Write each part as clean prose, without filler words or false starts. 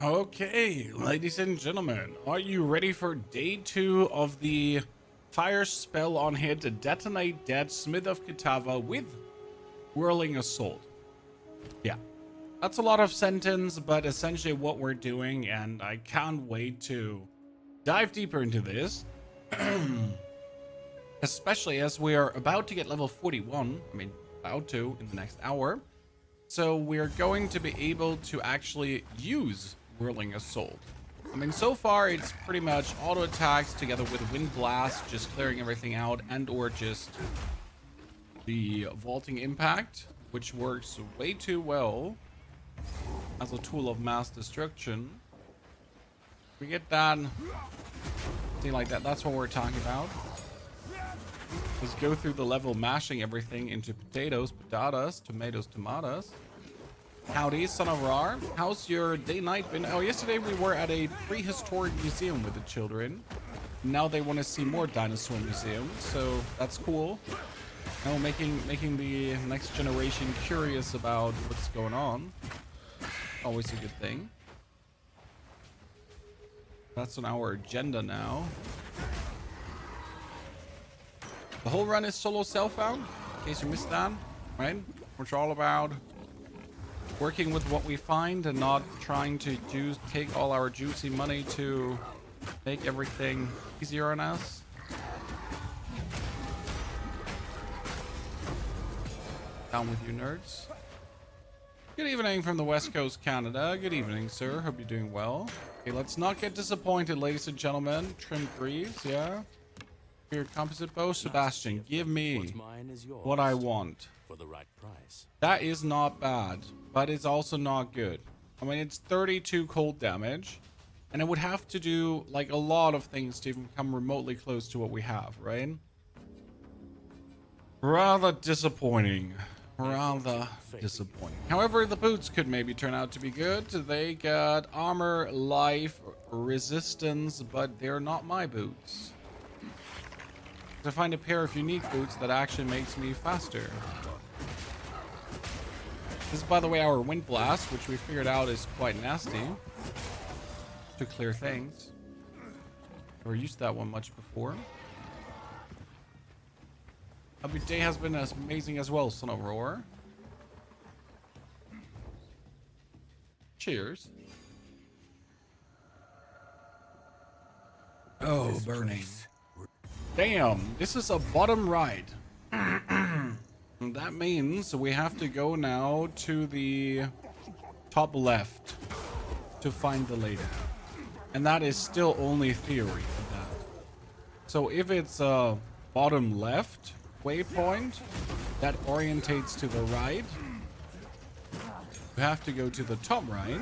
Okay, ladies and gentlemen, are you ready for day 2 of the fire spell on hit to detonate dead Smith of Kitava with Whirling Assault? Yeah, that's a lot of sentence, but essentially what we're doing, and I can't wait to dive deeper into this, especially as we are about to get level 41, about to in the next hour. So we're going to be able to actually use Whirling Assault. So far it's pretty much auto attacks together with Wind Blast, just clearing everything out, and or just the Vaulting Impact, which works way too well as a tool of mass destruction. We get that, something like that, that's what we're talking about. Just go through the level mashing everything into potatoes, patatas, tomatoes, tomatoes. Howdy, son of Rar. How's your day-night been? Oh, yesterday we were at a prehistoric museum with the children. Now they want to see more dinosaur museums, so that's cool. Now making the next generation curious about what's going on. Always a good thing. That's on our agenda now. The whole run is solo self-found, in case you missed that, right? Which are all about working with what we find and not trying to take all our juicy money to make everything easier on us. Down with you, nerds. Good evening from the West Coast, Canada. Good evening, sir. Hope you're doing well. Okay, let's not get disappointed, ladies and gentlemen. Trim greaves, yeah. Here, composite bow, Sebastian. Give me what I want. For the right price. That is not bad, but it's also not good. It's 32 cold damage, and it would have to do like a lot of things to even come remotely close to what we have, right? Rather disappointing. Rather disappointing. However, the boots could maybe turn out to be good. They got armor, life, resistance, but they're not my boots. To find a pair of unique boots that actually makes me faster. This is, by the way, our Wind Blast, which we figured out is quite nasty to clear things. Never used that one much before. Hope your day has been as amazing as well, son of Roar. Cheers. Oh, burning. Damn, this is a bottom right. That means we have to go now to the top left to find the lady. And that is still only theory of that. So if it's a bottom left waypoint that orientates to the right, you have to go to the top right.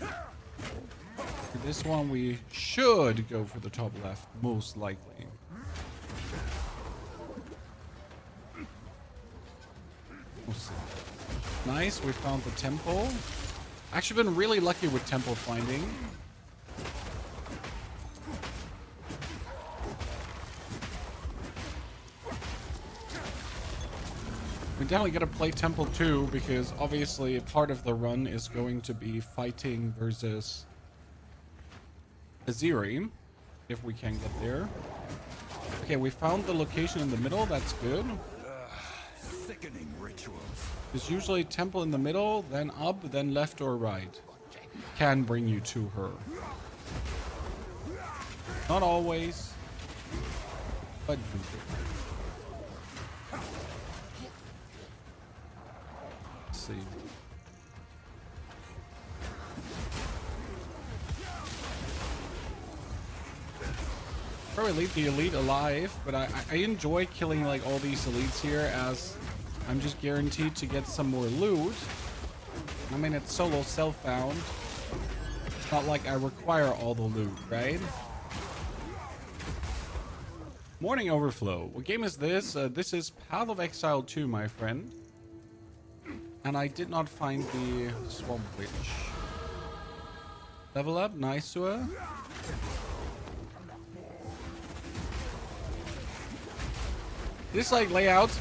For this one, we should go for the top left, most likely. Nice, we found the temple. Actually been really lucky with temple finding. We definitely gotta play temple too, because obviously part of the run is going to be fighting versus Aziri, if we can get there. Okay, we found the location in the middle, that's good. Sickening rituals. There's usually temple in the middle, then up, then left or right. Can bring you to her. Not always, but usually. Let's see. Probably leave the elite alive, but I enjoy killing like all these elites here, as I'm just guaranteed to get some more loot. It's solo self-found. It's not like I require all the loot, right? Morning Overflow. What game is this? This is Path of Exile 2, my friend. And I did not find the Swamp Witch. Level up, nice, Sua. This layouts,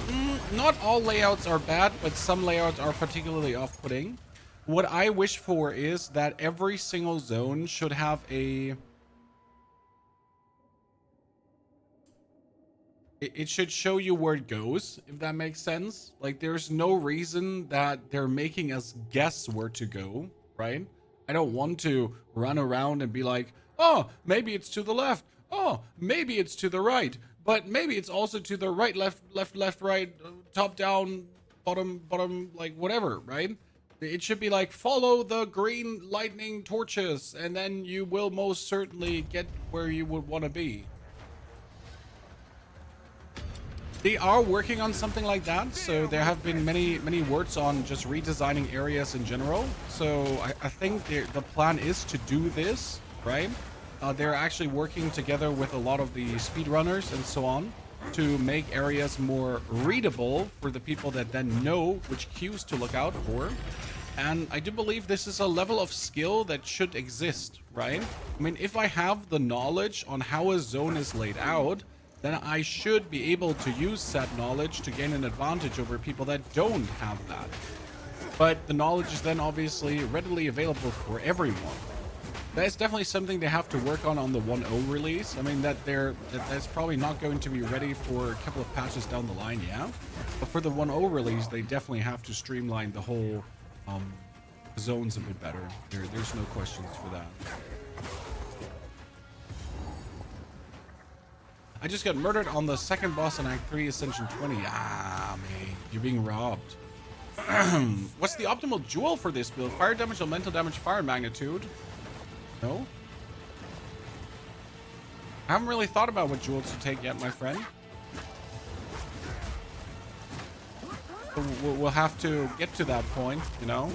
not all layouts are bad, but some layouts are particularly off-putting. What I wish for is that every single zone should have a... It should show you where it goes, if that makes sense. Like, there's no reason that they're making us guess where to go, right? I don't want to run around and be like, oh, maybe it's to the left. Oh, maybe it's to the right. But maybe it's also to the right, left, left, left, right, top, down, bottom, bottom, like whatever, right? It should be like, follow the green lightning torches, and then you will most certainly get where you would want to be. They are working on something like that, so there have been many words on just redesigning areas in general. So I think the plan is to do this, right? They're actually working together with a lot of the speedrunners and so on to make areas more readable for the people that then know which cues to look out for. And I do believe this is a level of skill that should exist, right? I mean, if I have the knowledge on how a zone is laid out, then I should be able to use said knowledge to gain an advantage over people that don't have that. But the knowledge is then obviously readily available for everyone. That's definitely something they have to work on the 1.0 release. I mean, that's probably not going to be ready for a couple of patches down the line, yeah. But for the 1.0 release, they definitely have to streamline the whole zones a bit better. There's no questions for that. I just got murdered on the second boss in Act 3, Ascension 20. Ah, man, you're being robbed. What's the optimal jewel for this build? Fire damage, elemental damage, fire magnitude? No? I haven't really thought about what jewels to take yet, my friend. We'll have to get to that point, you know?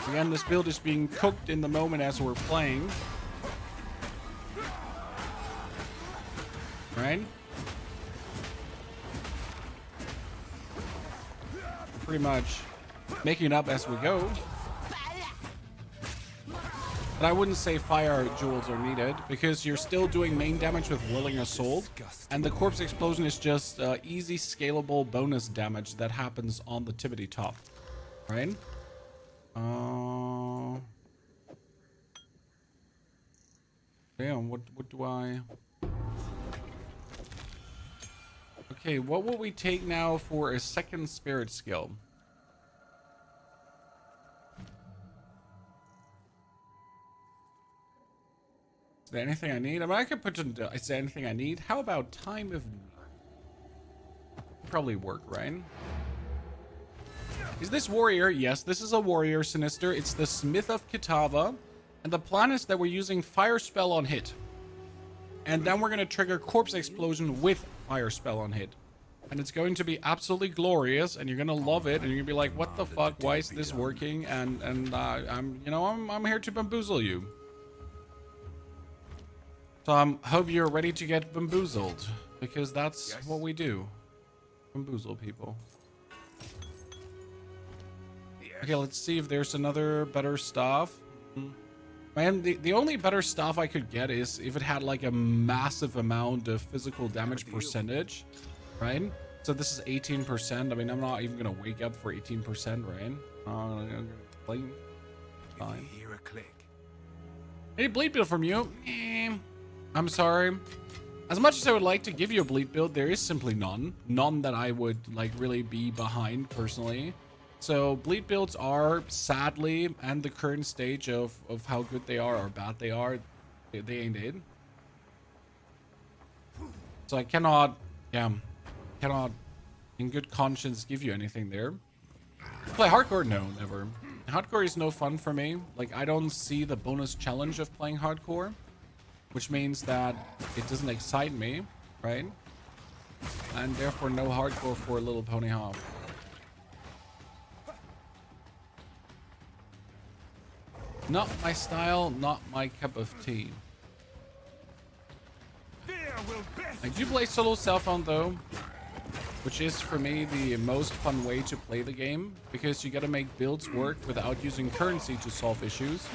Again, this build is being cooked in the moment as we're playing. Right? Pretty much making it up as we go. But I wouldn't say fire jewels are needed, because you're still doing main damage with Whirling Assault, and the corpse explosion is just easy scalable bonus damage that happens on the tippity top, right? Damn, what do I... Okay, what will we take now for a second spirit skill? Is there anything I need? I mean, I could put in, is there anything I need? How about time of need? Probably work, right? Is this warrior? Yes, this is a warrior, Sinister. It's the Smith of Kitava. And the plan is that we're using fire spell on hit. And then we're going to trigger corpse explosion with fire spell on hit. And it's going to be absolutely glorious, and you're going to love it, and you're going to be like, what the fuck? Why is this working? And I'm here to bamboozle you. So I hope you're ready to get bamboozled, because that's what we do. Bamboozle people. Okay, let's see if there's another better stuff. Man, the only better stuff I could get is if it had like a massive amount of physical damage percentage, right? So this is 18%. I mean, I'm not even gonna wake up for 18%, right? Fine. Hear a click. Any bleed build from you? I'm sorry. As much as I would like to give you a bleed build, there is simply none. None that I would like really be behind personally. So bleed builds are, sadly, and the current stage of how good they are or bad they are, they ain't it. So I cannot in good conscience give you anything there. Play hardcore? No, never. Hardcore is no fun for me. Like, I don't see the bonus challenge of playing hardcore, which means that it doesn't excite me, right? And therefore no hardcore for Little Pony Hop. Not my style, not my cup of tea. I do play solo cell phone though, which is for me the most fun way to play the game, because you gotta make builds work without using currency to solve issues.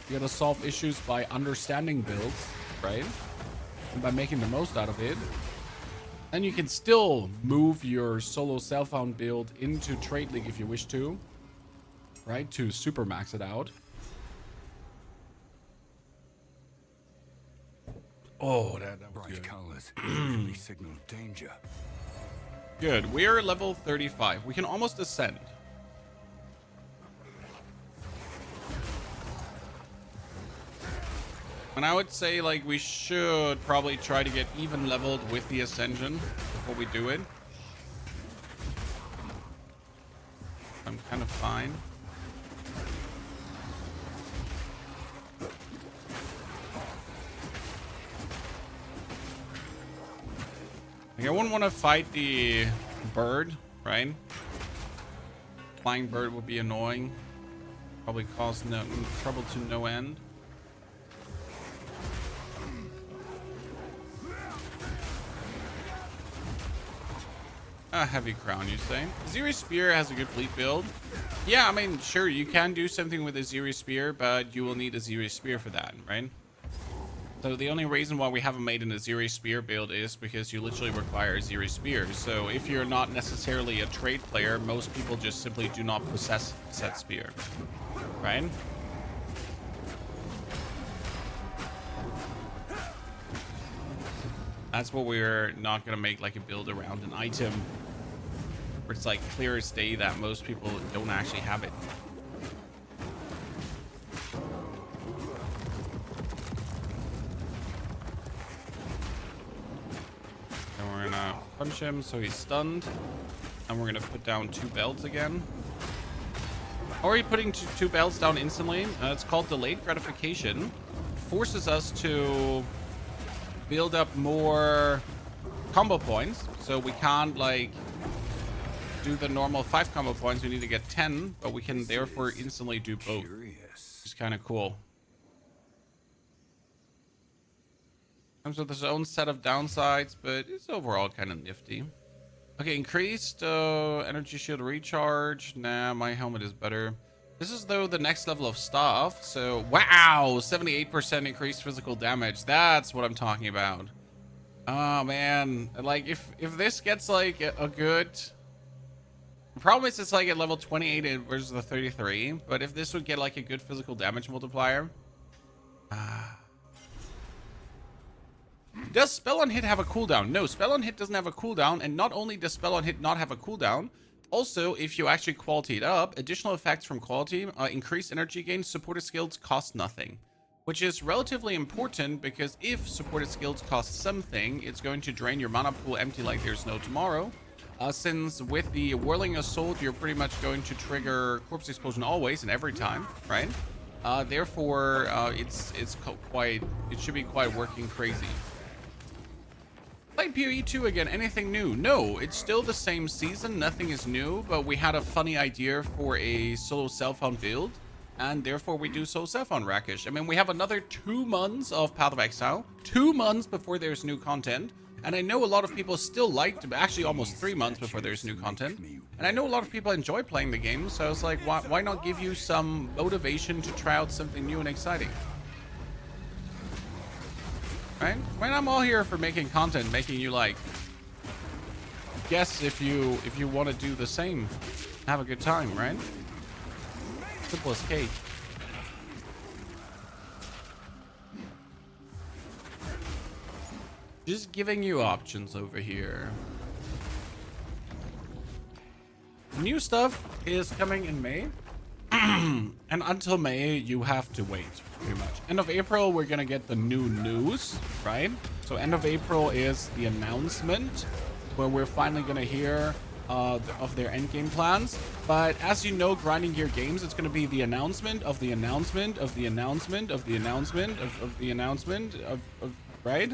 You gotta solve issues by understanding builds, right? And by making the most out of it. And you can still move your solo cell phone build into Trade League if you wish to. right? To super max it out. Oh, that was Bright good. colors usually signal danger. Good. We're level 35. We can almost ascend. And I would say, like, we should probably try to get even leveled with the Ascension before we do it. I'm kind of fine. Like, I wouldn't want to fight the bird, right? Flying bird would be annoying. Probably cause no trouble to no end. A heavy crown, you say? Zeri Spear has a good fleet build. Yeah, I mean, sure, you can do something with a Zeri Spear, but you will need a Zeri Spear for that, right? So the only reason why we haven't made an Aziri Spear build is because you literally require Aziri Spear. So if you're not necessarily a trade player, most people just simply do not possess said spear, right? That's what we're not going to make like a build around an item where it's like clear as day that most people don't actually have it. And we're going to punch him so he's stunned. And we're going to put down 2 belts again. Already putting two belts down instantly. It's called delayed gratification. Forces us to build up more combo points, so we can't like do the normal 5 combo points. We need to get 10, but we can therefore instantly do both. It's kind of cool. Comes with its own set of downsides, but it's overall kind of nifty. Okay, increased energy shield recharge. Nah, my helmet is better. This is though the next level of stuff. So wow, 78% increased physical damage. That's what I'm talking about. Oh man, like if this gets like a good, the problem is it's like at level 28 versus the 33. But if this would get like a good physical damage multiplier. Does spell on hit have a cooldown? No, spell on hit doesn't have a cooldown, and not only does spell on hit not have a cooldown, also if you actually quality it up, additional effects from quality, increased energy gain, supported skills cost nothing, which is relatively important because if supported skills cost something, it's going to drain your mana pool empty like there's no tomorrow. Since with the Whirling Assault, you're pretty much going to trigger Corpse Explosion always and every time, right? Therefore, it should be quite working crazy. Played POE 2 again. Anything new? No, it's still the same season. Nothing is new, but we had a funny idea for a solo self-found build, and therefore we do solo self-found Rakish. I mean, we have another 2 months of Path of Exile, 2 months before there's new content, and I know a lot of people still like to, actually almost 3 months before there's new content, and I know a lot of people enjoy playing the game, so I was like, why not give you some motivation to try out something new and exciting? Right? When I'm all here for making content, making you like guess if you want to do the same, have a good time, right? Simple as cake. Just giving you options over here. New stuff is coming in May. And until May, you have to wait, pretty much. End of April, we're gonna get the new news, right? So end of April is the announcement, where we're finally gonna hear of their endgame plans. But as you know, grinding gear games, it's gonna be the announcement of the announcement of the announcement of the announcement of the announcement of right?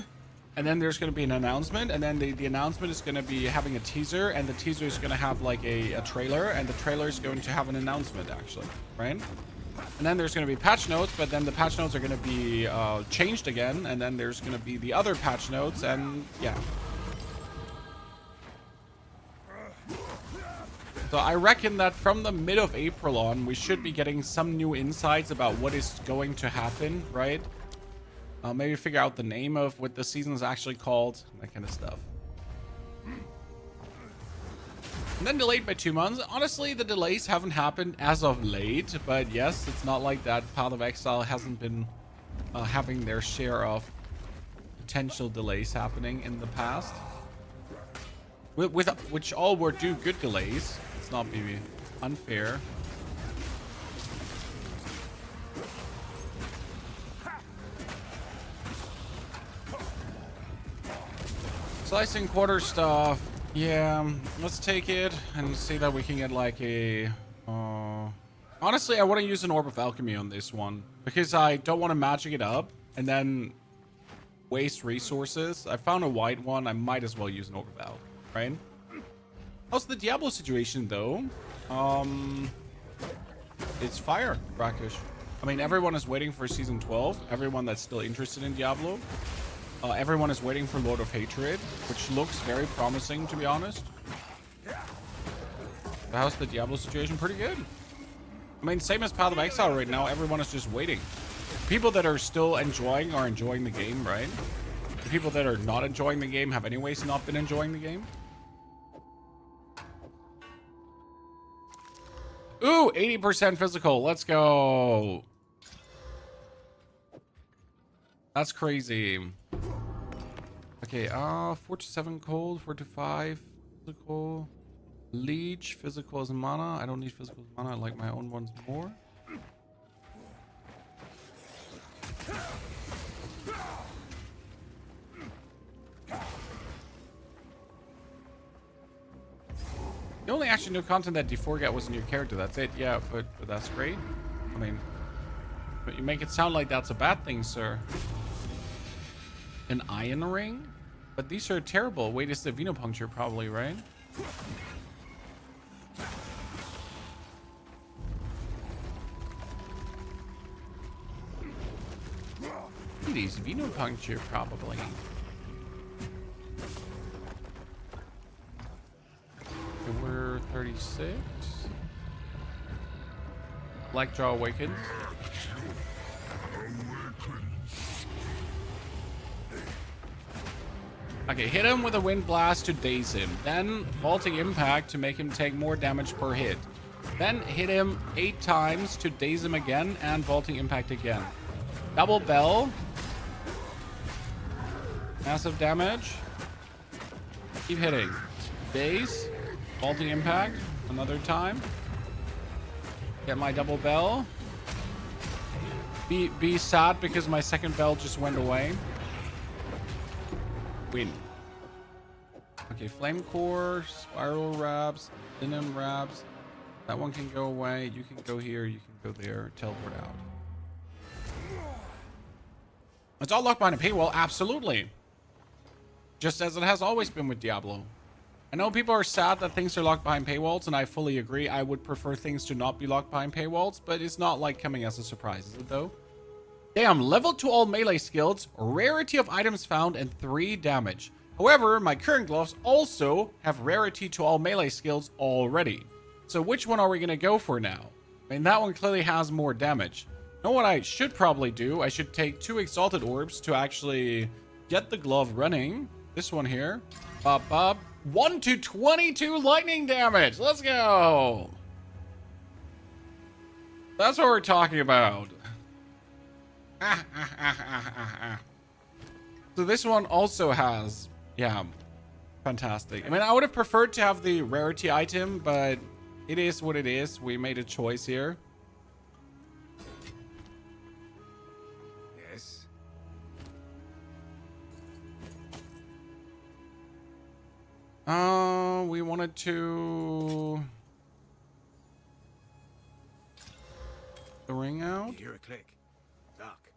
And then there's going to be an announcement, and then the announcement is going to be having a teaser, and the teaser is going to have like a trailer, and the trailer is going to have an announcement actually, right? And then there's going to be patch notes, but then the patch notes are going to be changed again, and then there's going to be the other patch notes, and yeah. So I reckon that from the mid of April on, we should be getting some new insights about what is going to happen, right? Maybe figure out the name of what the season is actually called, that kind of stuff. And then delayed by 2 months. Honestly, the delays haven't happened as of late, but yes, it's not like that Path of Exile hasn't been having their share of potential delays happening in the past. Which all were good delays. Let's not be unfair. Slicing quarter stuff. Yeah, let's take it and see that we can get like a... Honestly, I want to use an Orb of Alchemy on this one because I don't want to magic it up and then waste resources. I found a white one. I might as well use an Orb of Alchemy, right? How's the Diablo situation though? It's fire, brackish. I mean, everyone is waiting for season 12. Everyone that's still interested in Diablo. Everyone is waiting for Lord of Hatred, which looks very promising, to be honest. How's the Diablo situation? Pretty good. I mean, same as Path of Exile right now. Everyone is just waiting. People that are still enjoying are enjoying the game, right? The people that are not enjoying the game have anyways not been enjoying the game. Ooh, 80% physical. Let's go. That's crazy. Okay, 4 to 7 cold, 4 to 5 physical. Leech, physical as mana. I don't need physical as mana. I like my own ones more. The only actually new content that D4 was a new character. That's it. Yeah, but that's great. I mean, but you make it sound like that's a bad thing, sir. An iron ring? But these are terrible. Wait, it's the venopuncture probably, right? It is venopuncture probably. Okay, we're 36. Blackjaw awakens. Okay, hit him with a wind blast to daze him. Then vaulting impact to make him take more damage per hit. Then hit him 8 times to daze him again and vaulting impact again. Double bell. Massive damage. Keep hitting. Daze. Vaulting impact. Another time. Get my double bell. Be sad because my second bell just went away. Win. Okay, flame core, spiral wraps, linen wraps. That one can go away. You can go here. You can go there. Teleport out. It's all locked behind a paywall. Absolutely. Just as it has always been with Diablo. I know people are sad that things are locked behind paywalls, and I fully agree. I would prefer things to not be locked behind paywalls, but it's not like coming as a surprise, is it though? Damn, level 2 all melee skills, rarity of items found, and 3 damage. However, my current gloves also have rarity to all melee skills already. So which one are we going to go for now? I mean, that one clearly has more damage. You know what I should probably do? I should take 2 exalted orbs to actually get the glove running. This one here. Bop, bop. 1 to 22 lightning damage. Let's go. That's what we're talking about. So this one also has, yeah, fantastic. I mean, I would have preferred to have the rarity item, but it is what it is. We made a choice here. Yes. We wanted to the ring out. You hear a click. Duck.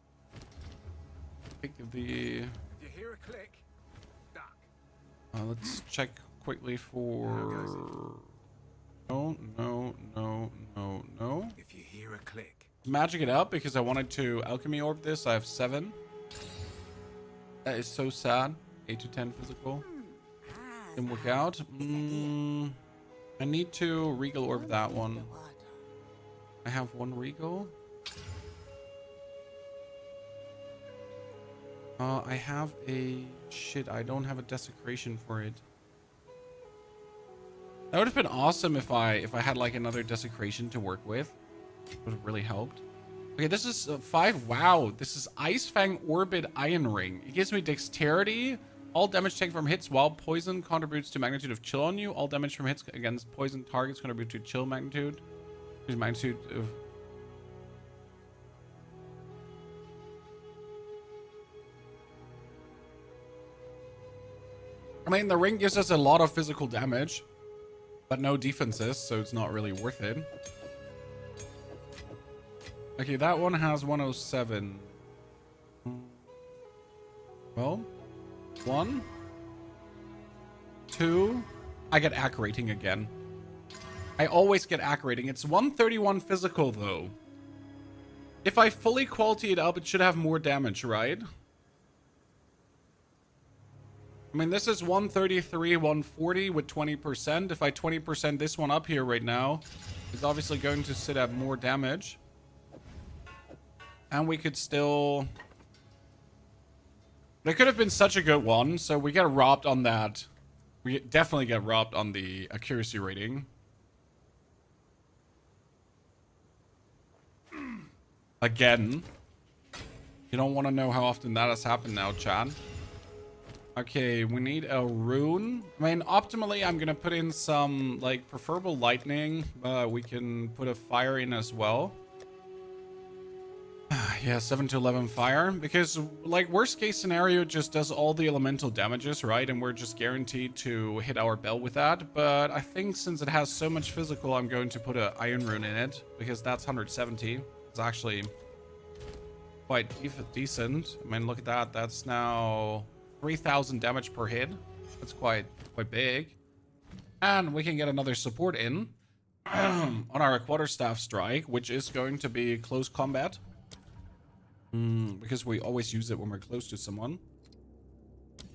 Pick the. If you hear a click, duck. Let's check quickly for. No. If you hear a click. Magic it up because I wanted to alchemy orb this. I have 7. That is so sad. 8 to 10 physical. Didn't work out. I need to regal orb that one. I have 1 regal. I have a shit. I don't have a desecration for it. That would have been awesome if I had like another desecration to work with. It would have really helped. Okay, this is 5. Wow, this is Ice Fang Orbit Iron Ring. It gives me dexterity. All damage taken from hits while poison contributes to magnitude of chill on you. All damage from hits against poison targets contribute to chill magnitude. There's magnitude of... I mean, the ring gives us a lot of physical damage, but no defenses, so it's not really worth it. Okay, that one has 107. Well, 1, 2. I get ACK rating again. I always get ACK rating. It's 131 physical, though. If I fully quality it up, it should have more damage, right? I mean, this is 133, 140 with 20%. If I 20% this one up here right now, it's obviously going to sit at more damage. And we could still... It could have been such a good one, so we get robbed on that. We definitely get robbed on the accuracy rating. Again. You don't want to know how often that has happened now, Chad. Okay, we need a rune. I mean, optimally, I'm going to put in some, like, preferable lightning. We can put a fire in as well. Yeah, 7 to 11 fire. Because, like, worst case scenario, it just does all the elemental damages, right? And we're just guaranteed to hit our bell with that. But I think since it has so much physical, I'm going to put an iron rune in it. Because that's 170. It's actually quite decent. I mean, look at that. That's now 3,000 damage per hit. That's quite big. And we can get another support in on our quarterstaff strike, which is going to be close combat. Because we always use it when we're close to someone.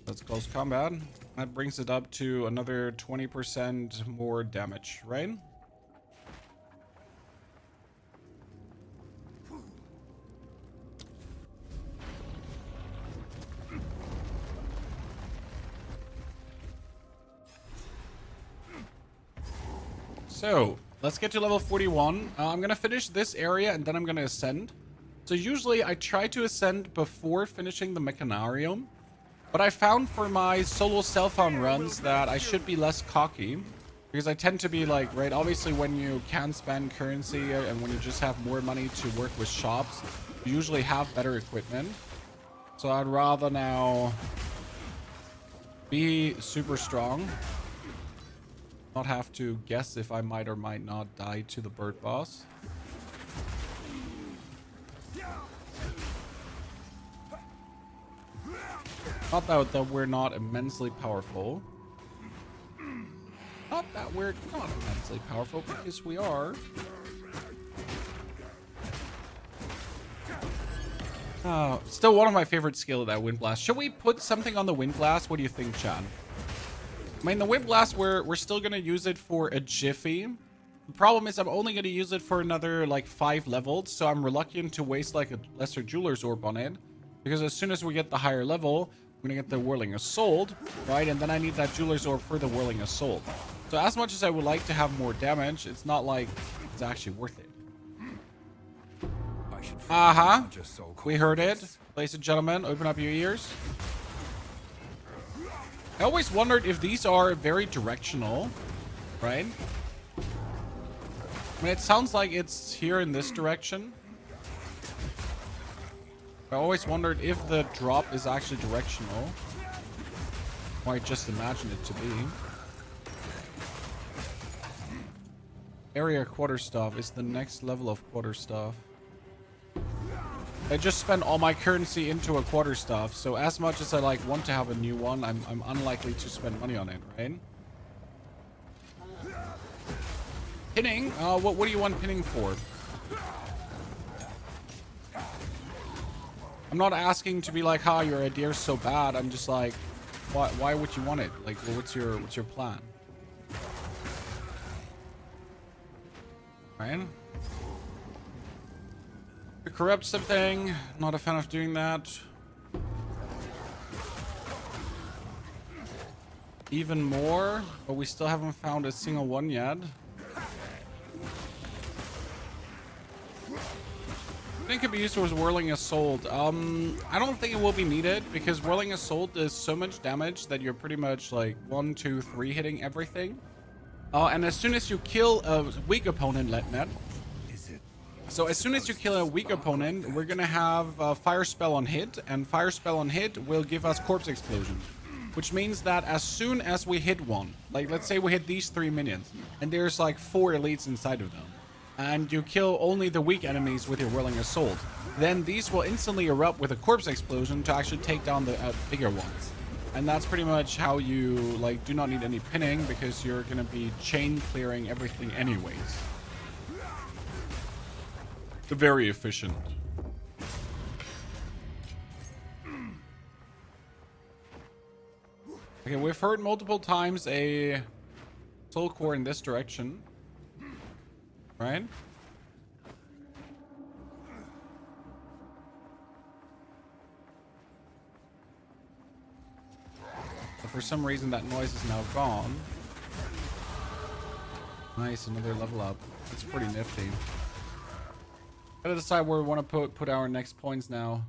That's close combat. That brings it up to another 20% more damage, right? So, let's get to level 41. I'm going to finish this area and then I'm going to ascend. So usually I try to ascend before finishing the Mechanarium. But I found for my solo self-found runs that I should be less cocky. Because I tend to be like, right, obviously when you can spend currency and when you just have more money to work with shops, you usually have better equipment. So I'd rather now be super strong. Not have to guess if I might or might not die to the bird boss. Not that we're not immensely powerful. Not that we're not immensely powerful, because we are. Still one of my favorite skill of that Wind Blast. Should we put something on the Wind Blast? What do you think, Chan? I mean, the Wind Blast, we're still going to use it for a jiffy. The problem is I'm only going to use it for another, like, 5 levels. So I'm reluctant to waste, like, a lesser jeweler's orb on it. Because as soon as we get the higher level, we're going to get the Whirling Assault, right? And then I need that jeweler's orb for the Whirling Assault. So as much as I would like to have more damage, it's not like it's actually worth it. We heard it. Ladies and gentlemen, open up your ears. I always wondered if these are very directional, right? I mean, it sounds like it's here in this direction. I always wondered if the drop is actually directional. Or I just imagine it to be. Area quarterstaff is the next level of quarterstaff. I just spent all my currency into a quarterstaff, so as much as I like want to have a new one, I'm unlikely to spend money on it, right? Pinning? What do you want pinning for? I'm not asking to be like, "Ha, your idea is so bad." I'm just like, why would you want it? Like, well, what's your plan? Right? To corrupt something, not a fan of doing that. even more, but we still haven't found a single one yet. I think it could be used as Whirling Assault. I don't think it will be needed because Whirling Assault does so much damage that you're pretty much like 1, 2, 3 hitting everything. And as soon as you kill a weak opponent, net. So as soon as you kill a weak opponent, we're gonna have Fire Spell on hit, and Fire Spell on hit will give us Corpse Explosion. Which means that as soon as we hit one, like let's say we hit these 3 minions, and there's like 4 elites inside of them, and you kill only the weak enemies with your Whirling Assault, then these will instantly erupt with a Corpse Explosion to actually take down the bigger ones. And that's pretty much how you like do not need any pinning because you're gonna be chain clearing everything anyways. Very efficient. Okay, we've heard multiple times a soul core in this direction. Right? But for some reason that noise is now gone. Nice, another level up. That's pretty nifty. Gotta decide where we want to put our next points now.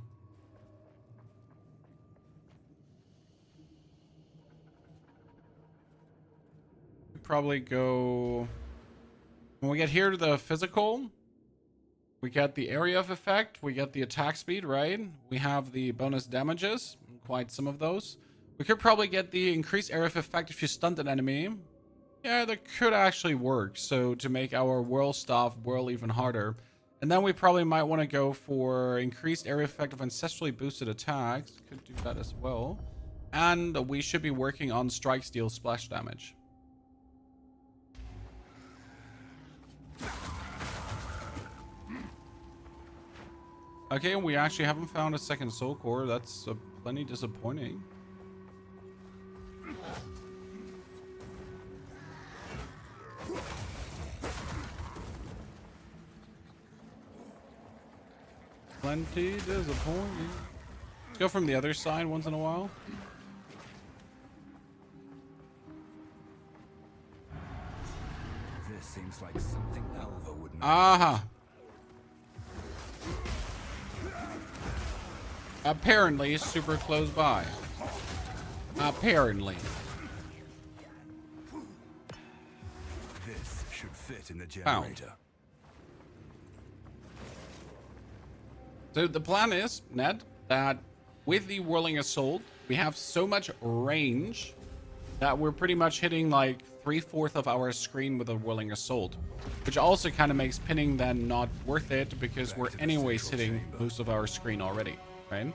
Probably go when we get here to the physical, we get the area of effect, we get the attack speed, right? We have the bonus damages, quite some of those. We could probably get the increased area of effect if you stunned an enemy. Yeah, that could actually work, so to make our whirl staff whirl even harder. And then we probably might want to go for increased area effect of ancestrally boosted attacks. Could do that as well. And we should be working on strike steal splash damage. Okay, we actually haven't found a second soul core. That's plenty disappointing. Plenty disappointing. Let's go from the other side once in a while. This seems like something Alva would know. Aha. Apparently, it's super close by. Apparently. This should fit in the Found. generator. So the plan is, Ned, that with the Whirling Assault, we have so much range that we're pretty much hitting like 3/4 of our screen with a Whirling Assault, which also kind of makes pinning then not worth it because we're anyways hitting most of our screen already, right?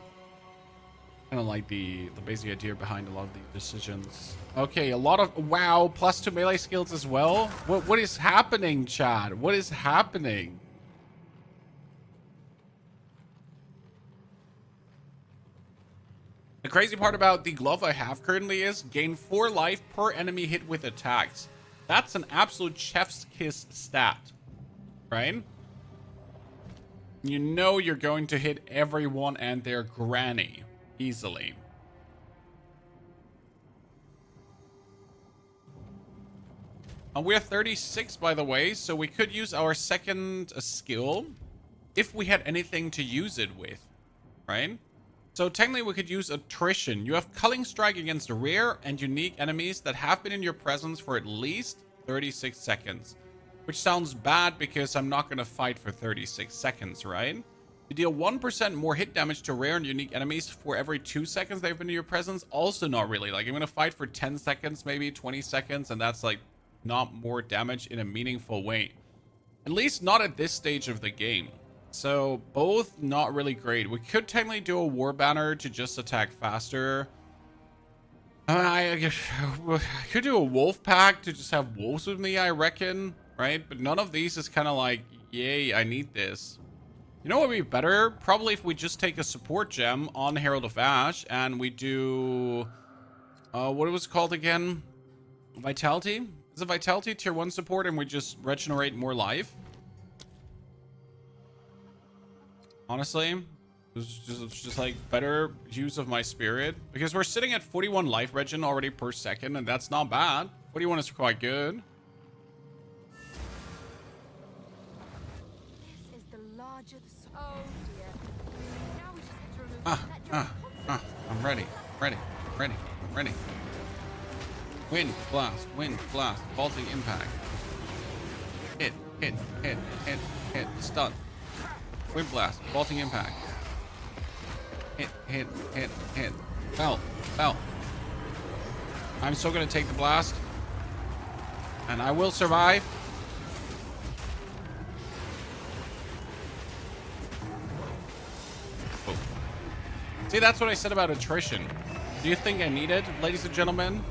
Kind of like the basic idea behind a lot of these decisions. Okay, a lot of wow, +2 melee skills as well. What is happening, Chad? What is happening? The crazy part about the glove I have currently is gain 4 life per enemy hit with attacks. That's an absolute chef's kiss stat, right? You know you're going to hit everyone and their granny easily. And we're 36, by the way, so we could use our second skill if we had anything to use it with, right? So technically we could use attrition. You have Culling Strike against rare and unique enemies that have been in your presence for at least 36 seconds. Which sounds bad because I'm not going to fight for 36 seconds, right? You deal 1% more hit damage to rare and unique enemies for every 2 seconds they've been in your presence. Also not really. Like I'm going to fight for 10 seconds, maybe 20 seconds, and that's like not more damage in a meaningful way. At least not at this stage of the game. So both not really great. We could technically do a war banner to just attack faster. I could do a wolf pack to just have wolves with me, I reckon, right? But none of these is kind of like, yay, I need this. You know what would be better? Probably if we just take a support gem on Herald of Ash and we do what it was called again? Vitality? Is it Vitality tier 1 support and we just regenerate more life? Honestly, It's just like better use of my spirit, because we're sitting at 41 life regen already per second, and that's not bad. 41 is quite good. This is the larger the oh dear. Now we just have to remove that I'm ready. Wind blast, vaulting impact. Hit, stun. Wind blast, vaulting impact. Hit. Fell. I'm still gonna take the blast. And I will survive. Oh. See, that's what I said about attrition. Do you think I need it, ladies and gentlemen?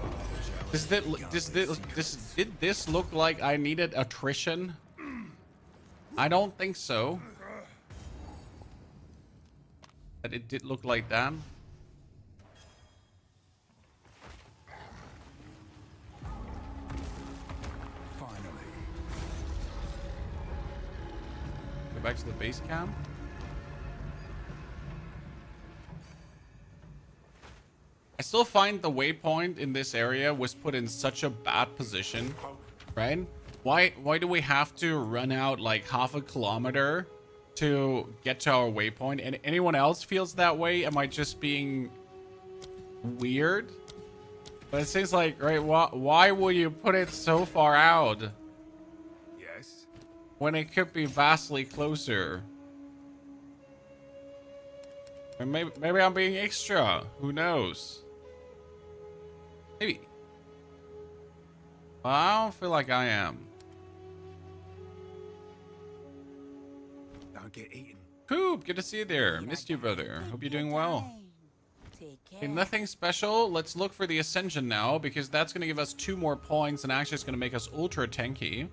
Did this look like I needed attrition? I don't think so. But it did look like that. Finally. Go back to the base camp. I still find the waypoint in this area was put in such a bad position, right? Why do we have to run out like half a kilometer to get to our waypoint? And anyone else feels that way? Am I just being weird? But it seems like, right, why will you put it so far out Yes. when it could be vastly closer? And maybe I'm being extra. Who knows? Maybe. Well, I don't feel like I am. Don't get eaten. Coop, good to see you there. Missed you, brother. Hope you're doing well. Take Okay, care. nothing special. Let's look for the Ascension now, because that's going to give us 2 more points and actually it's going to make us ultra tanky.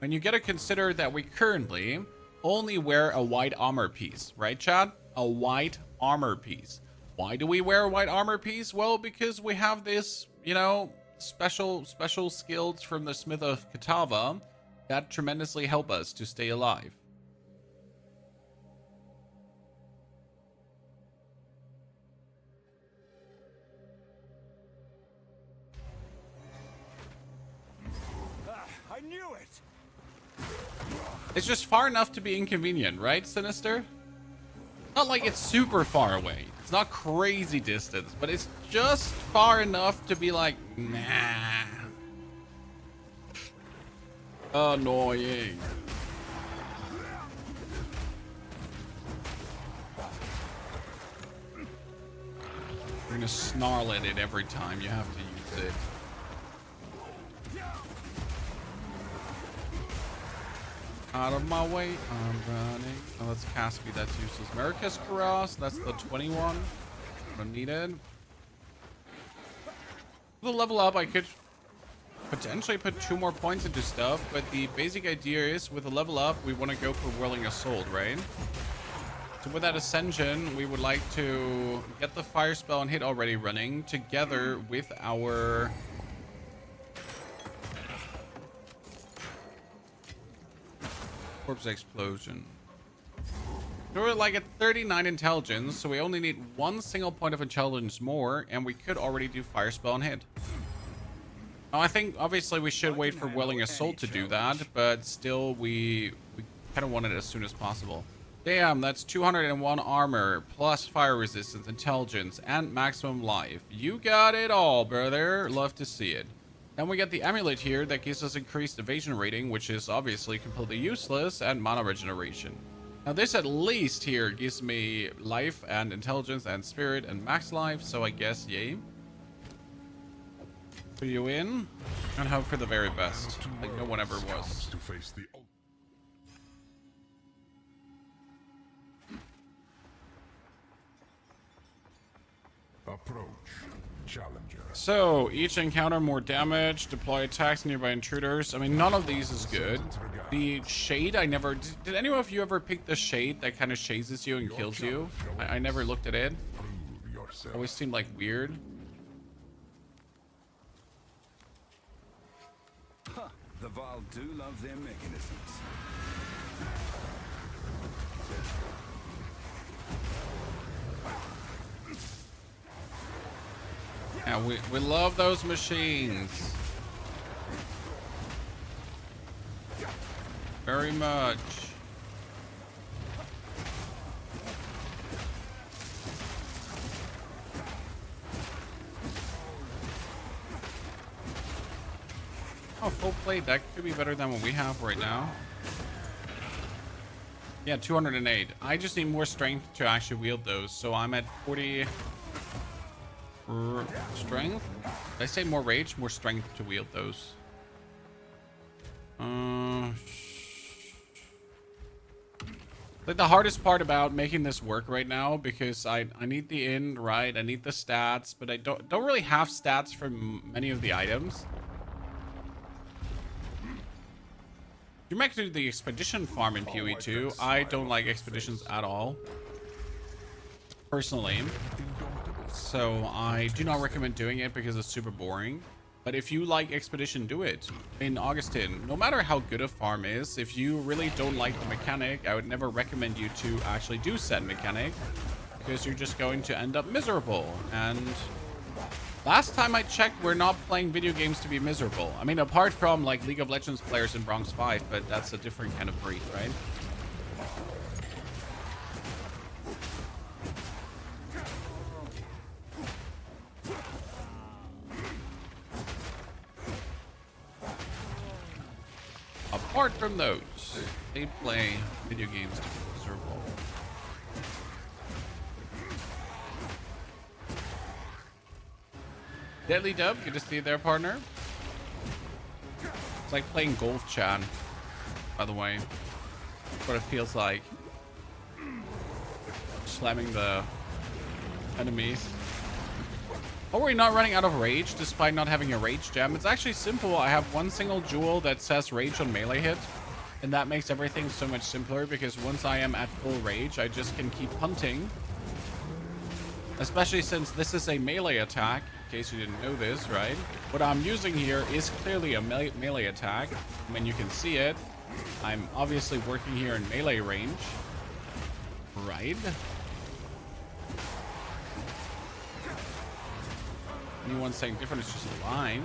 And you got to consider that we currently only wear a white armor piece, right, Chad? A white armor piece. Why do we wear a white armor piece? Well, because we have this, you know, special skills from the Smith of Kitava that tremendously help us to stay alive. I knew it. It's just far enough to be inconvenient, right, Sinister? Not like it's super far away. It's not crazy distance, but it's just far enough to be like, nah. Annoying. You're gonna snarl at it every time you have to use it. Out of my way, I'm running. Oh, that's Caspi, that's useless. America's Cross, that's the 21. Unneeded. The level up, I could potentially put 2 more points into stuff, but the basic idea is with the level up, we want to go for Whirling Assault, right? So with that Ascension, we would like to get the Fire Spell and Hit already running together with our... Corpse Explosion. So we're like at 39 intelligence, so we only need 1 single point of intelligence more, and we could already do Fire Spell and Hit. Now, I think obviously we should wait for Whirling Assault to do that, but still we kind of want it as soon as possible. Damn, that's 201 armor, plus fire resistance, intelligence, and maximum life. You got it all, brother. Love to see it. Then we get the amulet here that gives us increased evasion rating, which is obviously completely useless, and mana regeneration. Now this at least here gives me life and intelligence and spirit and max life, so I guess yay. Put you in and hope for the very best, like no one ever was. To face the approach challenger. So each encounter more damage, deploy attacks nearby intruders. I mean, none of these is good. The shade, I never did anyone of you ever pick the shade that kind of shazes you and kills you? I never looked at it. Prove yourself. Always seemed like weird. Huh. The Vaal do love their mechanisms. Yeah, we love those machines. Very much. Oh, full plate. That could be better than what we have right now. Yeah, 208. I just need more strength to actually wield those. So I'm at 40 strength. Did I say more rage? More strength to wield those. Like the hardest part about making this work right now, because I need the end, right? I need the stats, but I don't really have stats for many of the items. You might do the expedition farm in POE 2. I don't like expeditions at all, personally. So I do not recommend doing it because it's super boring. But if you like expedition, do it. In Augustine, no matter how good a farm is, if you really don't like the mechanic, I would never recommend you to actually do said mechanic, because you're just going to end up miserable. And last time I checked, we're not playing video games to be miserable. I mean, apart from like League of Legends players in Bronx 5, but that's a different kind of breed, right? Apart from those, they play video games to be miserable. Deadly Dub, good to see you there, partner. It's like playing golf, Chan, by the way. That's what it feels like. Slamming the enemies. Oh, we're not running out of rage despite not having a rage gem. It's actually simple. I have one single jewel that says rage on melee hit, and that makes everything so much simpler, because once I am at full rage, I just can keep hunting. Especially since this is a melee attack, in case you didn't know this, right? What I'm using here is clearly a melee attack. I mean, you can see it. I'm obviously working here in melee range, right? Anyone saying different is just a line.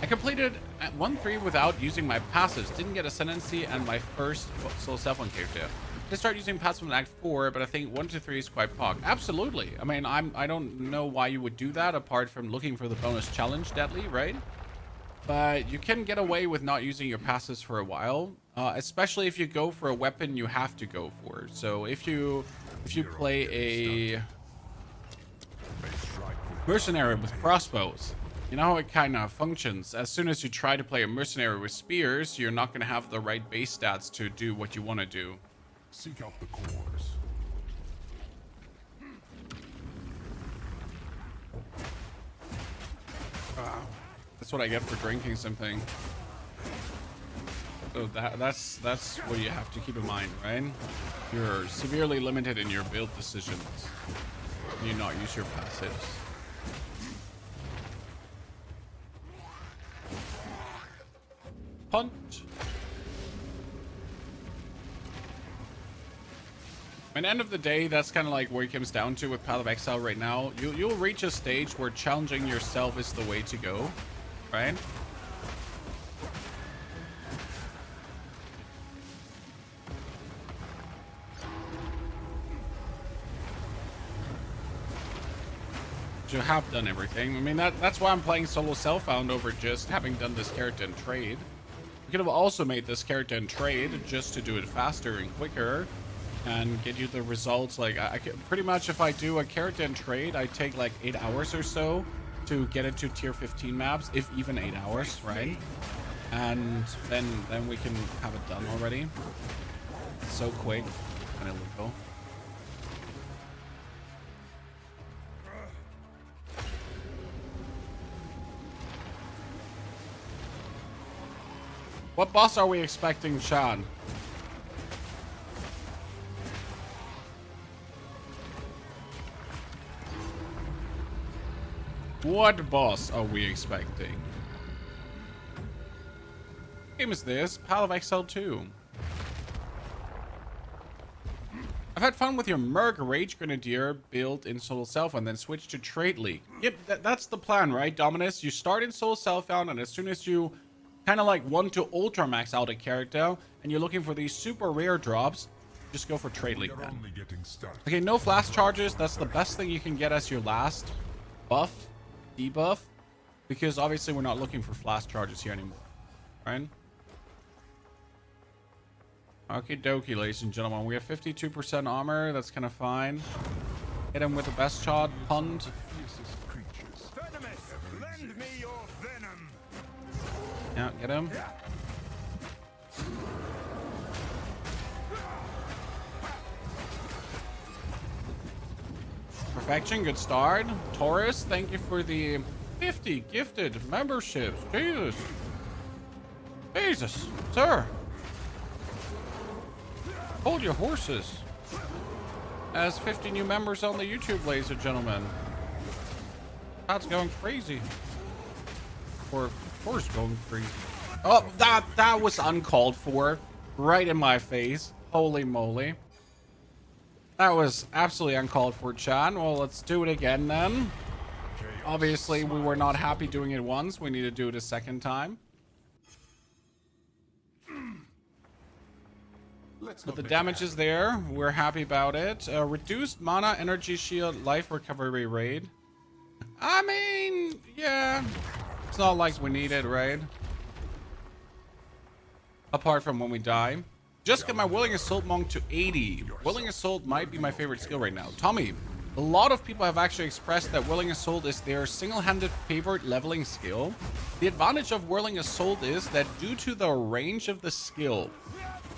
I completed at 1-3 without using my passives. Didn't get Ascendancy and my first Soul Self-One character. I start using passive in Act 4, but I think 1-3 is quite pog. Absolutely. I mean, I don't know why you would do that apart from looking for the bonus challenge, Deadly, right? But you can get away with not using your passives for a while, especially if you go for a weapon you have to go for. So if you play a mercenary with crossbows, you know how it kind of functions. As soon as you try to play a mercenary with spears, you're not going to have the right base stats to do what you want to do. Seek out the cores. That's what I get for drinking something. So that's what you have to keep in mind, right? You're severely limited in your build decisions. You not use your passives. Punch. At the end of the day, that's kind of like where it comes down to with Path of Exile right now. You'll reach a stage where challenging yourself is the way to go, right? You have done everything. I mean, that's why I'm playing solo self-found over just having done this character in trade. You could have also made this character in trade just to do it faster and quicker and get you the results. Like, I can, pretty much if I do a character in trade, I take like 8 hours or so to get it to tier 15 maps, if even 8 hours, right? And then we can have it done already. It's so quick and illegal. What boss are we expecting, Sean? What boss are we expecting? What game is this? Path of Exile 2. I've had fun with your Merc Rage Grenadier build in Solo Self and then switch to Trade League. Yep, that's the plan, right, Dominus? You start in Solo Self-Found, and as soon as you kind of like want to ultra max out a character and you're looking for these super rare drops, just go for Trade League then. Only getting started. Okay, no flash charges. That's the best thing you can get as your last buff, debuff, because obviously we're not looking for flash charges here anymore, right? Okie dokie, ladies and gentlemen. We have 52% armor. That's kind of fine. Hit him with the best shot. Pund. Fiercest creatures. Venomous, lend me your venom. Yeah, get him. Perfection, good start. Taurus, thank you for the 50 gifted memberships. Jesus, sir. Hold your horses. As 50 new members on the YouTube, ladies and gentlemen. That's going crazy. Or, of course, going crazy. Oh, that was uncalled for. Right in my face. Holy moly. That was absolutely uncalled for, chat. Well, let's do it again then. Obviously, we were not happy doing it once. We need to do it a second time. But the damage is there. We're happy about it. Reduced mana, energy shield, life recovery raid. I mean, yeah. It's not like we need it, right? Apart from when we die. Just get my Willing Assault Monk to 80. Willing Assault might be my favorite skill right now. Tommy, a lot of people have actually expressed that Willing Assault is their single-handed favorite leveling skill. The advantage of Willing Assault is that due to the range of the skill,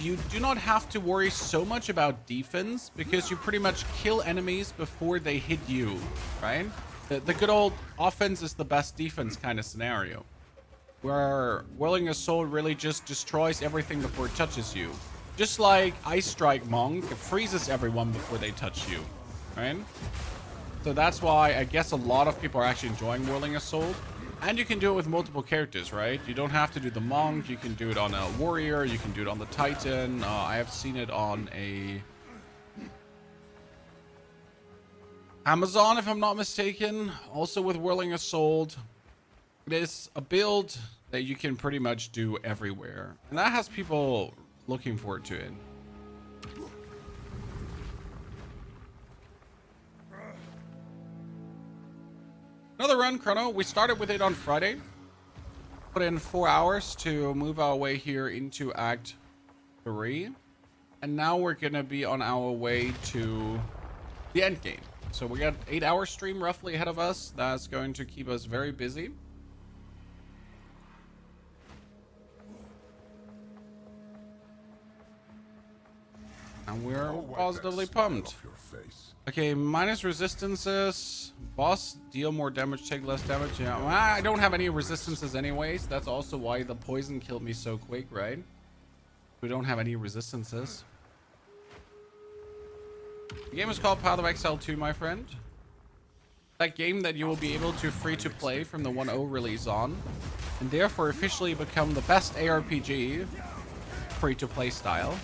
you do not have to worry so much about defense because you pretty much kill enemies before they hit you, right? The good old offense is the best defense kind of scenario, where Willing Assault really just destroys everything before it touches you. Just like Ice Strike Monk, it freezes everyone before they touch you, right? So that's why I guess a lot of people are actually enjoying Willing Assault. And you can do it with multiple characters, right? You don't have to do the Monk. You can do it on a Warrior. You can do it on the Titan. I have seen it on a Amazon, if I'm not mistaken. Also with Whirling Assault. It is a build that you can pretty much do everywhere. And that has people looking forward to it. Another run, Chrono. We started with it on Friday. Put in 4 hours to move our way here into Act 3. And now we're going to be on our way to the Endgame. So we got 8 hour stream roughly ahead of us. That's going to keep us very busy. And we're positively pumped. Okay, minus resistances. Boss, deal more damage, take less damage. Yeah, well, I don't have any resistances anyways. That's also why the poison killed me so quick, right? We don't have any resistances. The game is called Path of Exile 2, my friend. That game that you will be able to free to play from the 1.0 release on. And therefore officially become the best ARPG free to play style.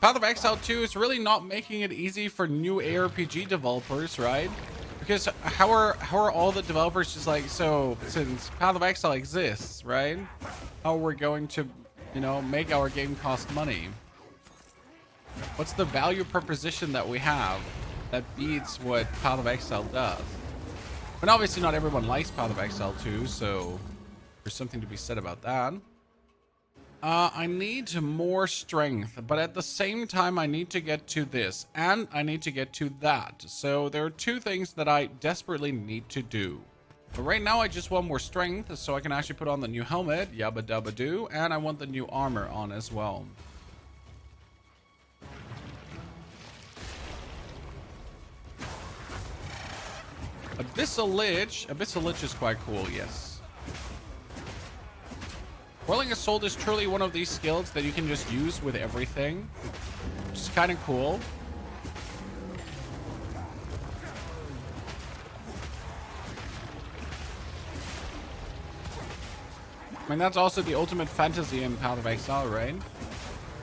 Path of Exile 2 is really not making it easy for new ARPG developers, right? Because how are all the developers just like, so since Path of Exile exists, right? How are we going to, you know, make our game cost money? What's the value proposition that we have that beats what Path of Exile does? But obviously not everyone likes Path of Exile 2, so there's something to be said about that. I need more strength, but at the same time, I need to get to this, and I need to get to that. So there are two things that I desperately need to do. But right now, I just want more strength, so I can actually put on the new helmet, yabba dabba doo, and I want the new armor on as well. Abyssal Lich is quite cool, yes. Whirling Assault is truly one of these skills that you can just use with everything, which is kind of cool. I mean, that's also the ultimate fantasy in Path of Exile, right?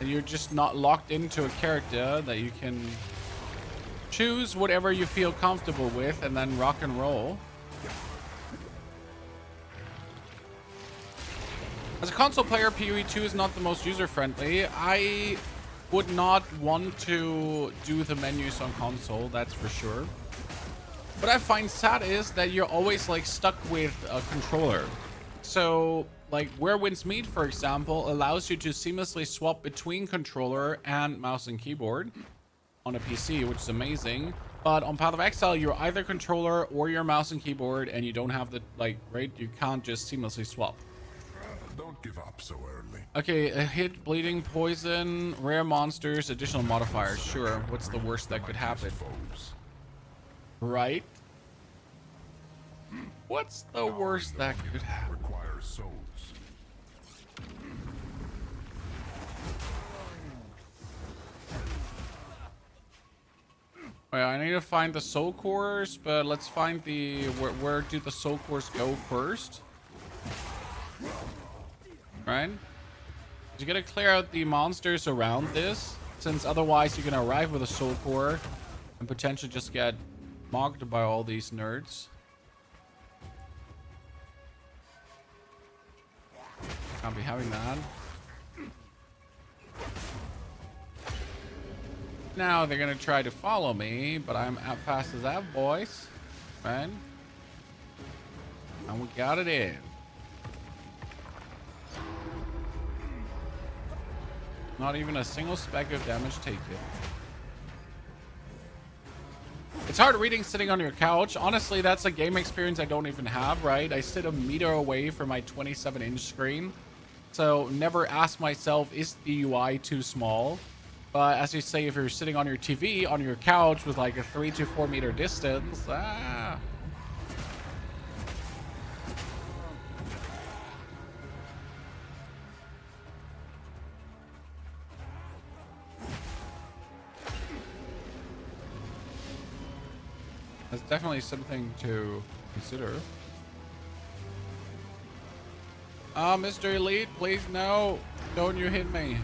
And you're just not locked into a character that you can choose whatever you feel comfortable with and then rock and roll. As a console player, PoE 2 is not the most user-friendly. I would not want to do the menus on console, that's for sure. What I find sad is that you're always like stuck with a controller. So like Where Winds Meet, for example, allows you to seamlessly swap between controller and mouse and keyboard on a PC, which is amazing. But on Path of Exile, you're either controller or your mouse and keyboard, and you don't have the, like, right? You can't just seamlessly swap. Don't give up so early. Okay, a hit, bleeding, poison, rare monsters, additional modifiers. Sure, what's the worst that could happen? Foes. Right? What's the worst that could happen? Requires souls. Well, I need to find the soul cores, but let's find the... Where do the soul cores go first? Right? You gotta clear out the monsters around this, since otherwise you're gonna arrive with a soul core and potentially just get mocked by all these nerds. Can't be having that. Now they're gonna try to follow me, but I'm as fast as that, boys. Right? And we got it in. Not even a single speck of damage taken. It's hard reading sitting on your couch. Honestly, that's a game experience I don't even have, right? I sit a meter away from my 27-inch screen. So never ask myself, is the UI too small? But as you say, if you're sitting on your TV, on your couch with like a 3 to 4 meter distance, That's definitely something to consider. Mr. Elite, please no. Don't you hit me.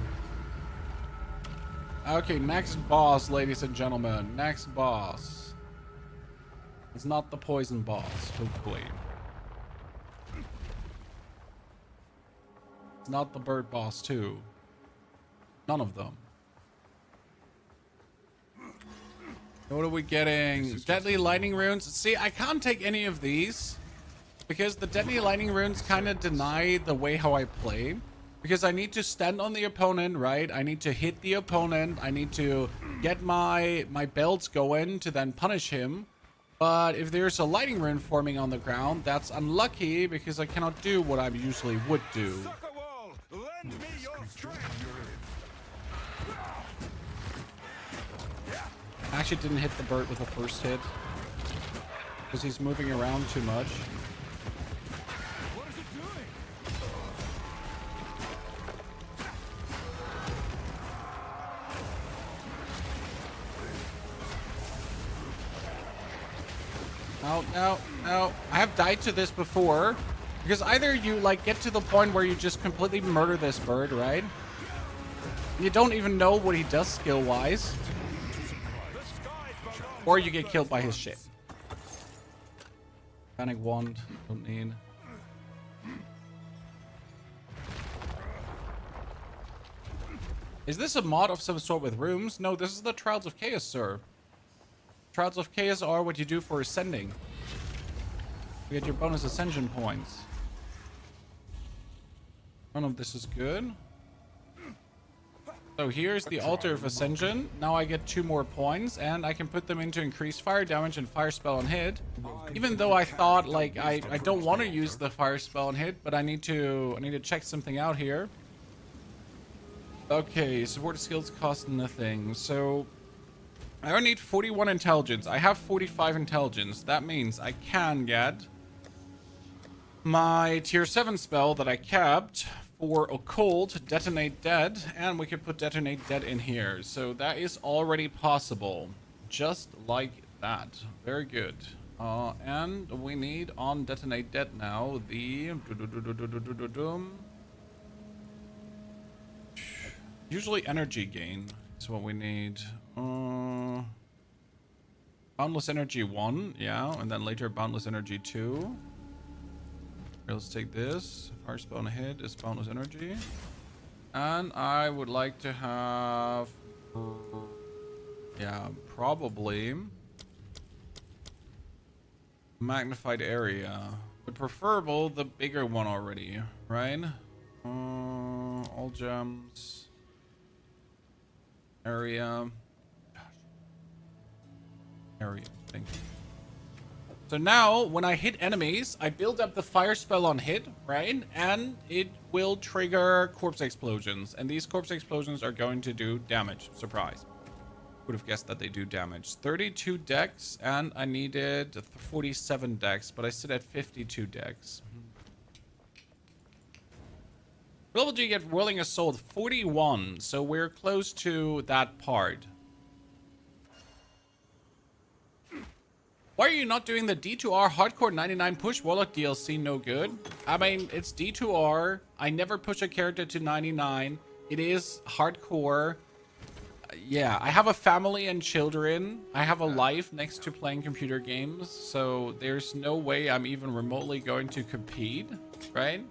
Okay, next boss, ladies and gentlemen. Next boss. It's not the poison boss, hopefully. It's not the bird boss, too. None of them. What are we getting? Deadly lightning runes. See, I can't take any of these because the deadly lightning runes kind of deny the way how I play. Because I need to stand on the opponent, right? I need to hit the opponent. I need to get my belts going to then punish him. But if there's a lightning rune forming on the ground, that's unlucky because I cannot do what I usually would do. Sucker wall, lend me your strength. I actually didn't hit the bird with the first hit because he's moving around too much. What is it doing? No, no, no. I have died to this before because either you like get to the point where you just completely murder this bird, right? You don't even know what he does skill-wise. Or you get killed by his shit. Panic wand. Don't need. Is this a mod of some sort with rooms? No, this is the Trials of Chaos, sir. Trials of Chaos are what you do for ascending. You get your bonus ascension points. None of this is good. So here's the Altar of Ascension. Now I get 2 more points, and I can put them into increased fire damage and fire spell and hit. Even though I thought, like, I don't want to use the fire spell and hit, but I need to check something out here. Okay, support skills cost nothing. So I only need 41 intelligence. I have 45 intelligence. That means I can get my tier 7 spell that I kept for Occult, Detonate Dead, and we could put Detonate Dead in here. So that is already possible. Just like that. Very good. And we need on Detonate Dead now Usually energy gain is what we need. Boundless energy 1, yeah, and then later boundless energy 2. Here, let's take this. Fire spell on a hit is boundless energy. And I would like to have, yeah, probably magnified area, but preferable the bigger one already, right? All gems, area, thank you. So now when I hit enemies, I build up the fire spell on hit, right? And it will trigger corpse explosions, and these corpse explosions are going to do damage. Surprise. Would have guessed that they do damage. 32 dex, and I needed 47 dex, but I sit at 52 dex. What level do you get Whirling Assault? 41, so we're close to that part. Why are you not doing the D2R Hardcore 99 push Warlock DLC? No good. I mean, it's D2R. I never push a character to 99. It is hardcore. Yeah, I have a family and children. I have a life next to playing computer games, so there's no way I'm even remotely going to compete, right?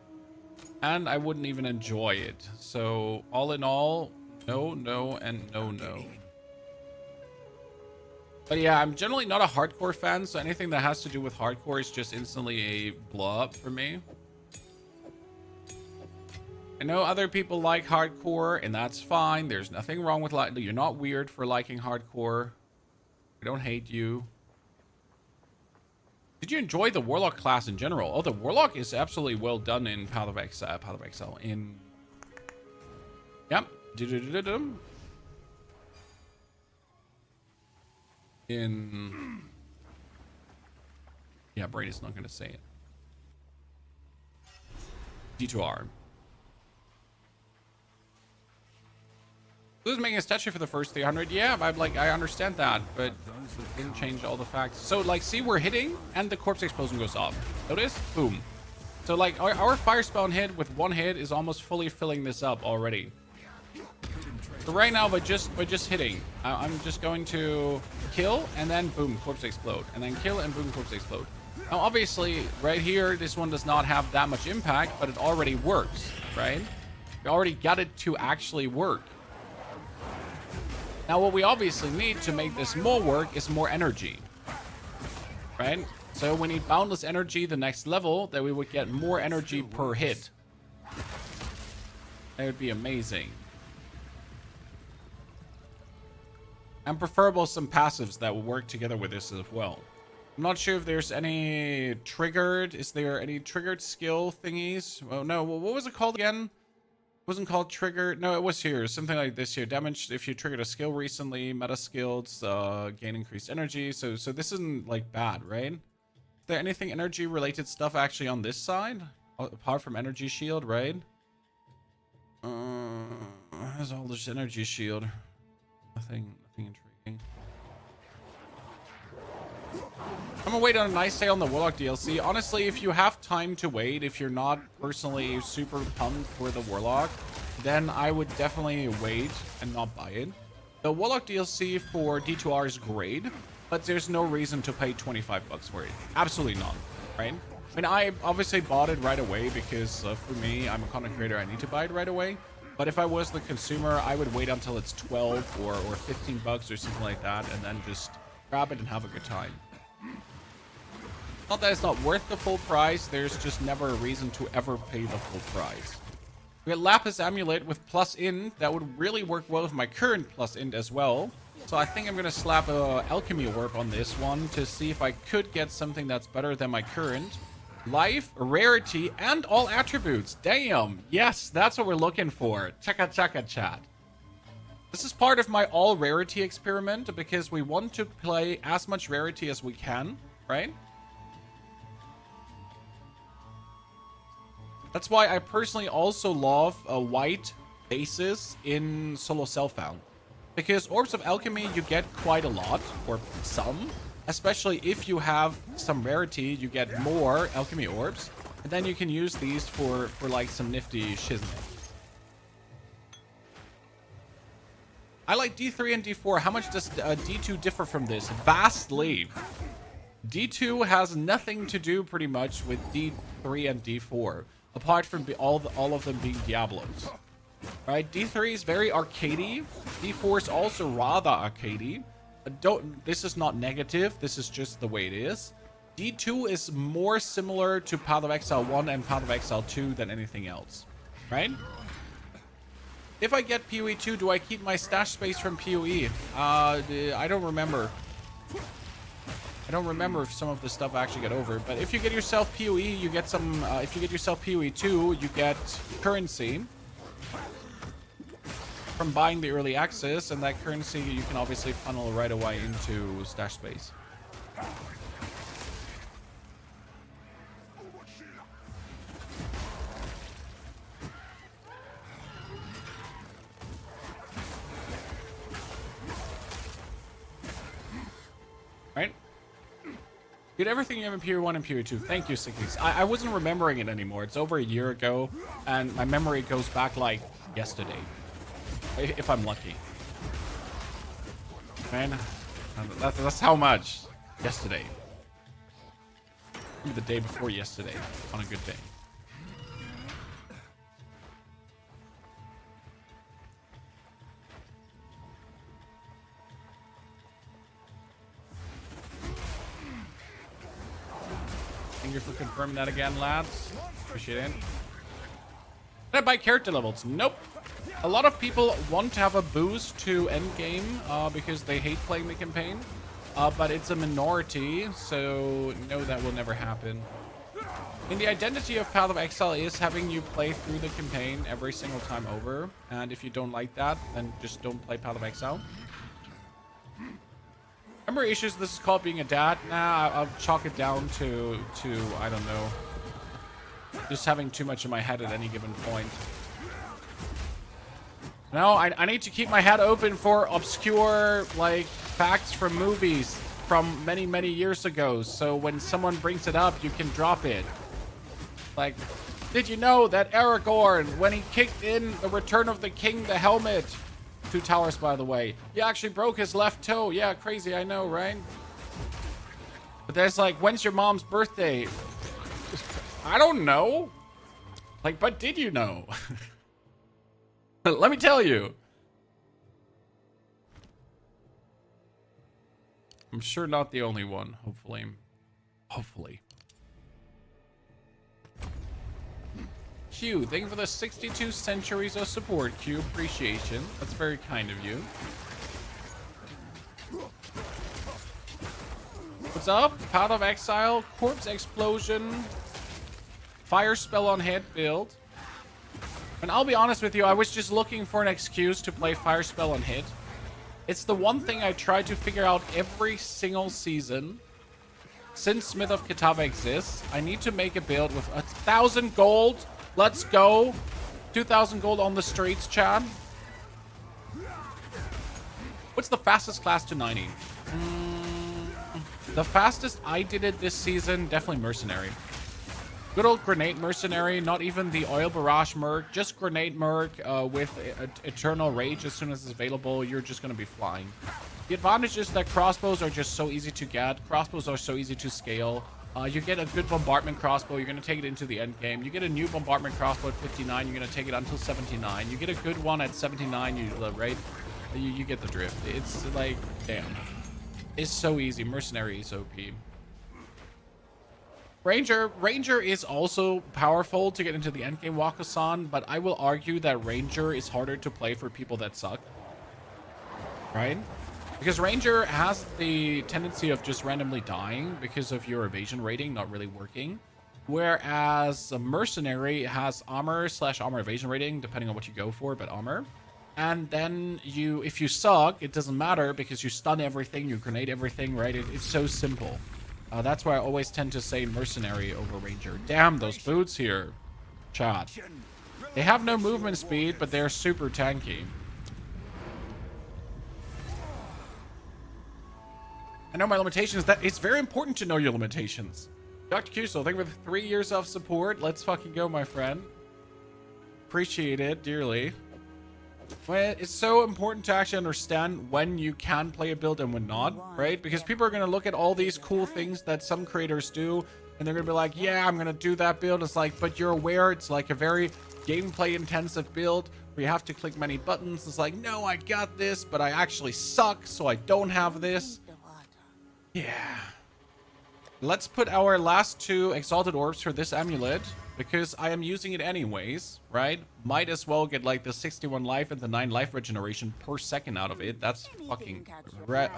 And I wouldn't even enjoy it. So all in all, no, no, and no, no. But yeah, I'm generally not a hardcore fan, so anything that has to do with hardcore is just instantly a blow up for me. I know other people like hardcore, and that's fine. There's nothing wrong with liking. You're not weird for liking hardcore. I don't hate you. Did you enjoy the Warlock class in general? Oh, the Warlock is absolutely well done in Path of Exile. Yep. Yeah, Brady's not going to say it. D2R. Who's making a statue for the first 300? Yeah, I'm like, I understand that, but it didn't change all the facts. So, like, see, we're hitting, and the corpse explosion goes off. Notice? Boom. So, like, our fire spell hit with one hit is almost fully filling this up already. So right now, by just hitting, I'm just going to kill, and then boom, corpse explode. And then kill, and boom, corpse explode. Now, obviously, right here, this one does not have that much impact, but it already works, right? We already got it to actually work. Now, what we obviously need to make this more work is more energy, right? So we need boundless energy the next level, that we would get more energy per hit. That would be amazing. And preferable some passives that will work together with this as well. I'm not sure if there's any triggered. Is there any triggered skill thingies? Oh, no. Well, what was it called again? It wasn't called triggered. No, it was here. Something like this here. Damage if you triggered a skill recently. Meta skills gain increased energy. So this isn't like bad, right? Is there anything energy related stuff actually on this side? Apart from energy shield, right? There's all this energy shield. Nothing intriguing. I'm gonna wait on a nice sale on the Warlock DLC. Honestly, if you have time to wait, if you're not personally super pumped for the Warlock, then I would definitely wait and not buy it. The Warlock DLC for D2R is great, but there's no reason to pay 25 bucks for it. Absolutely not, right? I mean, I obviously bought it right away because for me, I'm a content creator, I need to buy it right away. But if I was the consumer, I would wait until it's 12 or 15 bucks or something like that, and then just grab it and have a good time. Not that it's not worth the full price, there's just never a reason to ever pay the full price. We got Lapis Amulet with plus int. That would really work well with my current plus int as well. So I think I'm going to slap a Alchemy Orb on this one to see if I could get something that's better than my current. Life, rarity, and all attributes. Damn. Yes, that's what we're looking for. Chaka chaka chat. This is part of my all rarity experiment because we want to play as much rarity as we can, right? That's why I personally also love white bases in solo self-found. Because Orbs of Alchemy, you get quite a lot, or some. Especially if you have some rarity, you get more Alchemy Orbs. And then you can use these for like some nifty shiznit. I like D3 and D4. How much does D2 differ from this? Vastly. D2 has nothing to do pretty much with D3 and D4, apart from all of them being Diablos. Right? D3 is very arcadey. D4 is also rather arcadey. This is not negative. This is just the way it is. D2 is more similar to Path of Exile 1 and Path of Exile 2 than anything else. Right? If I get POE 2, do I keep my stash space from POE? I don't remember. I don't remember if some of the stuff actually get over. But if you get yourself POE, you get some... if you get yourself POE 2, you get currency from buying the early access. And that currency you can obviously funnel right away into stash space. Right? Get everything you have in POE 1 and POE 2. Thank you, Sickies. I wasn't remembering it anymore. It's over a year ago, and my memory goes back like yesterday. If I'm lucky. Man, that's how much. Yesterday. Maybe the day before yesterday, on a good day. Thank you for confirming that again, lads. Appreciate it. Did I buy character levels? Nope. A lot of people want to have a boost to Endgame because they hate playing the campaign. But it's a minority, so no, that will never happen. And the identity of Path of Exile is having you play through the campaign every single time over. And if you don't like that, then just don't play Path of Exile. Remember issues, this is called being a dad? Nah, I'll chalk it down to I don't know. Just having too much in my head at any given point. No, I need to keep my head open for obscure, like, facts from movies from many, many years ago. So when someone brings it up, you can drop it. Like, did you know that Aragorn, when he kicked in the Return of the King, the helmet... 2 towers, by the way. He actually broke his left toe. Yeah, crazy, I know, right? But there's like, when's your mom's birthday? I don't know. Like, but did you know? Let me tell you. I'm sure not the only one, hopefully. Hopefully. Q, thank you for the 62 centuries of support, Q. Appreciation. That's very kind of you. What's up? Path of Exile, Corpse Explosion, Fire Spell on Head build. And I'll be honest with you, I was just looking for an excuse to play Fire Spell on Hit. It's the one thing I try to figure out every single season. Since Smith of Kitava exists, I need to make a build with 1,000 gold. Let's go. 2,000 gold on the streets, Chad. What's the fastest class to 90? The fastest I did it this season, definitely Mercenary. Good old Grenade Mercenary, not even the Oil Barrage Merc, just Grenade Merc with Eternal Rage as soon as it's available. You're just going to be flying. The advantage is that crossbows are just so easy to get. Crossbows are so easy to scale. You get a good bombardment crossbow, you're going to take it into the end game. You get a new bombardment crossbow at 59, you're going to take it until 79. You get a good one at 79, right? You get the drift. It's like, damn. It's so easy. Mercenary is OP. Ranger is also powerful to get into the end game, Wakasan, but I will argue that Ranger is harder to play for people that suck. Right? Because Ranger has the tendency of just randomly dying because of your evasion rating not really working. Whereas a Mercenary has armor/armor evasion rating, depending on what you go for, but armor. And then if you suck, it doesn't matter because you stun everything, you grenade everything, right? It's so simple. That's why I always tend to say Mercenary over Ranger. Damn, those boots here. Chat. They have no movement speed, but they're super tanky. I know my limitations. That it's very important to know your limitations. Dr. Kuso, thank you for the 3 years of support. Let's fucking go, my friend. Appreciate it dearly. Well, it's so important to actually understand when you can play a build and when not, right? Because people are going to look at all these cool things that some creators do, and they're going to be like, yeah, I'm going to do that build. It's like, but you're aware it's like a very gameplay intensive build where you have to click many buttons. It's like, no, I got this, but I actually suck, so I don't have this. Yeah. Let's put our last 2 exalted orbs for this amulet, because I am using it anyways, right? Might as well get like the 61 life and the 9 life regeneration per second out of it. That's fucking rad.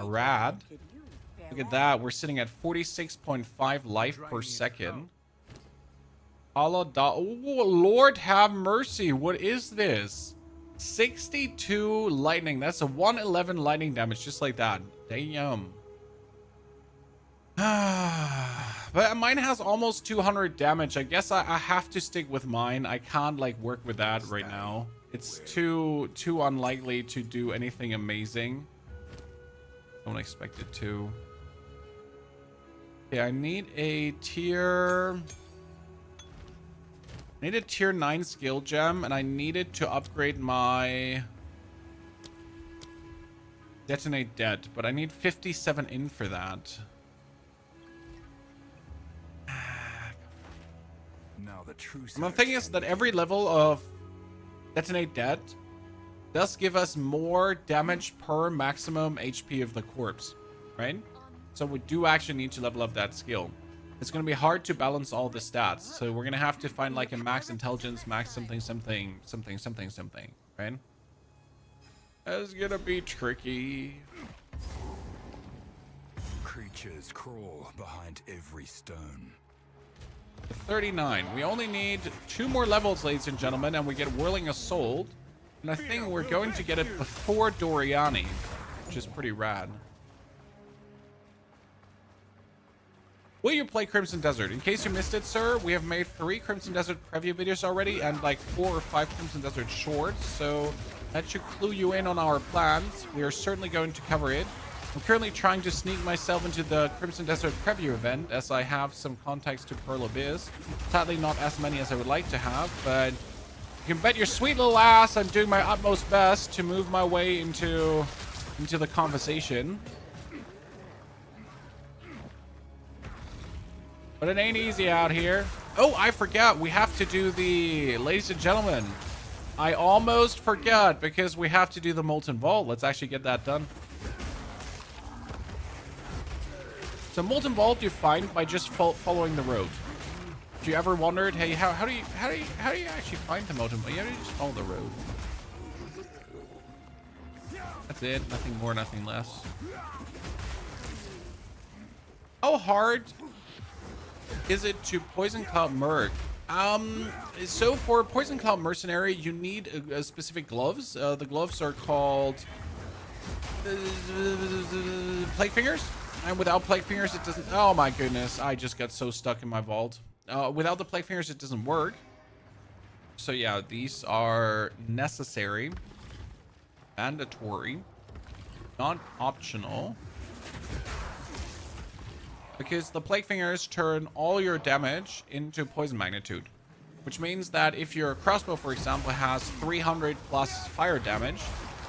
Look at that. We're sitting at 46.5 life per second. Oh, Lord have mercy. What is this? 62 lightning. That's a 111 lightning damage, just like that. Damn. But mine has almost 200 damage. I guess I have to stick with mine. I can't like work with that right now. It's too unlikely to do anything amazing. Don't expect it to. Okay, I need a tier 9 skill gem, and I needed to upgrade my detonate dead, but I need 57 in for that. Now the true And the thing is that every level of detonate dead does give us more damage per maximum HP of the corpse, right? So we do actually need to level up that skill. It's going to be hard to balance all the stats, so we're going to have to find like a max intelligence, max something, right? That's going to be tricky. creatures crawl behind every stone. 39. We only need 2 more levels, ladies and gentlemen, and we get Whirling Assault. And I think we're going to get it before Doriani, which is pretty rad. Will you play Crimson Desert? In case you missed it, sir, we have made 3 Crimson Desert preview videos already and like 4 or 5 Crimson Desert shorts, so that should clue you in on our plans. We are certainly going to cover it. I'm currently trying to sneak myself into the Crimson Desert preview event as I have some contacts to Pearl Abyss. Sadly, not as many as I would like to have, but you can bet your sweet little ass I'm doing my utmost best to move my way into the conversation. But it ain't easy out here. Oh, I forgot. We have to do the... Ladies and gentlemen, I almost forgot because we have to do the Molten Vault. Let's actually get that done. So Molten Vault you find by just following the road. If you ever wondered, hey, how do you actually find the Molten Vault? You just follow the road. That's it. Nothing more, nothing less. How hard is it to Poison Cloud Merc? So for Poison Cloud Mercenary, you need a specific gloves. The gloves are called Plague Fingers. And without Plague Fingers, it doesn't... Oh my goodness, I just got so stuck in my vault. Without the Plague Fingers, it doesn't work. So yeah, these are necessary. Mandatory. Not optional. Because the Plague Fingers turn all your damage into poison magnitude. Which means that if your crossbow, for example, has 300 plus fire damage,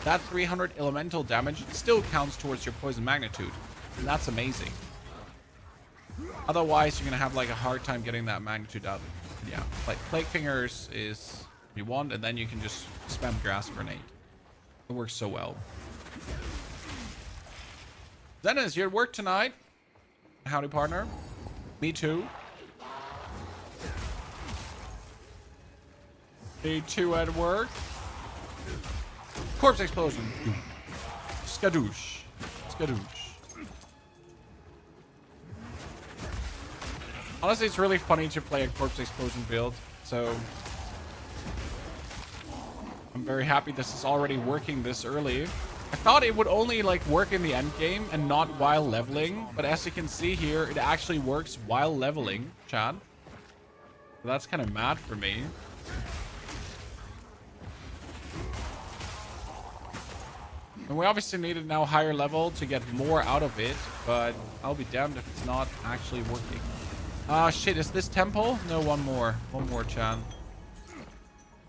that 300 elemental damage still counts towards your poison magnitude. And that's amazing. Otherwise, you're going to have like a hard time getting that magnitude up. Yeah, like Plague Fingers is what you want, and then you can just spam Grass Grenade. It works so well. Dennis, you at work tonight? Howdy, partner. Me too. Me too at work. Corpse explosion. Skadoosh. Skadoosh. Honestly, it's really funny to play a corpse explosion build, so I'm very happy this is already working this early. I thought it would only like work in the end game and not while leveling, but as you can see here, it actually works while leveling, Chad. So that's kind of mad for me. And we obviously need it now higher level to get more out of it, but I'll be damned if it's not actually working. Ah, shit, is this temple? No, one more. One more, Chan.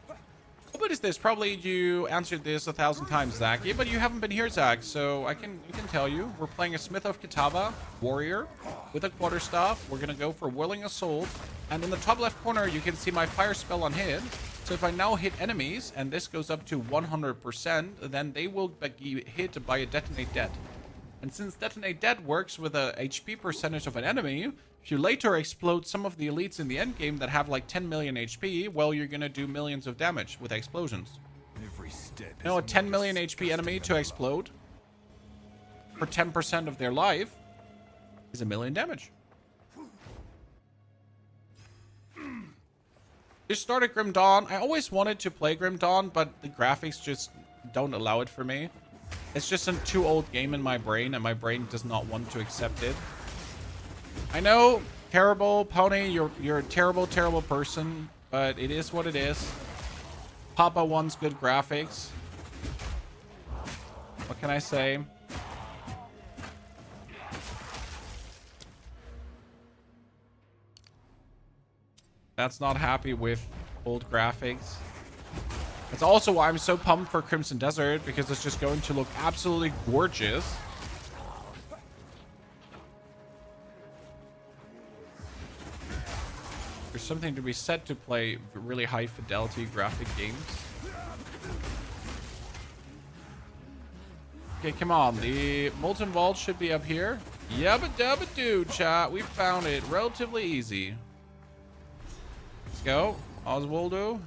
Oh, but what is this? Probably you answered this 1,000 times, Zach. Yeah, but you haven't been here, Zach. So I can tell you, we're playing a Smith of Kitava warrior with a quarterstaff. We're gonna go for Whirling Assault, and in the top left corner, you can see my fire spell on hit. So if I now hit enemies, and this goes up to 100%, then they will be hit by a Detonate Dead. And since Detonate Dead works with a HP percentage of an enemy, if you later explode some of the elites in the endgame that have like 10 million HP, well, you're gonna do millions of damage with explosions. Every step You know, a 10 million HP enemy to explode for 10% of their life is 1 million damage. Just started Grim Dawn. I always wanted to play Grim Dawn, but the graphics just don't allow it for me. It's just a too old game in my brain, and my brain does not want to accept it. I know, terrible, Pony, you're a terrible, terrible person, but it is what it is. Papa wants good graphics. What can I say? That's not happy with old graphics. That's also why I'm so pumped for Crimson Desert, because it's just going to look absolutely gorgeous. There's something to be said to play really high fidelity graphic games. Okay, come on. The Molten Vault should be up here. Yabba dabba doo, chat. We found it relatively easy. Let's go. Oswaldo.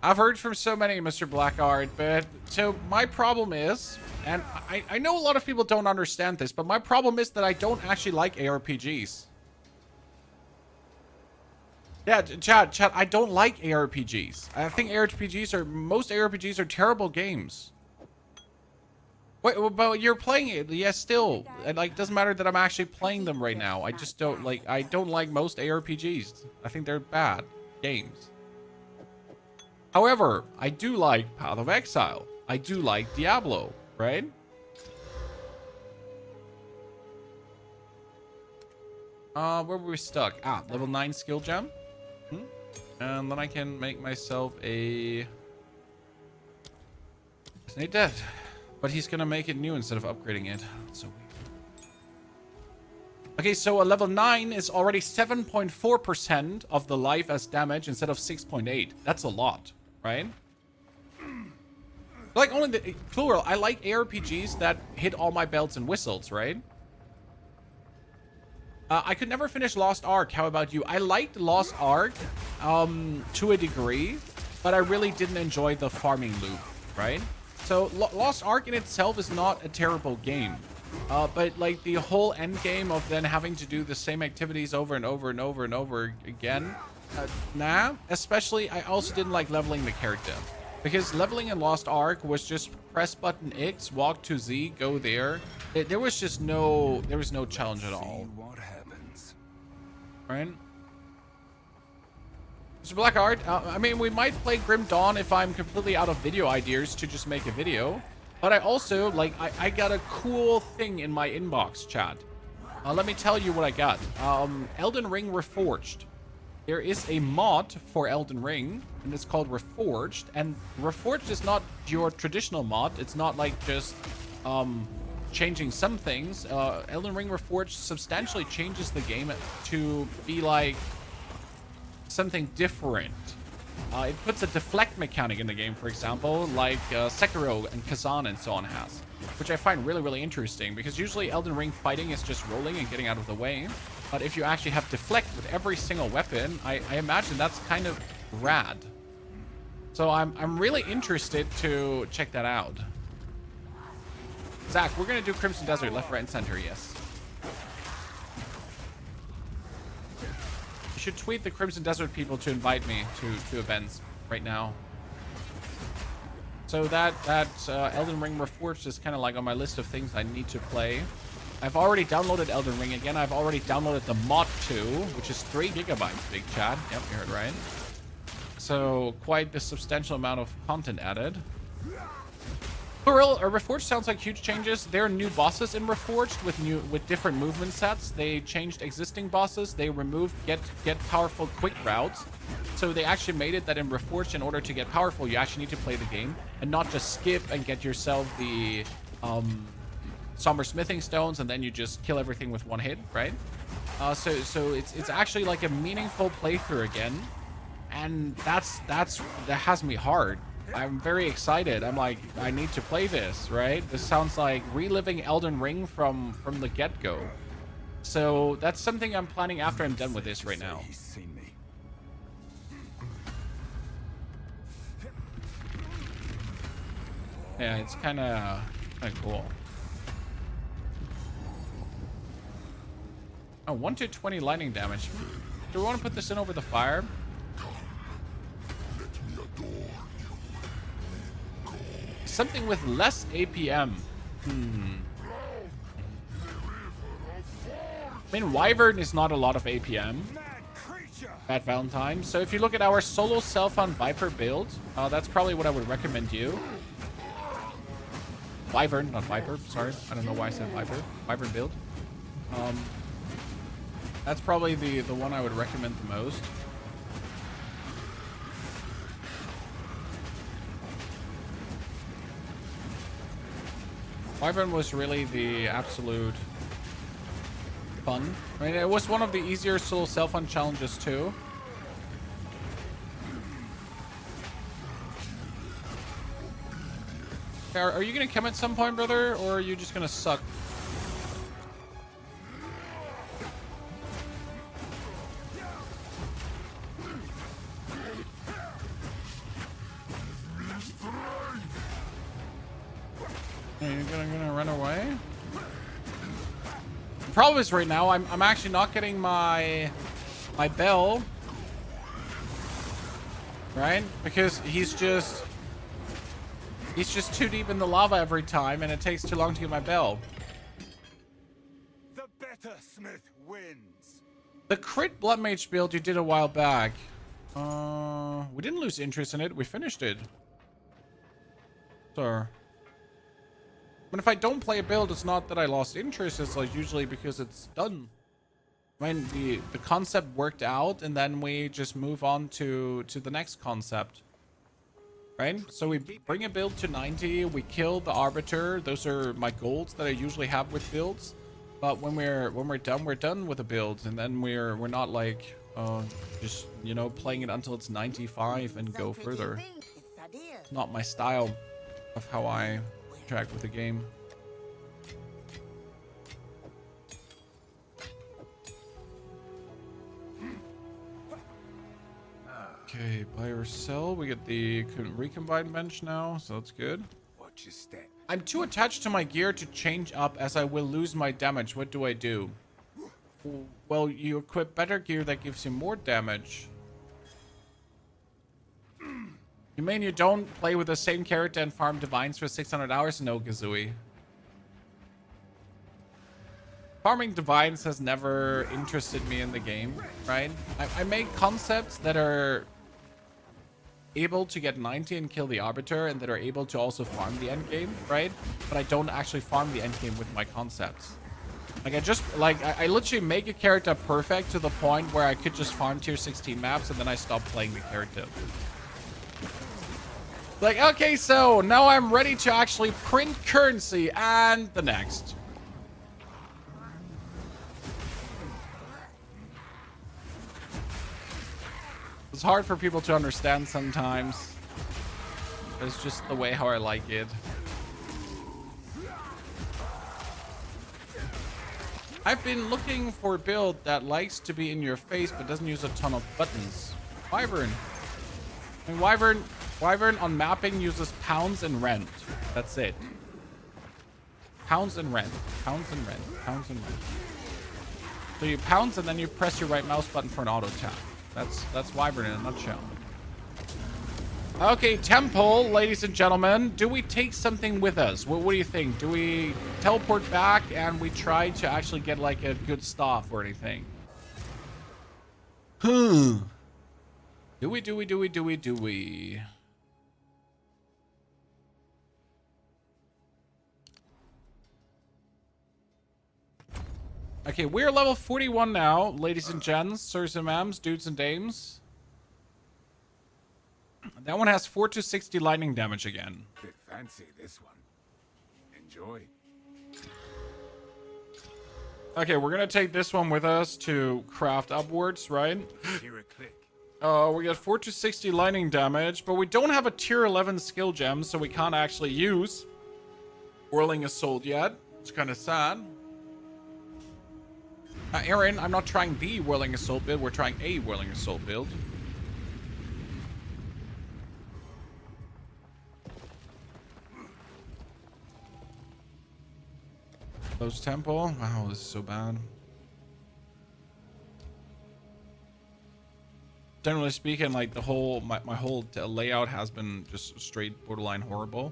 I've heard from so many, Mr. Blackguard, but so my problem is, and I know a lot of people don't understand this, but my problem is that I don't actually like ARPGs. Yeah, chat, I don't like ARPGs. I think most ARPGs are terrible games. Wait, but you're playing it, yes, still. It like doesn't matter that I'm actually playing them right now. I just don't like. I don't like most ARPGs. I think they're bad games. However, I do like Path of Exile. I do like Diablo, right? Where were we stuck? Ah, level 9 skill gem. And then I can make myself a Snake Dead. But he's gonna make it new instead of upgrading it. That's so weird. Okay, so a level 9 is already 7.4% of the life as damage instead of 6.8. That's a lot, right? Like only the plural. I like ARPGs that hit all my belts and whistles, right? I could never finish Lost Ark. How about you? I liked Lost Ark to a degree, but I really didn't enjoy the farming loop, right? So Lost Ark in itself is not a terrible game. But like the whole end game of then having to do the same activities over and over and over and over again, nah. Especially, I also didn't like leveling the character. Because leveling in Lost Ark was just press button X, walk to Z, go there. There was just no challenge at all. What happens? Right? Mr. Blackguard, I mean, we might play Grim Dawn if I'm completely out of video ideas to just make a video. But I also, like, I got a cool thing in my inbox, chat. Let me tell you what I got. Elden Ring Reforged. There is a mod for Elden Ring, and it's called Reforged. And Reforged is not your traditional mod. It's not like just changing some things. Elden Ring Reforged substantially changes the game to be like something different. It puts a deflect mechanic in the game, for example, like Sekiro and Kazan and so on has, which I find really, really interesting, because usually Elden Ring fighting is just rolling and getting out of the way. But if you actually have deflect with every single weapon, I imagine that's kind of rad. So I'm really interested to check that out. Zach, we're gonna do Crimson Desert, left, right, and center, yes. You should tweet the Crimson Desert people to invite me to events right now. So that Elden Ring Reforged is kind of like on my list of things I need to play. I've already downloaded Elden Ring again. I've already downloaded the mod 2, which is 3 gigabytes, big chat. Yep, you heard right. So quite the substantial amount of content added. Reforged sounds like huge changes. There are new bosses in Reforged with different movement sets. They changed existing bosses. They removed get powerful quick routes. So they actually made it that in Reforged, in order to get powerful, you actually need to play the game and not just skip and get yourself the somber smithing stones and then you just kill everything with one hit, right? So it's actually like a meaningful playthrough again, and that has me hard. I'm very excited. I'm like, I need to play this, right? This sounds like reliving Elden Ring from the get-go. So that's something I'm planning after I'm done with this right now. He's seen me. Yeah, it's kind of cool. Oh, 1 to 20 lightning damage. Do we want to put this in over the fire? Something with less APM. I mean, Wyvern is not a lot of APM at Valentine. So if you look at our solo self on Viper build, that's probably what I would recommend you. Wyvern, not Viper. Sorry, I don't know why I said Viper. Wyvern build. That's probably the one I would recommend the most. Wyvern was really the absolute fun. I mean, it was one of the easier solo self-fun challenges too. Are you gonna come at some point, brother, or are you just gonna suck? Are you gonna run away? The problem is right now I'm actually not getting my bell, right? Because he's just too deep in the lava every time, and it takes too long to get my bell. The better smith wins. The crit blood mage build you did a while back. We didn't lose interest in it. We finished it. So. But if I don't play a build, it's not that I lost interest. It's like usually because it's done. I mean, the concept worked out, and then we just move on to the next concept. Right? So we bring a build to 90. We kill the Arbiter. Those are my goals that I usually have with builds. But when we're done with the builds, and then we're not like just, you know, playing it until it's 95 and go further. Not my style of how I interact with the game. Okay, buy or sell. We get the recombine bench now, so that's good. Watch your step. I'm too attached to my gear to change up, as I will lose my damage. What do I do? Well, you equip better gear that gives you more damage. You mean you don't play with the same character and farm divines for 600 hours? No, Gazooey. Farming divines has never interested me in the game, right? I make concepts that are able to get 90 and kill the Arbiter, and that are able to also farm the endgame, right? But I don't actually farm the endgame with my concepts. Like, I literally make a character perfect to the point where I could just farm tier 16 maps, and then I stop playing the character. Like, okay, so now I'm ready to actually print currency, and the next. It's hard for people to understand sometimes. It's just the way how I like it. I've been looking for a build that likes to be in your face but doesn't use a ton of buttons. Wyvern. I mean, Wyvern on mapping uses pounds and rent. That's it. Pounds and rent. Pounds and rent. Pounds and rent. So you pounce and then you press your right mouse button for an auto tap. That's Wyvern in a nutshell. Okay, temple, ladies and gentlemen. Do we take something with us? What do you think? Do we teleport back and we try to actually get like a good staff or anything? Do we? Okay, we're level 41 now, ladies and gents, sirs and ma'ams, dudes and dames. That one has 4 to 60 lightning damage again. Bit fancy, this one. Enjoy. Okay, we're gonna take this one with us to craft upwards, right? Hear a click. We got 4 to 60 lightning damage, but we don't have a tier 11 skill gem, so we can't actually use Whirling Assault yet. It's kind of sad. Aaron, I'm not trying the Whirling Assault build, we're trying a Whirling Assault build. Close temple. Wow, this is so bad. Generally speaking, like the whole my whole layout has been just straight borderline horrible.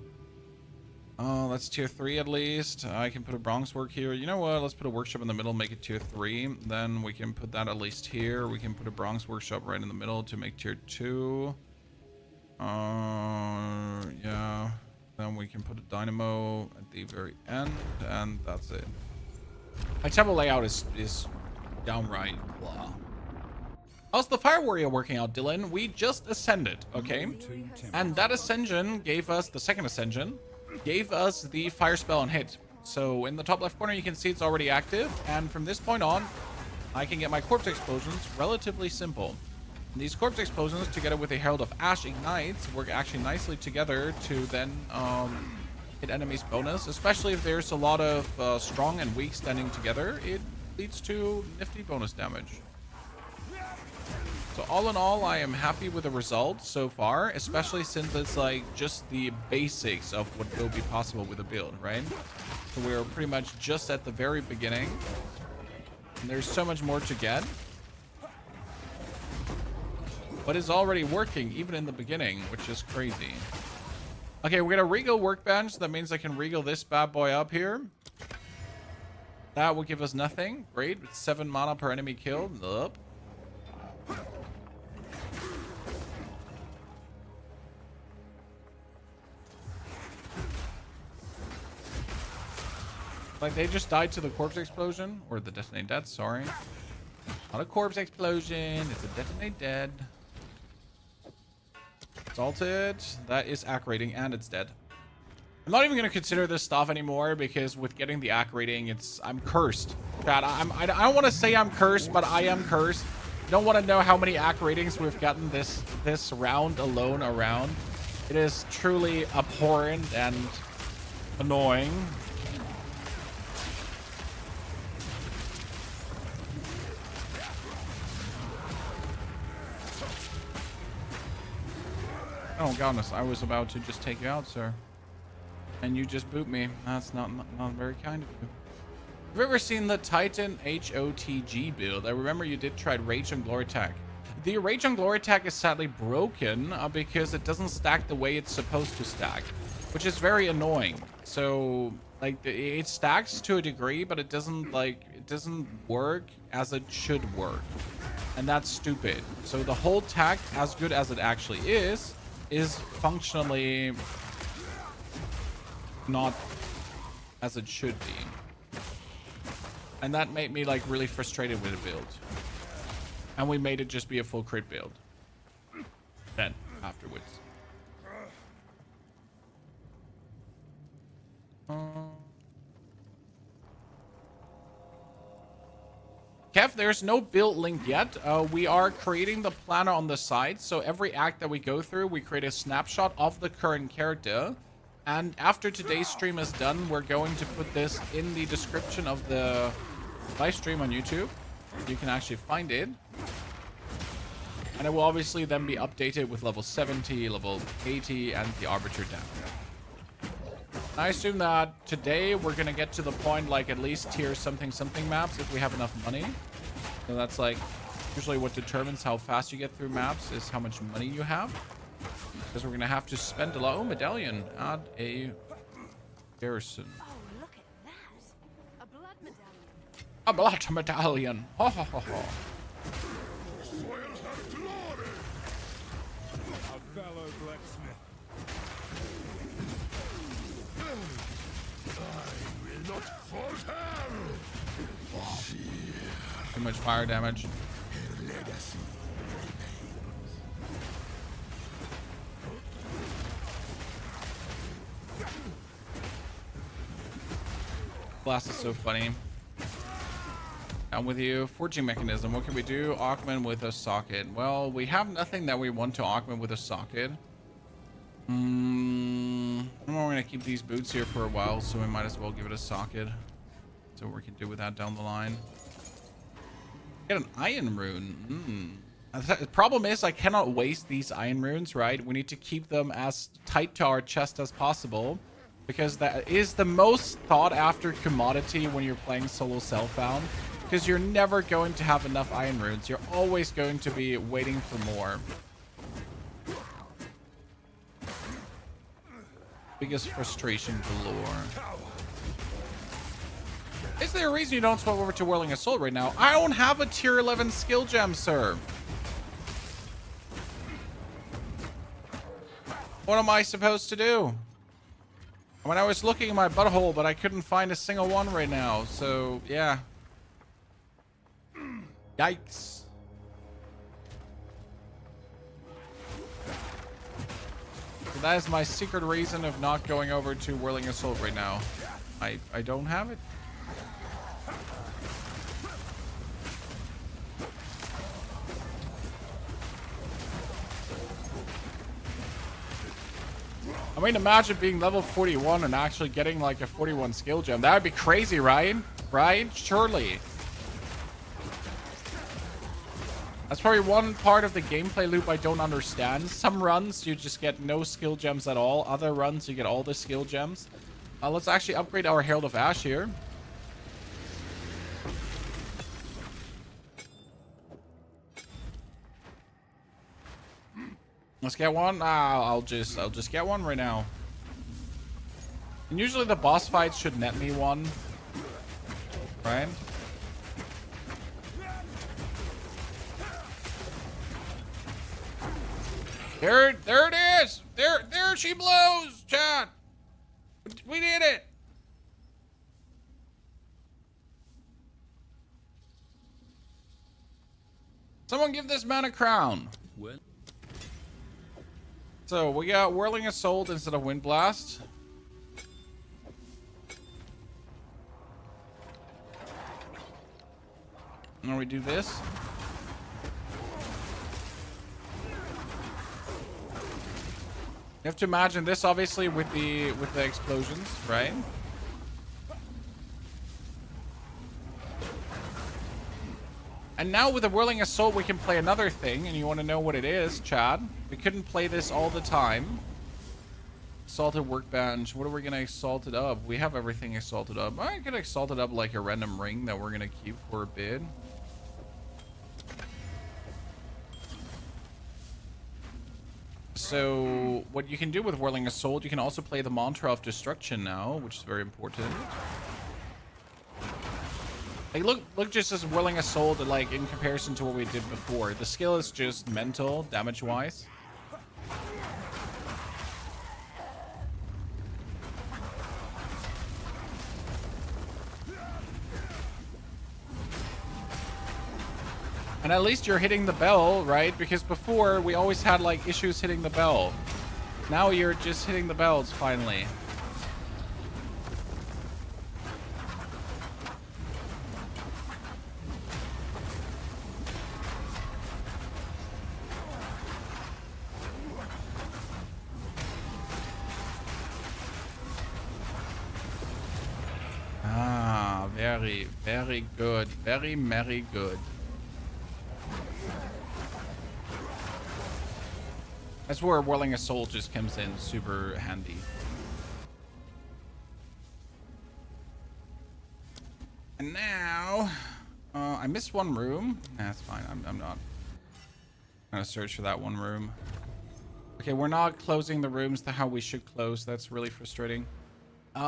Oh, that's tier 3 at least. I can put a bronze work here. You know what? Let's put a workshop in the middle, make it tier 3. Then we can put that at least here. We can put a bronze workshop right in the middle to make tier 2. Yeah. Then we can put a dynamo at the very end, and that's it. My temple layout is downright blah. How's the Fire Warrior working out, Dylan? We just ascended, okay? And that ascension gave us, the second ascension, gave us the fire spell and hit. So in the top left corner, you can see it's already active. And from this point on, I can get my corpse explosions relatively simple. And these corpse explosions, together with the Herald of Ash ignites, work actually nicely together to then hit enemies bonus. Especially if there's a lot of strong and weak standing together, it leads to nifty bonus damage. So all in all, I am happy with the results so far, especially since it's like just the basics of what will be possible with a build, right? So we're pretty much just at the very beginning. And there's so much more to get. But it's already working, even in the beginning, which is crazy. Okay, we're gonna regal workbench. That means I can regal this bad boy up here. That will give us nothing. Great, with 7 mana per enemy killed. Nope. Like, they just died to the corpse explosion. Or the detonate dead, sorry. Not a corpse explosion. It's a detonate dead. Salted. That is acc rating, and it's dead. I'm not even going to consider this stuff anymore, because with getting the acc rating, I'm cursed. Chat, I don't want to say I'm cursed, but I am cursed. You don't want to know how many acc ratings we've gotten this round alone around. It is truly abhorrent and annoying. Oh, goodness, I was about to just take you out, sir. And you just boot me. That's not very kind of you. Have you ever seen the Titan HOTG build? I remember you did try Rage on Glory Attack. The Rage on Glory Attack is sadly broken because it doesn't stack the way it's supposed to stack, which is very annoying. So, like, it stacks to a degree, but it doesn't work as it should work. And that's stupid. So the whole tech, as good as it actually is functionally not as it should be. And that made me like really frustrated with the build. And we made it just be a full crit build. Then, afterwards. Kev, there's no build link yet. We are creating the planner on the side. So every act that we go through, we create a snapshot of the current character. And after today's stream is done, we're going to put this in the description of the live stream on YouTube. You can actually find it. And it will obviously then be updated with level 70, level 80, and the Arbiter Down. I assume that today we're going to get to the point like at least tier something maps if we have enough money. So that's like usually what determines how fast you get through maps is how much money you have. Because we're going to have to spend a lot. Oh, medallion. Add a garrison. Oh, look at that. A blood medallion. A blood medallion. Ho ho ho ho. A fellow blacksmith. I will not falter. too much fire damage. Blast is so funny. I'm with you. Forging mechanism. What can we do? Augment with a socket. Well, we have nothing that we want to augment with a socket. We're going to keep these boots here for a while, so we might as well give it a socket. So we can do with that down the line. Get an iron rune. The problem is I cannot waste these iron runes, right? We need to keep them as tight to our chest as possible, because that is the most thought after commodity when you're playing solo self-bound, because you're never going to have enough iron runes. You're always going to be waiting for more. Biggest frustration galore. Is there a reason you don't swap over to Whirling Assault right now? I don't have a tier 11 skill gem, sir. What am I supposed to do? I mean, I was looking in my butthole, but I couldn't find a single one right now. So, yeah. Yikes. So that is my secret reason of not going over to Whirling Assault right now. I don't have it. I mean, imagine being level 41 and actually getting like a 41 skill gem. That would be crazy, right? Right? Surely. That's probably one part of the gameplay loop I don't understand. Some runs you just get no skill gems at all. Other runs you get all the skill gems. Let's actually upgrade our Herald of Ash here. Let's get one. I'll just get one right now. And usually the boss fights should net me one, right? There it is. There she blows, chat. We did it. Someone give this man a crown. What? So we got Whirling Assault instead of Wind Blast. And we do this. You have to imagine this obviously with the explosions, right? And now with the Whirling Assault we can play another thing, and you want to know what it is, Chad? We couldn't play this all the time. Assaulted Workbench. What are we gonna assault it up? We have everything assaulted up. I could assault it up like a random ring that we're gonna keep for a bit. So what you can do with Whirling Assault, you can also play the Mantra of Destruction now, which is very important. Like look just as Whirling Assault, like in comparison to what we did before. The skill is just mental, damage wise. And at least you're hitting the bell, right? Because before we always had like issues hitting the bell. Now you're just hitting the bells finally. Ah, very, very good. Very, very good. That's where Whirling Assault just comes in super handy. And now, I missed one room. That's fine. I'm not gonna search for that one room. Okay, we're not closing the rooms to how we should close. That's really frustrating.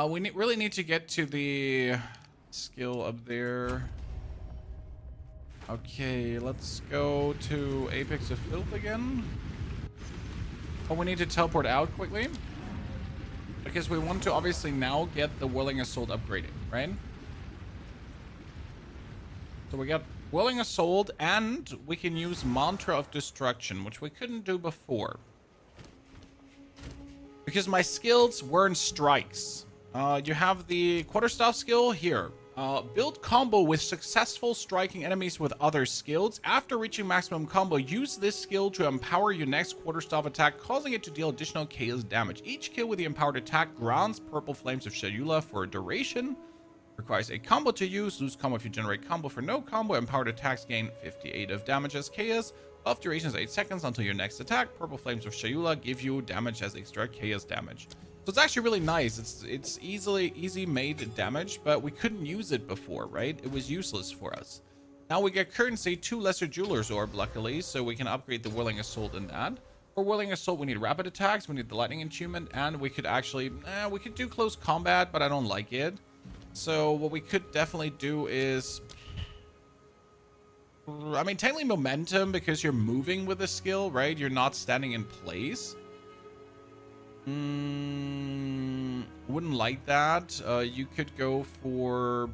We really need to get to the skill up there. Okay, let's go to Apex of Filth again. Oh, we need to teleport out quickly. Because we want to obviously now get the Whirling Assault upgraded, right? So we got Whirling Assault, and we can use Mantra of Destruction, which we couldn't do before. Because my skills weren't strikes. You have the Quarterstaff skill here. Build combo with successful striking enemies with other skills. After reaching maximum combo, use this skill to empower your next Quarterstaff attack, causing it to deal additional chaos damage. Each kill with the empowered attack grants purple flames of Shayula for a duration. Requires a combo to use. Lose combo if you generate combo for no combo. Empowered attacks gain 58 of damage as chaos. Buff duration is 8 seconds until your next attack. Purple flames of Shayula give you damage as extra chaos damage. So it's actually really nice. It's easy made damage, but we couldn't use it before, right? It was useless for us. Now we get currency, 2 lesser jeweler's orb, luckily, so we can upgrade the Whirling Assault in that. For Whirling Assault, we need rapid attacks, we need the lightning achievement, and we could actually, we could do close combat, but I don't like it. So what we could definitely do is, I mean, technically momentum, because you're moving with a skill, right? You're not standing in place. Wouldn't like that. You could go for...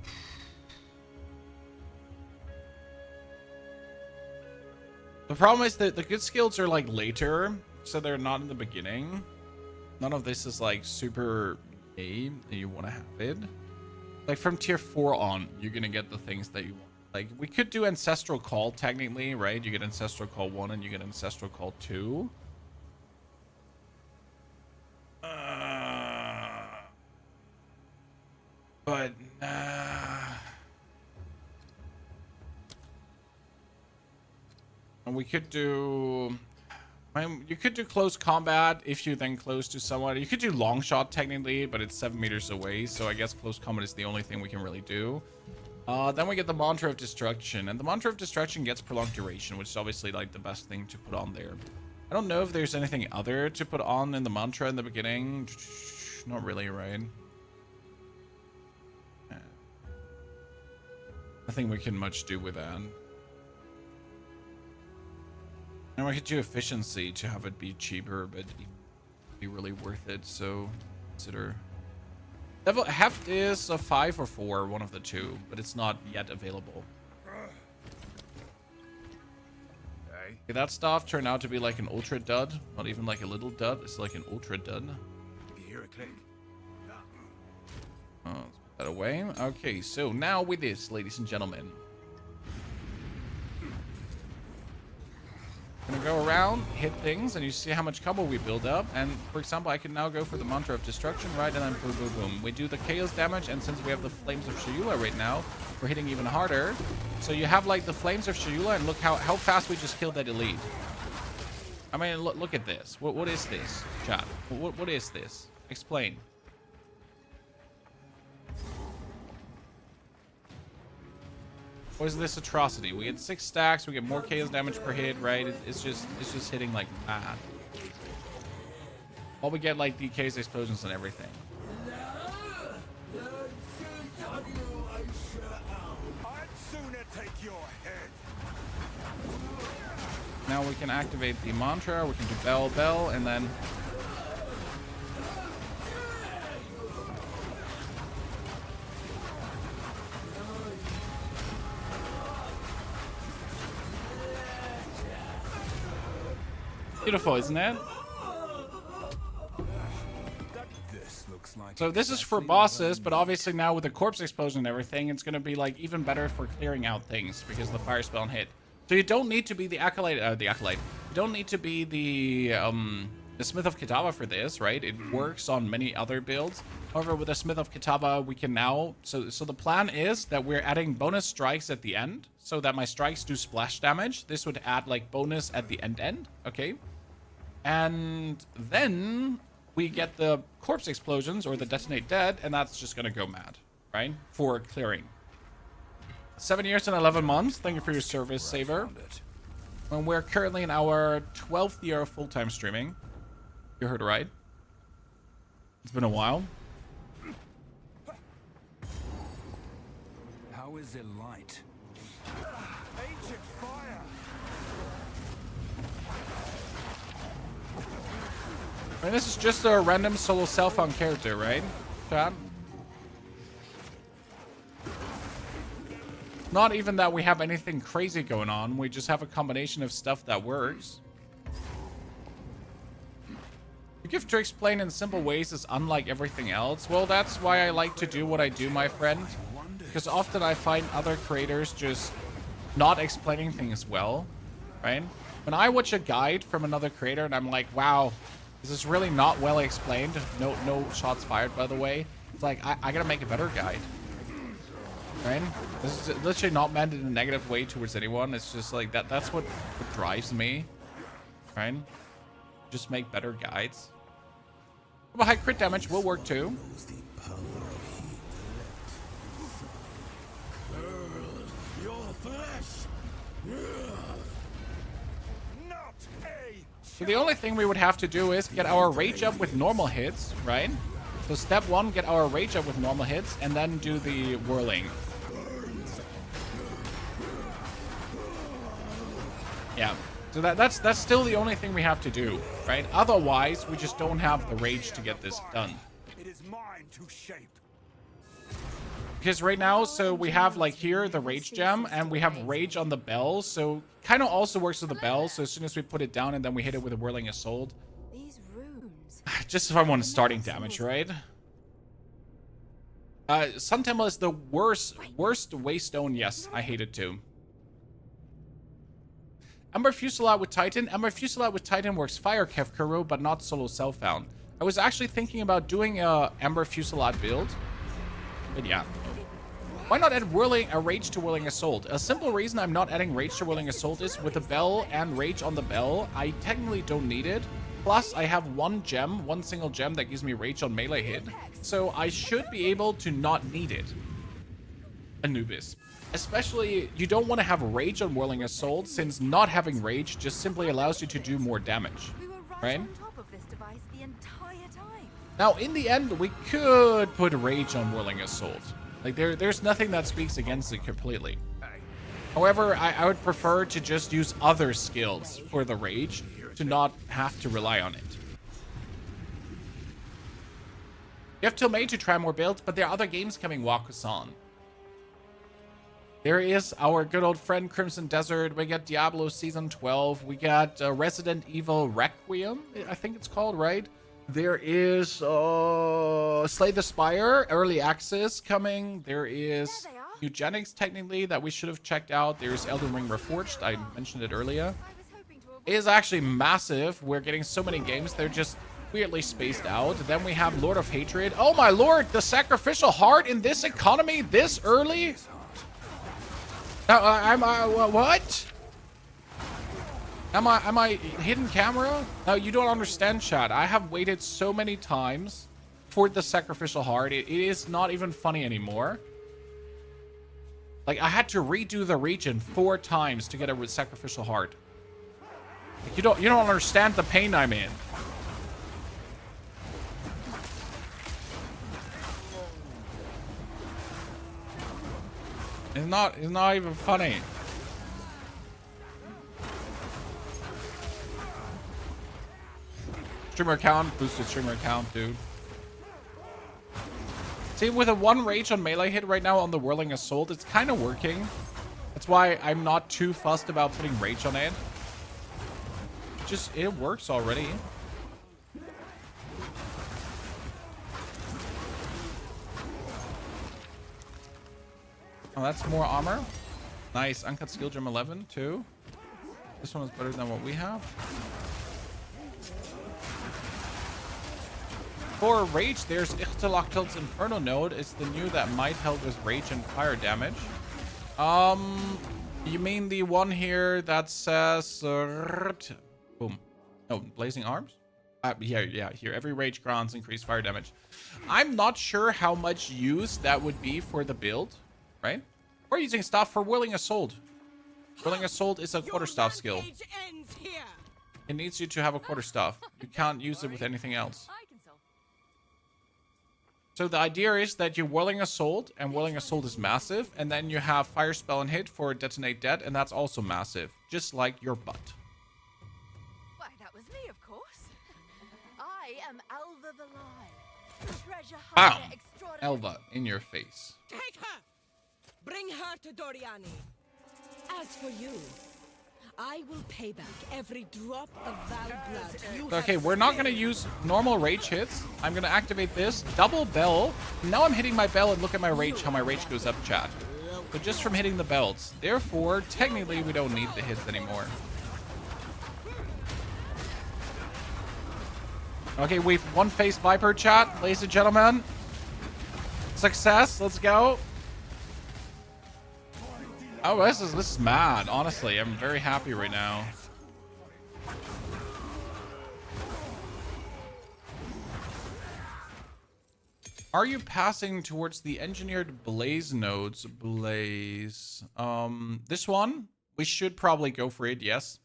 The problem is that the good skills are like later, so they're not in the beginning. None of this is like super A, and you want to have it. Like from tier 4 on, you're gonna get the things that you want. Like we could do Ancestral Call technically, right? You get Ancestral Call 1 and you get Ancestral Call 2. But and we could do, I mean, you could do close combat if you then close to someone. You could do long shot technically, but it's 7 meters away, so I guess close combat is the only thing we can really do. Then we get the Mantra of Destruction, and the Mantra of Destruction gets prolonged duration, which is obviously like the best thing to put on there. I don't know if there's anything other to put on in the mantra in the beginning. Not really, right? Nothing we can much do with that. And we could do efficiency to have it be cheaper, but be really worth it, so consider. Level heft is a 5 or 4, one of the two, but it's not yet available. Okay, that stuff turned out to be like an ultra dud, not even like a little dud, it's like an ultra dud. You hear a click? Oh, let's put that away. Okay, so now with this, ladies and gentlemen. I'm gonna go around, hit things, and you see how much combo we build up. And for example, I can now go for the Mantra of Destruction, right? And then boom, boom, boom. We do the chaos damage, and since we have the Flames of Shayula right now, we're hitting even harder. So you have like the Flames of Shayula, and look how fast we just killed that elite. I mean, look at this. What is this, chat? What is this? Explain. What is this atrocity? We get 6 stacks, we get more chaos damage per hit, right? It's just hitting like mad. While we get like DKs, explosions, and everything. I'd sooner take your head. Now we can activate the mantra, we can do bell, bell, and then beautiful, isn't it? This looks like So this is for bosses, but obviously now with the corpse explosion and everything, it's going to be like even better for clearing out things because the fire spell hit. So you don't need to be the acolyte, You don't need to be the Smith of Kitava for this, right? It works on many other builds. However, with the Smith of Kitava, we can now, so the plan is that we're adding bonus strikes at the end so that my strikes do splash damage. This would add like bonus at the end, okay? And then we get the corpse explosions or the detonate dead, and that's just gonna go mad, right? For clearing. 7 years and 11 months. Thank you for your service, Saver. And we're currently in our 12th year of full-time streaming. You heard right. It's been a while. How is it light? Ancient fire. I mean, this is just a random solo self-found character, right, chat? not even that we have anything crazy going on. We just have a combination of stuff that works. The gift to explain in simple ways is unlike everything else. Well, that's why I like to do what I do, my friend. Because often I find other creators just not explaining things well, right? When I watch a guide from another creator and I'm like, wow, this is really not well explained. No shots fired, by the way. It's like, I gotta make a better guide, right? This is literally not meant in a negative way towards anyone. It's just like, that's what drives me, right? Just make better guides. But high crit damage will work too. So the only thing we would have to do is get our rage up with normal hits, right? So step 1, get our rage up with normal hits, and then do the whirling. Yeah. So that's still the only thing we have to do, right? Otherwise, we just don't have the rage to get this done. It is mine to shape. Because right now, so we have like here the rage gem, and we have rage on the bell, so kind of also works with the bell. So as soon as we put it down and then we hit it with a whirling assault, These runes. just if I want starting damage, right? Sun Temple is the worst waystone. Yes, I hate it too. Ember Fusillade with Titan. Ember Fusillade with Titan works Fire Kevkuro, but not solo self-found. I was actually thinking about doing a Ember Fusillade build, but yeah. Why not add a rage to Whirling Assault? A simple reason I'm not adding rage to Whirling Assault is with the bell and rage on the bell, I technically don't need it. Plus, I have one single gem that gives me rage on melee hit, so I should be able to not need it. Anubis. Especially, you don't want to have rage on Whirling Assault, since not having rage just simply allows you to do more damage, We were right? on top of this device the entire time. Now, in the end, we could put rage on Whirling Assault. Like, there's nothing that speaks against it completely. However, I would prefer to just use other skills for the rage to not have to rely on it. You have till May to try more builds, but there are other games coming, Wakusan. There is our good old friend Crimson Desert. We got Diablo Season 12. We got Resident Evil Requiem, I think it's called, right? There is Slay the Spire, Early Access coming. There is Eugenics, technically, that we should have checked out. There's Elden Ring Reforged. I mentioned it earlier. It is actually massive. We're getting so many games. They're just weirdly spaced out. Then we have Lord of Hatred. Oh my lord, the Sacrificial Heart in this economy this early? Now, what? Am I hidden camera? No, you don't understand, chat. I have waited so many times for the Sacrificial Heart. It is not even funny anymore. Like, I had to redo the region 4 times to get a Sacrificial Heart. Like, you don't understand the pain I'm in. It's not even funny. Streamer account, boosted streamer account, dude. See, with a 1 rage on melee hit right now on the Whirling Assault, it's kind of working. That's why I'm not too fussed about putting rage on it. It works already. Oh, that's more armor. Nice. Uncut Skill Gem 11, too. This one is better than what we have. For Rage, there's Ichtaloctil's Inferno Node. It's the new that might help with Rage and Fire damage. You mean the one here that says... boom. No, Blazing Arms? Yeah, here. Every Rage grants increased fire damage. I'm not sure how much use that would be for the build, right? We're using stuff for Whirling Assault. Whirling Assault is a quarterstaff skill. It needs you to have a quarterstaff. You can't use it with anything else. So the idea is that you're Whirling Assault, and Whirling Assault is massive, and then you have Fire Spell and Hit for Detonate Dead, and that's also massive, just like your butt. Why, that was me, of course. I am Alva the Lion, treasure hunter Bam! extraordinary. Elva, in your face. Take her! Bring her to Doriani. As for you, I will pay back every drop of Vaal blood you Okay, have we're not going to spilled. use normal rage hits. I'm going to activate this. Double bell. Now I'm hitting my bell and look at my rage, how my rage goes up, chat. But just from hitting the bells. Therefore, technically, we don't need the hits anymore. Okay, we've one-faced Viper, chat. Ladies and gentlemen. Success. Let's go. Oh, this is mad. Honestly, I'm very happy right now. Are you passing towards the engineered blaze nodes? Blaze. This one? We should probably go for it, yes.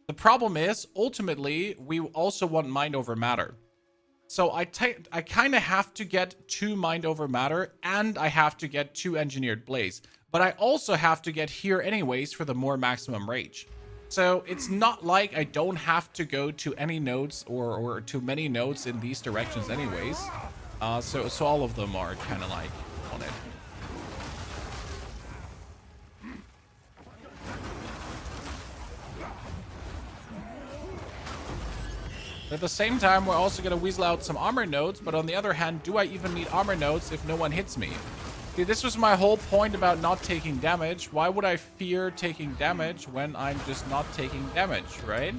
The problem is, ultimately, we also want mind over matter. So I kind of have to get 2 mind over matter, and I have to get 2 engineered blaze. But I also have to get here anyways for the more maximum rage. So it's not like I don't have to go to any nodes or to many nodes in these directions anyways. So all of them are kind of like on it. At the same time, we're also going to weasel out some armor nodes. But on the other hand, do I even need armor nodes if no one hits me? See, this was my whole point about not taking damage. Why would I fear taking damage when I'm just not taking damage, right?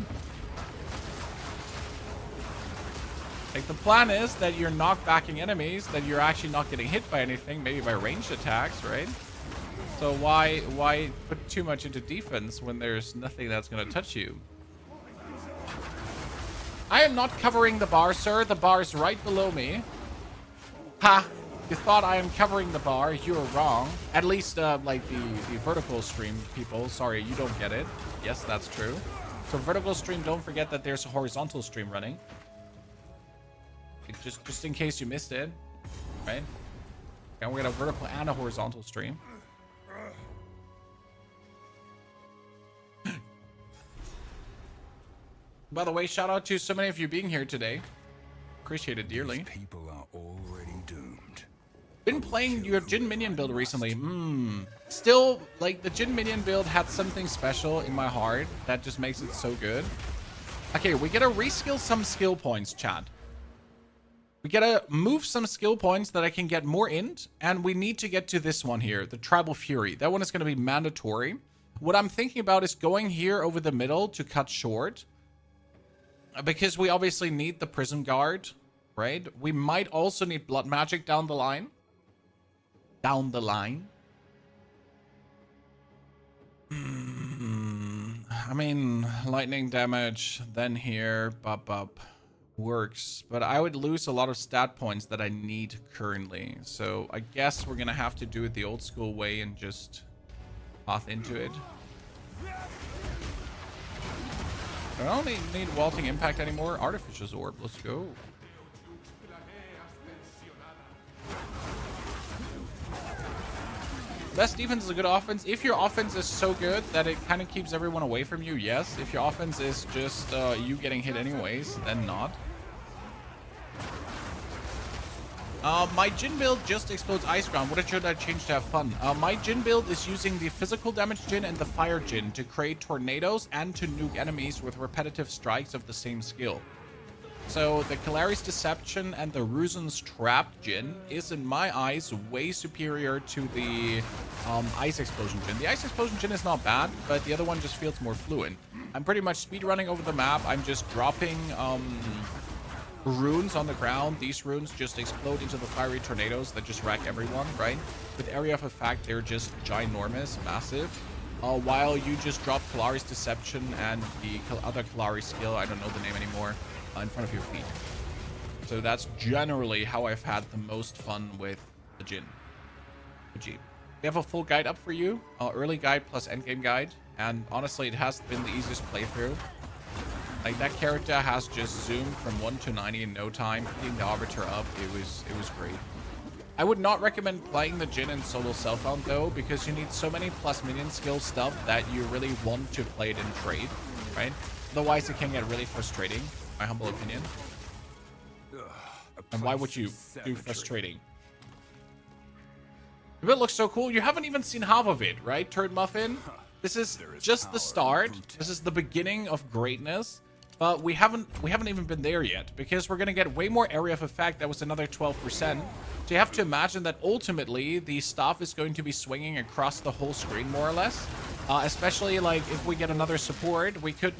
Like, the plan is that you're knockbacking enemies, that you're actually not getting hit by anything, maybe by ranged attacks, right? So why put too much into defense when there's nothing that's going to touch you? I am not covering the bar, sir. The bar is right below me. Ha! You thought I am covering the bar. You're wrong. At least, like, the vertical stream people. Sorry, you don't get it. Yes, that's true. So vertical stream, don't forget that there's a horizontal stream running. Just in case you missed it. Right? And we got a vertical and a horizontal stream. By the way, shout out to so many of you being here today. Appreciate it dearly. These people are already doomed. Been playing your Jin Minion build recently. Still, like, the Jin Minion build had something special in my heart that just makes it so good. Okay, we gotta reskill some skill points, chat. We gotta move some skill points that I can get more int, and we need to get to this one here, the Tribal Fury. That one is gonna be mandatory. What I'm thinking about is going here over the middle to cut short, because we obviously need the Prism Guard, right? We might also need Blood Magic down the line. Down the line. I mean, lightning damage, then here, bup, works. But I would lose a lot of stat points that I need currently. So I guess we're gonna have to do it the old school way and just path into it. I don't need Walting Impact anymore. Artificial Orb, let's go. Best defense is a good offense. If your offense is so good that it kind of keeps everyone away from you, yes. If your offense is just you getting hit anyways, then not. My Jin build just explodes Ice Ground. What should I change to have fun? My Jin build is using the physical damage Jin and the fire Jin to create tornadoes and to nuke enemies with repetitive strikes of the same skill. So the Kalari's Deception and the Ruzen's Trap Jin is, in my eyes, way superior to the Ice Explosion Jin. The Ice Explosion Jin is not bad, but the other one just feels more fluent. I'm pretty much speedrunning over the map. I'm just dropping runes on the ground. These runes just explode into the fiery tornadoes that just wreck everyone, right? With Area of Effect, they're just ginormous, massive. While you just drop Kalari's Deception and the other Kalari skill, I don't know the name anymore, in front of your feet. So that's generally how I've had the most fun with the Jin. We have a full guide up for you, early guide plus endgame guide, and honestly it has been the easiest playthrough. Like, that character has just zoomed from 1 to 90 in no time, hitting the Arbiter up. It was great. I would not recommend playing the Jin in solo self-found though, because you need so many plus minion skill stuff that you really want to play it in trade, right? Otherwise it can get really frustrating, my humble opinion. And why would you do frustrating? It looks so cool. You haven't even seen half of it, right, Turd Muffin? This is just the start. This is the beginning of greatness. But we haven't even been there yet, because we're gonna get way more area of effect. That was another 12%. So you have to imagine that ultimately the staff is going to be swinging across the whole screen more or less. Especially like if we get another support, we could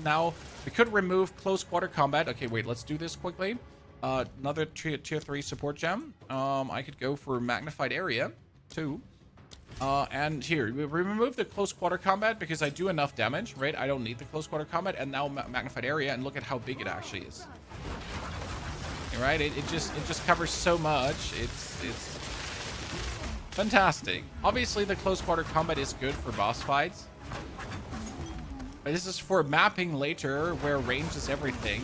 remove close quarter combat. Okay, wait, let's do this quickly. Another tier 3 support gem. I could go for magnified area too. And here, we remove the close quarter combat because I do enough damage, right? I don't need the close quarter combat, and now magnified area, and look at how big it actually is. Right? It just covers so much. It's fantastic. Obviously, the close quarter combat is good for boss fights. But this is for mapping later, where range is everything.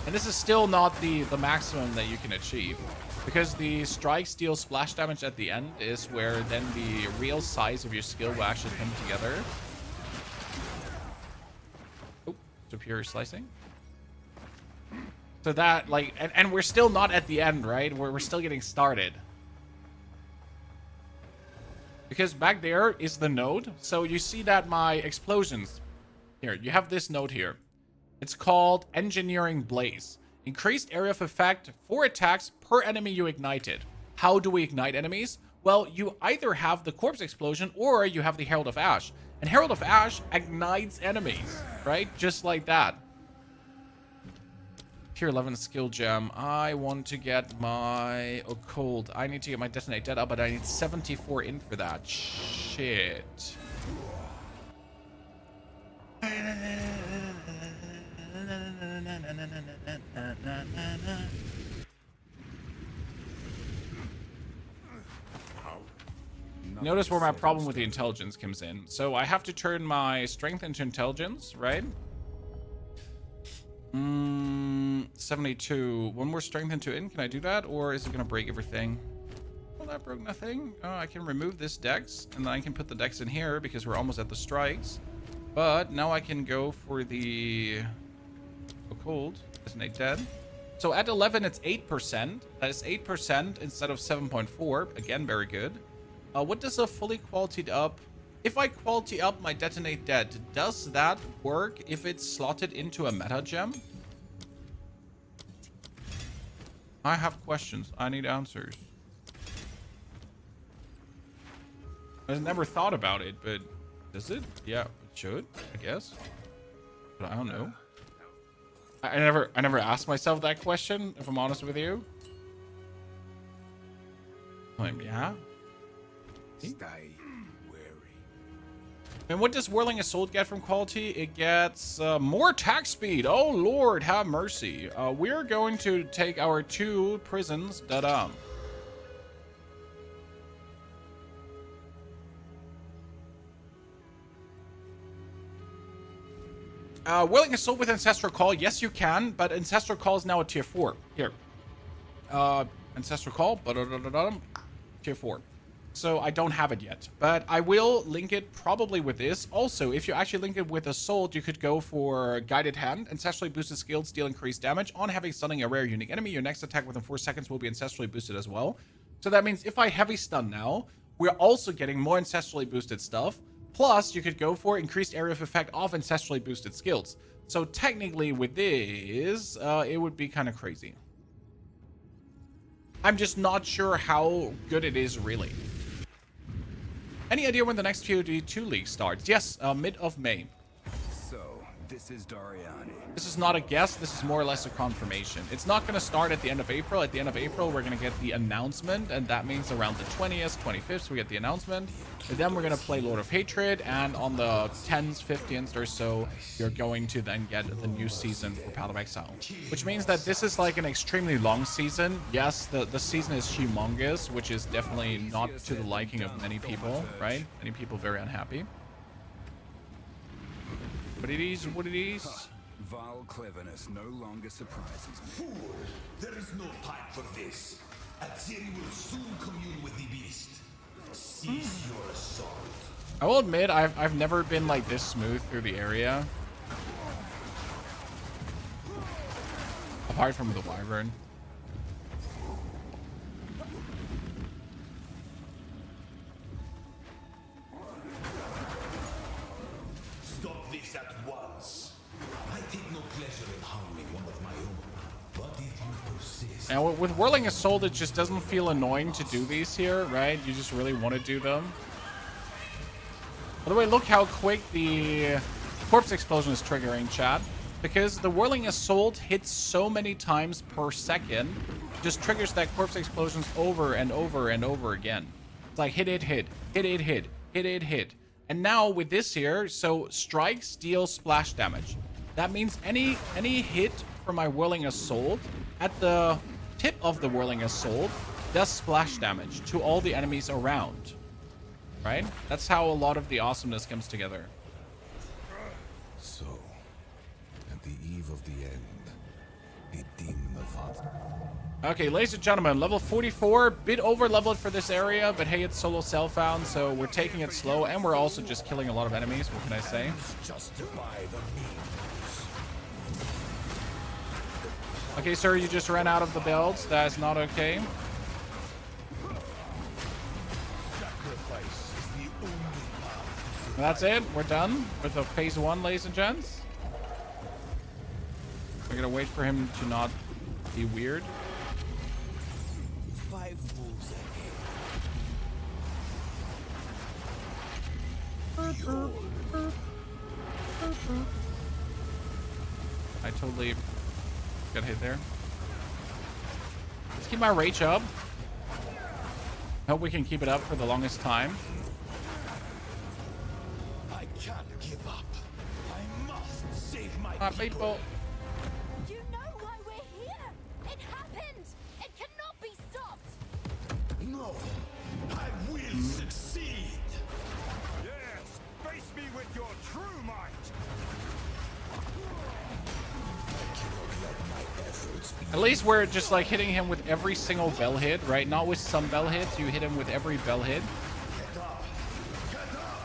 And this is still not the maximum that you can achieve. Because the strikes deal splash damage at the end is where then the real size of your skill will actually come together. Oh, superior slicing. So that, like, and we're still not at the end, right? We're still getting started. Because back there is the node. So you see that my explosions. Here, you have this node here. It's called Engineering Blaze. Increased area of effect for attacks per enemy you ignited. How do we ignite enemies? Well, you either have the corpse explosion or you have the Herald of Ash. And Herald of Ash ignites enemies, right? Just like that. Tier 11 skill gem. I want to get my occult. I need to get my detonate dead up, but I need 74 in for that. Shit. Notice where my problem with the intelligence comes in. So I have to turn my strength into intelligence, right? 72. One more strength into in. Can I do that? Or is it going to break everything? Well, that broke nothing. Oh, I can remove this dex. And then I can put the dex in here because we're almost at the strikes. But now I can go for the occult. Isn't it dead? So at 11, it's 8%. That is 8% instead of 7.4. Again, very good. What does a fully qualityed up? If I quality up my detonate dead, does that work if it's slotted into a meta gem? I have questions. I need answers. I've never thought about it, but does it? Yeah, it should, I guess. But I don't know. I never asked myself that question, if I'm honest with you. Yeah. Stay wary. And what does Whirling Assault get from quality? It gets more attack speed. Oh, Lord, have mercy. We're going to take our 2 prisons. Da-da. Whirling Assault with Ancestral Call. Yes, you can, but Ancestral Call is now a tier 4. Here. Ancestral Call. Tier 4. So I don't have it yet, but I will link it probably with this. Also, if you actually link it with Assault, you could go for Guided Hand. Ancestrally boosted skills deal increased damage. On heavy stunning a rare unique enemy, your next attack within 4 seconds will be ancestrally boosted as well. So that means if I heavy stun now, we're also getting more ancestrally boosted stuff. Plus, you could go for increased area of effect of ancestrally boosted skills. So technically with this, it would be kind of crazy. I'm just not sure how good it is really. Any idea when the next POE2 league starts? Yes, mid of May. So, this is Dariani. This is not a guess. This is more or less a confirmation. It's not going to start at the end of April. At the end of April, we're going to get the announcement, and that means around the 20th, 25th, we get the announcement. And then we're going to play Lord of Hatred, and on the 10th, 15th or so, you're going to then get the new season for Path of Exile. Which means that this is like an extremely long season. Yes, the season is humongous, which is definitely not to the liking of many people, right? Many people very unhappy. But it is what it is. Vaal cleverness no longer surprises me. Fool! There is no time for this. Aziri will soon commune with the beast. Cease your assault. I will admit, I've never been like this smooth through the area. Apart from the Wyvern. this at once. I take no pleasure in harming one of my own. But if you persist... And with Whirling Assault, it just doesn't feel annoying to do these here, right? You just really want to do them. By the way, look how quick the Corpse Explosion is triggering, chat. Because the Whirling Assault hits so many times per second, it just triggers that Corpse Explosions over and over and over again. It's like hit, hit, hit, hit, hit, hit, hit, hit, hit. And now with this here, so strikes deal splash damage. That means any hit from my Whirling Assault at the tip of the Whirling Assault does splash damage to all the enemies around. Right? That's how a lot of the awesomeness comes together. So, at the eve of the end, the demon of Vaal. Okay, ladies and gentlemen, level 44, bit over leveled for this area, but hey, it's solo self-found, so we're taking it slow, and we're also just killing a lot of enemies. What can I say? Justify the means. Okay, sir, you just ran out of the builds. That's not okay. Sacrifice is the only path. That's it. We're done with the phase 1, ladies and gents. We're gonna wait for him to not be weird. 5 moves ahead. I totally got hit there. Let's keep my rage up. Hope we can keep it up for the longest time. I can't give up. I must save my People. You know why we're here. It happened. It cannot be stopped. No, I will succeed. Yes! Face me with your true might! I cannot let my efforts be. At least we're just like hitting him with every single bell hit, right? Not with some bell hits. You hit him with every bell hit. Get up! Get up!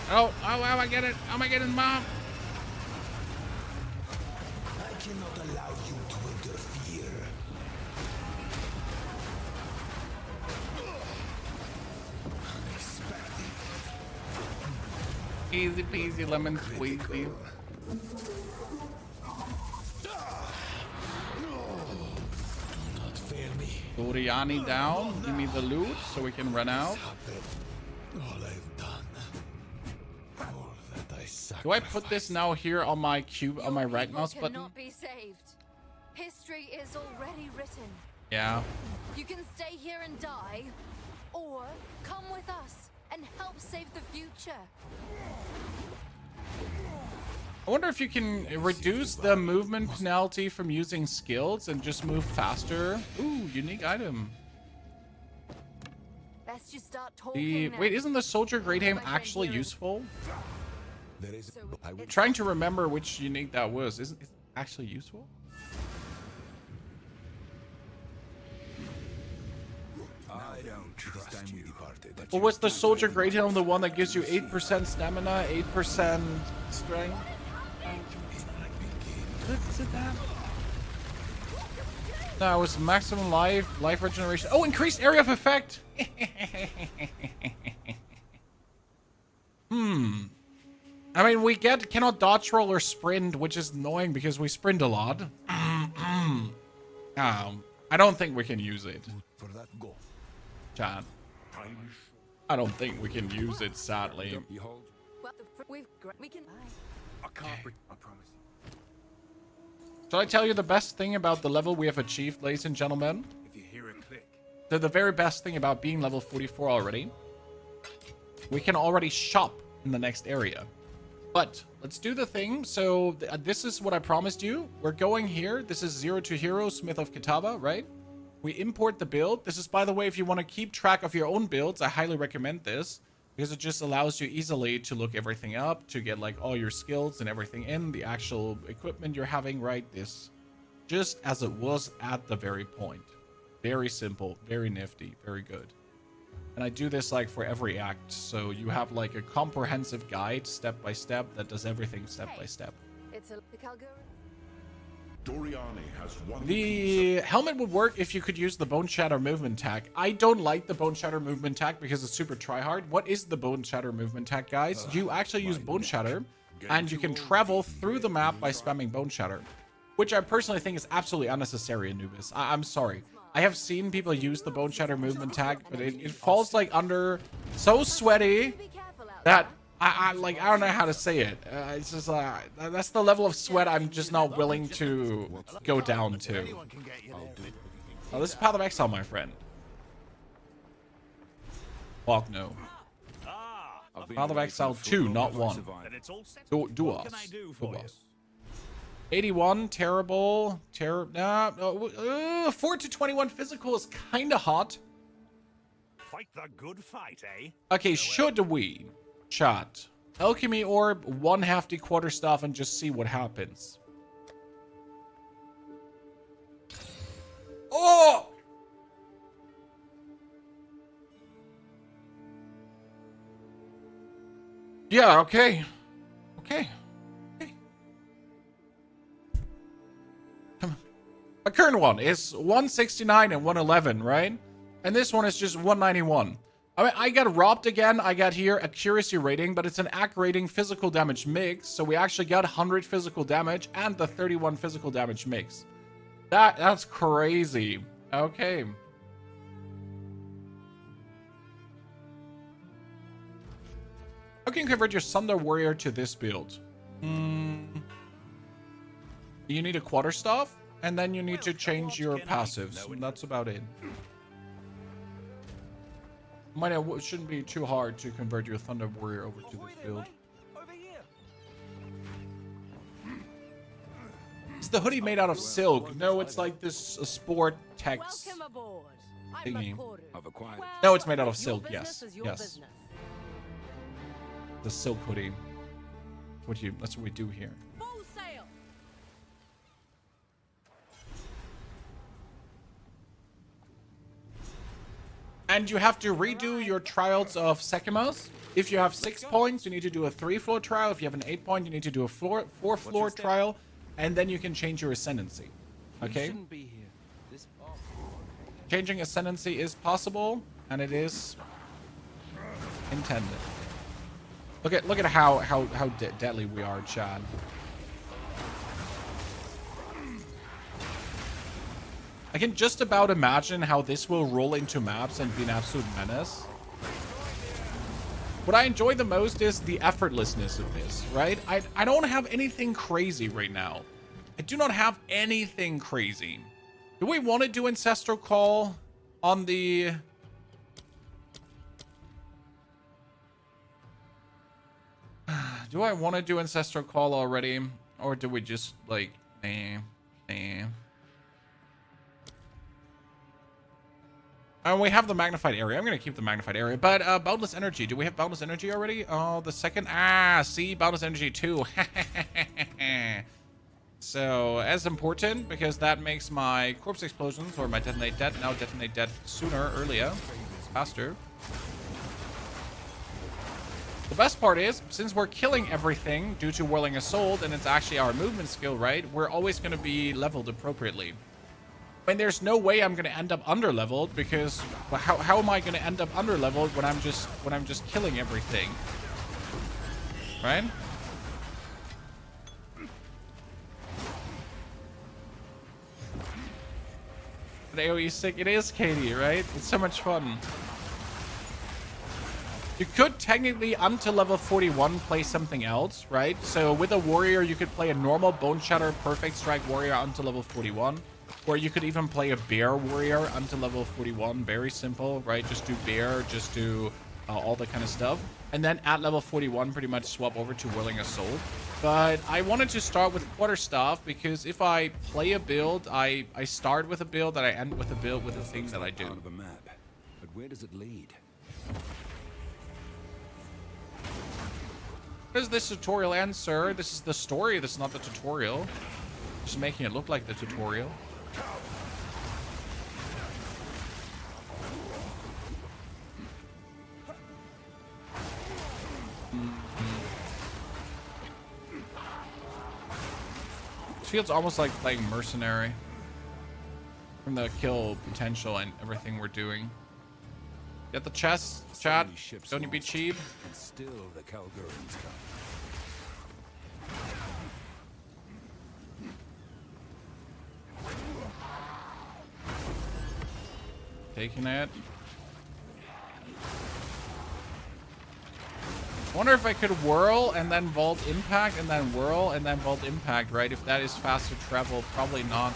Oh, I get it. Oh, I get it, mom. I cannot allow you to interfere. Unexpected. Easy peasy lemon squeezy. Not fail me. Doriani down. Give me the loot so we can run out. All I've done. All that I sacrificed. Do I put this now here on my cube, on my Your right people mouse button? cannot be saved. History is already written. Yeah. You can stay here and die, or come with us and help save the future. I wonder if you can reduce the movement penalty from using skills and just move faster. Ooh, unique item. Best you start The talking now. wait, isn't the Soldier Great Aim actually useful? There is. So I will. it's- Trying to remember which unique that was. Isn't it actually useful? I don't trust This time we you. departed. Or was the Soldier Great Aim the one that gives you 8% stamina, 8% strength? Is it that? No, it was maximum life regeneration. Oh, increased area of effect. I mean, we cannot dodge roll or sprint, which is annoying because we sprint a lot. I don't think we can use it, For that go. chat. I don't think we can use it, sadly. Behold, Well, we can. I can't I promise you. Shall I tell you the best thing about the level we have achieved, ladies and gentlemen? If you hear a click, So the very best thing about being level 44 already, we can already shop in the next area. But let's do the thing. So this is what I promised you. We're going here. This is 0 to Hero, Smith of Kitava, right? We import the build. This is, by the way, if you want to keep track of your own builds, I highly recommend this. Because it just allows you easily to look everything up, to get like all your skills and everything in, the actual equipment you're having, right? This, just as it was at the very point. Very simple, very nifty, very good. And I do this like for every act, so you have like a comprehensive guide, step by step, that does everything step by step. It's a the Calgary. Doriani has one The helmet would work if you could use the Bone Shatter movement tag. I don't like the Bone Shatter movement tag because it's super tryhard. What is the Bone Shatter movement tag, guys? You actually use Bone Shatter, and you can travel through the map by spamming Bone Shatter, which I personally think is absolutely unnecessary in Anubis. I'm sorry. I have seen people use the Bone Shatter movement tag, but it falls like under so sweaty Be careful out that I don't know how to say it. It's just that's the level of sweat I'm just not willing to go down to. Oh, this is Path of Exile, my friend. Fuck no. Path of Exile 2, not 1. Duos. 81, terrible. 4 to 21 physical is kind of hot. Fight the good fight, eh? Okay, should we chat Alchemy Orb, 1 hefty quarterstaff, and just see what happens? Oh! Yeah, okay. Okay. Come on. My current one is 169 and 111, right? And this one is just 191. I mean, I got robbed again. I got here accuracy rating, but it's an AC rating physical damage mix. So we actually got 100 physical damage and the 31 physical damage mix. That's crazy. Okay. How can you convert your Thunder Warrior to this build? You need a quarterstaff, and then you need to change your passives. And that's about it. It shouldn't be too hard to convert your Thunder Warrior over to this build. Is the hoodie made out of silk? No, it's like this sport text Welcome aboard. thingy. Well, No, it's made out of your silk. business Yes, is your yes. business. The silk hoodie. That's what we do here. Full sail. And you have to redo your trials of Sekimos. If you have 6 points, you need to do a 3-floor trial. If you have an 8 point, you need to do a 4-floor trial. And then you can change your ascendancy. Okay? Changing ascendancy is possible, and it is intended. Look at how deadly we are, Chad. I can just about imagine how this will roll into maps and be an absolute menace. What I enjoy the most is the effortlessness of this, right? I don't have anything crazy right now. I do not have anything crazy. Do we want to do Ancestral Call on the... Do I want to do Ancestral Call already? Or do we just, like, And we have the magnified area. I'm going to keep the magnified area. But Boundless Energy. Do we have Boundless Energy already? Oh, the second. See, Boundless Energy 2. So, as important, because that makes my Corpse Explosions, or my Detonate Dead, now Detonate Dead sooner, earlier, faster. The best part is, since we're killing everything due to Whirling Assault, and it's actually our movement skill, right? We're always going to be leveled appropriately. I mean, there's no way I'm going to end up under-leveled, because how am I going to end up under-leveled when I'm just killing everything? Right? The AoE sick. It is, Katie, right? It's so much fun. You could technically, until level 41, play something else, right? So with a warrior, you could play a normal Bone Shatter Perfect Strike warrior until level 41. Or you could even play a bear warrior until level 41. Very simple, right? Just do bear, just do all that kind of stuff. And then at level 41, pretty much swap over to Whirling Assault. But I wanted to start with Quarterstaff because if I play a build, I start with a build, that I end with a build with a thing that I do. Part of a map, but where does it lead? Where does this tutorial end, sir? This is the story. This is not the tutorial. Just making it look like the tutorial. feels almost like playing mercenary from the kill potential and everything we're doing. Get the chest, chat. Don't you be cheap. And still the Kalgurans come. Taking it. I wonder if I could whirl and then vault impact and then whirl and then vault impact, right? If that is faster travel, probably not.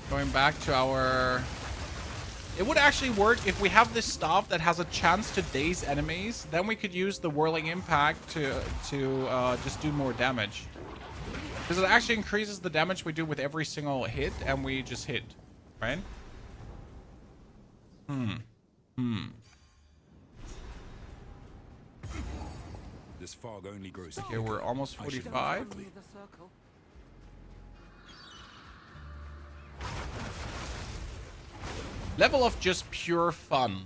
Going back to our... It would actually work if we have this staff that has a chance to daze enemies. Then we could use the whirling impact to just do more damage. Because it actually increases the damage we do with every single hit, and we just hit, right? This fog only grows. Okay, we're almost 45. Level of just pure fun.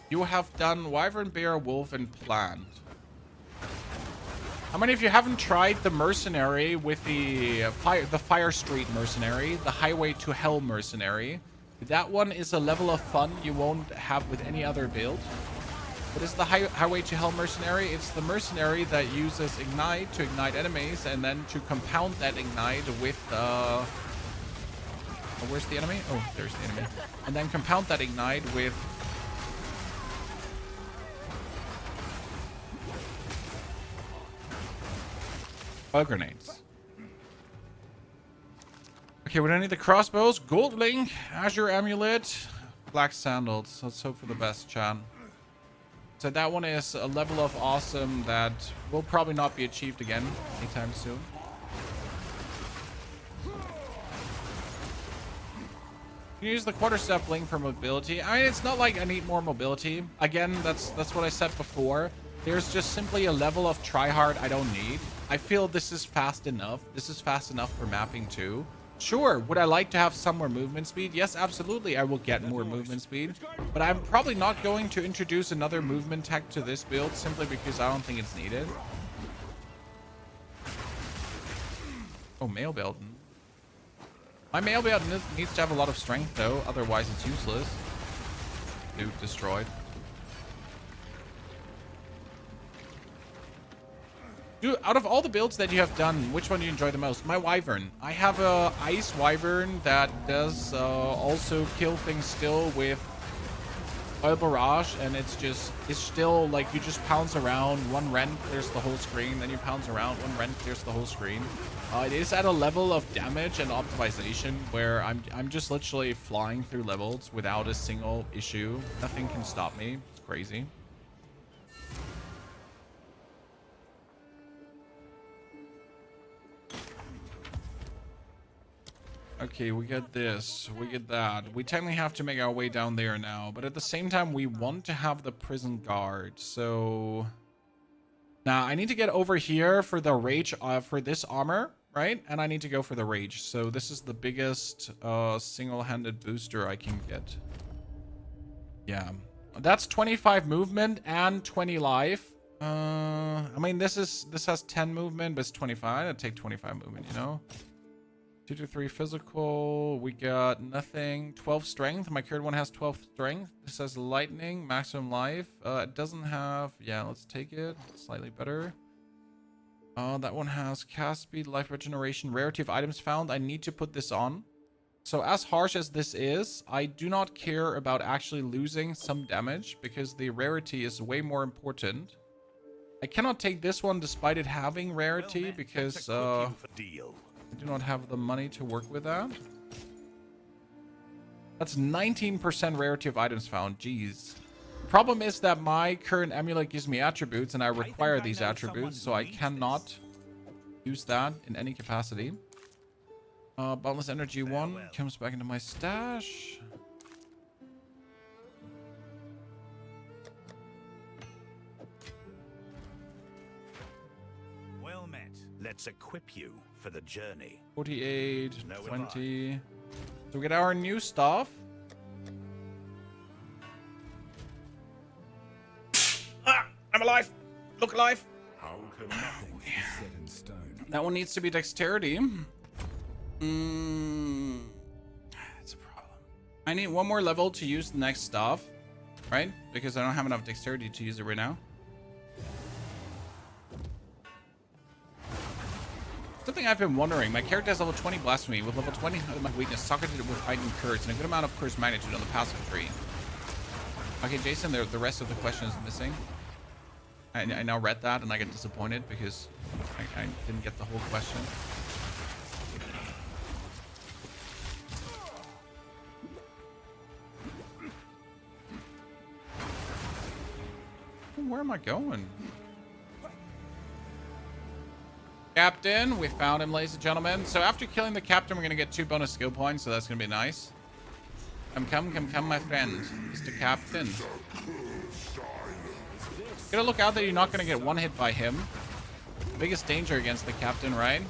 You have done Wyvern, Bear, Wolf, and Plant. How many of you haven't tried the Mercenary with the Fire Street Mercenary, the Highway to Hell Mercenary? That one is a level of fun you won't have with any other build. What is the Highway to Hell Mercenary? It's the Mercenary that uses Ignite to ignite enemies and then to compound that Ignite with... Oh, where's the enemy? Oh, there's the enemy. And then compound that Ignite with... Fire grenades. Okay, we don't need the crossbows. Gold link, Azure Amulet, Black Sandals. Let's hope for the best, Chan. So that one is a level of awesome that will probably not be achieved again anytime soon. You can use the quarterstep link for mobility. I mean, it's not like I need more mobility. Again, that's what I said before. There's just simply a level of tryhard I don't need. I feel this is fast enough. This is fast enough for mapping too. Sure, would I like to have some more movement speed? Yes, absolutely, I will get more movement speed. But I'm probably not going to introduce another movement tech to this build simply because I don't think it's needed. Oh, Mail Belton. My Mail Belton needs to have a lot of strength though, otherwise it's useless. Dude, destroyed. Dude, out of all the builds that you have done, which one do you enjoy the most? My Wyvern. I have a Ice Wyvern that does also kill things still with Oil Barrage, and it's still like you just pounce around, one rend clears the whole screen, then you pounce around, one rend clears the whole screen. It is at a level of damage and optimization where I'm just literally flying through levels without a single issue. Nothing can stop me. It's crazy. Okay, we get this, we get that. We technically have to make our way down there now, but at the same time, we want to have the prison guard. So now I need to get over here for the rage, for this armor, right? And I need to go for the rage. So this is the biggest single-handed booster I can get. Yeah, that's 25 movement and 20 life. I mean, this has 10 movement, but it's 25. I'd take 25 movement, you know. 2 to 3 physical. We got nothing. 12 strength. My current one has 12 strength. This has lightning, maximum life. It doesn't have... Yeah, let's take it. Slightly better. That one has cast speed, life regeneration, rarity of items found. I need to put this on. So as harsh as this is, I do not care about actually losing some damage because the rarity is way more important. I cannot take this one despite it having rarity because... I do not have the money to work with that. That's 19% rarity of items found. Jeez. Problem is that my current amulet gives me attributes and I require these attributes, so I cannot use that in any capacity. Boundless Energy 1 comes back into my stash. Well met. Let's equip you for the journey. 48, 20. So we get our new stuff. Ah, I'm alive. Look alive. How can nothing Be set in stone. That one needs to be dexterity. That's a problem. I need one more level to use the next stuff, right? Because I don't have enough dexterity to use it right now. Something I've been wondering, my character has level 20 Blasphemy with level 20 of my weakness, socketed with heightened curse, and a good amount of curse magnitude on the passive tree. Okay, Jason, the rest of the question is missing. I now read that and I get disappointed because I didn't get the whole question. Where am I going? Captain, we found him, ladies and gentlemen. So after killing the captain, we're gonna get 2 bonus skill points, so that's gonna be nice. Come, my friend, Mr. Captain. Gotta look out that you're not gonna get one hit by him. Biggest danger against the captain, right?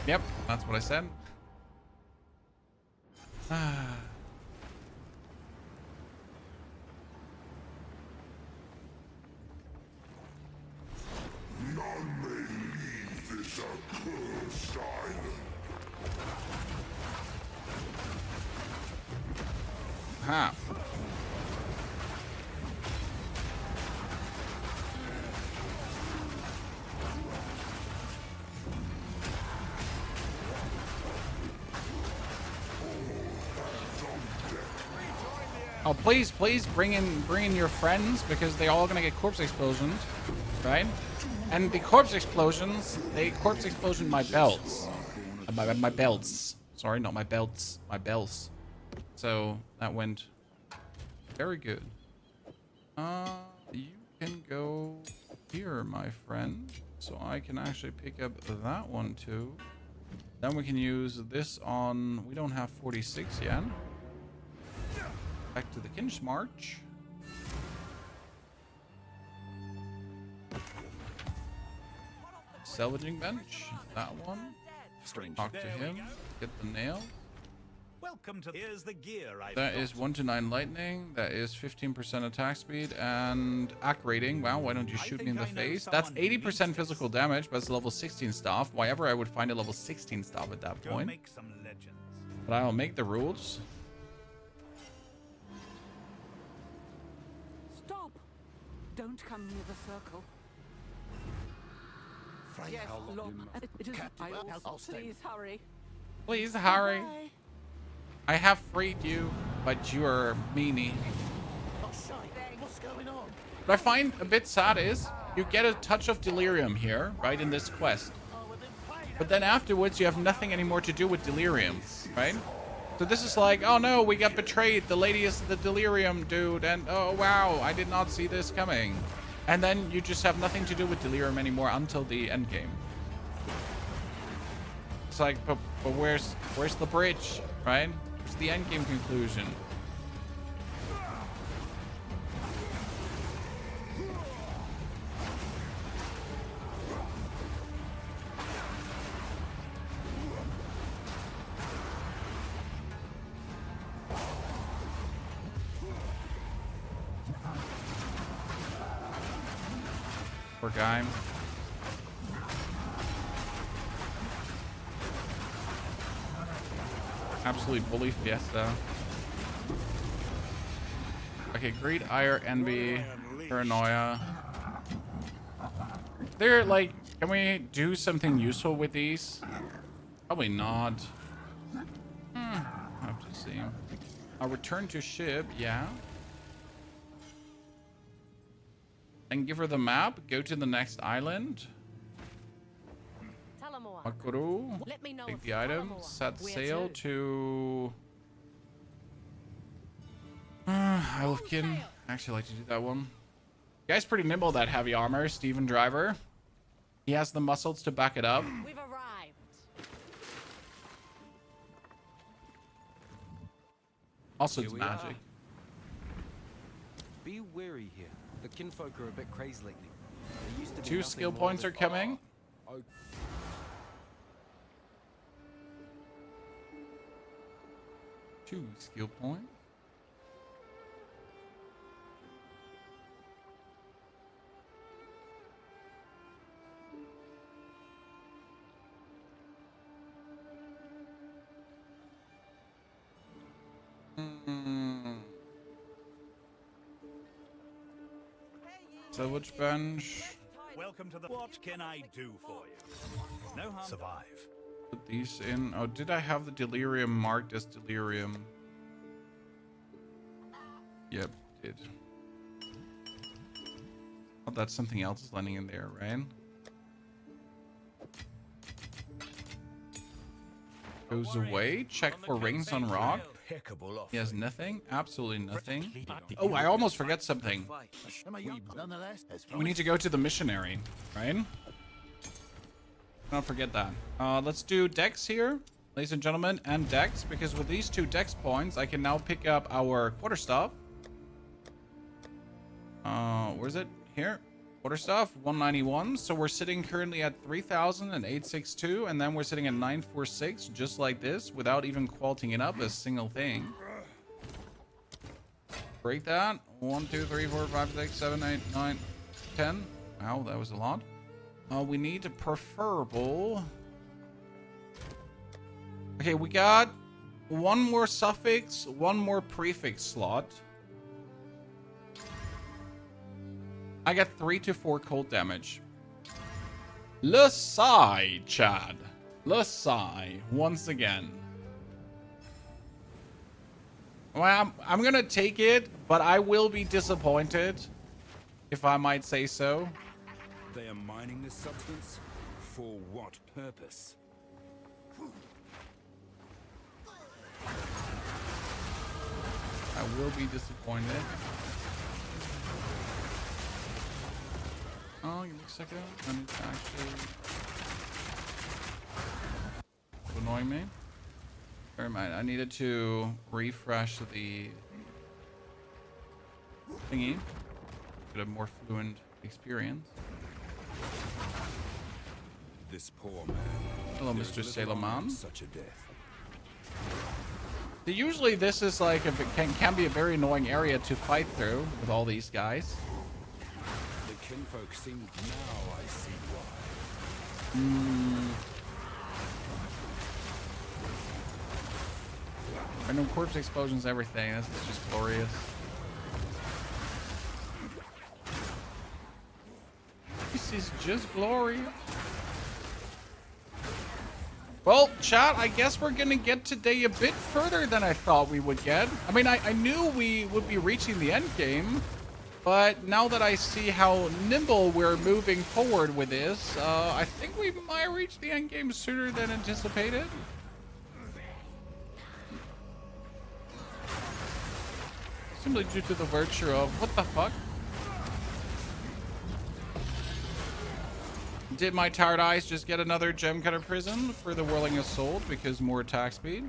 Yep, that's what I said. none may leave this accursed island? Ha. Oh, please bring in your friends because they're all gonna get corpse explosions, right? And the corpse explosions, they corpse explosion my belts, my belts. Sorry, not my belts, my belts. So that went very good. You can go here, my friend. So I can actually pick up that one too. Then we can use this on. We don't have 46 yet. Back to the Kinch March. Salvaging bench. That one. Talk to him. Get the nail. Welcome to. Here's the gear. That is 1 to 9 lightning. That is 15% attack speed and AC rating. Wow, why don't you shoot me in the face? That's 80% physical damage, but it's level 16 staff. Why ever I would find a level 16 staff at that point. Make some legends. But I'll make the rules. Stop! Don't come near the circle. Yes, look, it is. Please hurry. Please hurry. Bye. I have freed you, but you're a meanie. What's going on? What I find a bit sad is you get a touch of delirium here, right, in this quest. But then afterwards you have nothing anymore to do with delirium, right? So this is like, oh no, we got betrayed. The lady is the delirium dude, and oh wow, I did not see this coming. And then you just have nothing to do with delirium anymore until the end game. It's like, but where's the bridge, right? Where's the end game conclusion? Poor guy. Absolute bully fiesta. Okay, greed, ire, envy, paranoia. They're like, can we do something useful with these? Probably not. I'll have to see. I'll return to ship, yeah. And give her the map. Go to the next island. Makuru. Let me know Take if the you item. more. Set Where sail to? Isle of Kin. I actually like to do that one. Guy's pretty nimble, that heavy armor. Steven Driver. He has the muscles to back it up. We've arrived. Also, it's Here we magic. Be wary here. The kinfolk are a bit crazy lately. They used to be 2 nothing skill more points than- are coming. Oh, 2 skill points. Salvage bench. Welcome to the. What can I do for you? No harm. Survive. Put these in. Oh, did I have the delirium marked as delirium? Yep, did. Oh, that's something else is landing in there, right? Goes away. Check for rings on rock. He has nothing. Absolutely nothing. Oh, I almost forget something. We need to go to the missionary, right? Don't forget that. Let's do dex here, ladies and gentlemen, and dex, because with these 2 dex points, I can now pick up our quarterstaff. Where's it? Here. Quarterstaff, 191. So we're sitting currently at 3,862, and then we're sitting at 946, just like this, without even qualting it up a single thing. Break that. 1, 2, 3, 4, 5, 6, 7, 8, 9, 10. Wow, that was a lot. We need a preferable. Okay, we got 1 more suffix, 1 more prefix slot. I got 3 to 4 cold damage. Lasai, Chad. Lasai, once again. Well, I'm gonna take it, but I will be disappointed, if I might say so. They are mining this substance? For what purpose? I will be disappointed. Oh, give me a second. I need to actually... It's annoying me. Never mind. I needed to refresh the thingy. Get a more fluent experience. This poor man. Hello, Mr. Sailorman. Such a death. Usually this is like, if it can be a very annoying area to fight through with all these guys. The kinfolk seem now I see why. Random corpse explosions, everything. This is just glorious. This is just glorious. Well, chat, I guess we're gonna get today a bit further than I thought we would get. I mean, I knew we would be reaching the end game, but now that I see how nimble we're moving forward with this, I think we might reach the end game sooner than anticipated. Simply due to the virtue of, what the fuck? Did my tired eyes just get another gem cutter prison for the whirling assault because more attack speed?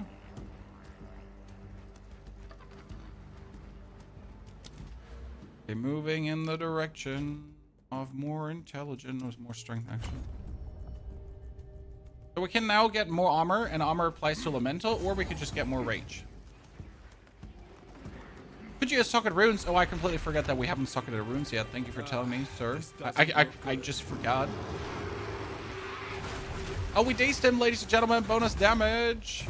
Okay, moving in the direction of more intelligent, more strength actually. So we can now get more armor, and armor applies to elemental, or we could just get more rage. Could you socket runes? Oh, I completely forgot that we haven't socketed runes yet. Thank you for telling me, sir. I just forgot. Oh, we dazed him, ladies and gentlemen. Bonus damage.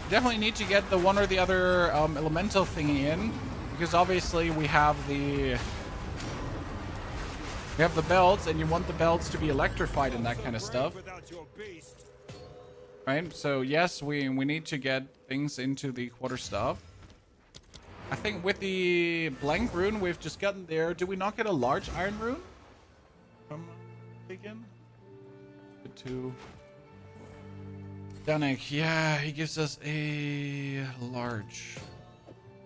Definitely need to get the one or the other elemental thingy in, because obviously we have the belts, and you want the belts to be electrified and that kind of stuff. Right, so yes, we need to get things into the quarterstaff. I think with the blank rune we've just gotten there, do we not get a large iron rune? Again? Good to Danik, yeah, he gives us a large.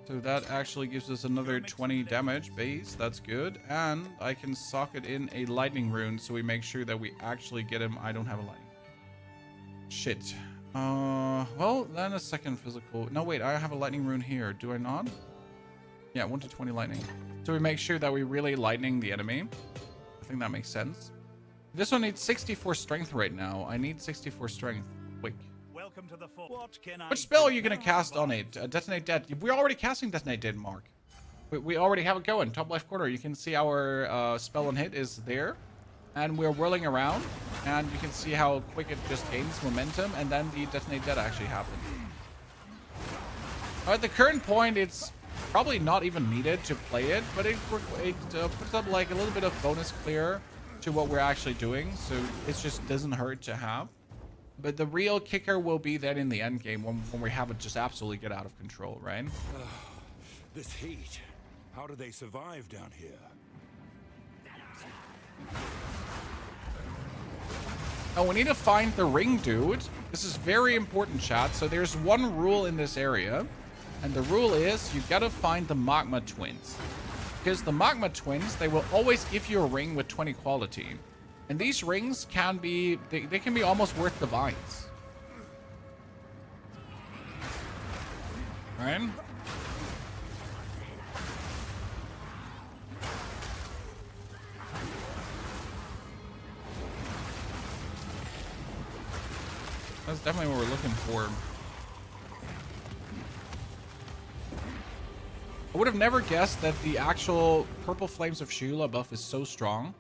So that actually gives us another 20 damage base. That's good. And I can socket in a lightning rune so we make sure that we actually get him. I don't have a lightning. Shit. Well, then a second physical. No, wait, I have a lightning rune here. Do I not? Yeah, 1 to 20 lightning. So we make sure that we really lightning the enemy. I think that makes sense. This one needs 64 strength right now. I need 64 strength. Wait. Welcome to the Which spell are you going to cast on it? Detonate Dead. We're already casting Detonate Dead, Mark. we already have it going. Top left corner, you can see our spell and hit is there. And we're whirling around. And you can see how quick it just gains momentum. And then the detonate dead actually happens. At the current point, it's probably not even needed to play it. But it puts up like a little bit of bonus clear to what we're actually doing. So it just doesn't hurt to have. But the real kicker will be then in the end game when we have it just absolutely get out of control, right? This heat. How do they survive down here? Oh, we need to find the ring, dude. This is very important, chat. So there's one rule in this area. And the rule is you gotta find the magma twins. Because the magma twins, they will always give you a ring with 20 quality. And these rings can be, they can be almost worth divines. Right? That's definitely what we're looking for. I would have never guessed that the actual Purple Flames of Sheila buff is so strong.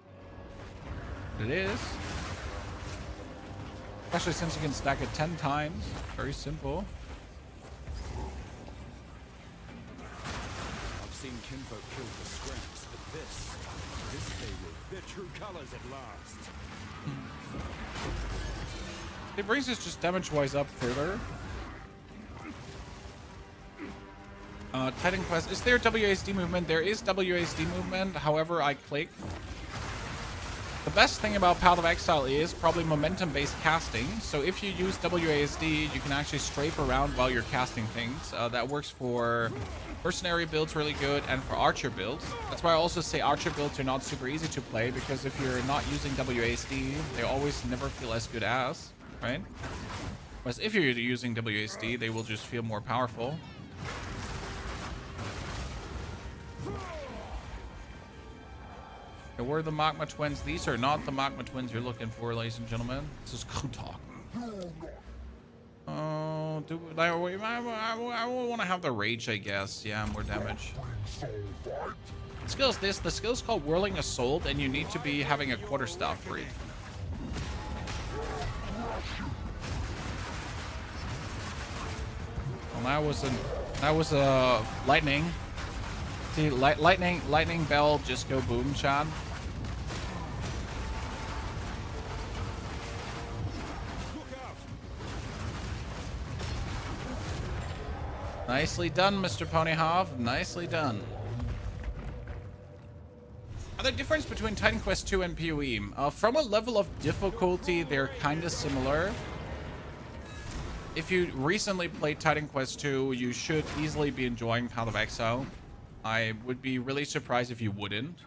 But it is. Especially since you can stack it 10 times. Very simple. I've seen kinfolk killed for scraps, but this they with their true colors at last. It brings us just damage-wise up further. Titan Quest. Is there WASD movement? There is WASD movement. However, I click. The best thing about Path of Exile is probably momentum-based casting. So if you use WASD, you can actually strafe around while you're casting things. That works for mercenary builds really good and for archer builds. That's why I also say archer builds are not super easy to play, because if you're not using WASD, they always never feel as good as, right? Whereas if you're using WASD, they will just feel more powerful. Where are the magma twins? These are not the magma twins you're looking for, ladies and gentlemen. This is Kutok. Oh, I want to have the rage, I guess. Yeah, more damage. The skill is this. The skill is called Whirling Assault, and you need to be having a quarterstaff free. Well, that was a lightning. See, lightning bell, just go boom, Chad. Nicely done, Mr. Ponyhov. Nicely done. The difference between Titan Quest 2 and POE. From a level of difficulty, they're kind of similar. If you recently played Titan Quest 2, you should easily be enjoying Path of Exile. I would be really surprised if you wouldn't.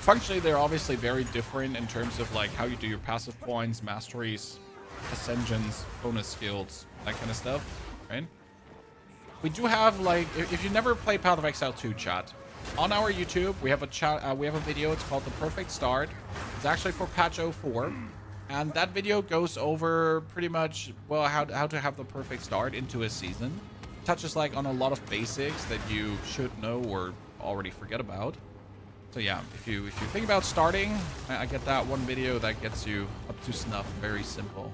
Functionally, they're obviously very different in terms of like how you do your passive points, masteries, ascensions, bonus skills, that kind of stuff, right? We do have like, if you never played Path of Exile 2, chat, on our YouTube we have a video. It's called The Perfect Start. It's actually for patch 04, and that video goes over pretty much, well, how to have the perfect start into a season. Touches like on a lot of basics that you should know or already forget about. So yeah, if you think about starting, I get that one video that gets you up to snuff. Very simple.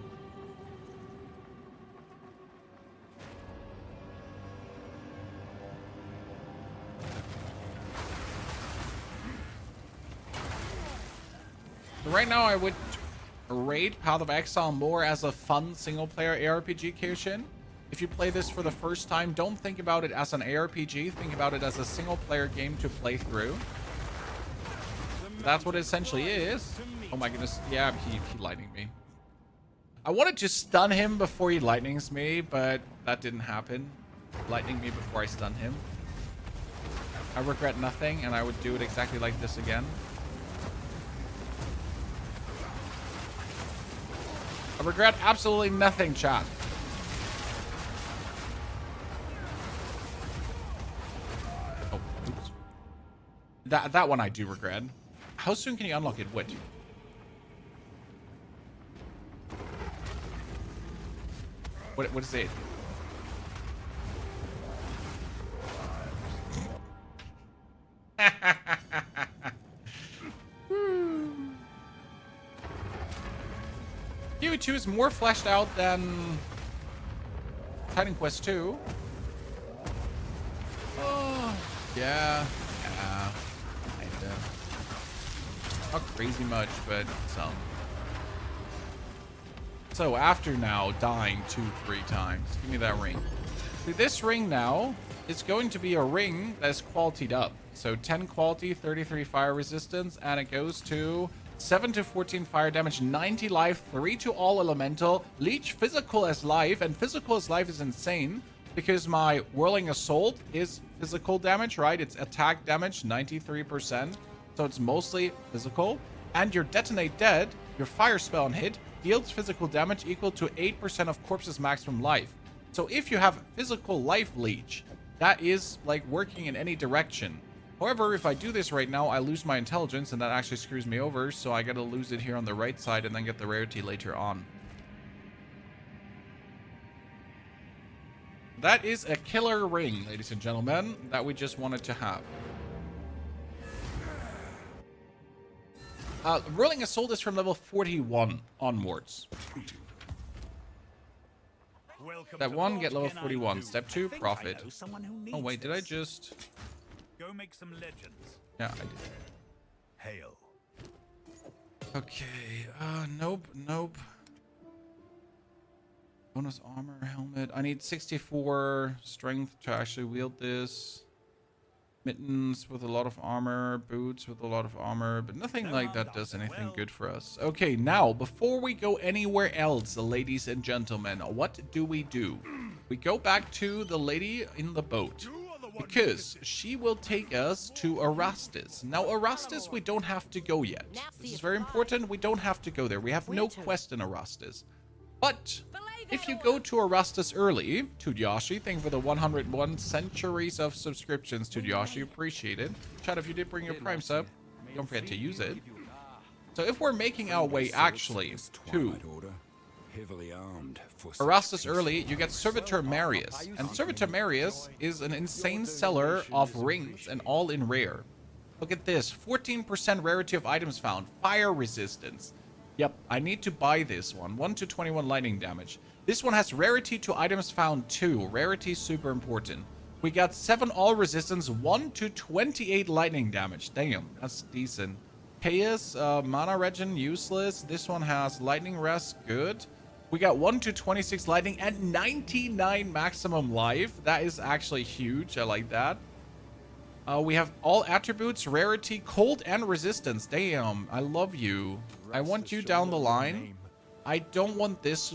So right now I would rate Path of Exile more as a fun single-player ARPG, Kyoshin. If you play this for the first time, don't think about it as an ARPG. Think about it as a single-player game to play through. That's what it essentially is. Oh my goodness. Yeah, he lightninged me. I wanted to stun him before he lightnings me, but that didn't happen. Lightning me before I stun him. I regret nothing, and I would do it exactly like this again. I regret absolutely nothing, chat. Oh, oops. That one I do regret. How soon can you unlock it? What? What is it? POE 2 is more fleshed out than Titan Quest 2. Oh, yeah. Kinda. Not crazy much, but some. So after now dying 2-3 times, give me that ring. See, this ring now is going to be a ring that's qualityed up. So 10 quality, 33 fire resistance, and it goes to 7 to 14 fire damage, 90 life, 3 to all elemental, leech physical as life, and physical as life is insane because my whirling assault is physical damage, right? It's attack damage, 93%, so it's mostly physical. And your detonate dead, your fire spell on hit, deals physical damage equal to 8% of corpse's maximum life. So if you have physical life leech, that is like working in any direction. However, if I do this right now, I lose my intelligence and that actually screws me over. So I gotta lose it here on the right side and then get the rarity later on. That is a killer ring, ladies and gentlemen, that we just wanted to have. Rolling Assault is from level 41 onwards. Step 1, get level 41. Step 2, profit. Oh wait, did I just... Go make some legends. Yeah, I did. Hail. Okay, nope. Bonus armor, helmet. I need 64 strength to actually wield this. Mittens with a lot of armor, boots with a lot of armor, but nothing like that does anything good for us. Okay, now, before we go anywhere else, ladies and gentlemen, what do? We go back to the lady in the boat, because she will take us to Erastus. Now, Erastus, we don't have to go yet. This is very important. We don't have to go there. We have no quest in Erastus. But if you go to Erastus early, Tudyashi, thank you for the 101 centuries of subscriptions, Tudyashi, appreciate it. Chat, if you did bring your Prime sub, don't forget to use it. So if we're making our way actually to Erastus early, you get Servitor Marius. And Servitor Marius is an insane seller of rings and all in rare. Look at this, 14% rarity of items found, fire resistance. Yep, I need to buy this one. 1 to 21 lightning damage. This one has rarity to items found 2. Rarity is super important. We got 7 all resistance, 1 to 28 lightning damage. Damn, that's decent. Chaos, mana regen, useless. This one has lightning rest, good. We got 1 to 26 lightning and 99 maximum life. That is actually huge. I like that. We have all attributes, rarity, cold, and resistance. Damn, I love you. I want you down the line. I don't want this.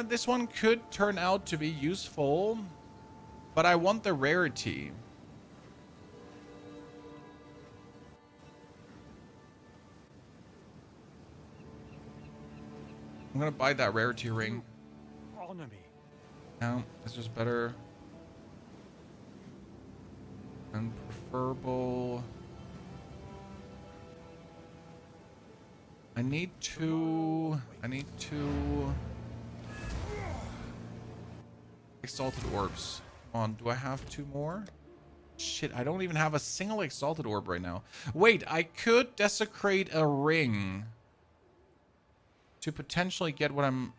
This one could turn out to be useful, but I want the rarity. I'm gonna buy that rarity ring. Honor me. No, it's just better. And preferable. I need two exalted orbs. Come on, do I have 2 more? Shit, I don't even have a single exalted orb right now. Wait, I could desecrate a ring to potentially get what I'm...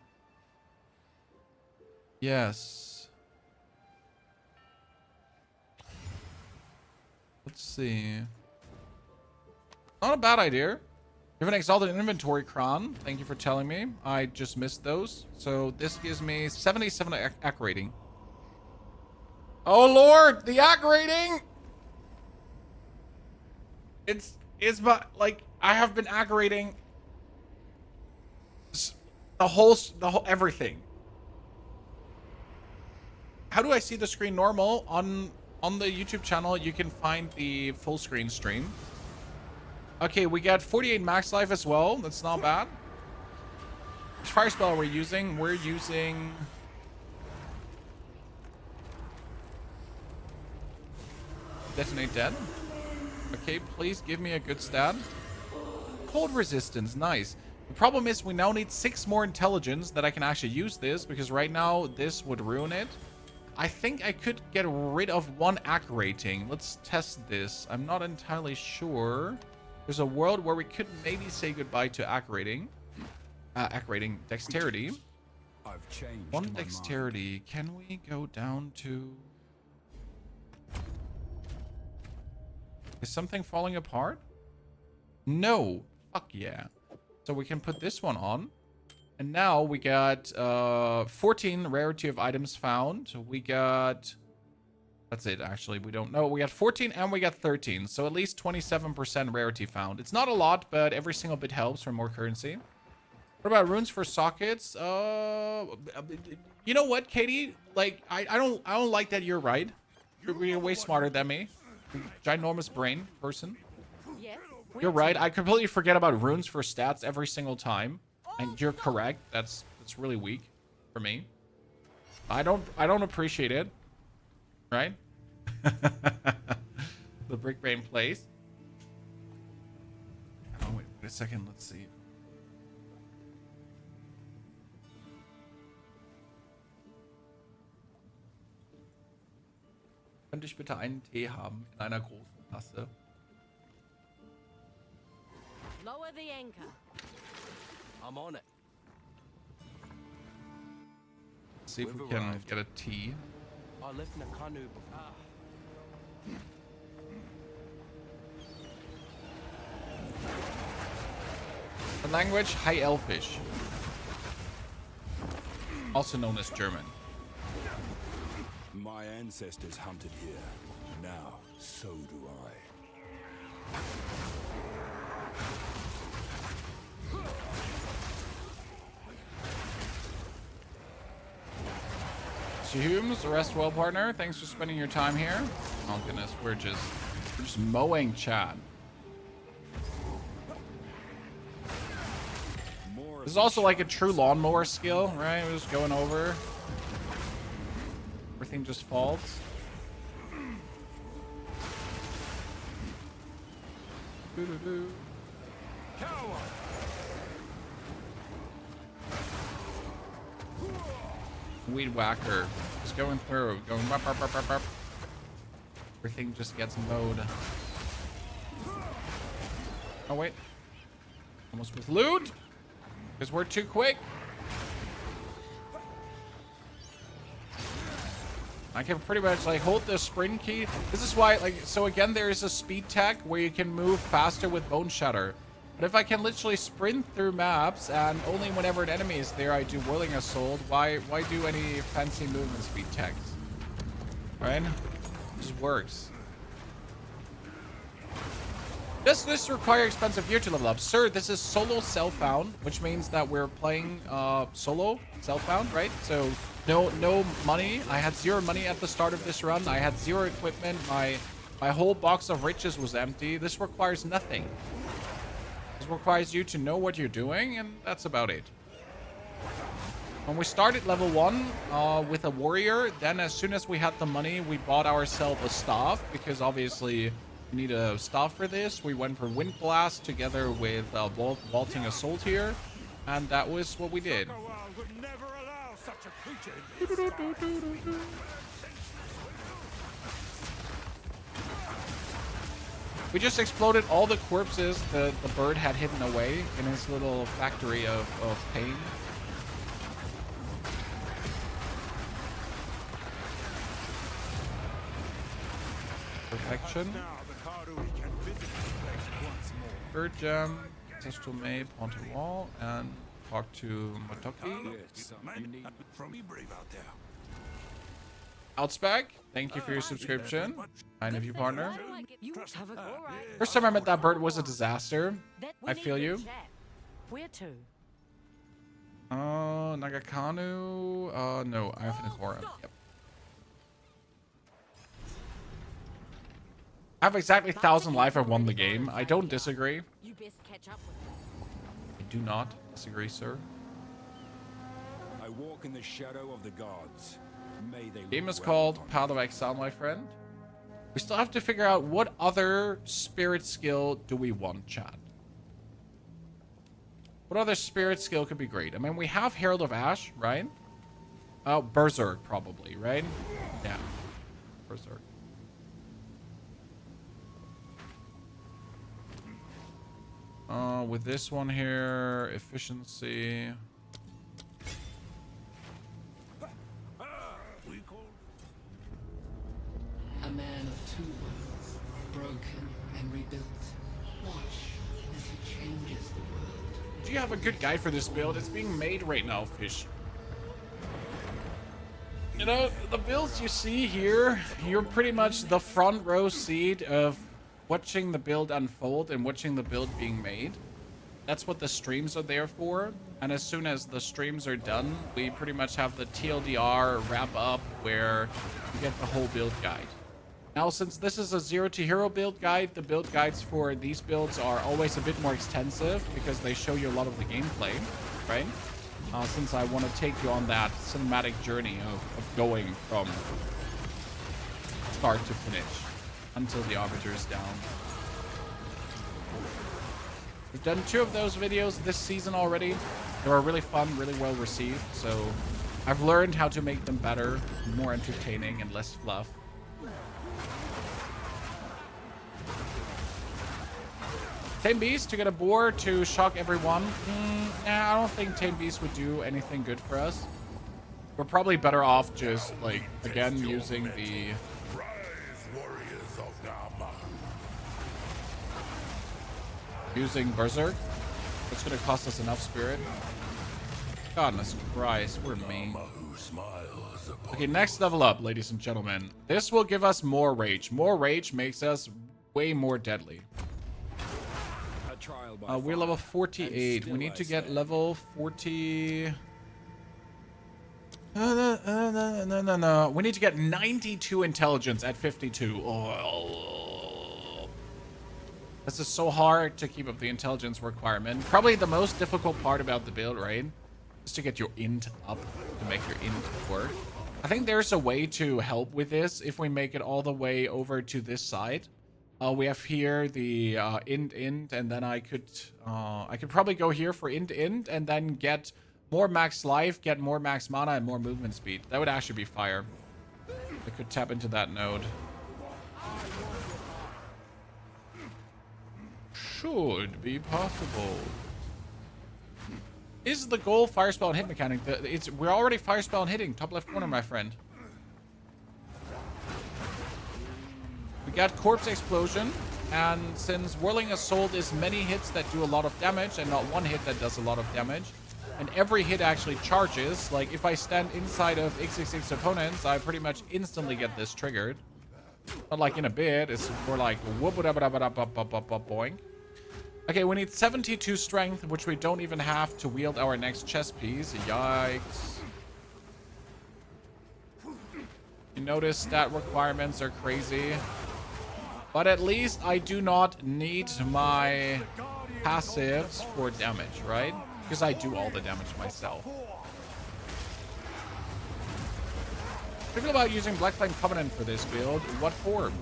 Yes. Let's see. Not a bad idea. You have an exalted inventory, Kron. Thank you for telling me. I just missed those. So this gives me 77 acc rating. Oh lord, the acc rating! It's but like I have been acc rating the whole everything. How do I see the screen normal? On the YouTube channel, you can find the full screen stream. Okay, we got 48 max life as well. That's not bad. Which fire spell are we using? We're using... Detonate Dead. Okay, please give me a good stat. Cold resistance, nice. The problem is we now need 6 more intelligence that I can actually use this, because right now this would ruin it. I think I could get rid of 1 ACK rating. Let's test this. I'm not entirely sure. There's a world where we could maybe say goodbye to ACK rating. ACK rating dexterity. I've changed 1 my dexterity. Can we go down to... Is something falling apart? No. Fuck yeah. So we can put this one on. And now we got 14 rarity of items found. So we got... That's it, actually. We don't know. We got 14 and we got 13. So at least 27% rarity found. It's not a lot, but every single bit helps for more currency. What about runes for sockets? You know what, Katie? Like, I don't like that you're right. You're way smarter than me. Ginormous brain person. Yes. You're right. I completely forget about runes for stats every single time. And you're correct. That's really weak for me. I don't appreciate it. Right? The brick brain plays. Oh, wait a second. Let's see. Könnte ich bitte einen Tee haben in einer großen Tasse? Lower the anchor. I'm on it. See if we can get a tea. I left in a canoe before. The language, High Elfish. Also known as German. My ancestors hunted here. Now, so do I. Humes, rest well, partner. Thanks for spending your time here. Oh goodness, we're just mowing Chad. This is also like a true lawnmower skill, right? We're just going over. Everything just falls. Doo-doo-doo. Weed whacker. Just going through. Going up, up, up, up, up. Everything just gets mowed. Oh, wait. Almost with loot. Because we're too quick. I can pretty much like hold the sprint key. This is why, like, so again, there is a speed tech where you can move faster with Bone Shatter. But if I can literally sprint through maps and only whenever an enemy is there I do Whirling Assault, why do any fancy movement speed techs? Right? It just works. Does this require expensive gear to level up? Sir, this is solo self-found, which means that we're playing solo self-found, right? So no money. I had 0 money at the start of this run. I had 0 equipment. My whole box of riches was empty. This requires nothing. This requires you to know what you're doing, and that's about it. When we started level 1 with a warrior, then as soon as we had the money, we bought ourselves a staff, because obviously we need a staff for this. We went for Wind Blast together with Vaulting Assault here, and that was what we did. We just exploded all the corpses the bird had hidden away in his little factory of pain. Perfection. Bird gem, Ancestral May, Ponte Wall, and talk to Motoki. Outspec, thank you for your subscription. Kind of you, partner. First time I met that bird was a disaster. I feel you. Where to? Nagakanu. No, I have an Agora. Yep. I have exactly 1,000 life. I won the game. I don't disagree. You best catch up with I do not disagree, sir. I walk in the shadow of the gods. May they Game is well called upon Path of Exile, my friend. We still have to figure out what other spirit skill do we want, chat. What other spirit skill could be great? I mean, we have Herald of Ash, right? Oh, Berserk probably, right? Yeah. Berserk. With this one here, efficiency. A man of two worlds, broken and rebuilt. Watch as he changes the world. Do you have a good guide for this build? It's being made right now, Fish. You know, the builds you see here, you're pretty much the front row seat of watching the build unfold and watching the build being made. That's what the streams are there for. And as soon as the streams are done, we pretty much have the TLDR wrap up where you get the whole build guide. Now, since this is a 0 to hero build guide, the build guides for these builds are always a bit more extensive because they show you a lot of the gameplay, right? Since I want to take you on that cinematic journey of going from start to finish until the Arbiter is down. We've done 2 of those videos this season already. They were really fun, really well received, so I've learned how to make them better, more entertaining, and less fluff. Tame Beast to get a boar to shock everyone. Nah, I don't think Tame Beast would do anything good for us. We're probably better off just, like, again, using the... using Berserk. It's going to cost us enough spirit. Goodness Christ, we're mean. Okay, next level up, ladies and gentlemen. This will give us more rage. More rage makes us way more deadly. We're level 48. We need to get level 40... No. We need to get 92 intelligence at 52. Oh. This is so hard to keep up the intelligence requirement. Probably the most difficult part about the build, right? Is to get your int up, to make your int work. I think there's a way to help with this if we make it all the way over to this side. We have here the int, and then I could probably go here for int, and then get more max life, get more max mana, and more movement speed. That would actually be fire. I could tap into that node. Should be possible. Is the goal fire spell and hit mechanic? We're already fire spell and hitting. Top left corner, my friend. We got Corpse Explosion, and since Whirling Assault is many hits that do a lot of damage and not one hit that does a lot of damage, and every hit actually charges, like if I stand inside of XXX opponents, I pretty much instantly get this triggered. Not like in a bit, it's more like whoop boing. Okay, we need 72 strength, which we don't even have to wield our next chess piece. Yikes. You notice stat requirements are crazy. But at least I do not need my passives for damage, right? Because I do all the damage myself. What do you feel about using Black Flame Covenant for this build? What form?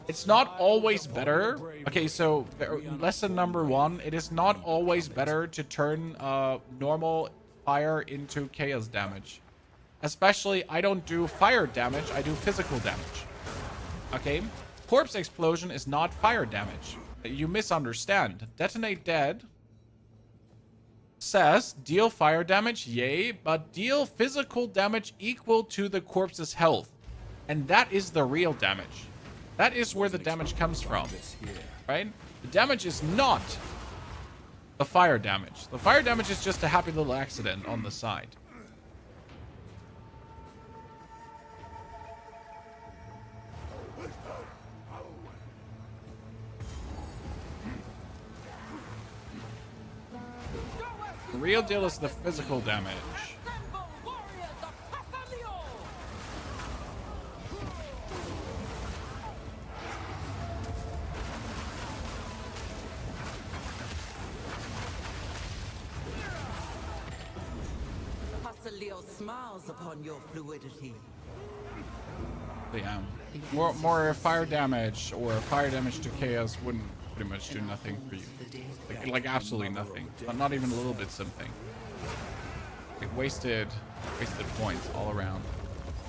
It's not always better. Okay, so lesson number 1. It is not always better to turn normal fire into chaos damage. Especially, I don't do fire damage, I do physical damage. Okay? Corpse Explosion is not fire damage. You misunderstand. Detonate Dead says deal fire damage, yay, but deal physical damage equal to the corpse's health. And that is the real damage. That is where the damage comes from. Right? The damage is not the fire damage. The fire damage is just a happy little accident on the side. The real deal is the physical damage. Smiles upon your fluidity. Yeah. More fire damage or fire damage to chaos wouldn't pretty much do nothing for you. Like absolutely nothing. Not even a little bit something. Like wasted points all around.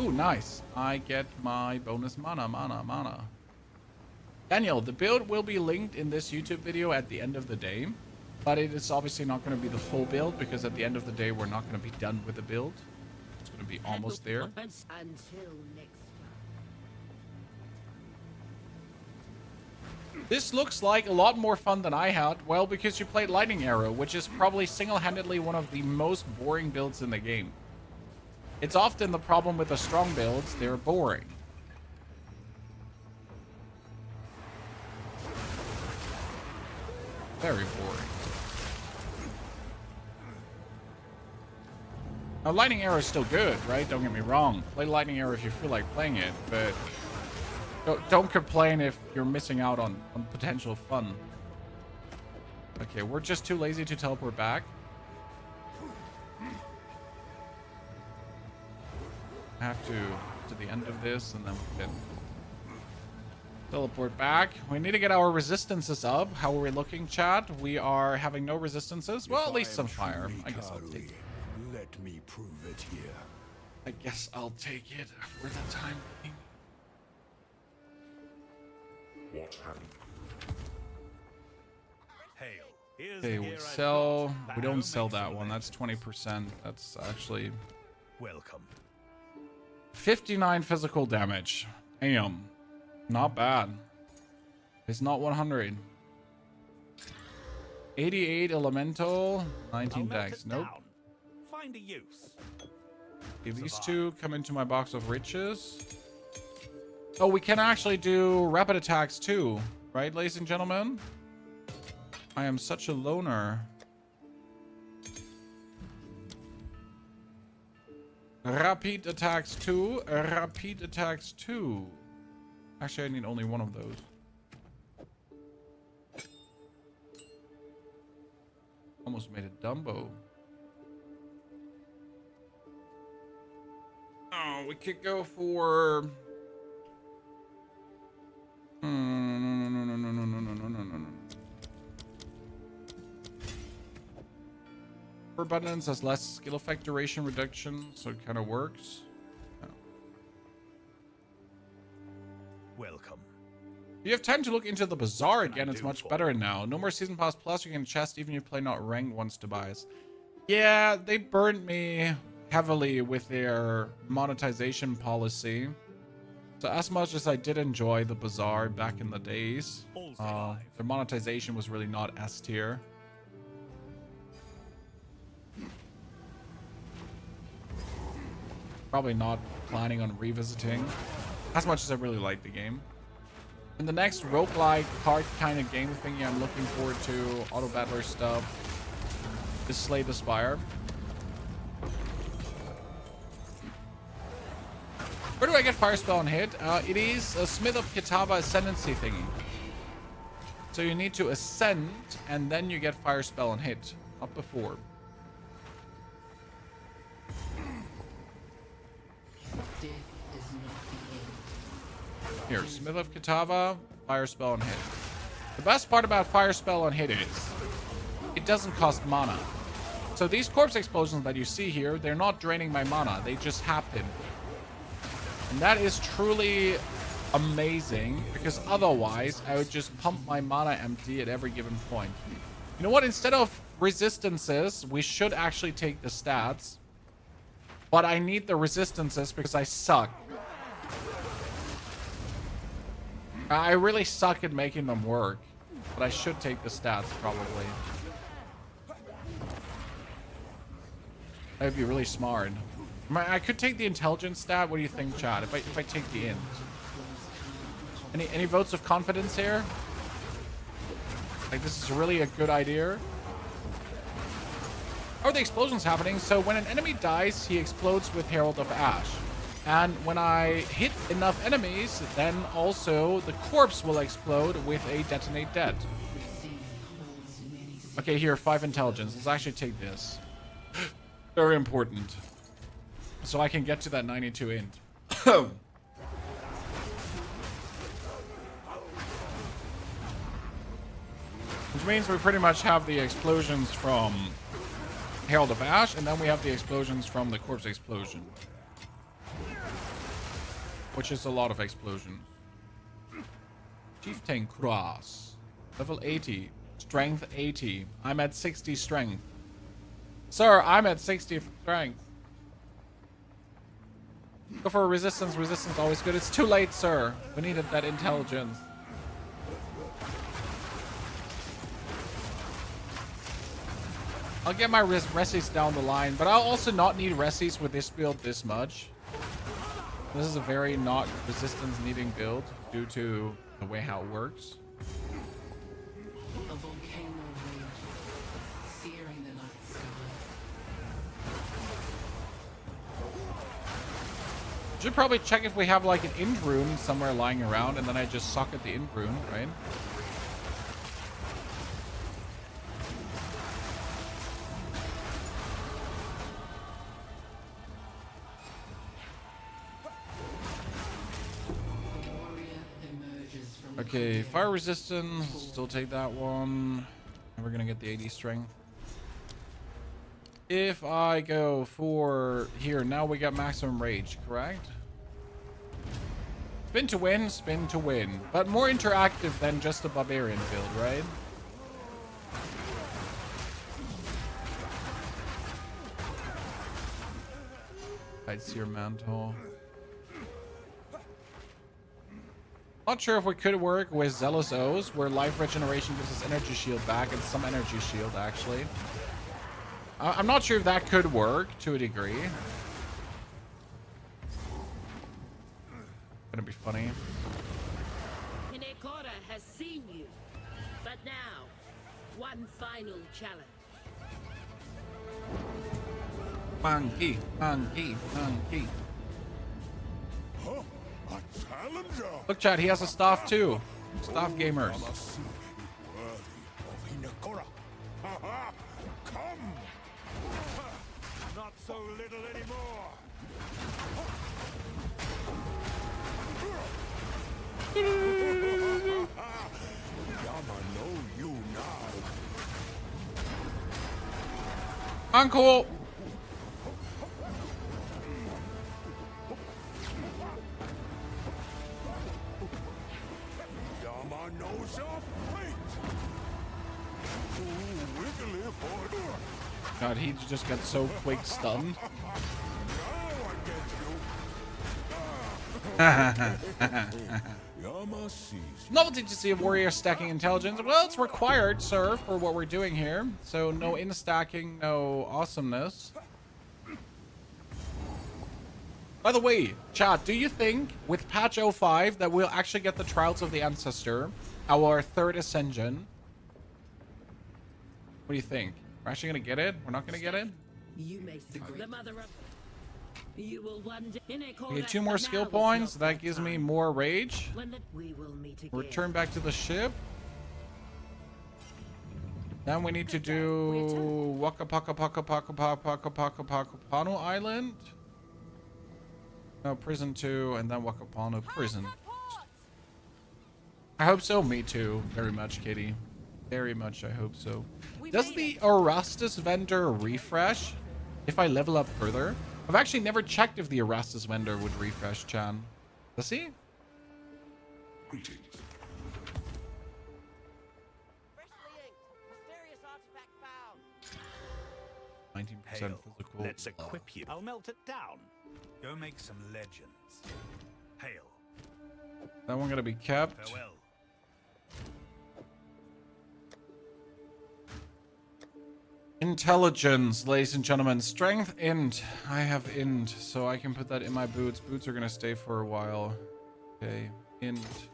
Ooh, nice. I get my bonus mana. Daniel, the build will be linked in this YouTube video at the end of the day. But it is obviously not going to be the full build because at the end of the day, we're not going to be done with the build. It's going to be almost there. Until next This looks like a lot more fun than I had. Well, because you played Lightning Arrow, which is probably single-handedly one of the most boring builds in the game. It's often the problem with the strong builds, they're boring. Very boring. Now, Lightning Arrow is still good, right? Don't get me wrong. Play Lightning Arrow if you feel like playing it, but don't complain if you're missing out on potential fun. Okay, we're just too lazy to teleport back. I have to the end of this, and then we can teleport back. We need to get our resistances up. How are we looking, chat? We are having no resistances. Well, at least some fire. I guess I'll take it. Let me prove it here. I guess I'll take it for the time being. What happened? Hail. Here's Okay, the we gear I've sell. got. We don't Home sell that one. excellent. That's 20%. That's actually Welcome. 59 physical damage. Damn. Not bad. It's not 100. 88 elemental, 19 I'll melt dex. it Nope. down. Find a use. Okay, these two come into my box of riches. Oh, we can actually do rapid attacks too, right, ladies and gentlemen? I am such a loner. Rapid attacks too. Rapid attacks too. Actually, I need only one of those. Almost made a Dumbo. Oh, we could go for... No. For abundance has less skill effect duration reduction, so it kind of works. Oh. Welcome. You have time to look into the bazaar again. It's much better now. No more season pass plus. You can chest even if you play not ranked once, Tobias. Yeah, they burned me heavily with their monetization policy. So as much as I did enjoy the bazaar back in the days, their monetization was really not S tier. Probably not planning on revisiting as much as I really like the game. And the next roguelike card kind of game thingy I'm looking forward to, auto battler stuff, is Slay the Spire. Where do I get Fire Spell and hit? It is a Smith of Kitava Ascendancy thingy. So you need to ascend, and then you get Fire Spell and hit. Not before. Death is not the end. Here, Smith of Kitava, Fire Spell and hit. The best part about Fire Spell and hit is it doesn't cost mana. So these corpse explosions that you see here, they're not draining my mana. They just happen. And that is truly amazing, because otherwise I would just pump my mana empty at every given point. You know what? Instead of resistances, we should actually take the stats. But I need the resistances because I suck. I really suck at making them work. But I should take the stats, probably. That would be really smart. I could take the intelligence stat. What do you think, Chad? If I take the int. Any votes of confidence here? Like, this is really a good idea. How are the explosions happening? So when an enemy dies, he explodes with Herald of Ash. And when I hit enough enemies, then also the corpse will explode with a Detonate Dead. Okay, here, 5 intelligence. Let's actually take this. Very important. So I can get to that 92 int. Which means we pretty much have the explosions from Herald of Ash, and then we have the explosions from the Corpse Explosion. Which is a lot of explosions. Chieftain Cross. Level 80. Strength 80. I'm at 60 strength. Sir, I'm at 60 strength. Go for a resistance. Resistance always good. It's too late, sir. We needed that intelligence. I'll get my resis down the line, but I'll also not need resis with this build this much. This is a very not resistance needing build due to the way how it works. A volcano rages, searing the night sky. Should probably check if we have like an end rune somewhere lying around, and then I just suck at the end rune, right? Okay, fire resistance, still take that one. And we're gonna get the 80 strength. If I go for here, now we got maximum rage, correct? Spin to win, spin to win. But more interactive than just a barbarian build, right? Sightseer Mantle. Not sure if we could work with Zealous O's, where life regeneration gives us energy shield back and some energy shield, actually. I'm not sure if that could work to a degree. Gonna be funny. Hinekora has seen you, but now, one final challenge. Monkey, monkey, monkey. Huh? A challenger? Look, Chad, he has a staff too. Staff gamers. Come! Not so little anymore. Yama know you now. Uncool. Yama knows your fate. Ooh, wiggly boy. God, he just got so quick stunned. Novelty to see a warrior stacking intelligence. Well, it's required, sir, for what we're doing here. So no in-stacking, no awesomeness. By the way, chat, do you think with patch 05 that we'll actually get the Trials of the Ancestor, our third Ascension? What do you think? We're actually gonna get it? We're not gonna get it? You may the mother of you will one day Okay, 2 more skill points. That gives me more rage. We will meet again. Return back to the ship. Then we need to do Waka Paka Paka Paka Paka Paka Paka Paka Pano Island. No, Prison 2, and then Waka Pano Prison. I hope so. Me too. Very much, Kitty. Very much, I hope so. Does the Erastus vendor refresh if I level up further? I've actually never checked if the Erastus vendor would refresh, Chan. Does he? Greetings. 19% Hail. physical. Let's equip you. I'll melt it down. Go make some legends. Hail. That one gonna be kept. Farewell. Intelligence, ladies and gentlemen. Strength, int. I have int, so I can put that in my boots. Boots are gonna stay for a while. Okay, int.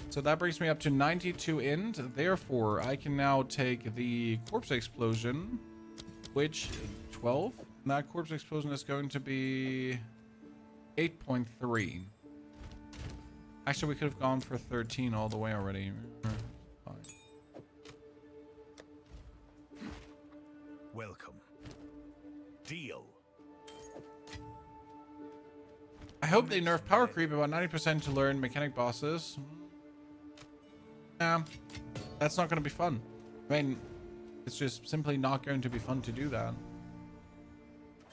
So that brings me up to 92 int. Therefore, I can now take the corpse explosion, which 12. And that corpse explosion is going to be 8.3. Actually, we could have gone for 13 all the way already. Fine. Welcome. Deal. I hope they nerf power creep about 90% to learn mechanic bosses. Yeah, that's not going to be fun. I mean, it's just simply not going to be fun to do that.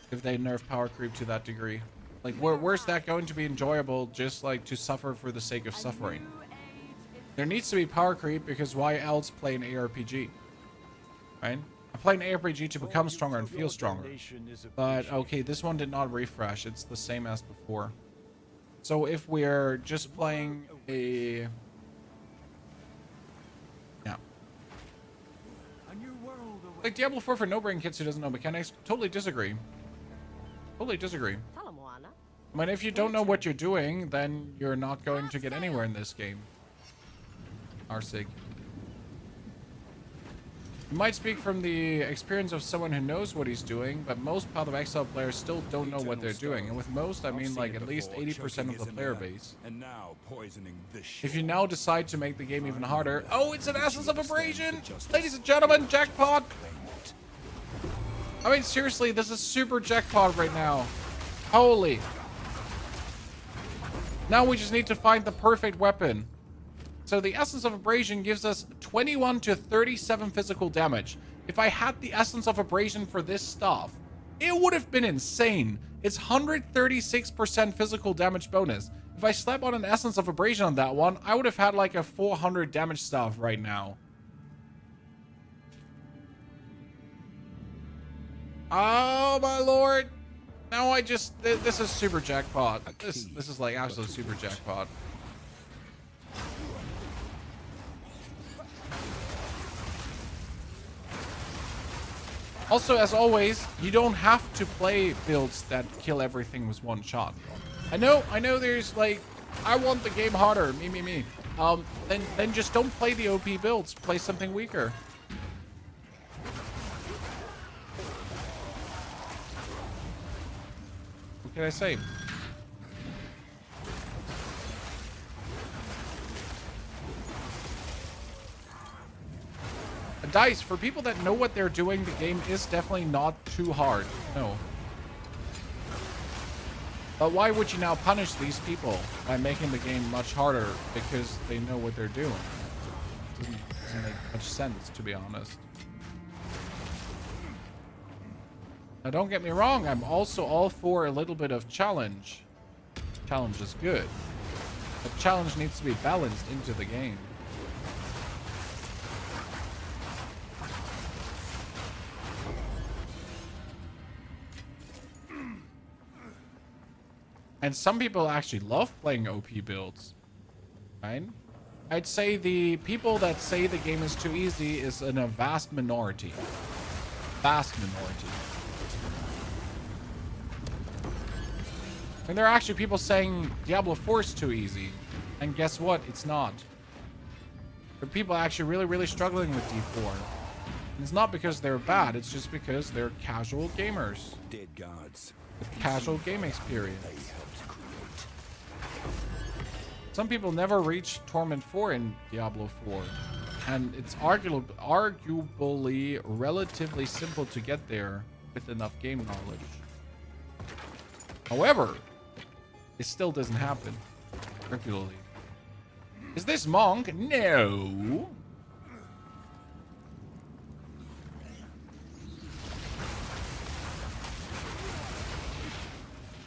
If they nerf power creep to that degree. Like, where's that going to be enjoyable just, like, to suffer for the sake of suffering? There needs to be power creep because why else play an ARPG? Right? I play an ARPG to become stronger and feel stronger. But, okay, this one did not refresh. It's the same as before. So if we're just playing a... Yeah. Like Diablo 4 for no-brain kids who doesn't know mechanics. Totally disagree. Totally disagree. I mean, if you don't know what you're doing, then you're not going to get anywhere in this game. Arsig. You might speak from the experience of someone who knows what he's doing, but most Path of Exile players still don't know what they're doing. And with most, I mean like at least 80% of the player base. And now poisoning this If you now decide to make the game even harder... Oh, it's an Essence of Abrasion! Ladies and gentlemen, jackpot! I mean, seriously, this is super jackpot right now. Holy. Now we just need to find the perfect weapon. So the Essence of Abrasion gives us 21 to 37 physical damage. If I had the Essence of Abrasion for this stuff, it would have been insane. It's 136% physical damage bonus. If I slap on an Essence of Abrasion on that one, I would have had like a 400 damage stuff right now. Oh my lord. Now I just... This is super jackpot. This is like absolute super jackpot. Also, as always, you don't have to play builds that kill everything with one shot. I know there's like, I want the game harder, me. Then just don't play the OP builds. Play something weaker. What can I say? Dice, for people that know what they're doing, the game is definitely not too hard. No. But why would you now punish these people by making the game much harder because they know what they're doing? Doesn't make much sense, to be honest. Now, don't get me wrong. I'm also all for a little bit of challenge. Challenge is good. But challenge needs to be balanced into the game. And some people actually love playing OP builds, right? I'd say the people that say the game is too easy is in a vast minority. Vast minority. And there are actually people saying Diablo 4 is too easy. And guess what? It's not. There are people actually really struggling with D4. And it's not because they're bad, it's just because they're casual gamers. Dead gods. With casual game experience. Some people never reach Torment 4 in Diablo 4, and it's arguably relatively simple to get there with enough game knowledge. However, it still doesn't happen regularly. Is this Monk? No.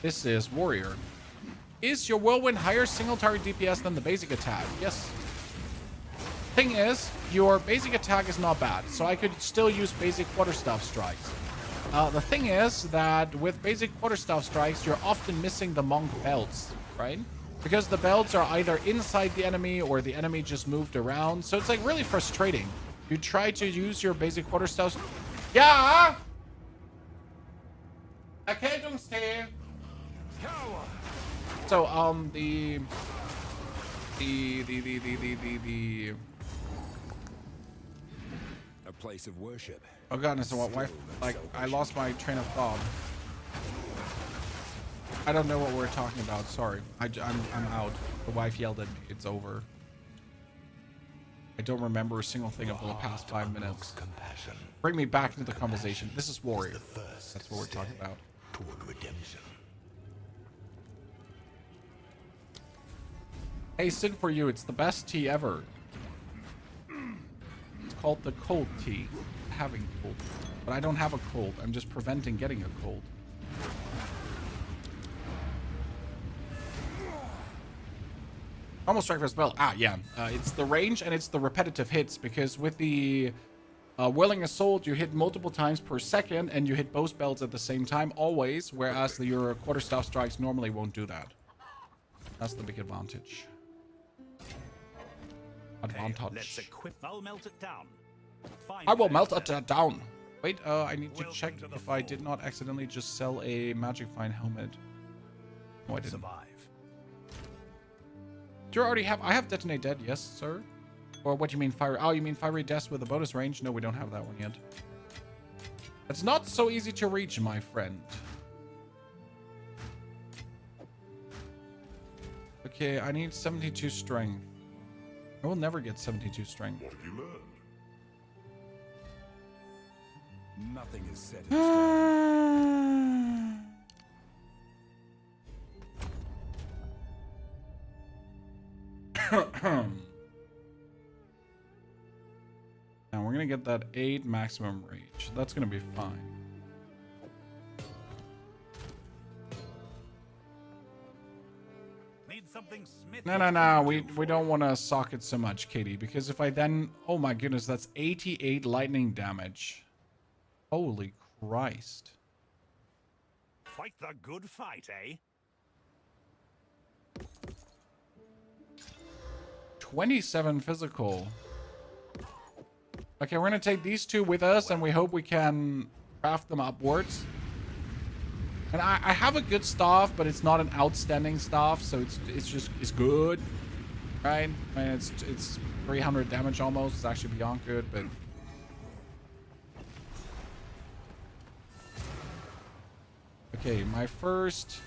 This is Warrior. Is your Whirlwind higher single target DPS than the basic attack? Yes. Thing is, your basic attack is not bad, so I could still use basic quarterstaff strikes. The thing is that with basic quarterstaff strikes, you're often missing the Monk belts, right? Because the belts are either inside the enemy or the enemy just moved around, so it's like really frustrating. You try to use your basic quarterstaff. Yeah! Erkältungstee! So, the A place of worship. Oh goodness, what wife? Like, I lost my train of thought. I don't know what we're talking about. Sorry, I'm out. The wife yelled at me. It's over. I don't remember a single thing of the past 5 minutes. Bring me back into the conversation. This is Warrior. That's what we're talking about. Toward redemption. Hey, Sid, for you, it's the best tea ever. It's called the cold tea. Having cold. But I don't have a cold. I'm just preventing getting a cold. Almost strike for spell. Ah, yeah. It's the range and it's the repetitive hits, because with the Whirling Assault, you hit multiple times per second and you hit both spells at the same time always, whereas your quarterstaff strikes normally won't do that. That's the big advantage. Let's equip. I'll melt it down. I will melt it down. Wait, I need to check if I did not accidentally just sell a Magic Fine helmet. No, I didn't. Survive. Do you already have? I have Detonate Dead, yes, sir. Or what do you mean fire? Oh, you mean Fiery Death with a bonus range? No, we don't have that one yet. It's not so easy to reach, my friend. Okay, I need 72 strength. I will never get 72 strength. What have you learned? Nothing is set in stone. Now we're gonna get that 8 maximum reach. That's gonna be fine. Need something smithy. No. We don't want to sock it so much, Katie, because if I then... Oh my goodness, that's 88 lightning damage. Holy Christ. Fight the good fight, eh? 27 physical. Okay, we're gonna take these two with us, and we hope we can craft them upwards. And I have a good staff, but it's not an outstanding staff, so it's good, right? I mean, it's 300 damage almost. It's actually beyond good, but okay, my first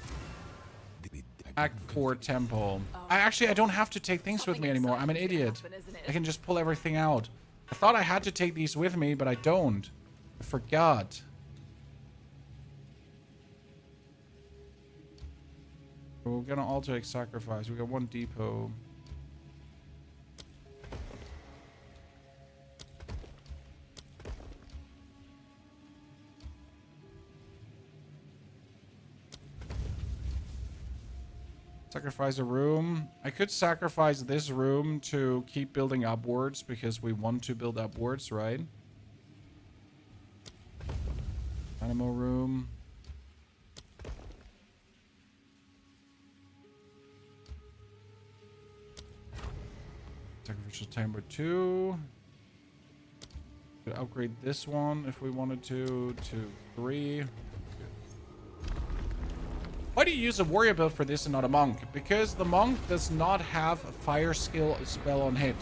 Act 4 temple. I don't have to take things with me anymore. I'm an idiot. I can just pull everything out. I thought I had to take these with me, but I don't. I forgot. We're gonna alter sacrifice. We got 1 depot. Sacrifice a room. I could sacrifice this room to keep building upwards because we want to build upwards, right? Animal room. Sacrificial chamber 2. Could upgrade this one if we wanted to 3. Why do you use a warrior build for this and not a monk? Because the monk does not have a fire skill spell on hit.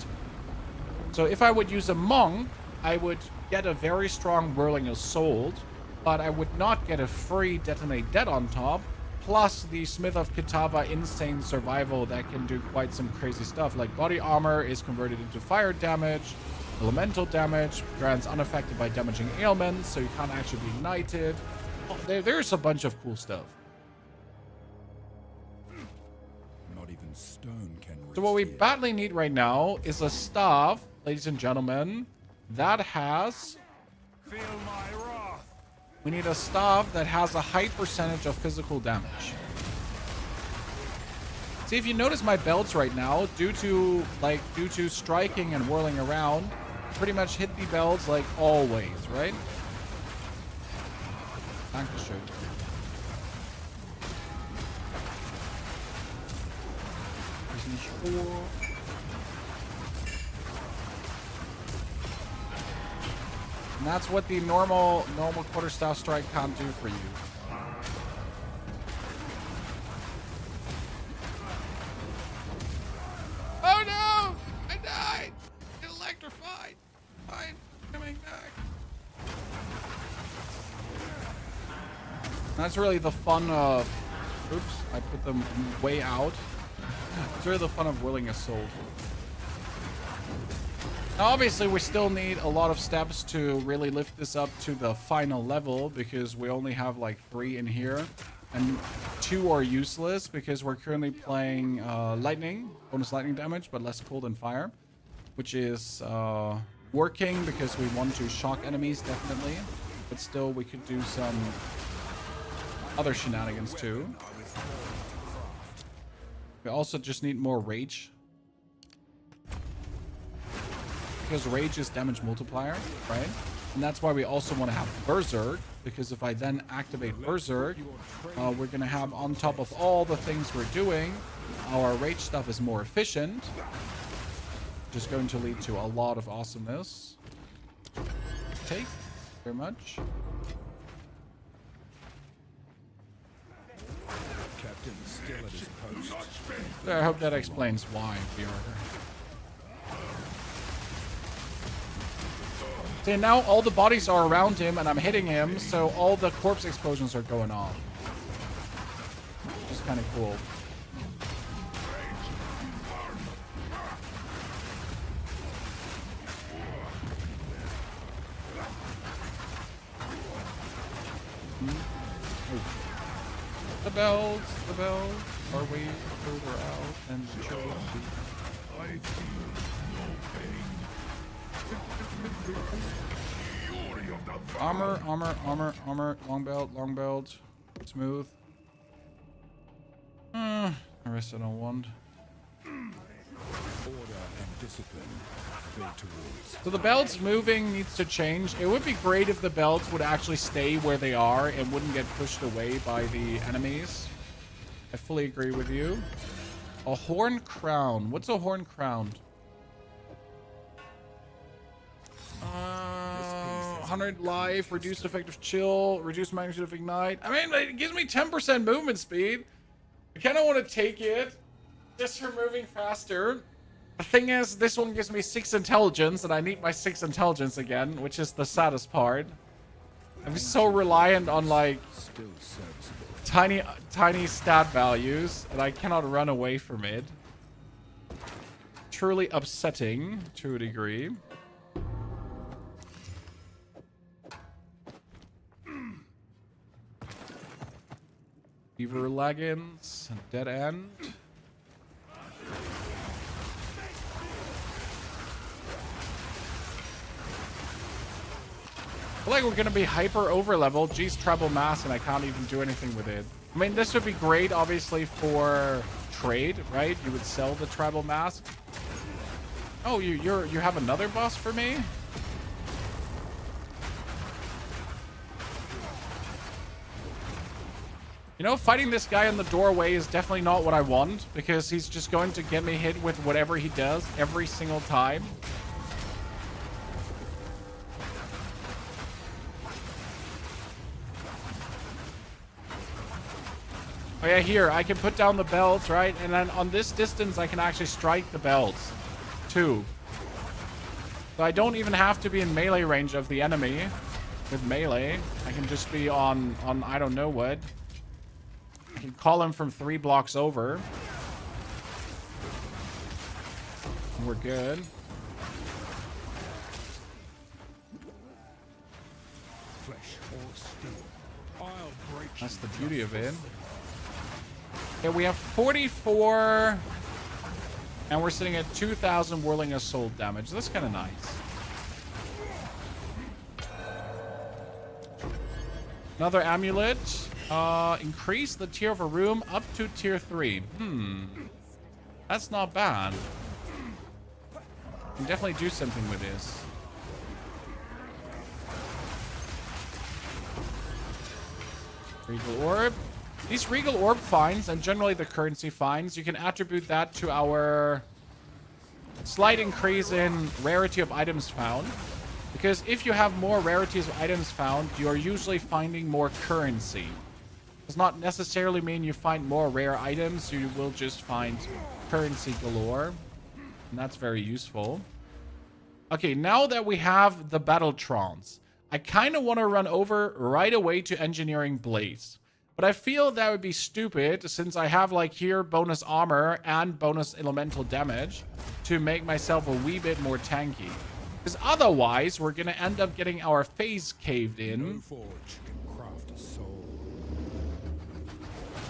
So if I would use a monk, I would get a very strong Whirling Assault, but I would not get a free Detonate Dead on top, plus the Smith of Kitava insane survival that can do quite some crazy stuff. Like body armor is converted into fire damage, elemental damage, grants unaffected by damaging ailments, so you can't actually be ignited. Oh, there's a bunch of cool stuff. Stone can So what we badly need right now is a staff, ladies and gentlemen, that has... Feel my wrath. We need a staff that has a high percentage of physical damage. See, if you notice my belts right now, due to striking and whirling around, pretty much hit the belts like always, right? Dankeschön. And that's what the normal quarterstaff strike can't do for you. Oh no! I died! Get electrified! Fine, coming back. That's really the fun of... Oops, I put them way out. It's really the fun of Whirling Assault. Now, obviously, we still need a lot of steps to really lift this up to the final level, because we only have like 3 in here, and 2 are useless because we're currently playing lightning, bonus lightning damage, but less cold and fire, which is working because we want to shock enemies, definitely. But still, we could do some other shenanigans too. We also just need more rage. Because rage is damage multiplier, right? And that's why we also want to have Berserk. Because if I then activate Berserk, we're going to have on top of all the things we're doing, our rage stuff is more efficient. Just going to lead to a lot of awesomeness. Take very much. Captain still at his post. I hope that explains why we are. See, now all the bodies are around him and I'm hitting him, so all the corpse explosions are going off. Which is kind of cool. The bells are way further out and should be. Armor, long belt, smooth. The rest I don't want. Order and discipline built towards. So the belts moving needs to change. It would be great if the belts would actually stay where they are and wouldn't get pushed away by the enemies. I fully agree with you. A horn crown. What's a horn crown? 100 life, reduced effective chill, reduced magnitude of ignite. I mean, it gives me 10% movement speed. I kind of want to take it just for moving faster. The thing is, this one gives me 6 intelligence, and I need my 6 intelligence again, which is the saddest part. I'm so reliant on, like, tiny stat values, and I cannot run away from it. Truly upsetting to a degree. Beaver leggings, dead end. I feel like we're gonna be hyper over leveled. Jeez, treble mass, and I can't even do anything with it. I mean, this would be great, obviously, for trade, right? You would sell the tribal mask. Oh, you have another boss for me? You know, fighting this guy in the doorway is definitely not what I want, because he's just going to get me hit with whatever he does every single time. Oh yeah, here, I can put down the belts, right? And then on this distance, I can actually strike the belts, too. So I don't even have to be in melee range of the enemy with melee. I can just be on I don't know what. I can call him from 3 blocks over. And we're good. Flesh or steel. I'll break. That's the beauty of it. Yeah, we have 44. And we're sitting at 2,000 Whirling Assault damage. That's kind of nice. Another amulet. Increase the tier of a room up to tier 3. That's not bad. Can definitely do something with this. Regal Orb. These Regal Orb finds, and generally the currency finds, you can attribute that to our slight increase in rarity of items found. Because if you have more rarities of items found, you are usually finding more currency. Does not necessarily mean you find more rare items. You will just find currency galore. And that's very useful. Okay, now that we have the Battletrons, I kind of want to run over right away to Engineering Blades. But I feel that would be stupid since I have, like, here bonus armor and bonus elemental damage to make myself a wee bit more tanky. Because otherwise, we're going to end up getting our face caved in. No forge can craft a soul.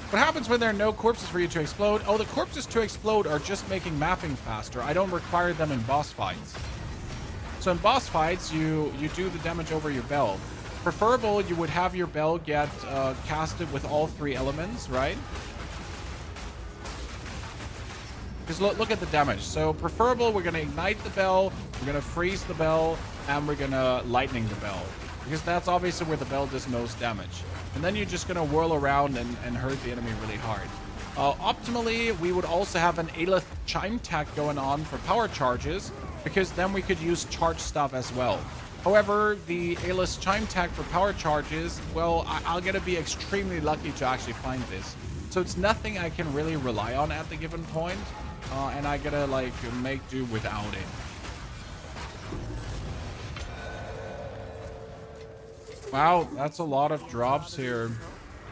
What happens when there are no corpses for you to explode? Oh, the corpses to explode are just making mapping faster. I don't require them in boss fights. So in boss fights, you do the damage over your bell. Preferable, you would have your bell get casted with all 3 elements, right? Because look at the damage. So preferable, we're going to ignite the bell, we're going to freeze the bell, and we're going to lightning the bell. Because that's obviously where the bell does most damage. And then you're just going to whirl around and hurt the enemy really hard. Optimally, we would also have an Aelith Chime Tech going on for power charges, because then we could use charge stuff as well. However, the Aelith Chime Tech for power charges, well, I'll gotta be extremely lucky to actually find this. So it's nothing I can really rely on at the given point, and I gotta like make do without it. Wow, that's a lot of drops here.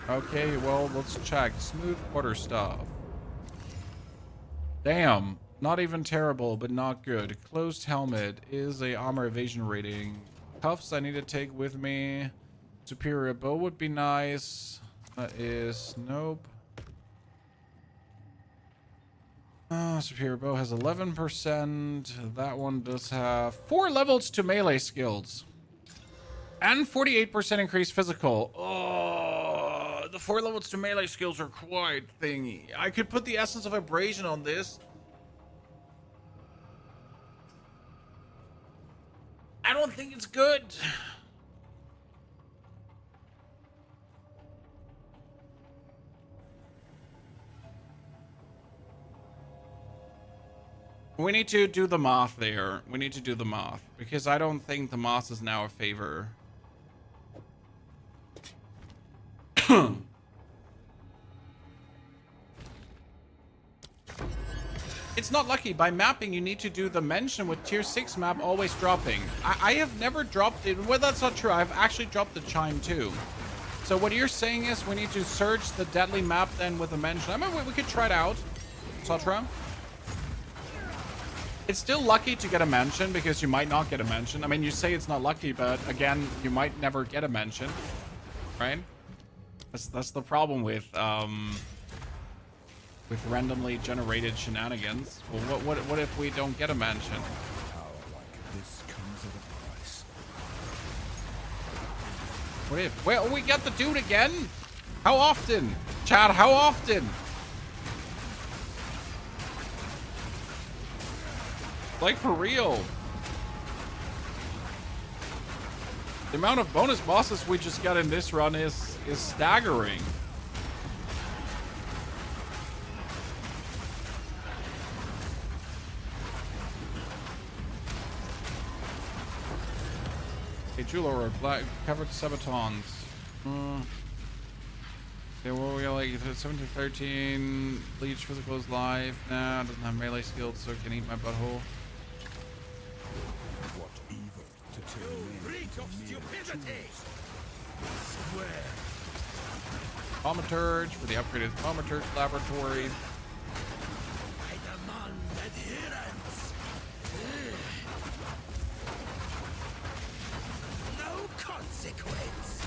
Okay, well, let's check. Smooth quarterstaff. Damn. Not even terrible, but not good. Closed helmet is a armor evasion rating. Cuffs I need to take with me. Superior bow would be nice. That is... Nope. Superior bow has 11%. That one does have 4 levels to melee skills. And 48% increased physical. Oh, the 4 levels to melee skills are quite thingy. I could put the Essence of Abrasion on this. I don't think it's good. We need to do the math there. We need to do the math. Because I don't think the math is now a favor. It's not lucky. By mapping, you need to do the mention with tier 6 map always dropping. I have never dropped it. Well, that's not true. I've actually dropped the chime too. So what you're saying is we need to search the deadly map then with a mention. I mean, we could try it out. Sotra. It's still lucky to get a mention because you might not get a mention. I mean, you say it's not lucky, but again, you might never get a mention, right? That's the problem with randomly generated shenanigans. Well, what if we don't get a mention? This comes at a price. What if? Well, we got the dude again? How often? Chad, how often? Like, for real. The amount of bonus bosses we just got in this run is staggering. A jeweler or black covered sabatons. Okay, well, we got like 17-13. Bleach physical is live. Nah, doesn't have melee skills, so it can eat my butthole. What evil to turn men into mere tools. Thaumaturge for the upgraded Thaumaturge laboratory. I demand adherence. No consequence.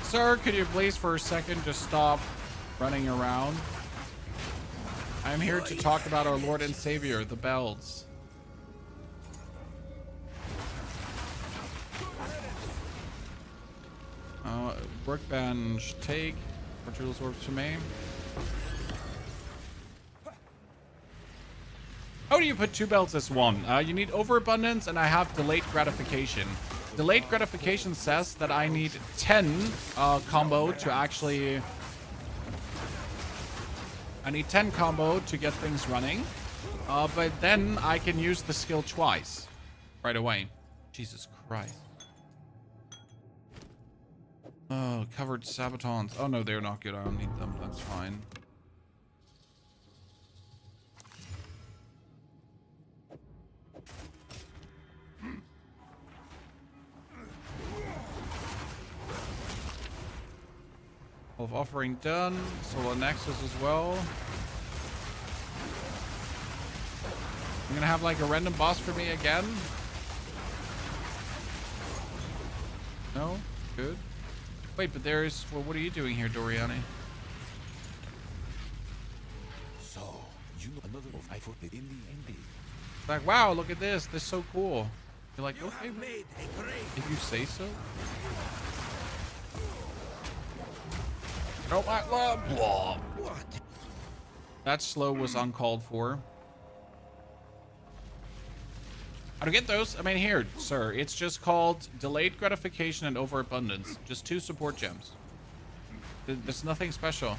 Sir, could you please for a second just stop running around? I'm here to talk about our Lord and Savior, the bells. Workbench, take. Portugal's orbs to me. How do you put 2 belts as 1? You need overabundance, and I have delayed gratification. Delayed gratification says that I need 10 combo to actually... I need 10 combo to get things running. But then I can use the skill twice. Right away. Jesus Christ. Oh, covered sabatons. Oh no, they're not good. I don't need them. That's fine. Of offering done. Solar Nexus as well. I'm gonna have like a random boss for me again. No? Good. Wait, but there's... Well, what are you doing here, Doriani? So, you know another fight for it in the ending. Like, wow, look at this. This is so cool. You're like, okay, if you say so. Oh my god. Blah. That slow was uncalled for. How to get those? I mean, here, sir. It's just called delayed gratification and overabundance. Just 2 support gems. There's nothing special.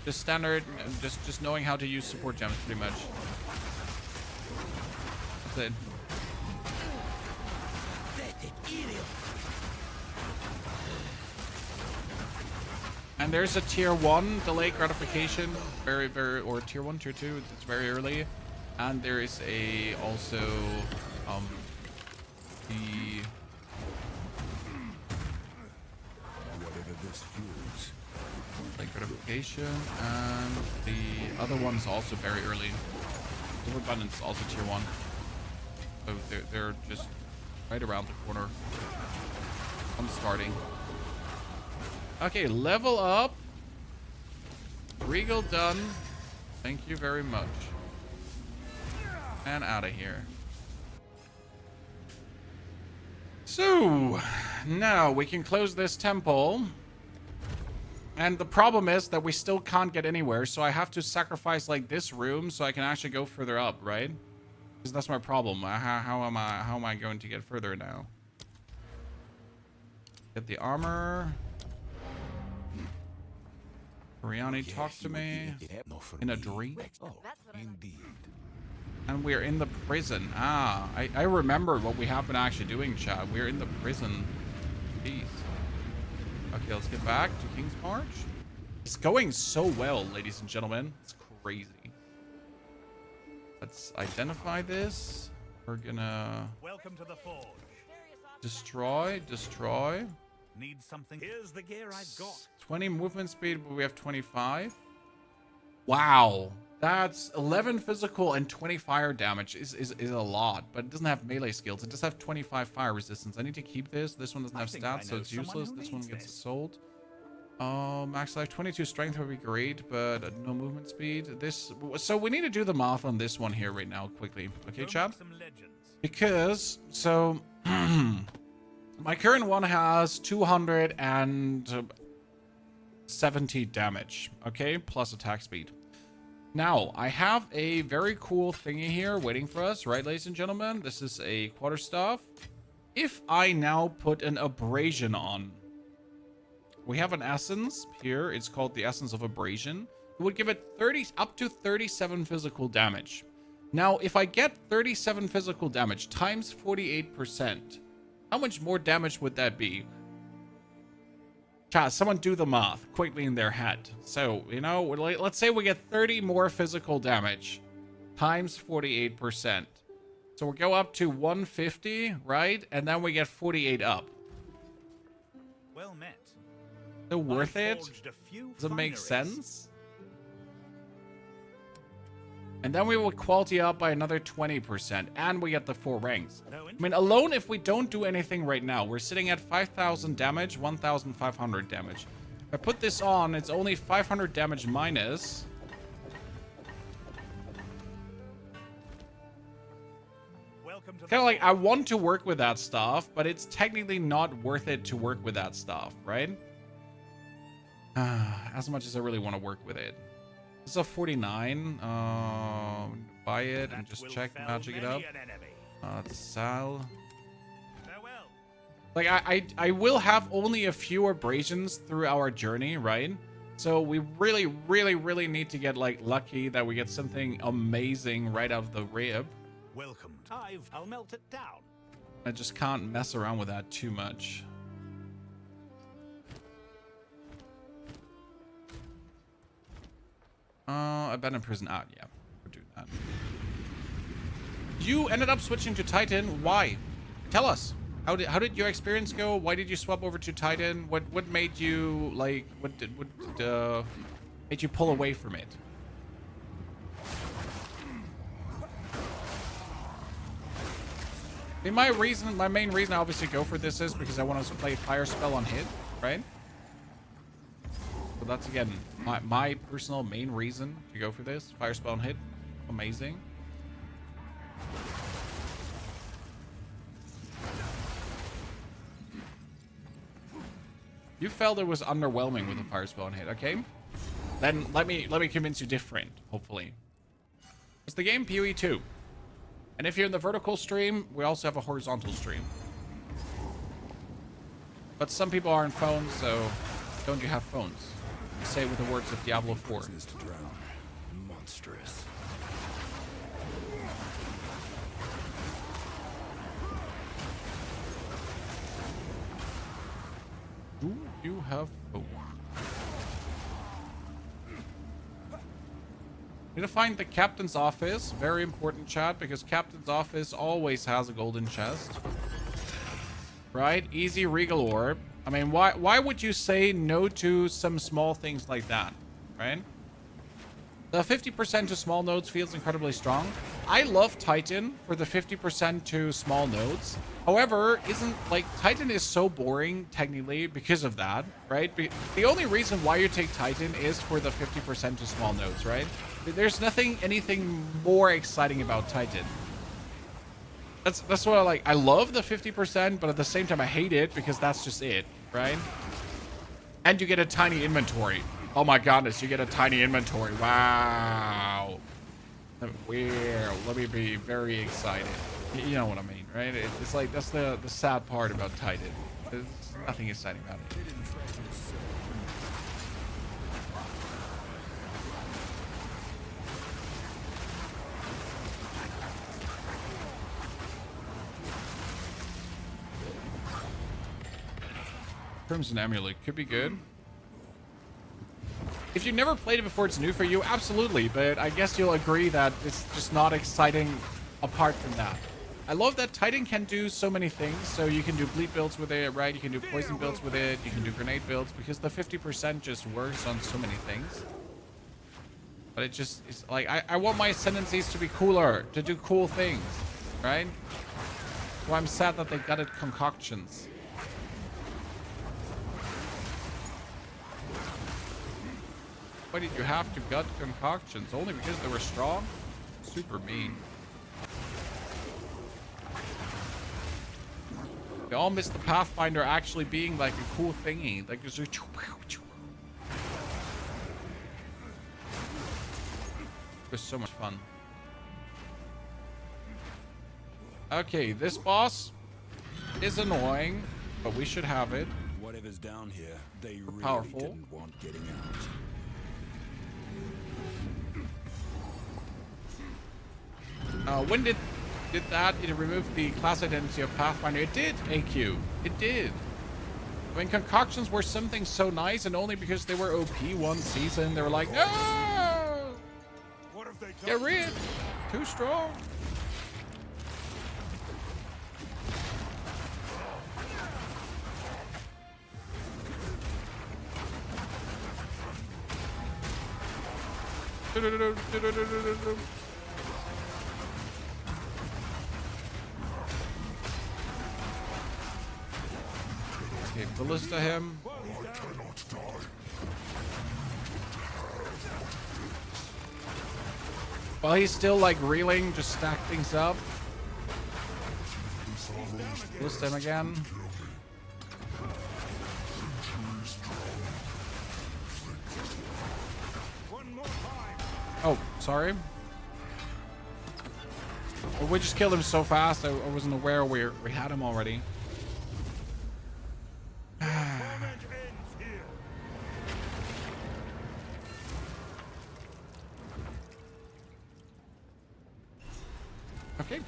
Just standard, just knowing how to use support gems, pretty much. That's it. And there's a tier 1 delayed gratification, very, or tier 1, tier 2. It's very early. And there is a also the Whatever this fuels. like gratification, and the other one's also very early. Overabundance is also tier 1, so they're just right around the corner. I'm starting. Okay, level up. Regal done. Thank you very much. And out of here. So, now we can close this temple. And the problem is that we still can't get anywhere, so I have to sacrifice like this room so I can actually go further up, right? Because that's my problem. How am I going to get further now? Get the armor. Riani, talk to me in a dream. Oh, indeed. And we're in the prison. Ah, I remember what we have been actually doing, chat. We're in the prison. Jeez. Okay, let's get back to King's March. It's going so well, ladies and gentlemen. It's crazy. Let's identify this. We're gonna... Welcome to the forge. Destroy. Need something? Here's the gear I've got. 20 movement speed, but we have 25. Wow. That's 11 physical and 20 fire damage is a lot, but it doesn't have melee skills. It does have 25 fire resistance. I need to keep this. This one doesn't have stats, so it's useless. This one gets sold. Max life 22 strength would be great, but no movement speed. So we need to do the math on this one here right now quickly. Okay, chat? Because so my current one has 270 damage, okay, plus attack speed. Now, I have a very cool thingy here waiting for us, right, ladies and gentlemen? This is a quarterstaff. If I now put an abrasion on, we have an essence here. It's called the Essence of Abrasion. It would give it up to 37 physical damage. Now, if I get 37 physical damage times 48%, how much more damage would that be? Chat, someone do the math quickly in their head. So, you know, let's say we get 30 more physical damage times 48%. So we'll go up to 150, right? And then we get 48 up. Well met. So worth it? Does it make sense? And then we will quality up by another 20%, and we get the 4 ranks. I mean, alone, if we don't do anything right now, we're sitting at 5,000 damage, 1,500 damage. If I put this on, it's only 500 damage minus. Kind of like, I want to work with that stuff, but it's technically not worth it to work with that stuff, right? As much as I really want to work with it. This is a 49. Buy it and just check magic it up. Sal. Like I will have only a few abrasions through our journey, right? So we really need to get like lucky that we get something amazing right out of the rib. Welcome. I'll melt it down. I just can't mess around with that too much. Abandoned prison out. Yeah, we're doing that. You ended up switching to Titan. Why? Tell us. How did your experience go? Why did you swap over to Titan? What made you like? What made you pull away from it? I mean, my main reason I obviously go for this is because I want to play fire spell on hit, right? So that's again my personal main reason to go for this. Fire spell on hit, amazing. You felt it was underwhelming with the fire spawn hit, okay? Then let me convince you different, hopefully. It's the game POE 2. And if you're in the vertical stream, we also have a horizontal stream. But some people are on phones, so don't you have phones? Say it with the words of Diablo 4. Business to drown. Monstrous. Do you have phones? Need to find the captain's office. Very important, chat, because captain's office always has a golden chest. Right? Easy regal orb. I mean, why would you say no to some small things like that? Right? The 50% to small nodes feels incredibly strong. I love Titan for the 50% to small nodes. However, Titan is so boring technically because of that, right? The only reason why you take Titan is for the 50% to small nodes, right? There's anything more exciting about Titan. That's what I like. I love the 50%, but at the same time I hate it because that's just it, right? And you get a tiny inventory. Oh my goodness, you get a tiny inventory. Wow. Weird. Let me be very excited. You know what I mean, right? It's like, that's the sad part about Titan. There's nothing exciting about it. Crimson Amulet could be good. If you've never played it before, it's new for you, absolutely, but I guess you'll agree that it's just not exciting apart from that. I love that Titan can do so many things, so you can do bleed builds with it, right? You can do poison builds with it, you can do grenade builds, because the 50% just works on so many things. But it's like, I want my ascendancies to be cooler, to do cool things, right? So I'm sad that they gutted concoctions. Why did you have to gut concoctions? Only because they were strong? Super mean. They all missed the Pathfinder actually being like a cool thingy. Like it's it was so much fun. Okay, this boss is annoying, but we should have it. Whatever's down here, they really Powerful. didn't want getting out. When did that? It removed the class identity of Pathfinder. It did, AQ. It did. I mean, concoctions were something so nice, and only because they were OP one season, they were like, no! Get rid! Too strong. Okay, ballista him. While he's still like reeling, just stack things up. Ballista him again. Oh, sorry. Well, we just killed him so fast, I wasn't aware we had him already. Okay.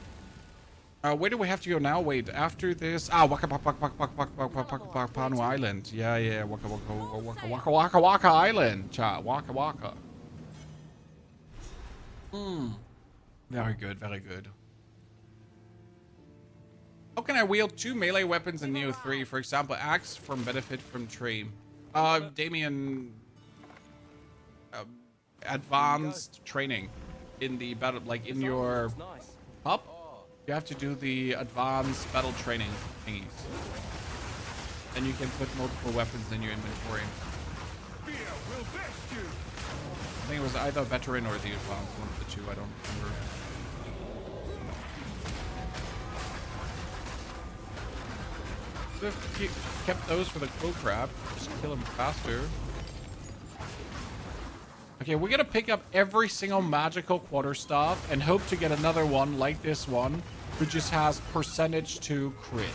Where do we have to go now? Wait, after this... Waka Panu Island. Yeah. Waka Island. Chat. Waka. Very good, very good. How can I wield 2 melee weapons in Neo 3? For example, axe from benefit from tree. Damien... advanced training in the battle, like in your hub. You have to do the advanced battle training thingies. And you can put multiple weapons in your inventory. I think it was either veteran or the advanced, one of the two, I don't remember. Could have kept those for the crow crab. Just kill him faster. Okay, we're gonna pick up every single magical quarterstaff and hope to get another one like this one, who just has percentage to crit,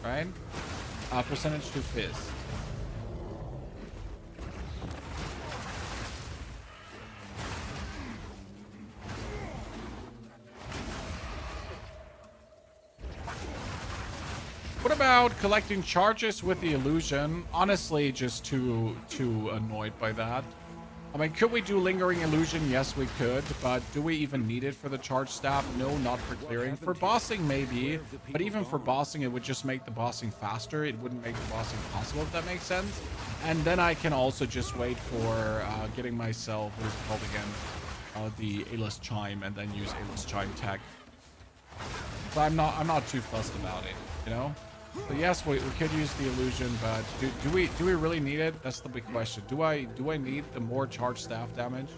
right? Percentage to fist. What about collecting charges with the illusion? Honestly, just too annoyed by that. I mean, could we do lingering illusion? Yes, we could, but do we even need it for the charge staff? No, not for clearing. For bossing, maybe, but even for bossing, it would just make the bossing faster. It wouldn't make the bossing possible, if that makes sense. And then I can also just wait for getting myself, what is it called again? The A-list chime, and then use A-list chime tech. So I'm not too fussed about it, you know? So yes, we could use the illusion, but do we really need it? That's the big question. Do I need the more charge staff damage?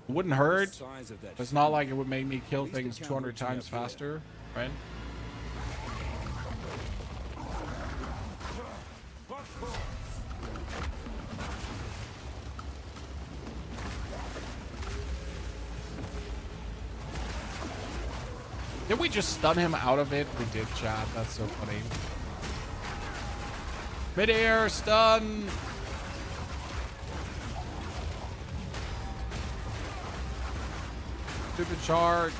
It wouldn't hurt. It's not like it would make me kill things 200 times faster, right? Did we just stun him out of it? We did, chat. That's so funny. Mid-air stun. Stupid shark.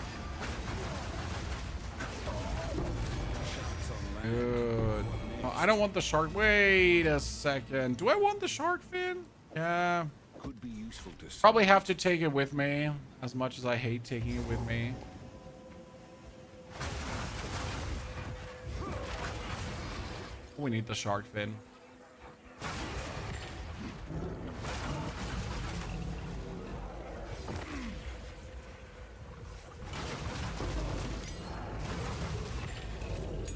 Good. Oh, I don't want the shark. Wait a second. Do I want the shark fin? Yeah. Could be useful to probably have to take it with me, as much as I hate taking it with me. We need the shark fin.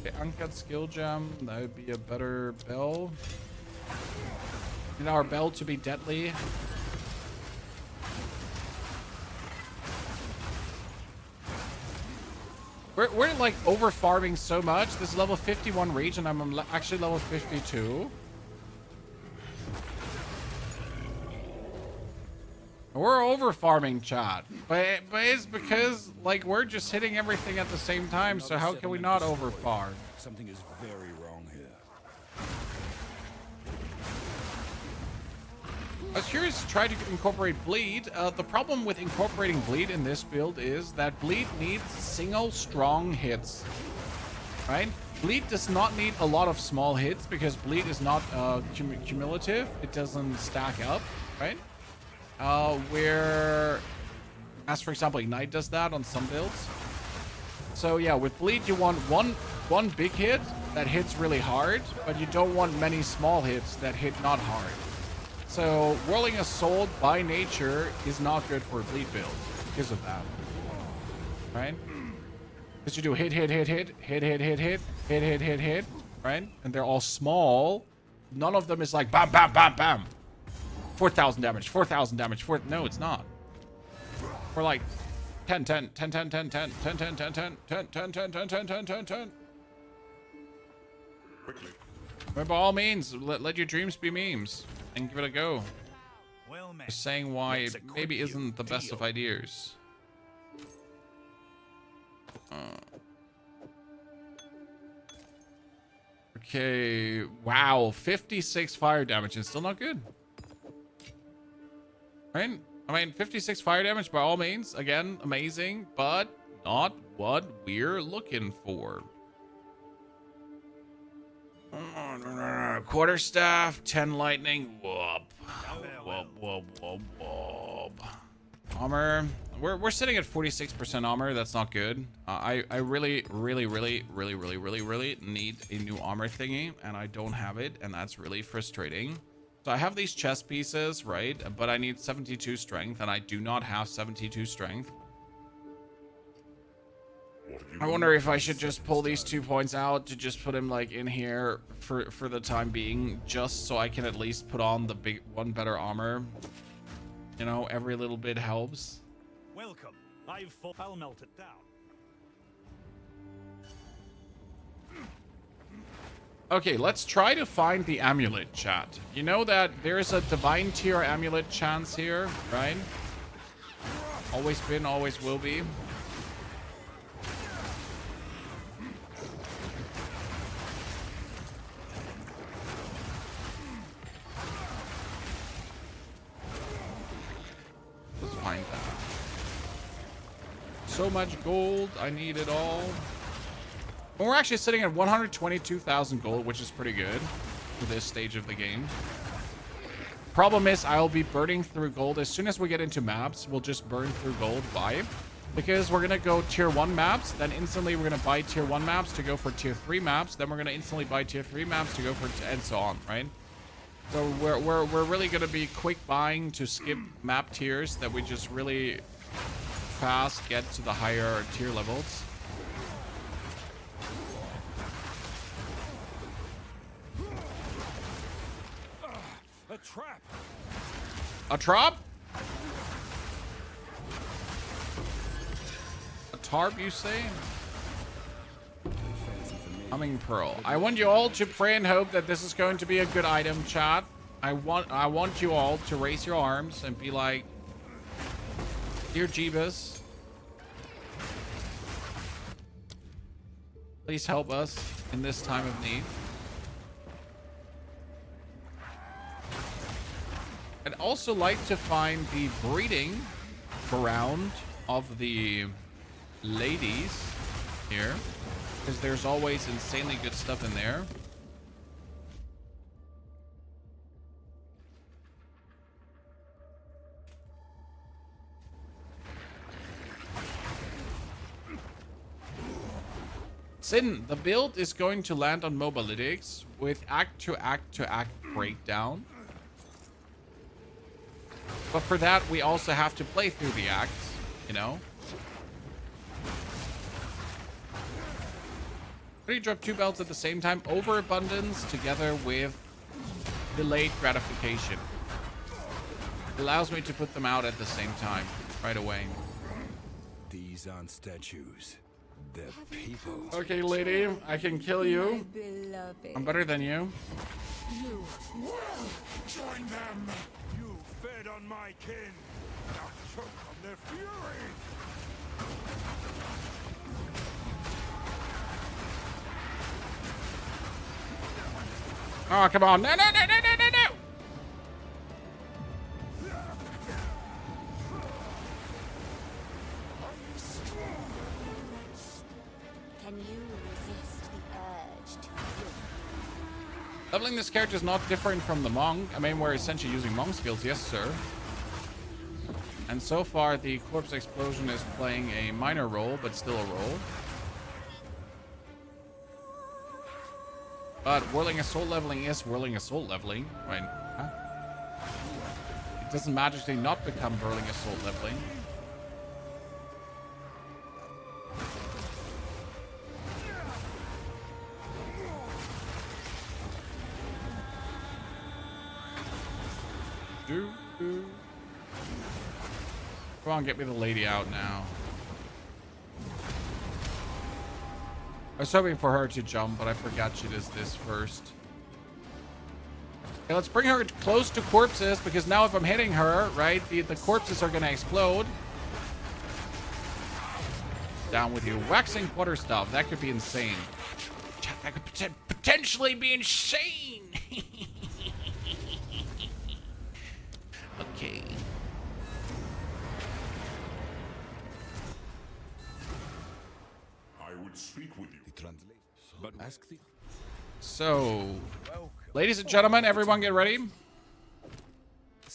Okay, uncut skill gem. That would be a better bell. Need our bell to be deadly. We're like over farming so much. This is level 51 reach, and I'm actually level 52. We're over farming, chat, but it's because like we're just hitting everything at the same time. So how can we not over farm? Something is very wrong here. I was curious to try to incorporate bleed. The problem with incorporating bleed in this build is that bleed needs single strong hits, right? Bleed does not need a lot of small hits because bleed is not cumulative. It doesn't stack up, right? Where, as for example, Ignite does that on some builds. So yeah, with bleed you want one big hit that hits really hard, but you don't want many small hits that hit not hard. So Whirling Assault by nature is not good for a bleed build because of that, right? Because you do hit, right? And they're all small. None of them is like bam, bam, bam, bam. 4,000 damage, 4,000 damage. No, it's not. We're like 10, 10, 10, 10, 10, 10, 10, 10, 10, 10, 10, 10, 10, 10, 10, 10, 10, 10. Quickly. But by all means, let your dreams be memes and give it a go. Well met. Just saying why Let's it maybe equip isn't the you. best Deal. of ideas. Okay, wow, 56 fire damage is still not good. Right? I mean, 56 fire damage by all means, again, amazing, but not what we're looking for. Quarterstaff, 10 lightning, whoop. Whoop, whoop, whoop, whoop. Armor. We're sitting at 46% armor. That's not good. I really need a new armor thingy, and I don't have it, and that's really frustrating. So I have these chest pieces, right? But I need 72 strength, and I do not have 72 strength. I wonder if I should just pull these 2 points out to just put him like in here for the time being, just so I can at least put on the big one better armor. You know, every little bit helps. Welcome. I'll melt it down. Okay, let's try to find the amulet, chat. You know that there's a divine tier amulet chance here, right? Always been, always will be. Let's find that. So much gold, I need it all. And we're actually sitting at 122,000 gold, which is pretty good for this stage of the game. Problem is, I'll be burning through gold. As soon as we get into maps, we'll just burn through gold. Why? Because we're going to go tier 1 maps, then instantly we're going to buy tier 1 maps to go for tier 3 maps, then we're going to instantly buy tier 3 maps to go for, and so on, right? So we're really going to be quick buying to skip map tiers that we just really fast get to the higher tier levels. A trap. A trap? A tarp, you say? Humming Pearl. I want you all to pray and hope that this is going to be a good item, chat. I want you all to raise your arms and be like, dear Jeebus, please help us in this time of need. I'd also like to find the breeding ground of the ladies here, because there's always insanely good stuff in there. Sin, the build is going to land on Mobalytics with act to act breakdown. But for that, we also have to play through the acts, you know? How do you drop 2 belts at the same time? Overabundance together with delayed gratification. It allows me to put them out at the same time, right away. These aren't statues. They're people. Okay, lady, I can kill you. Beloved. I'm better than you. You will Join them! You fed on my kin. Now choke on their fury. Oh, come on. No, no, no, no, no, no, no. Can you resist the urge to kill? Leveling this character is not different from the monk. I mean, we're essentially using monk skills, yes, sir. And so far, the corpse explosion is playing a minor role, but still a role. But Whirling Assault leveling is Whirling Assault leveling, right? Huh? It doesn't magically not become Whirling Assault leveling. Come on, get me the lady out now. I was hoping for her to jump, but I forgot she does this first. Okay, let's bring her close to corpses, because now if I'm hitting her, right, the corpses are going to explode. Down with you. Waxing Quarterstaff. That could be insane. That could potentially be insane. Okay. I would speak with you. But ask the So, ladies and gentlemen, everyone get ready.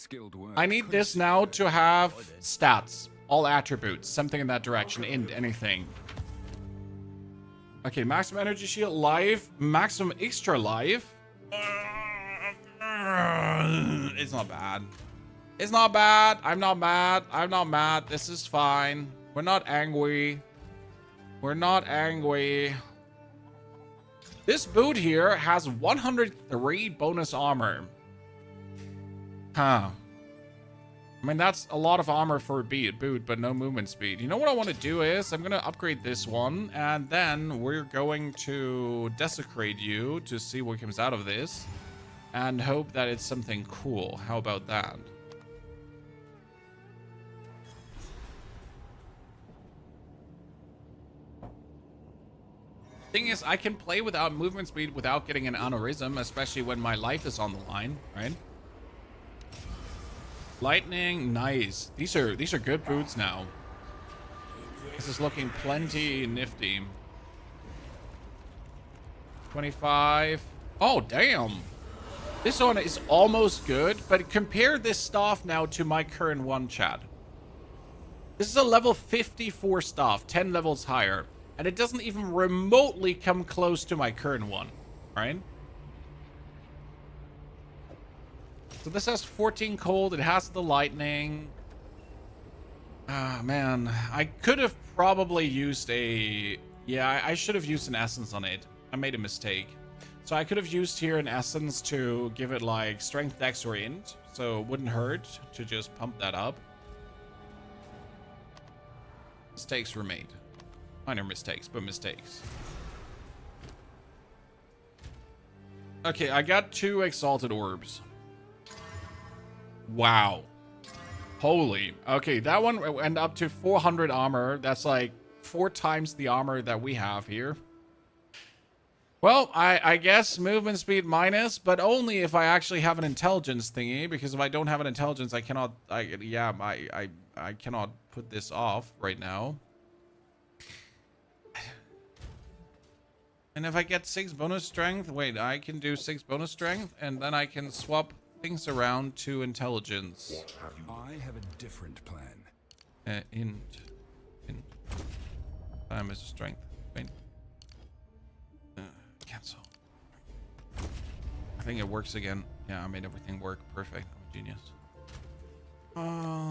skilled work. I need this now to have stats. All attributes. Something in that direction. Int, anything. Okay, maximum energy shield, life, maximum extra life. It's not bad. It's not bad. I'm not mad. I'm not mad. This is fine. We're not angry. We're not angry. This boot here has 103 bonus armor. Huh. I mean, that's a lot of armor for a boot, but no movement speed. You know what I want to do is, I'm going to upgrade this one, and then we're going to desecrate you to see what comes out of this, and hope that it's something cool. How about that? Thing is, I can play without movement speed without getting an aneurysm, especially when my life is on the line, right? Lightning, nice. These are good boots now. This is looking plenty nifty. 25. Oh, damn. This one is almost good, but compare this staff now to my current one, chat. This is a level 54 staff, 10 levels higher, and it doesn't even remotely come close to my current one, right? So this has 14 cold, it has the lightning. Ah, man. I could have probably used a... Yeah, I should have used an essence on it. I made a mistake. So I could have used here an essence to give it like strength, dex, or int. So it wouldn't hurt to just pump that up. Mistakes were made. Minor mistakes, but mistakes. Okay, I got 2 exalted orbs. Wow. Holy. Okay, that one went up to 400 armor. That's like 4 times the armor that we have here. Well, I guess movement speed minus, but only if I actually have an intelligence thingy, because if I don't have an intelligence, I cannot I cannot put this off right now. And if I get 6 bonus strength, wait, I can do 6 bonus strength, and then I can swap things around to intelligence. I have a different plan. Int. Time is strength. Wait. Cancel. I think it works again. Yeah, I made everything work perfect. I'm a genius.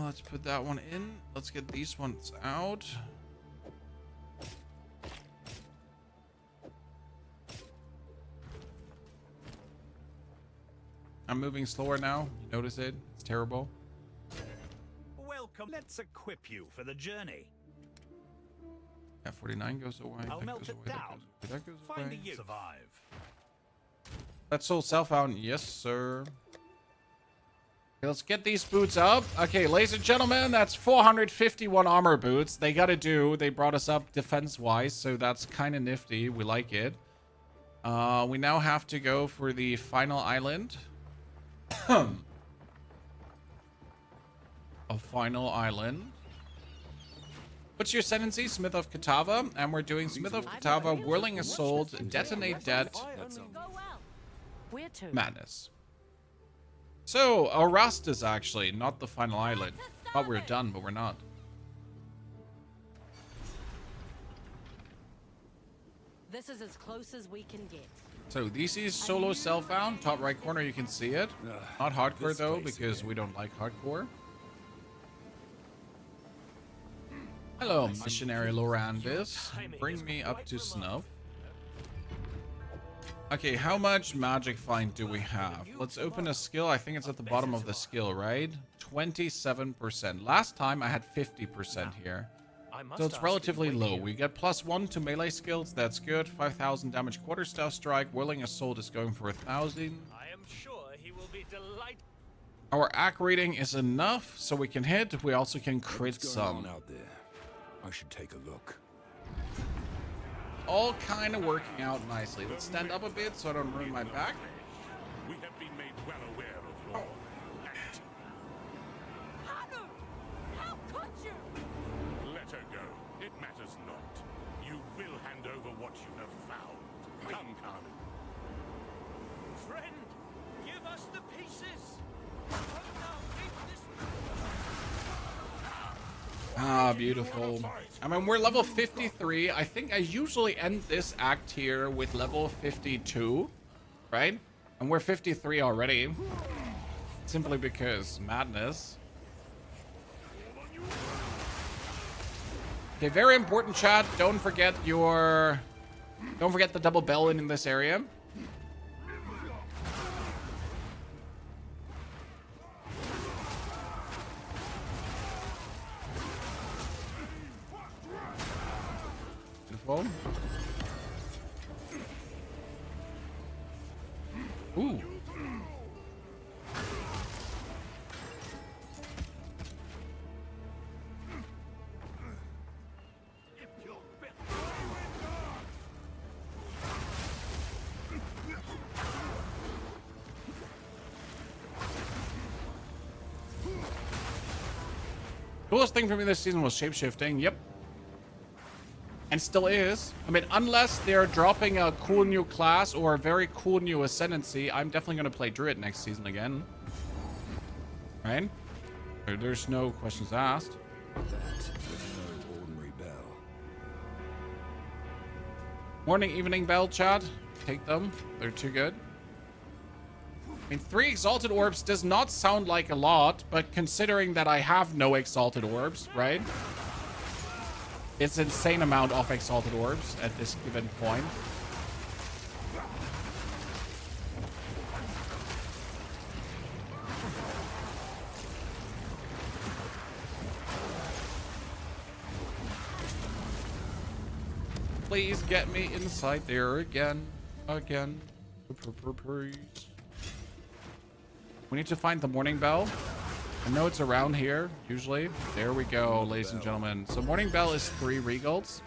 Let's put that one in. Let's get these ones out. I'm moving slower now. You notice it? It's terrible. Welcome. Let's equip you for the journey. Yeah, 49 goes away. I'll That melt goes it away. down. That goes away. Find a survive. That's soul self-found. Yes, sir. Okay, let's get these boots up. Okay, ladies and gentlemen, that's 451 armor boots. They gotta do. They brought us up defense-wise, so that's kind of nifty. We like it. We now have to go for the final island. A final island. What's your ascendancy? Smith of Kitava. And we're doing Smith of Kitava, Whirling Assault, Detonate Debt, Madness. So, Arastas actually, not the final island. Thought we were done, but we're not. This is as close as we can get. So, this is solo self-found. Top right corner, you can see it. Not hardcore though, because we don't like hardcore. Hello, missionary Lorandis. Bring me up to snuff. Okay, how much magic find do we have? Let's open a skill. I think it's at the bottom of the skill, right? 27%. Last time I had 50% here. So it's relatively low. We get +1 to melee skills. That's good. 5,000 damage quarterstaff strike. Whirling Assault is going for 1,000. I am sure he will be delighted. Our AC rating is enough, so we can hit. We also can crit some. Out there? I should take a look. All kind of working out nicely. Let's stand up a bit so I don't ruin my back. We have been made well aware of your act. Hannah! How could you? Let her go. It matters not. You will hand over what you have found. Come, Kanu. Friend, give us the pieces. Ah, beautiful. I mean, we're level 53. I think I usually end this act here with level 52, right? And we're 53 already. Simply because madness. Okay, very important, chat. Don't forget the double bell in this area. Careful. Ooh. Coolest thing for me this season was shapeshifting. Yep. And still is. I mean, unless they're dropping a cool new class or a very cool new ascendancy, I'm definitely going to play Druid next season again. Right? There's no questions asked. That is no ordinary bell. Morning, evening bell, chat. Take them. They're too good. I mean, 3 Exalted Orbs does not sound like a lot, but considering that I have no Exalted Orbs, right? It's an insane amount of Exalted Orbs at this given point. Please get me inside there again. Again. Please. We need to find the Morning Bell. I know it's around here, usually. There we go, ladies and gentlemen. So Morning Bell is 3 Regals.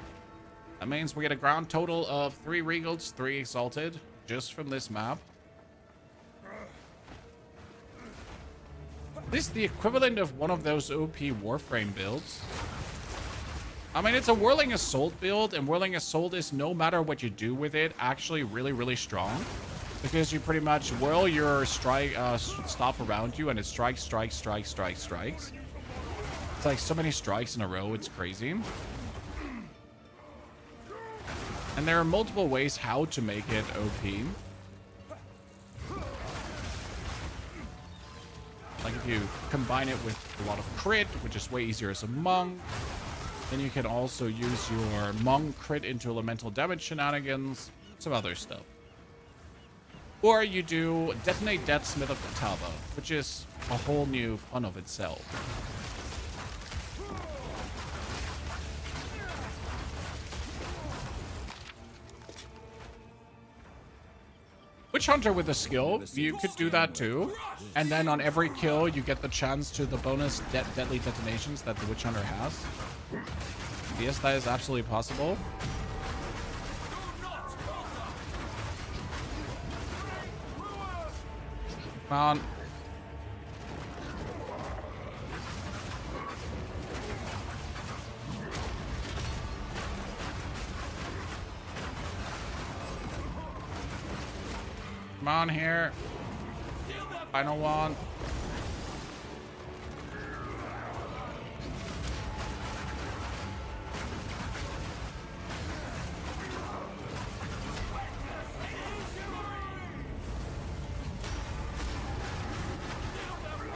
That means we get a grand total of 3 Regals, 3 Exalted, just from this map. This is the equivalent of one of those OP Warframe builds. I mean, it's a Whirling Assault build, and Whirling Assault is, no matter what you do with it, actually really, really strong. Because you pretty much whirl your strike stop around you, and it strikes, strikes, strikes, strikes, strikes. It's like so many strikes in a row, it's crazy. And there are multiple ways how to make it OP. Like if you combine it with a lot of crit, which is way easier as a monk. Then you can also use your monk crit into elemental damage shenanigans, some other stuff. Or you do Detonate Deathsmith of Kitava, which is a whole new fun of itself. Witch Hunter with a skill, you could do that too. And then on every kill, you get the chance to the bonus deadly detonations that the Witch Hunter has. Yes, that is absolutely possible. Come on. Come on here. Final one.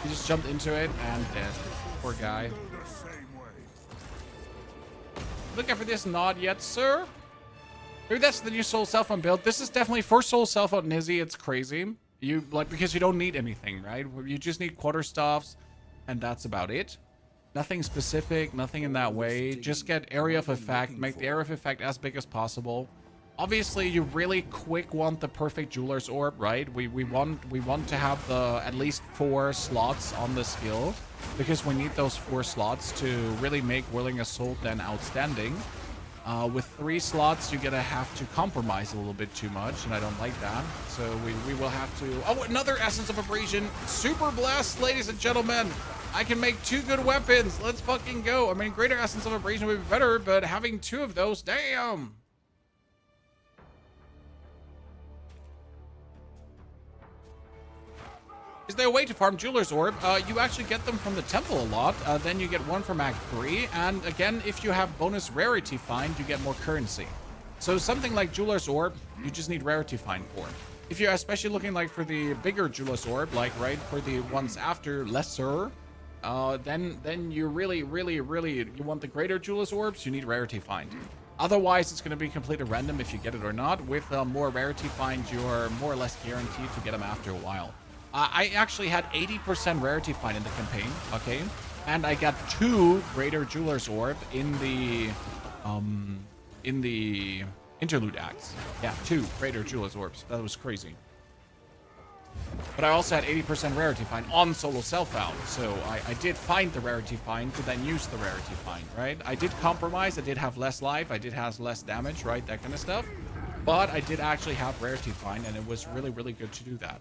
He just jumped into it and dead. Poor guy. Looking for this nod yet, sir? Maybe that's the new Soul Cell Phone build. This is definitely for Soul Cell Phone Nizzy. It's crazy. You like because you don't need anything, right? You just need quarterstaffs, and that's about it. Nothing specific, nothing in that way. Just get area of effect. Make the area of effect as big as possible. Obviously, you really quick want the perfect Jeweler's Orb, right? We want to have the at least 4 slots on the skill, because we need those 4 slots to really make Whirling Assault then outstanding. With 3 slots, you're gonna have to compromise a little bit too much, and I don't like that. So we will have to... Oh, another Essence of Abrasion. Super Blast, ladies and gentlemen. I can make 2 good weapons. Let's fucking go. I mean, Greater Essence of Abrasion would be better, but having 2 of those, damn. Is there a way to farm Jeweler's Orb? You actually get them from the temple a lot. Then you get 1 from Act 3. And again, if you have bonus Rarity Find, you get more currency. So something like Jeweler's Orb, you just need Rarity Find for. If you're especially looking like for the bigger Jeweler's Orb, like right for the ones after lesser, then you really you want the greater Jeweler's Orbs, you need Rarity Find. Otherwise, it's going to be completely random if you get it or not. With more Rarity Find, you're more or less guaranteed to get them after a while. I actually had 80% Rarity Find in the campaign, okay? And I got 2 Greater Jeweler's Orb in the in the interlude acts. Yeah, 2 greater Jeweler's Orbs. That was crazy. But I also had 80% rarity find on solo self-found. So I did find the rarity find to then use the rarity find, right? I did compromise. I did have less life. I did have less damage, right? That kind of stuff. But I did actually have rarity find, and it was really, really good to do that.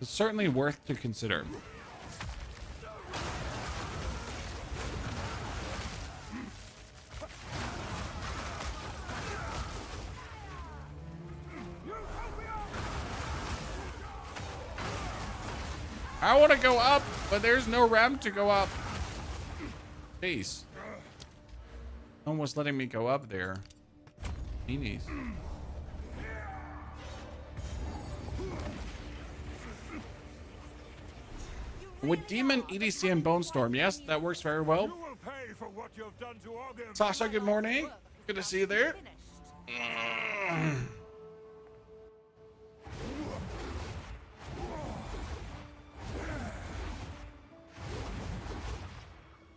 It's certainly worth to consider. I want to go up, but there's no ramp to go up. Jeez. No one was letting me go up there. Meanies. With Demon, EDC, and Bone Storm, yes, that works very well. Sasha, good morning. Good to see you there.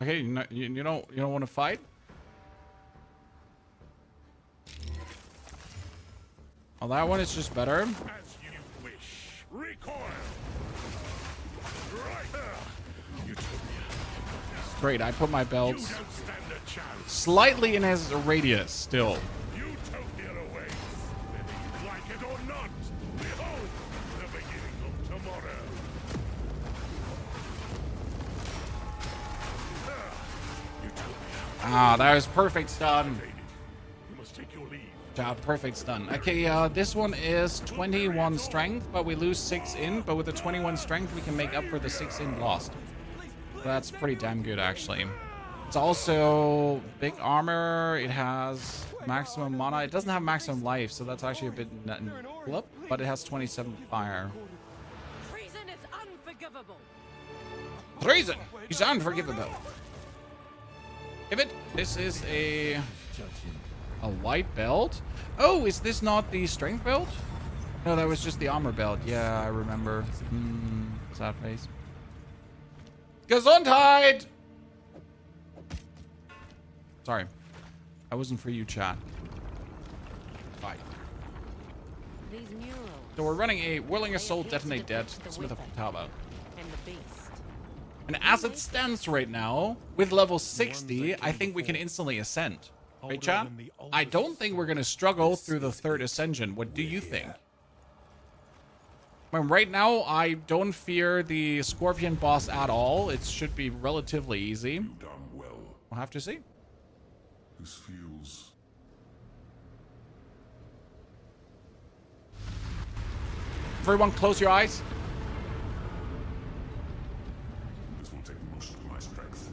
Okay, you don't want to fight? Oh, that one is just better. As you wish. Recoil. Right there. Great, I put my belts You don't stand a chance. slightly in his radius still. Utopia awaits. Whether you like it or not. Behold, the beginning of tomorrow. Ah, that was perfect stun. You must take your leave. Job, perfect stun. Okay, this one is 21 strength, but we lose 6 in. But with the 21 strength, we can make up for the 6 in lost. That's pretty damn good, actually. It's also big armor. It has maximum mana. It doesn't have maximum life, so that's actually a bit flip. But it has 27 fire. Treason is unforgivable. Treason is unforgivable. Give it. This is a white belt. Oh, is this not the strength belt? No, that was just the armor belt. Yeah, I remember. Sad face. Gesundheit! Sorry. I wasn't for you, chat. Bye. These murals. So we're running a Whirling Assault, Detonate Dead, Smith of Kitava. And the beast. And as it stands right now, with level 60, I think we can instantly ascend. Right, chat? I don't think we're going to struggle through the 3rd Ascension. What do you think? I mean, right now, I don't fear the Scorpion boss at all. It should be relatively easy. Done well. We'll have to see. This feels... Everyone, close your eyes. This will take most of my strength.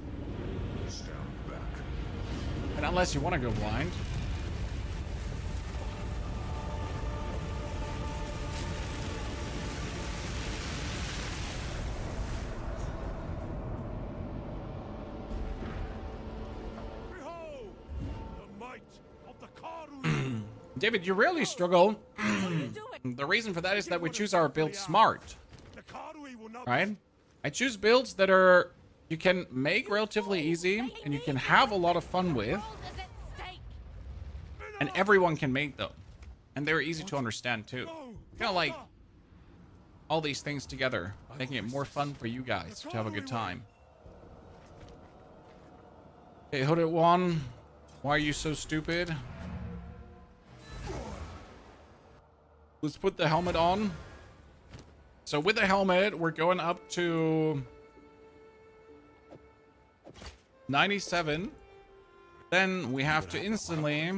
Stand back. And unless you want to go blind. Behold, the might of the Karu. David, you rarely struggle. The reason for that is that we choose our build smart. The Karui will not Right? I choose builds that are you can make relatively easy and you can have a lot of fun with, World is at stake. and everyone can make them. And they're easy to understand too. Kind of like all these things together, making it more fun for you guys to have a good time. Okay, Hooded One, why are you so stupid? Let's put the helmet on. So with the helmet, we're going up to 97. Then we have to instantly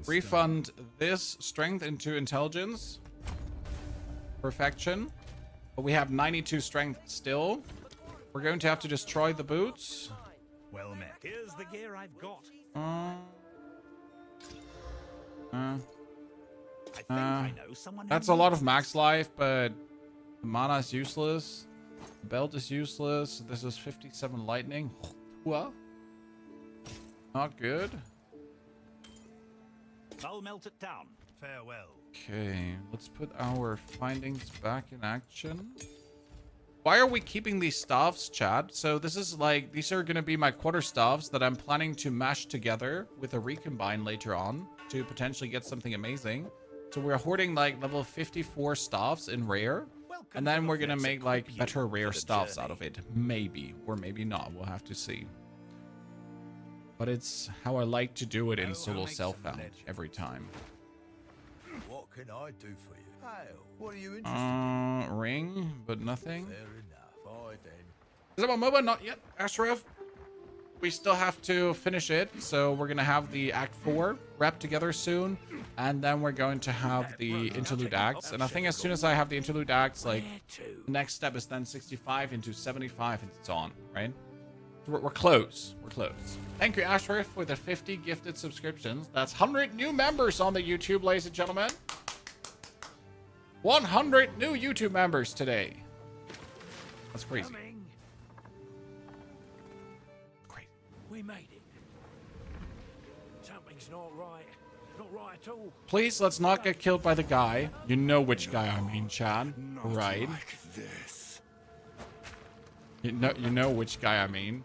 refund this strength into intelligence. Perfection. But we have 92 strength still. We're going to have to destroy the boots. Well met. Here's the gear I've got. I think I know someone. That's a lot of max life, but the mana is useless. The belt is useless. This is 57 lightning. What? Not good. I'll melt it down. Farewell. Okay, let's put our findings back in action. Why are we keeping these staffs, chat? So this is like, these are going to be my quarterstaffs that I'm planning to mash together with a recombine later on to potentially get something amazing. So we're hoarding like level 54 staffs in rare. And then we're going to make like better rare staffs out of it. Maybe, or maybe not. We'll have to see. But it's how I like to do it in solo self-found every time. What can I do for you? Hail, what are you interested in? Ring, but nothing. Fair enough, I then. Is it on MOBA? Not yet, Ashraf. We still have to finish it, so we're gonna have the Act 4 wrapped together soon, and then we're going to have the interlude acts. And I think as soon as I have the interlude acts, like, the next step is then 65 into 75 and so on, right? So we're close. We're close. Thank you, Ashraf, for the 50 gifted subscriptions. That's 100 new members on the YouTube, ladies and gentlemen. 100 new YouTube members today. That's crazy. Great. We made it. Something's not right. Not right at all. Please, let's not get killed by the guy. You know which guy I mean, Chad. Right? Like this. You know which guy I mean.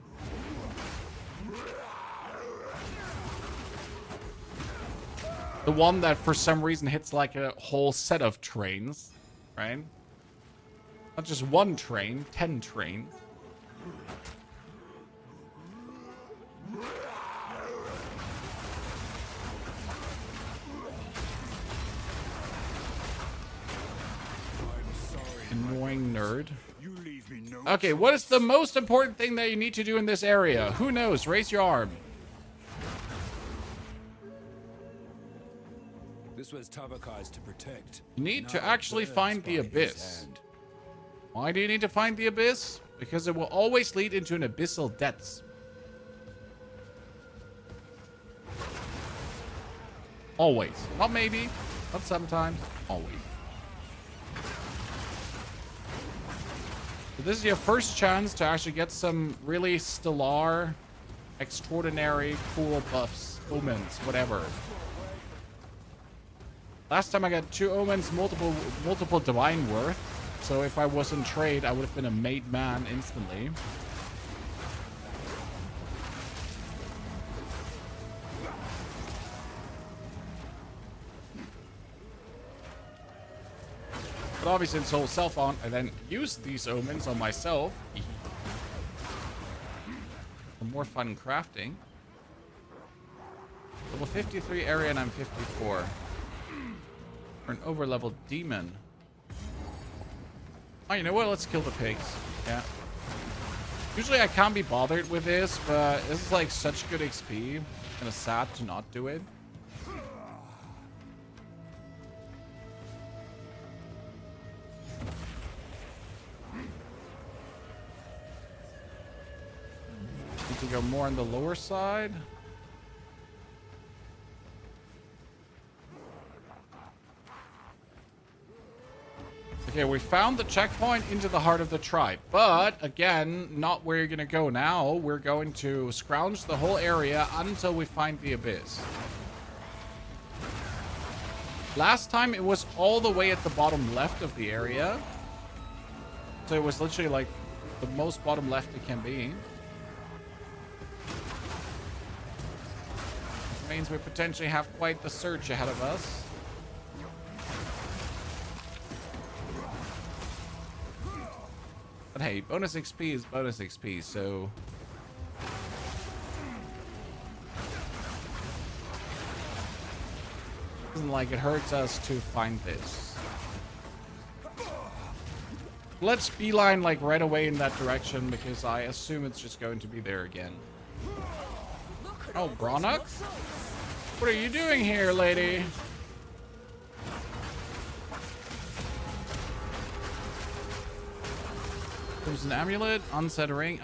The one that for some reason hits like a whole set of trains, right? Not just one train, 10 trains. Annoying nerd. Okay, what is the most important thing that you need to do in this area? Who knows? Raise your arm. This was Tabakai's to protect. You need to actually find the Abyss. Why do you need to find the Abyss? Because it will always lead into an abyssal depths. Always. Not maybe. Not sometimes. Always. So this is your first chance to actually get some really stellar, extraordinary, cool buffs, omens, whatever. Last time I got 2 omens, multiple divine worth. So if I was in trade, I would have been a made man instantly. But obviously in Soul Self-On, I then use these omens on myself. For more fun crafting. Level 53 area and I'm 54. For an over-leveled demon. Oh, you know what? Let's kill the pigs. Yeah. Usually I can't be bothered with this, but this is like such good XP. Kind of sad to not do it. Need to go more on the lower side. Okay, we found the checkpoint into the heart of the tribe, but again, not where you're gonna go now. We're going to scrounge the whole area until we find the Abyss. Last time it was all the way at the bottom left of the area. So it was literally like the most bottom left it can be. Which means we potentially have quite the search ahead of us. But hey, bonus XP is bonus XP, so... Isn't like it hurts us to find this. Let's beeline like right away in that direction because I assume it's just going to be there again. Oh, Brannock? What are you doing here, lady? Crimson Amulet, unset ring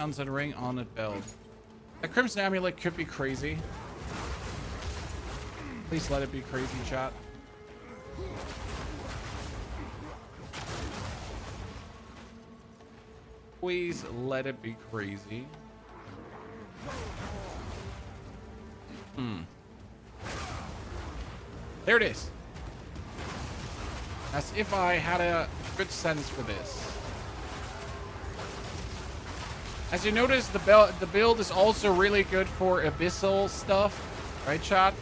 on it belt. A Crimson Amulet could be crazy. Please let it be crazy, chat. Please let it be crazy. There it is. As if I had a good sense for this. As you notice, the build is also really good for Abyssal stuff. Right, chat?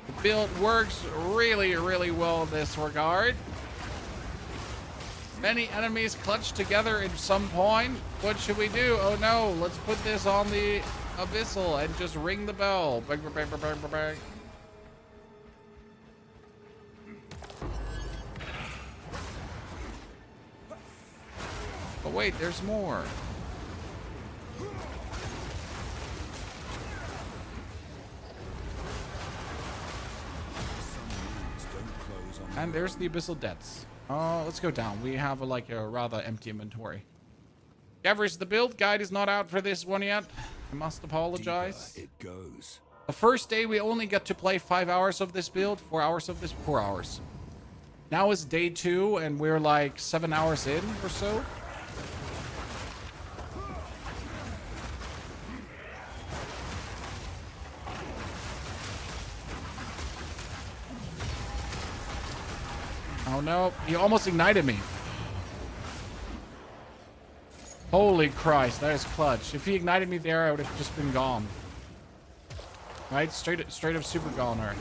The build works really, really well in this regard. Many enemies clutch together at some point. What should we do? Oh no, let's put this on the Abyssal and just ring the bell. Bang, bang, bang, bang, bang, bang. Oh wait, there's more. And there's the Abyssal Debts. Let's go down. We have a rather empty inventory. Gavrys, the build guide is not out for this one yet. I must apologize. It goes. The first day we only got to play 5 hours of this build, 4 hours of this, 4 hours. Now it's day 2 and we're like 7 hours in or so. Oh no, he almost ignited me. Holy Christ, that is clutch. If he ignited me there, I would have just been gone. Right? Straight up super goner.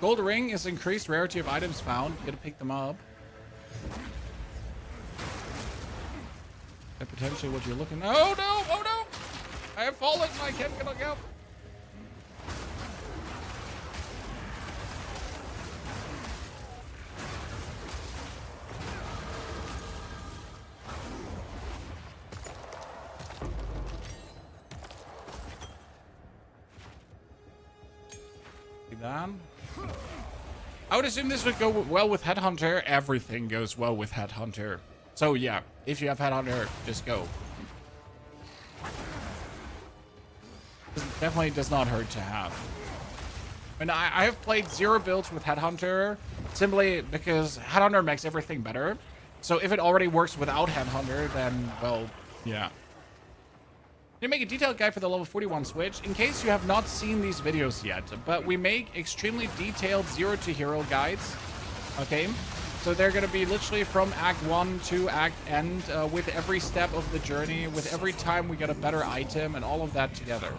Gold ring is increased rarity of items found. You gotta pick them up. That's potentially what you're looking. Oh no! Oh no! I have fallen. I can't get up. Down. I would assume this would go well with Headhunter. Everything goes well with Headhunter. So yeah, if you have Headhunter, just go. Definitely does not hurt to have. And I have played 0 builds with Headhunter simply because Headhunter makes everything better. So if it already works without Headhunter, then, well, yeah. We make a detailed guide for the level 41 switch in case you have not seen these videos yet. But we make extremely detailed 0 to hero guides. Okay? So they're going to be literally from Act 1 to Act End with every step of the journey, with every time we get a better item and all of that together.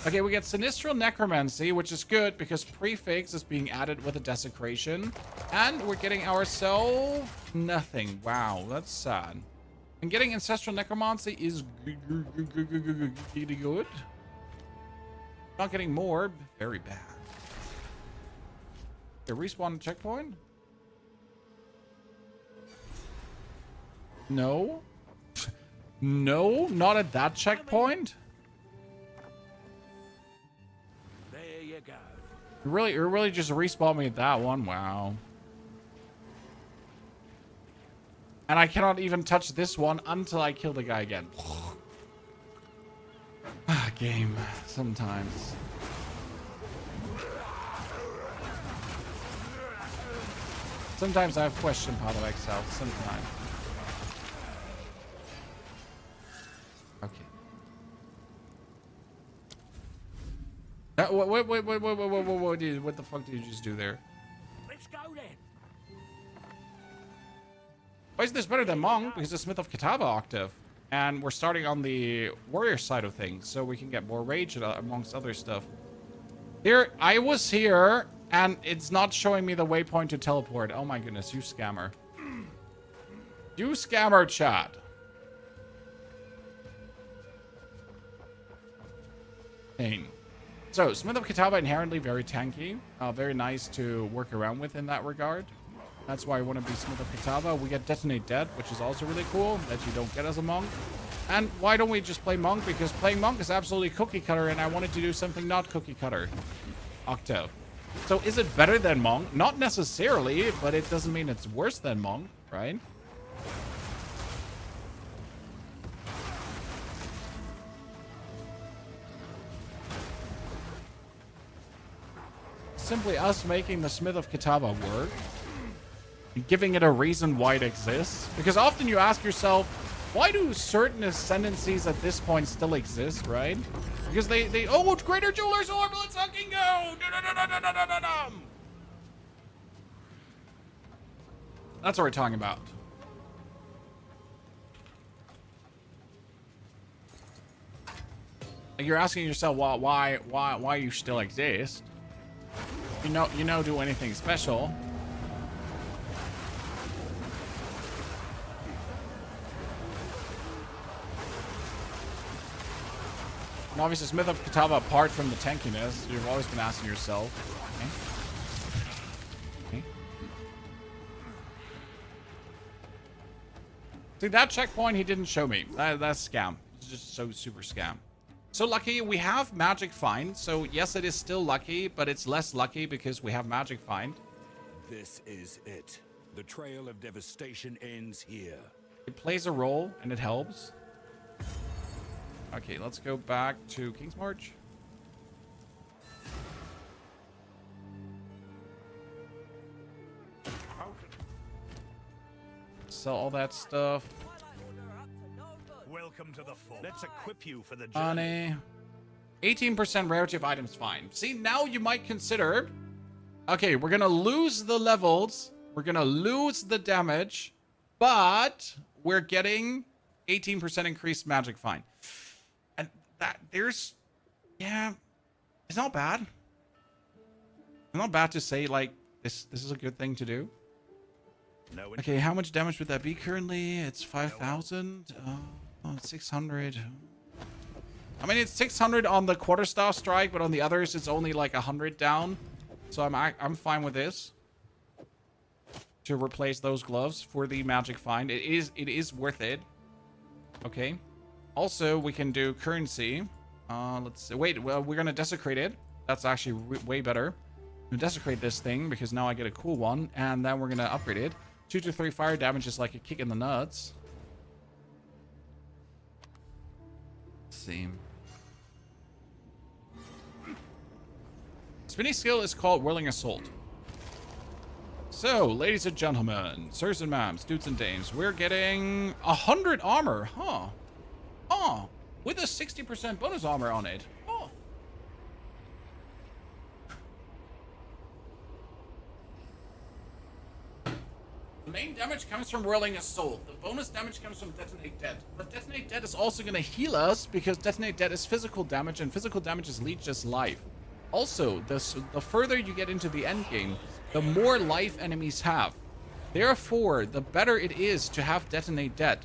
Okay, we get Sinistral Necromancy, which is good because Prefix is being added with a Desecration. And we're getting ourselves nothing. Wow, that's sad. And getting Ancestral Necromancy is good. Not getting more, very bad. Okay, respawn checkpoint? No. No, not at that checkpoint. There you go. You really just respawned me at that one. Wow. And I cannot even touch this one until I kill the guy again. Game, sometimes. Sometimes I have question part of exile. Sometimes. Okay. What the fuck did you just do there? Let's go then. Why is this better than Monk? Because it's Smith of Kitava octave. And we're starting on the warrior side of things, so we can get more rage amongst other stuff. Here, I was here, and it's not showing me the waypoint to teleport. Oh my goodness, you scammer. You scammer, chat. Pain. So, Smith of Kitava inherently very tanky. Very nice to work around with in that regard. That's why I want to be Smith of Kitava. We get Detonate Dead, which is also really cool, that you don't get as a Monk. And why don't we just play Monk? Because playing Monk is absolutely cookie cutter, and I wanted to do something not cookie cutter. Octave. So is it better than Monk? Not necessarily, but it doesn't mean it's worse than Monk, right? Simply us making the Smith of Kitava work. Giving it a reason why it exists. Because often you ask yourself, Why do certain ascendancies at this point still exist, right? Because they oh, Greater Jeweler's Orb, let's fucking go! That's what we're talking about. Like, you're asking yourself why you still exist. You know, do anything special. And obviously, Smith of Kitava, apart from the tankiness, you've always been asking yourself. Okay. See, that checkpoint he didn't show me. That's scam. It's just so super scam. So lucky we have Magic Find. So yes, it is still lucky, but it's less lucky because we have Magic Find. This is it. The trail of devastation ends here. It plays a role and it helps. Okay, let's go back to King's March. Sell all that stuff. Welcome to the fort. Let's equip you for the journey. Money. 18% rarity of items find. See, now you might consider, okay, we're gonna lose the levels, we're gonna lose the damage, but we're getting 18% increased magic find. And that yeah, it's not bad. It's not bad to say, like, this is a good thing to do. No. Okay, how much damage would that be currently? It's 5,000. 600. I mean, it's 600 on the quarterstaff strike, but on the others, it's only like 100 down. So I'm fine with this. To replace those gloves for the magic find, it is worth it. Okay. Also, we can do currency. Let's see. Wait, well, we're gonna desecrate it. That's actually way better. I'm gonna desecrate this thing because now I get a cool one, and then we're gonna upgrade it. 2 to 3 fire damage is like a kick in the nuts. Let's see. Spinning skill is called Whirling Assault. So, ladies and gentlemen, sirs and ma'ams, dudes and dames, we're getting 100 armor, huh? Oh, with a 60% bonus armor on it. Oh. The main damage comes from Whirling Assault. The bonus damage comes from Detonate Dead. But Detonate Dead is also going to heal us because Detonate Dead is physical damage, and physical damage is leeches life. Also, the further you get into the endgame, the more life enemies have. Therefore, the better it is to have Detonate Dead.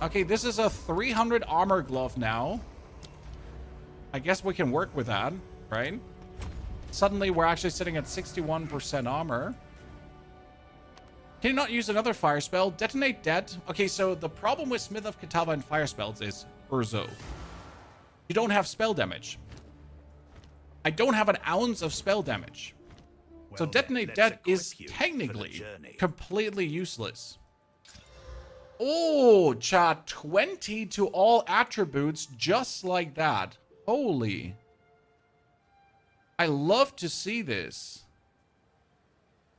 Okay, this is a 300 armor glove now. I guess we can work with that, right? Suddenly, we're actually sitting at 61% armor. Can you not use another fire spell? Detonate Dead. Okay, so the problem with Smith of Kitava and fire spells is Urzo. You don't have spell damage. I don't have an ounce of spell damage. Well, so Detonate Dead is technically completely useless. Oh, chat, 20 to all attributes just like that. Holy. I love to see this.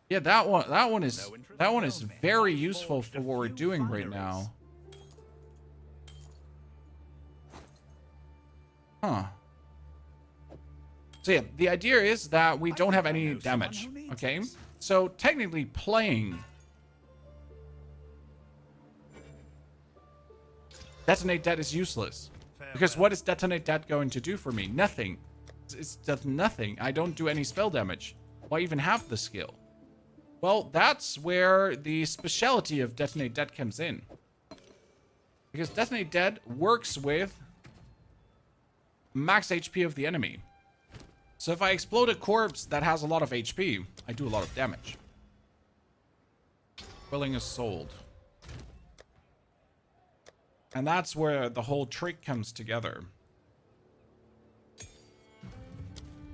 Yeah, that one is very useful for what we're doing right now. Huh. So yeah, the idea is that we don't have any damage, okay? So technically playing Detonate Dead is useless. Because what is Detonate Dead going to do for me? Nothing. It does nothing. I don't do any spell damage. Why even have the skill? Well, that's where the speciality of Detonate Dead comes in. Because Detonate Dead works with max HP of the enemy. So if I explode a corpse that has a lot of HP, I do a lot of damage. Willing is sold. And that's where the whole trick comes together.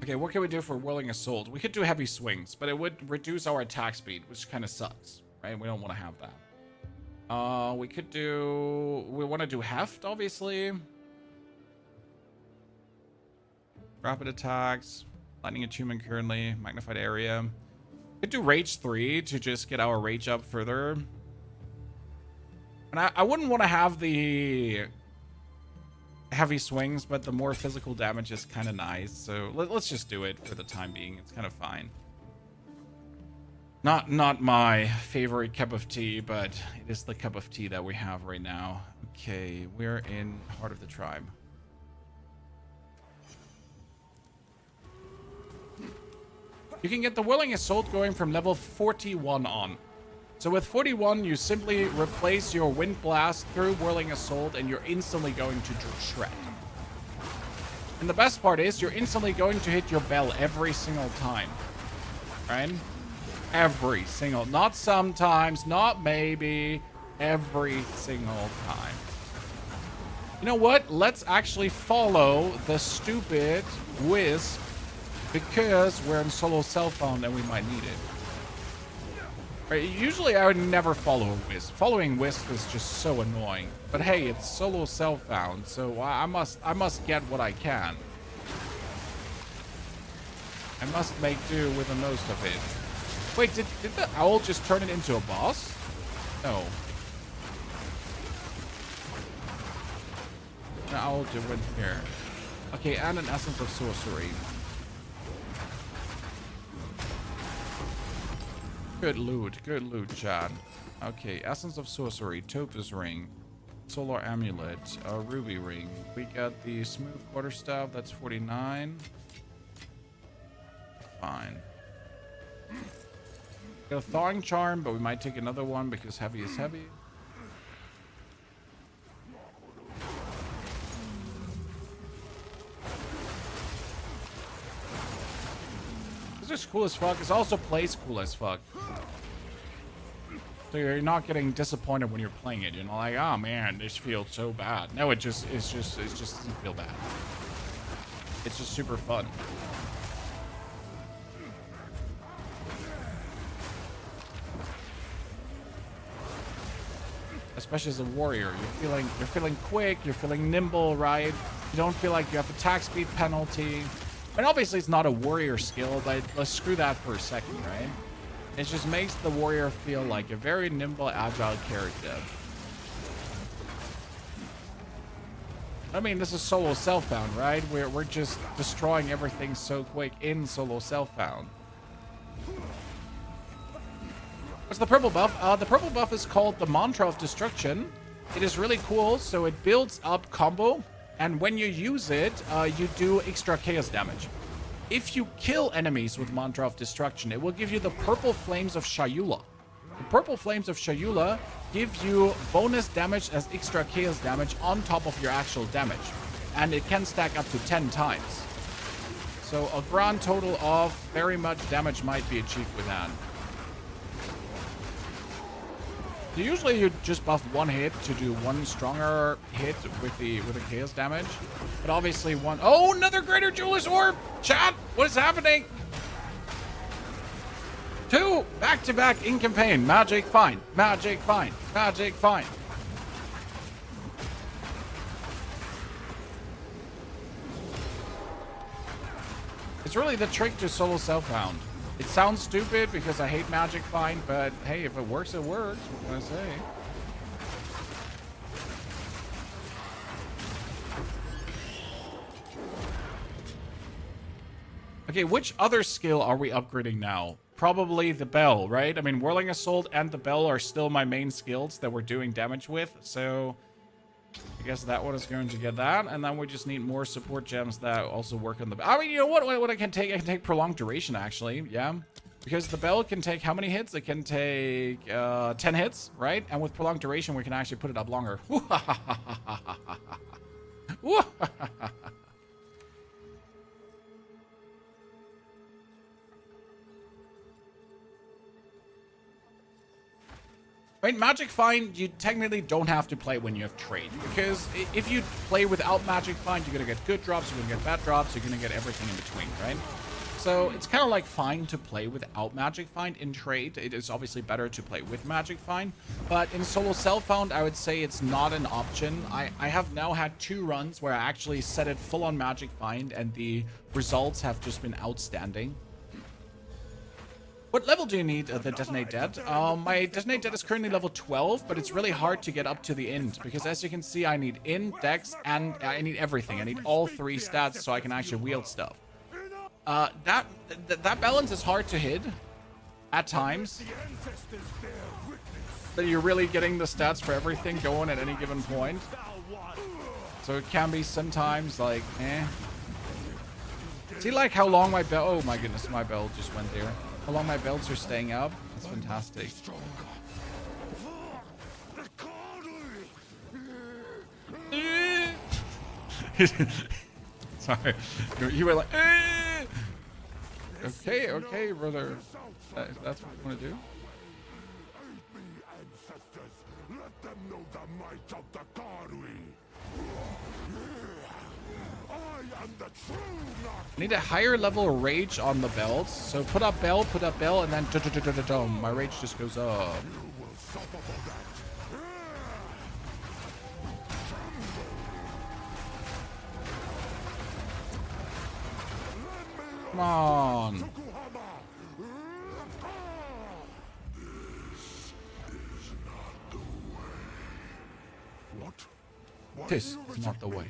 Okay, what can we do for Whirling Assault? We could do heavy swings, but it would reduce our attack speed, which kind of sucks, right? We don't want to have that. We could do... We want to do Heft, obviously. Rapid attacks. Lightning Attunement currently. Magnified Area. We could do Rage 3 to just get our Rage up further. And I wouldn't want to have the heavy swings, but the more physical damage is kind of nice. So let's just do it for the time being. It's kind of fine. Not my favorite cup of tea, but it is the cup of tea that we have right now. Okay, we're in Heart of the Tribe. You can get the Whirling Assault going from level 41 on. So with 41, you simply replace your Wind Blast through Whirling Assault and you're instantly going to shred. And the best part is you're instantly going to hit your bell every single time. Right? Every single, not sometimes, not maybe, every single time. You know what? Let's actually follow the stupid Wisp because we're in solo self-found and we might need it. Right, usually I would never follow Wisp. Following Wisp is just so annoying. But hey, it's solo self-found, so I must get what I can. I must make do with the most of it. Wait, did the owl just turn it into a boss? No. The owl just went here. Okay, and an Essence of Sorcery. Good loot, Chad. Okay, Essence of Sorcery, Topaz Ring, Solar Amulet, Ruby Ring. We got the Smooth Quarterstaff, that's 49. Fine. Got a Thawing Charm, but we might take another one because heavy is heavy. This is cool as fuck. It also plays cool as fuck. So you're not getting disappointed when you're playing it. You're not like, oh man, this feels so bad. No, it just doesn't feel bad. It's just super fun. Especially as a warrior, you're feeling quick, you're feeling nimble, right? You don't feel like you have attack speed penalty. And obviously it's not a warrior skill, but let's screw that for a second, right? It just makes the warrior feel like a very nimble, agile character. I mean, this is solo self-found, right? We're just destroying everything so quick in solo self-found. What's the purple buff? The purple buff is called the Mantra of Destruction. It is really cool, so it builds up combo. And when you use it, you do extra chaos damage. If you kill enemies with Mantra of Destruction, it will give you the Purple Flames of Shayula. The Purple Flames of Shayula give you bonus damage as extra chaos damage on top of your actual damage. And it can stack up to 10 times. So a grand total of very much damage might be achieved with that. Usually you just buff one hit to do one stronger hit with the chaos damage. But obviously one... Oh, another Greater Jeweler's Orb! Chat, what is happening? 2 back-to-back in campaign. Magic, fine. Magic, fine. Magic, fine. It's really the trick to solo self-found. It sounds stupid because I hate Magic Find, but hey, if it works, it works. What can I say? Okay, which other skill are we upgrading now? Probably the Bell, right? I mean, Whirling Assault and the Bell are still my main skills that we're doing damage with, so I guess that one is going to get that, and then we just need more support gems that also work on the... I mean, you know what I can take? I can take Prolonged Duration, actually, yeah. Because the Bell can take how many hits? It can take 10 hits, right? And with Prolonged Duration, we can actually put it up longer. Right, Magic Find, you technically don't have to play when you have trade. Because if you play without Magic Find, you're going to get good drops, you're going to get bad drops, you're going to get everything in between, right? So it's kind of like fine to play without Magic Find in trade. It is obviously better to play with Magic Find. But in solo self-found, I would say it's not an option. I have now had 2 runs where I actually set it full on Magic Find, and the results have just been outstanding. What level do you need the Detonate Dead? My Detonate Dead is currently level 12, but it's really hard to get up to the Int, because as you can see, I need Int, Dex, and I need everything. I need all 3 stats so I can actually wield stuff. That balance is hard to hit at times. That you're really getting the stats for everything going at any given point. So it can be sometimes like, eh. See like how long my belt, oh my goodness, my belt just went there. How long my belts are staying up. That's fantastic. Sorry. You were like, okay, okay, brother. That's what you want to do? Let them know the might of the Karui. I am the true I need a higher level rage on the belts. So put up bell, and then my rage just goes up. Come on. This is not the way.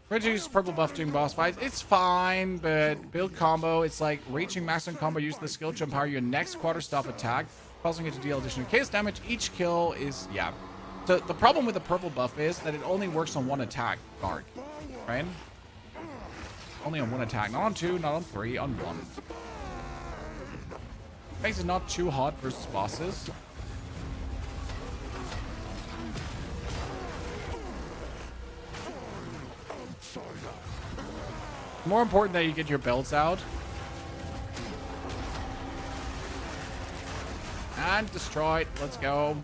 Reduce purple buff during boss fights. It's fine, but build combo. It's like reaching maximum combo using the skill to empower your next quarterstaff attack, causing it to deal additional case damage. Each kill is, yeah. So the problem with the purple buff is that it only works on 1 attack, Garg. Right? Only on 1 attack. Not on 2, not on 3, on 1. Makes it not too hot versus bosses. More important that you get your belts out. And destroyed. Let's go.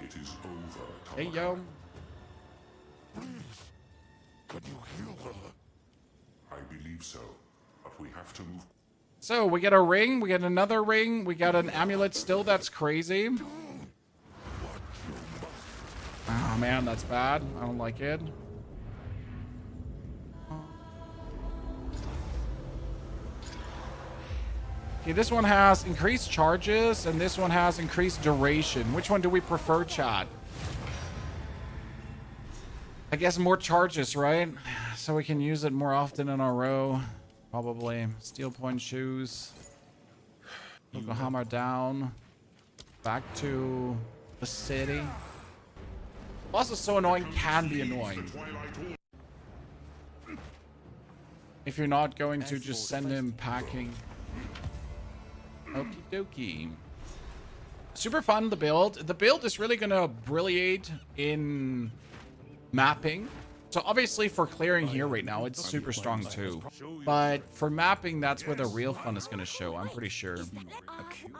It is over. Hey, yo. Please, can you heal her? I believe so, but we have to move. So we get a ring. We get another ring. We got an amulet still. That's crazy. Oh man, that's bad. I don't like it. Okay, this one has increased charges, and this one has increased duration. Which one do we prefer, chat? I guess more charges, right? So we can use it more often in a row. Probably. Steel point shoes. Yokohama down. Back to the city. Boss is so annoying, can be annoying. If you're not going to just send him packing. Okie dokie. Super fun, the build. The build is really gonna brilliate in mapping. So obviously for clearing here right now, it's super strong too. But for mapping, that's where the real fun is gonna show, I'm pretty sure.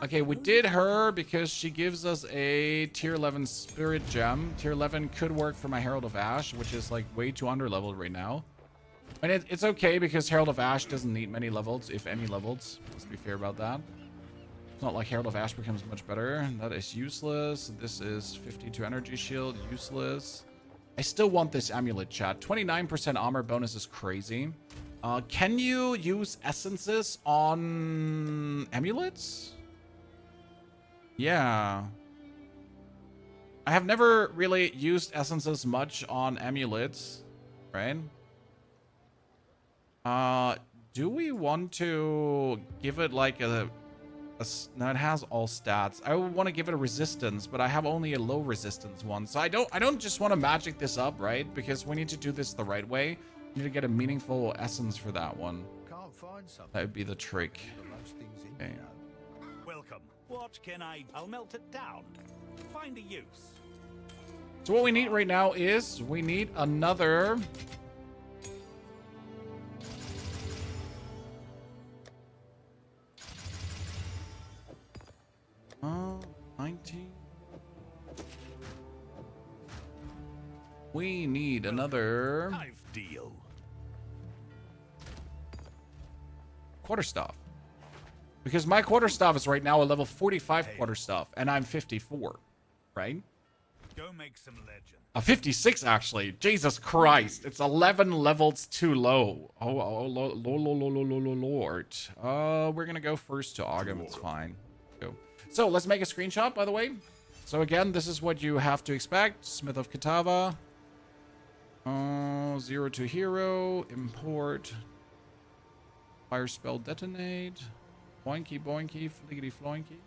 Okay, we did her because she gives us a tier 11 spirit gem. Tier 11 could work for my Herald of Ash, which is like way too underleveled right now. And it's okay because Herald of Ash doesn't need many levels, if any levels. Let's be fair about that. It's not like Herald of Ash becomes much better. That is useless. This is 52 energy shield, useless. I still want this amulet, chat. 29% armor bonus is crazy. Can you use essences on amulets? Yeah. I have never really used essences much on amulets, right? Do we want to give it like a no, it has all stats. I would want to give it a resistance, but I have only a low resistance one. So I don't just want to magic this up, right? Because we need to do this the right way. We need to get a meaningful essence for that one. That would be the trick. Okay. Welcome. What can I'll melt it down. Find a use. So what we need right now is we need another 19. We need another deal. Quarterstaff. Because my quarterstaff is right now a level 45 quarterstaff, and I'm 54, right? Go make some legend. 56 actually. Jesus Christ. It's 11 levels too low. Lord. We're gonna go first to Ogum. It's fine. Go. So let's make a screenshot, by the way. So again, this is what you have to expect. Smith of Kitava. 0 to hero. Import. Fire spell detonate. Boinky boinky. Fliggity floinky.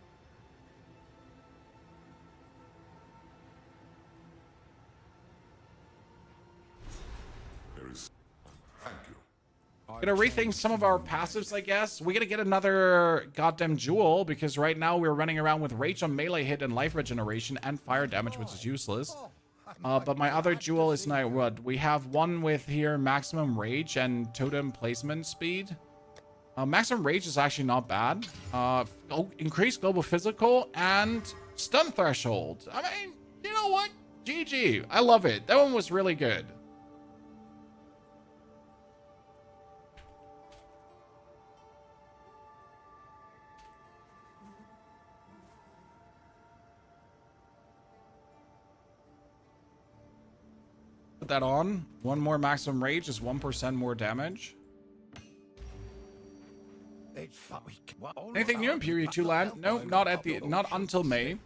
Gonna rethink some of our passives, I guess. We gotta get another goddamn jewel because right now we're running around with rage on melee hit and life regeneration and fire damage, which is useless. But my other jewel is now what? We have one with here maximum rage and totem placement speed. Maximum rage is actually not bad. Increased global physical and stun threshold. I mean, you know what? GG. I love it. That one was really good. Put that on. One more maximum rage is 1% more damage. Anything new in Period 2 land? No, not until May.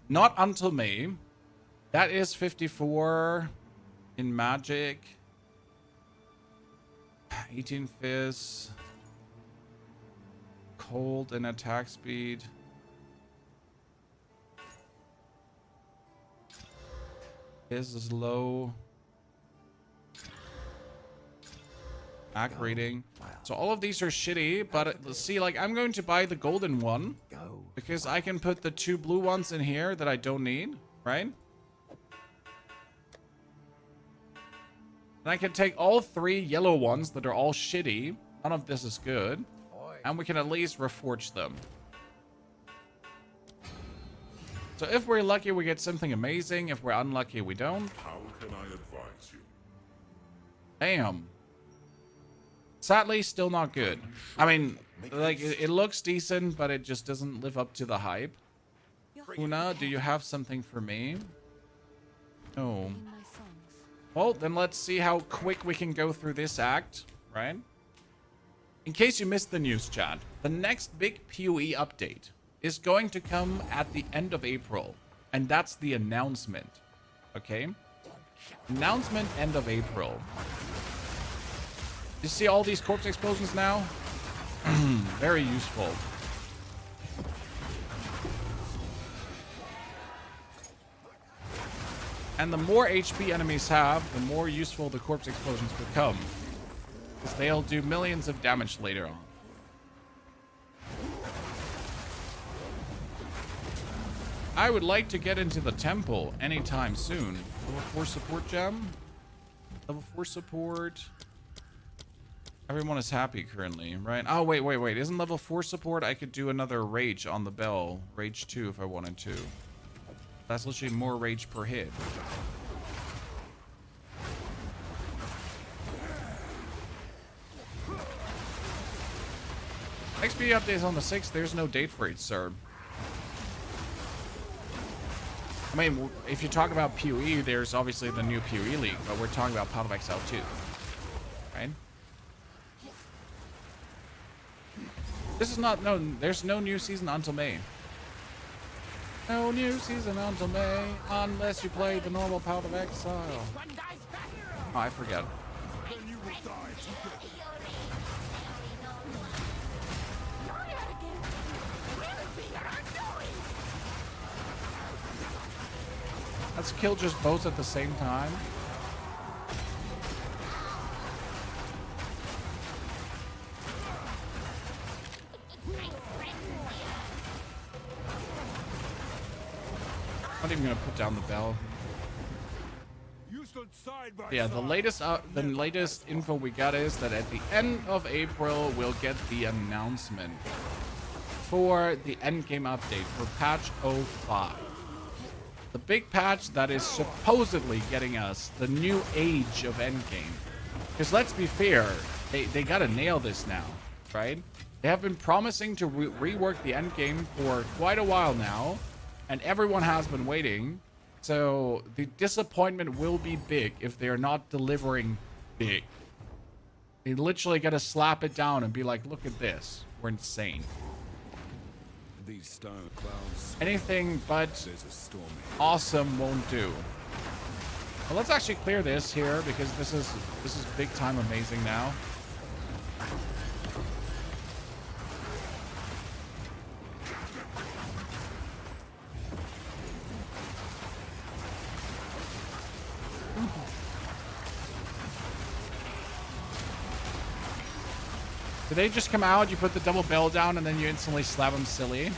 Not until May. That is 54 in magic. 18 fizz. Cold and attack speed. Fizz is low. Act rating. So all of these are shitty, but let's see, like, I'm going to buy the golden one because I can put the 2 blue ones in here that I don't need, right? And I can take all 3 yellow ones that are all shitty. None of this is good. And we can at least reforge them. So if we're lucky, we get something amazing. If we're unlucky, we don't. How can I advise you? Damn. Sadly, still not good. I mean, like, it looks decent, but it just doesn't live up to the hype. Una, do you have something for me? No. Well, then let's see how quick we can go through this act, right? In case you missed the news, chat, the next big POE update is going to come at the end of April, and that's the announcement, okay? Announcement end of April. You see all these corpse explosions now? Very useful. And the more HP enemies have, the more useful the corpse explosions become. Because they'll do millions of damage later on. I would like to get into the temple anytime soon. Level 4 support gem. Level 4 support. Everyone is happy currently, right? Oh, wait. Isn't level 4 support? I could do another rage on the bell. Rage 2 if I wanted to. That's literally more rage per hit. XP update is on the 6th. There's no date for it, sir. I mean, if you talk about POE, there's obviously the new POE league, but we're talking about Path of Exile 2. Right? This is not, no, there's no new season until May. No new season until May, unless you play the normal Path of Exile. Oh, I forget. Let's kill just both at the same time. I'm not even gonna put down the bell. Yeah, the latest info we got is that at the end of April we'll get the announcement for the Endgame update for patch 05. The big patch that is supposedly getting us the new age of Endgame. Because let's be fair, they gotta nail this now, right? They have been promising to rework the Endgame for quite a while now. and everyone has been waiting. So the disappointment will be big if they're not delivering big. They literally gotta slap it down and be like, look at this. We're insane. These stone clouds. Anything but There's a storm. awesome won't do. Well, let's actually clear this here because this is big time amazing now. Do they just come out, you put the double bell down, and then you instantly slap them silly?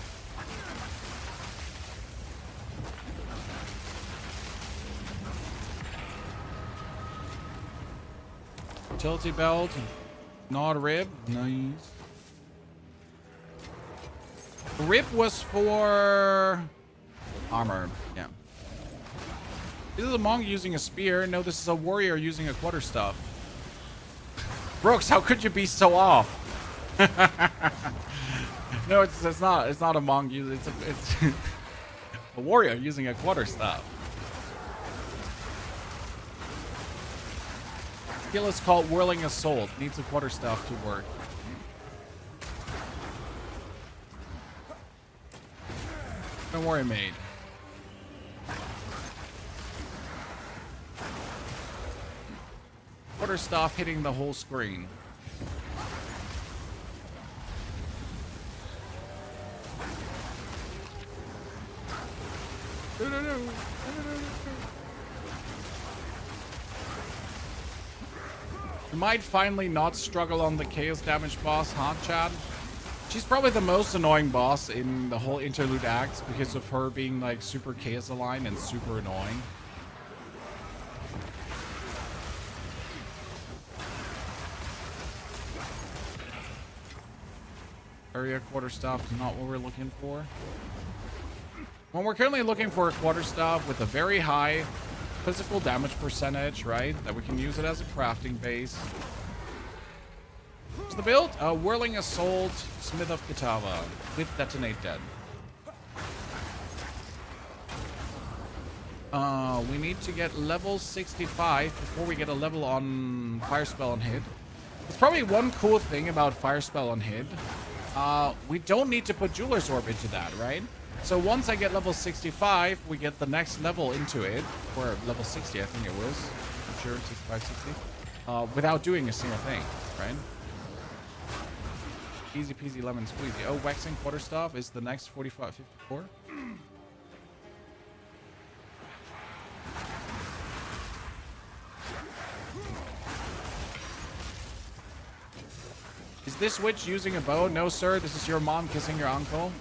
Tilty belt, not rib, nice. Rib was for armor, yeah. This is a monk using a spear. No, this is a warrior using a quarterstaff. Brooks, how could you be so off? No, it's not. It's not a monk. It's a warrior using a quarterstaff. Skill is called Whirling Assault. Needs a quarterstaff to work. Don't worry, mate. Quarterstaff hitting the whole screen. You might finally not struggle on the chaos damage boss, huh, Chad? She's probably the most annoying boss in the whole interlude acts because of her being like super chaos aligned and super annoying. Area quarterstaff, not what we're looking for. Well, we're currently looking for a quarterstaff with a very high physical damage percentage, right? That we can use it as a crafting base. What's the build? Whirling Assault, Smith of Kitava, with Detonate Dead. We need to get level 65 before we get a level on Fire Spell on hit. There's probably one cool thing about Fire Spell on hit. We don't need to put Jeweler's Orb into that, right? So once I get level 65, we get the next level into it, or level 60, I think it was. I'm sure, 65, 60. Without doing a single thing, right? Easy peasy lemon squeezy. Oh, Waxing Quarterstaff is the next 45, 54. Is this witch using a bow? No, sir. This is your mom kissing your uncle.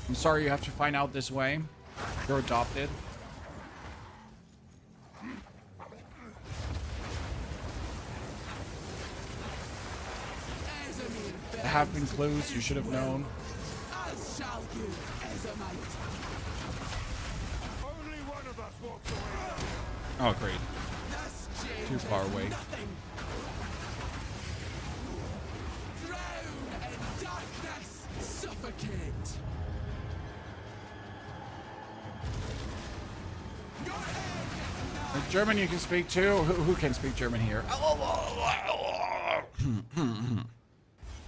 I'm sorry you have to find out this way. You're adopted. There have been clues you should have known. Oh, great. Too far away. German you can speak too. Who can speak German here?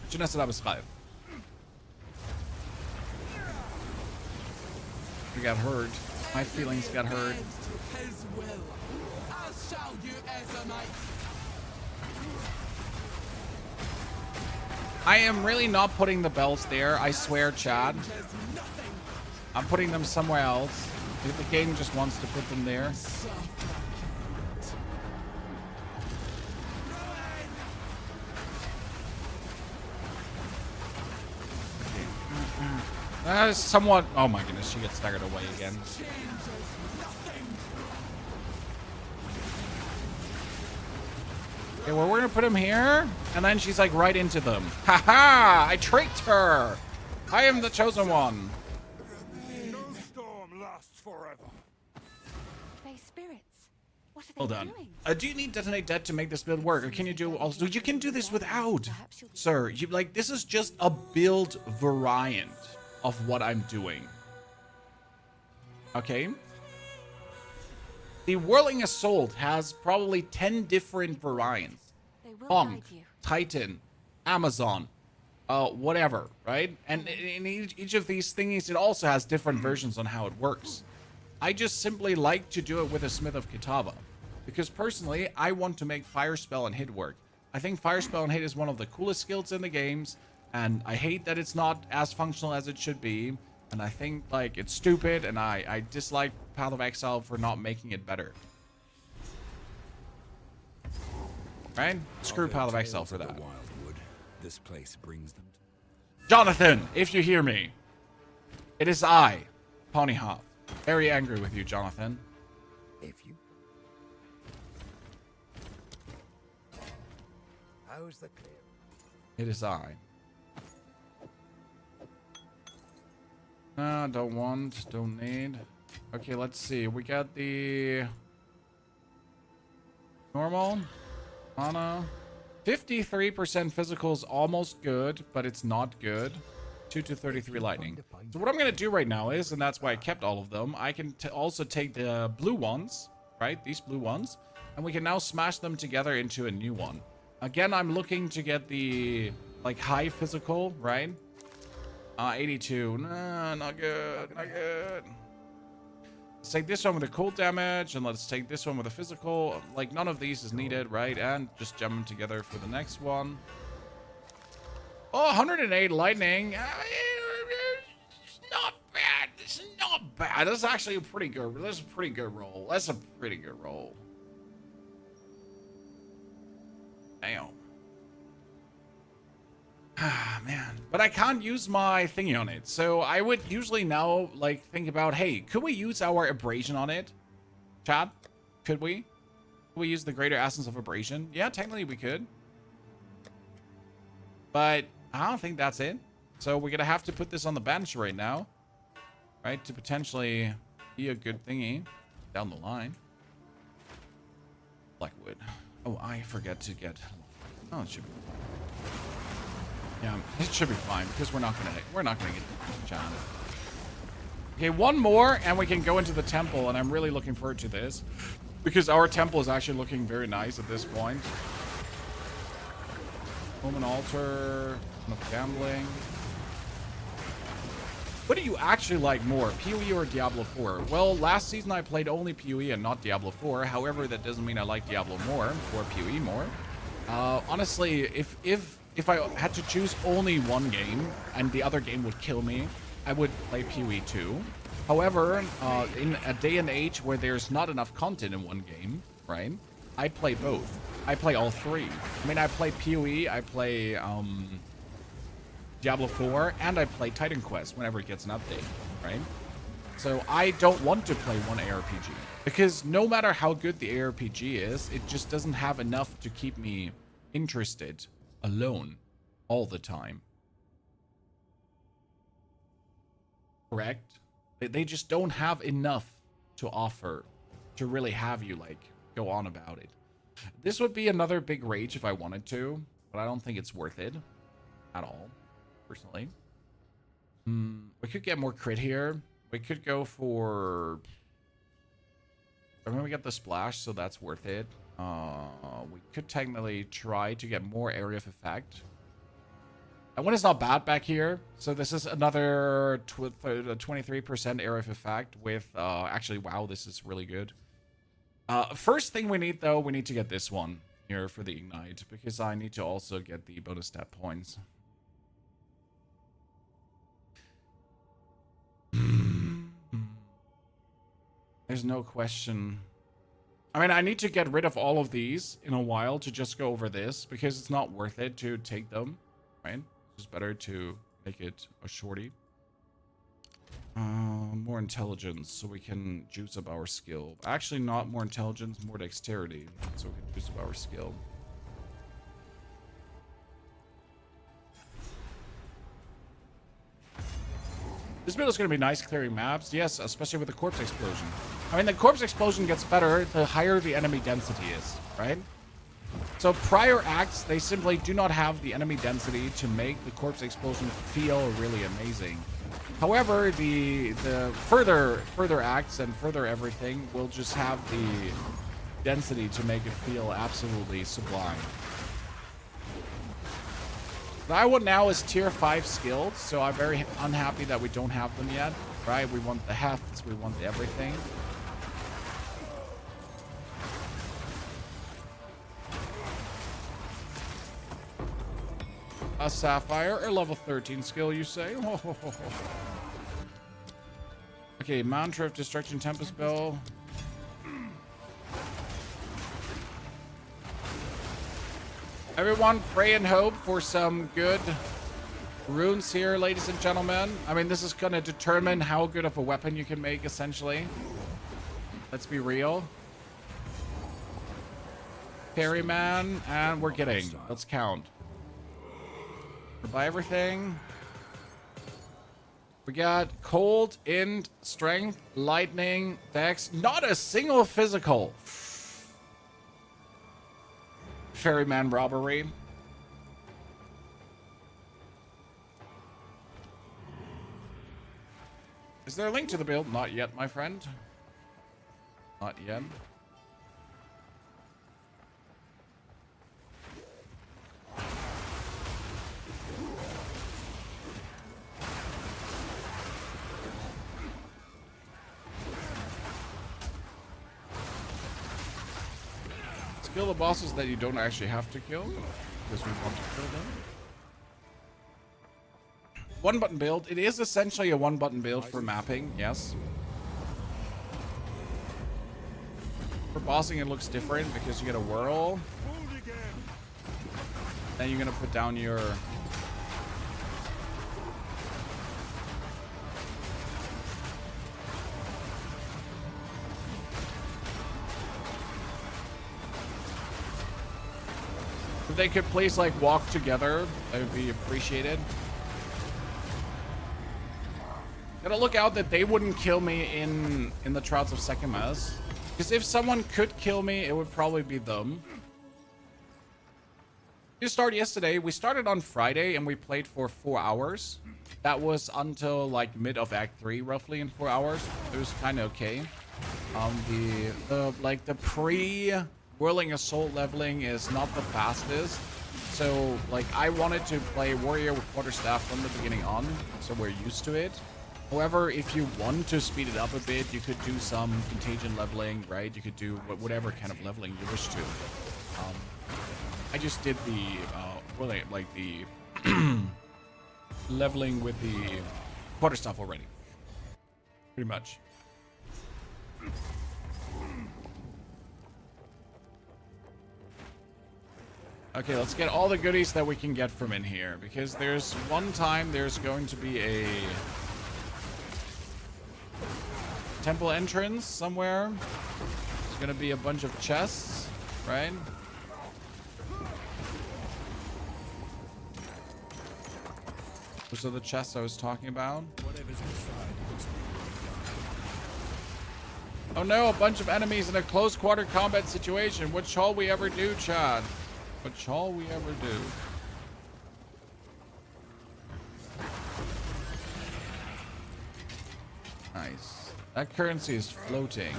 Schön, dass du da bist, Ralf. We got hurt. My feelings got hurt. I am really not putting the bells there, I swear, Chad. I'm putting them somewhere else. The game just wants to put them there. Somewhat. Oh my goodness, she gets staggered away again. Okay, well, we're gonna put him here, and then she's like right into them. Haha! I tricked her. I am the chosen one. No storm lasts forever. Fae spirits. What are they Hold on. doing? Do you need Detonate Dead to make this build work, or can you do also? You can do this without, sir. You like this is just a build variant of what I'm doing. Okay. The Whirling Assault has probably 10 different variants. They will Monk, guide you. Titan, Amazon, whatever, right? And in each of these thingies, it also has different versions on how it works. I just simply like to do it with a Smith of Kitava. Because personally, I want to make Fire Spell and Hit work. I think Fire Spell and Hit is one of the coolest skills in the games. And I hate that it's not as functional as it should be. And I think, like, it's stupid. And I dislike Path of Exile for not making it better. Right? Screw Path of Exile for that. Wildwood. This place brings them to... Jonathan, if you hear me, it is I, Ponyhoff. Very angry with you, Jonathan. If you... How's the clear? It is I. Don't want, don't need. Okay, let's see. We got the normal mana. 53% physical is almost good, but it's not good. 2 to 33 lightning. So what I'm going to do right now is, and that's why I kept all of them, I can also take the blue ones, right? These blue ones. And we can now smash them together into a new one. Again, I'm looking to get the, like, high physical, right? 82. Nah, not good. Not good. Let's take this one with the cold damage, and let's take this one with the physical. Like, none of these is needed, right? And just jam them together for the next one. Oh, 108 lightning. It's not bad. It's not bad. That's actually a pretty good. That's a pretty good roll. That's a pretty good roll. Damn. Ah, man. But I can't use my thingy on it. So I would usually now, like, think about, hey, could we use our abrasion on it? Chad? Could we? Could we use the greater essence of abrasion? Yeah, technically we could. But I don't think that's it. So we're going to have to put this on the bench right now. Right? To potentially be a good thingy down the line. Blackwood. Oh, I forget to get... Oh, it should be fine. Yeah, it should be fine because we're not gonna get John. Okay, one more and we can go into the temple, and I'm really looking forward to this because our temple is actually looking very nice at this point. Home and altar, enough gambling. What do you actually like more, POE or Diablo 4? Well, last season I played only POE and not Diablo 4. However, that doesn't mean I like Diablo more or POE more. Honestly, if I had to choose only one game and the other game would kill me, I would play POE 2. However, in a day and age where there's not enough content in one game, right? I play both. I play all three. I mean, I play POE, I play Diablo 4, and I play Titan Quest whenever it gets an update, right? So I don't want to play one ARPG because no matter how good the ARPG is, it just doesn't have enough to keep me interested alone all the time. Correct? They just don't have enough to offer to really have you, like, go on about it. This would be another big rage if I wanted to, but I don't think it's worth it at all, personally. We could get more crit here. We could go for... I'm going to get the splash, so that's worth it. We could technically try to get more area of effect. That one is not bad back here. So this is another 23% area of effect with... actually, wow, this is really good. First thing we need, though, we need to get this one here for the Ignite, because I need to also get the bonus stat points. There's no question. I mean, I need to get rid of all of these in a while to just go over this, because it's not worth it to take them, right? It's just better to make it a shorty. More intelligence, so we can juice up our skill. Actually, not more intelligence, more dexterity, so we can juice up our skill. This build is going to be nice clearing maps. Yes, especially with the corpse explosion. I mean, the corpse explosion gets better the higher the enemy density is, right? So prior acts, they simply do not have the enemy density to make the corpse explosion feel really amazing. However, the further acts and further everything will just have the density to make it feel absolutely sublime. That one now is tier 5 skilled, so I'm very unhappy that we don't have them yet, right? We want the hefts, we want everything. A Sapphire, a level 13 skill, you say? Okay, Mantra of Destruction, Tempest Bell. Everyone, pray and hope for some good runes here, ladies and gentlemen. I mean, this is going to determine how good of a weapon you can make, essentially. Let's be real. Ferryman, and we're getting. Let's count. Buy everything. We got cold, int, strength, lightning, dex. Not a single physical. Ferryman robbery. Is there a link to the build? Not yet, my friend. Not yet. Kill the bosses that you don't actually have to kill, because we want to kill them. One button build. It is essentially a one button build for mapping, yes. For bossing it looks different because you get a whirl. Then you're gonna put down your if they could please like walk together, that would be appreciated. Gotta look out that they wouldn't kill me in the Trouts of Sekimas. Because if someone could kill me, it would probably be them. We started yesterday. We started on Friday and we played for 4 hours. That was until like mid of Act 3, roughly in 4 hours. It was kind of okay. The pre-Whirling Assault leveling is not the fastest. So like I wanted to play Warrior with Quarterstaff from the beginning on, so we're used to it. However, if you want to speed it up a bit, you could do some contagion leveling, right? You could do whatever kind of leveling you wish to. I just did the leveling with the Quarterstaff already. Pretty much. Okay, let's get all the goodies that we can get from in here, because there's one time there's going to be a temple entrance somewhere. There's gonna be a bunch of chests, right? Those are the chests I was talking about. Oh no, a bunch of enemies in a close quarter combat situation. What shall we ever do, Chad? What shall we ever do? Nice. That currency is floating.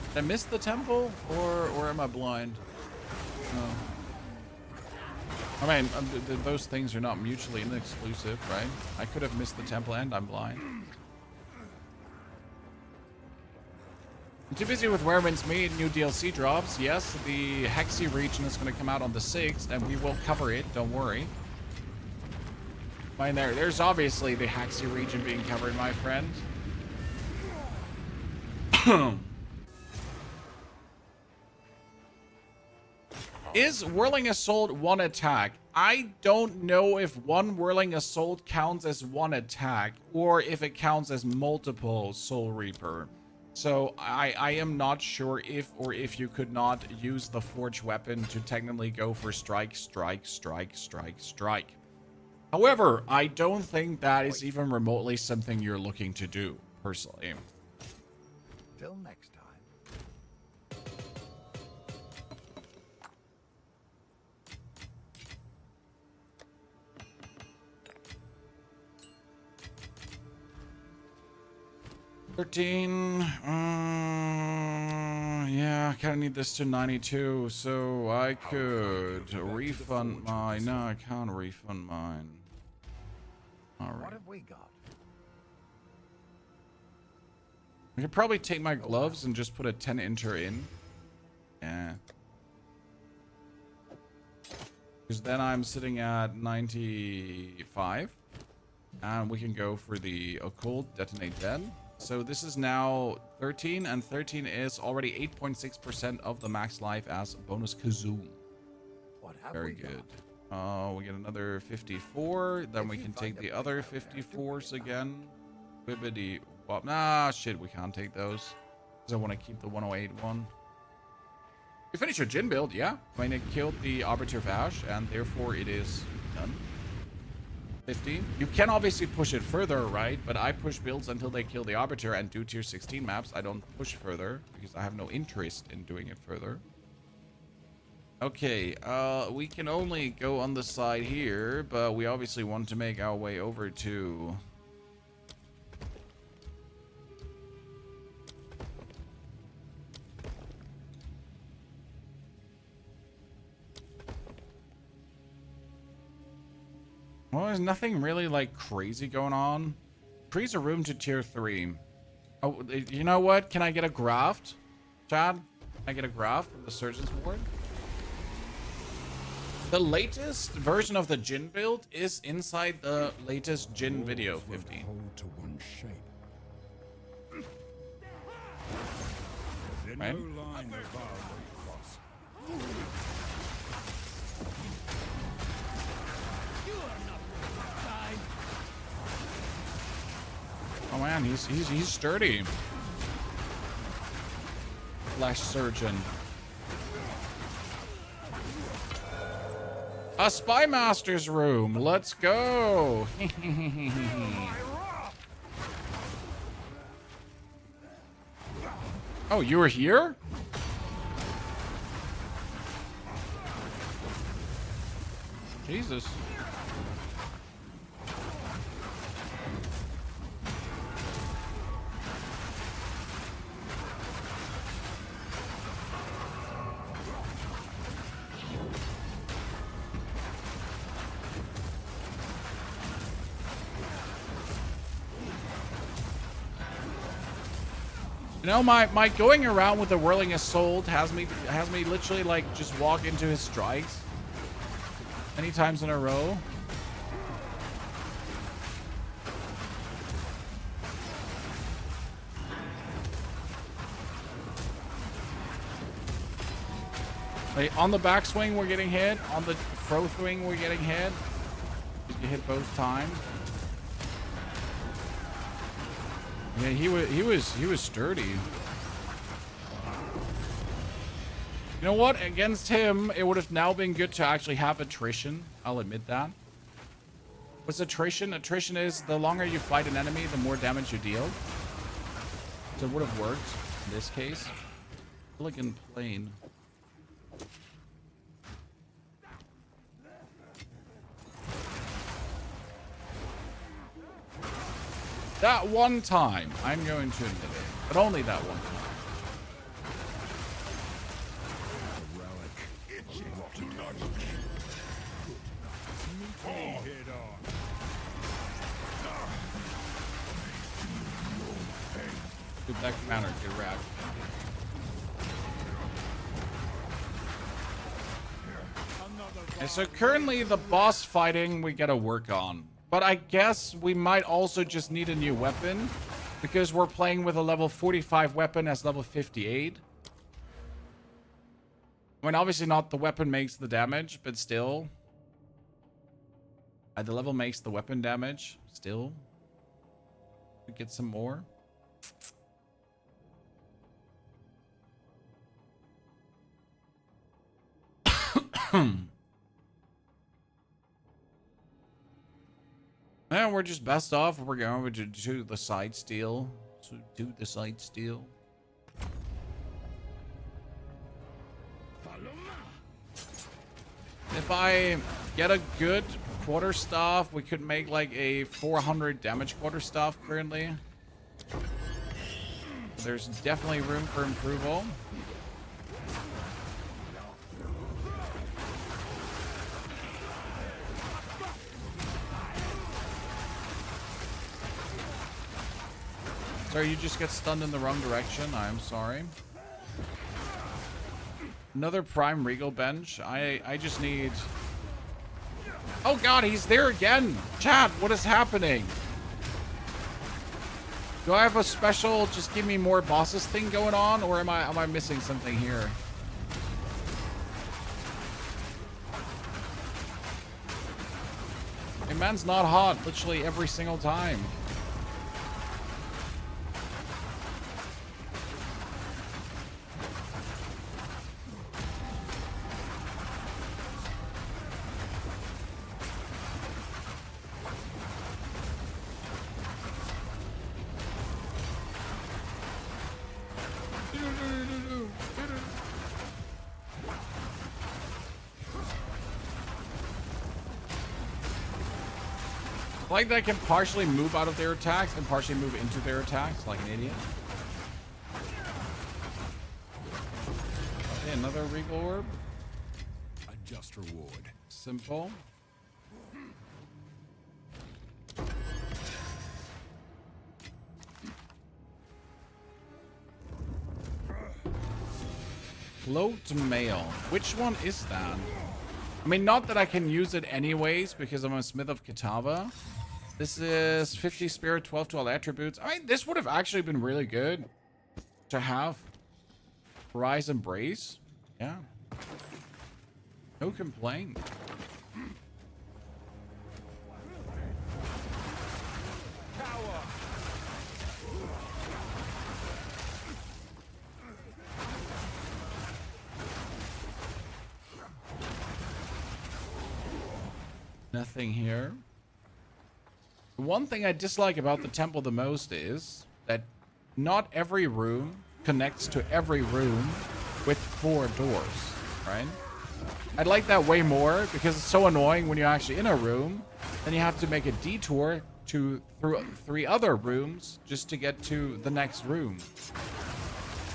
Did I miss the temple, or am I blind? No. I mean, those things are not mutually exclusive, right? I could have missed the temple and I'm blind. I'm too busy with Werewind's Meat, new DLC drops. Yes, the Hexy region is going to come out on the 6th, and we will cover it, don't worry. I mean, there's obviously the Hexy region being covered, my friend. Is Whirling Assault one attack? I don't know if one Whirling Assault counts as one attack, or if it counts as multiple Soul Reaper. So I am not sure if you could not use the Forge weapon to technically go for strike, strike, strike, strike, strike. However, I don't think that is even remotely something you're looking to do, personally. Till next time. 13. Yeah, I kind of need this to 92, so I could refund mine. No, I can't refund mine. All right. What have we got? I could probably take my gloves and just put a 10 incher in. Yeah. Because then I'm sitting at 95. And we can go for the occult, detonate then. So this is now 13, and 13 is already 8.6% of the max life as bonus kazoom. Very good. We get another 54. Then we can take the other 54s again. Bibbidi wop. Nah, shit, we can't take those. Because I want to keep the 108 one. You finish your Jin build, yeah. I mean, it killed the Arbiter Down, and therefore it is done. 15. You can obviously push it further, right? But I push builds until they kill the Arbiter, and do tier 16 maps. I don't push further because I have no interest in doing it further. Okay, we can only go on the side here, but we obviously want to make our way over to... Well, there's nothing really, like, crazy going on. Increase a room to tier 3. Oh, you know what? Can I get a graft? Chad? Can I get a graft from the Surgeon's Ward? The latest version of the Jin build is inside the latest Jin video 15. To one shape. Right? No line the Vaal will cross. Oh man, he's sturdy. Flesh Surgeon. A Spy Master's room. Let's go. Oh, you were here? Jesus. You know, my going around with the Whirling Assault has me literally like just walk into his strikes many times in a row. Like, on the backswing we're getting hit, on the throw swing we're getting hit. You get hit both times. Yeah, he was sturdy. You know what? Against him, it would have now been good to actually have attrition. I'll admit that. What's attrition? Attrition is the longer you fight an enemy, the more damage you deal. So it would have worked in this case. Elegant plane. That one time, I'm going to admit it, but only that one time. Dude, that commander, get wrapped. Okay, so currently the boss fighting we gotta work on. But I guess we might also just need a new weapon because we're playing with a level 45 weapon as level 58. I mean, obviously not the weapon makes the damage, but still. The level makes the weapon damage, still. We get some more. And we're just best off. We're going to do the side steal. So do the side steal. If I get a good quarterstaff, we could make like a 400 damage quarterstaff currently. There's definitely room for improvement. Sorry, you just get stunned in the wrong direction. I'm sorry. Another Prime Regal bench. I just need... Oh god, he's there again! Chat, what is happening? Do I have a special just give me more bosses thing going on, or am I missing something here? Hey, man's not hot literally every single time. I like that I can partially move out of their attacks and partially move into their attacks like an idiot. Okay, another Regal Orb. A just reward. Simple. Float Mail. Which one is that? I mean, not that I can use it anyways because I'm a Smith of Kitava. This is 50 Spirit, 12 to all attributes. I mean, this would have actually been really good to have. Rise Embrace. Yeah. No complaint. Nothing here. The one thing I dislike about the temple the most is that not every room connects to every room with 4 doors, right? I'd like that way more because it's so annoying when you're actually in a room, then you have to make a detour through 3 other rooms just to get to the next room.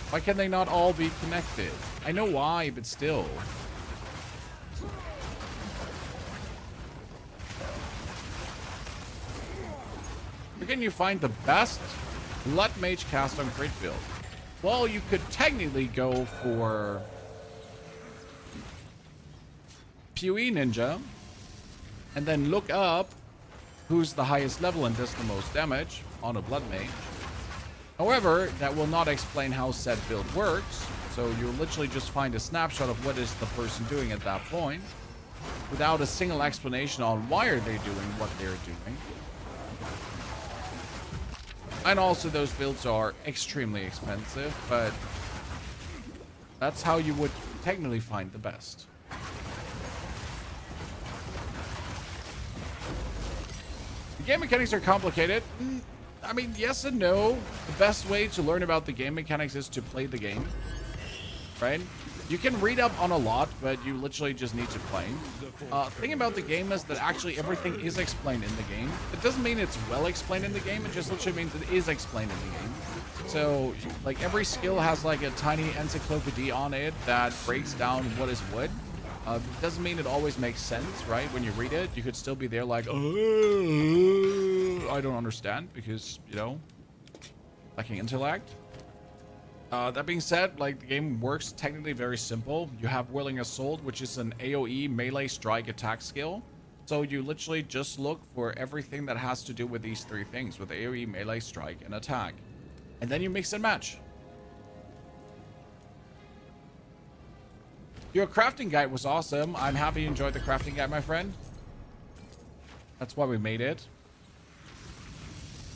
Why can they not all be connected? I know why, but still. Where can you find the best Blood Mage cast on crit build? Well, you could technically go for POE Ninja and then look up who's the highest level and does the most damage on a Blood Mage. However, that will not explain how said build works, so you'll literally just find a snapshot of what is the person doing at that point without a single explanation on why are they doing what they're doing. And also those builds are extremely expensive, but that's how you would technically find the best. The game mechanics are complicated. I mean, yes and no. The best way to learn about the game mechanics is to play the game, right? You can read up on a lot, but you literally just need to play. Thing about the game is that actually everything is explained in the game. It doesn't mean it's well explained in the game. It just literally means it is explained in the game. So, like, every skill has like a tiny encyclopedia on it that breaks down what is what. It doesn't mean it always makes sense, right? When you read it, you could still be there like, oh, I don't understand because, you know, lacking intellect. That being said, like, the game works technically very simple. You have Whirling Assault, which is an AoE melee strike attack skill. So you literally just look for everything that has to do with these 3 things, with AoE, melee, strike, and attack. And then you mix and match. Your crafting guide was awesome. I'm happy you enjoyed the crafting guide, my friend. That's why we made it.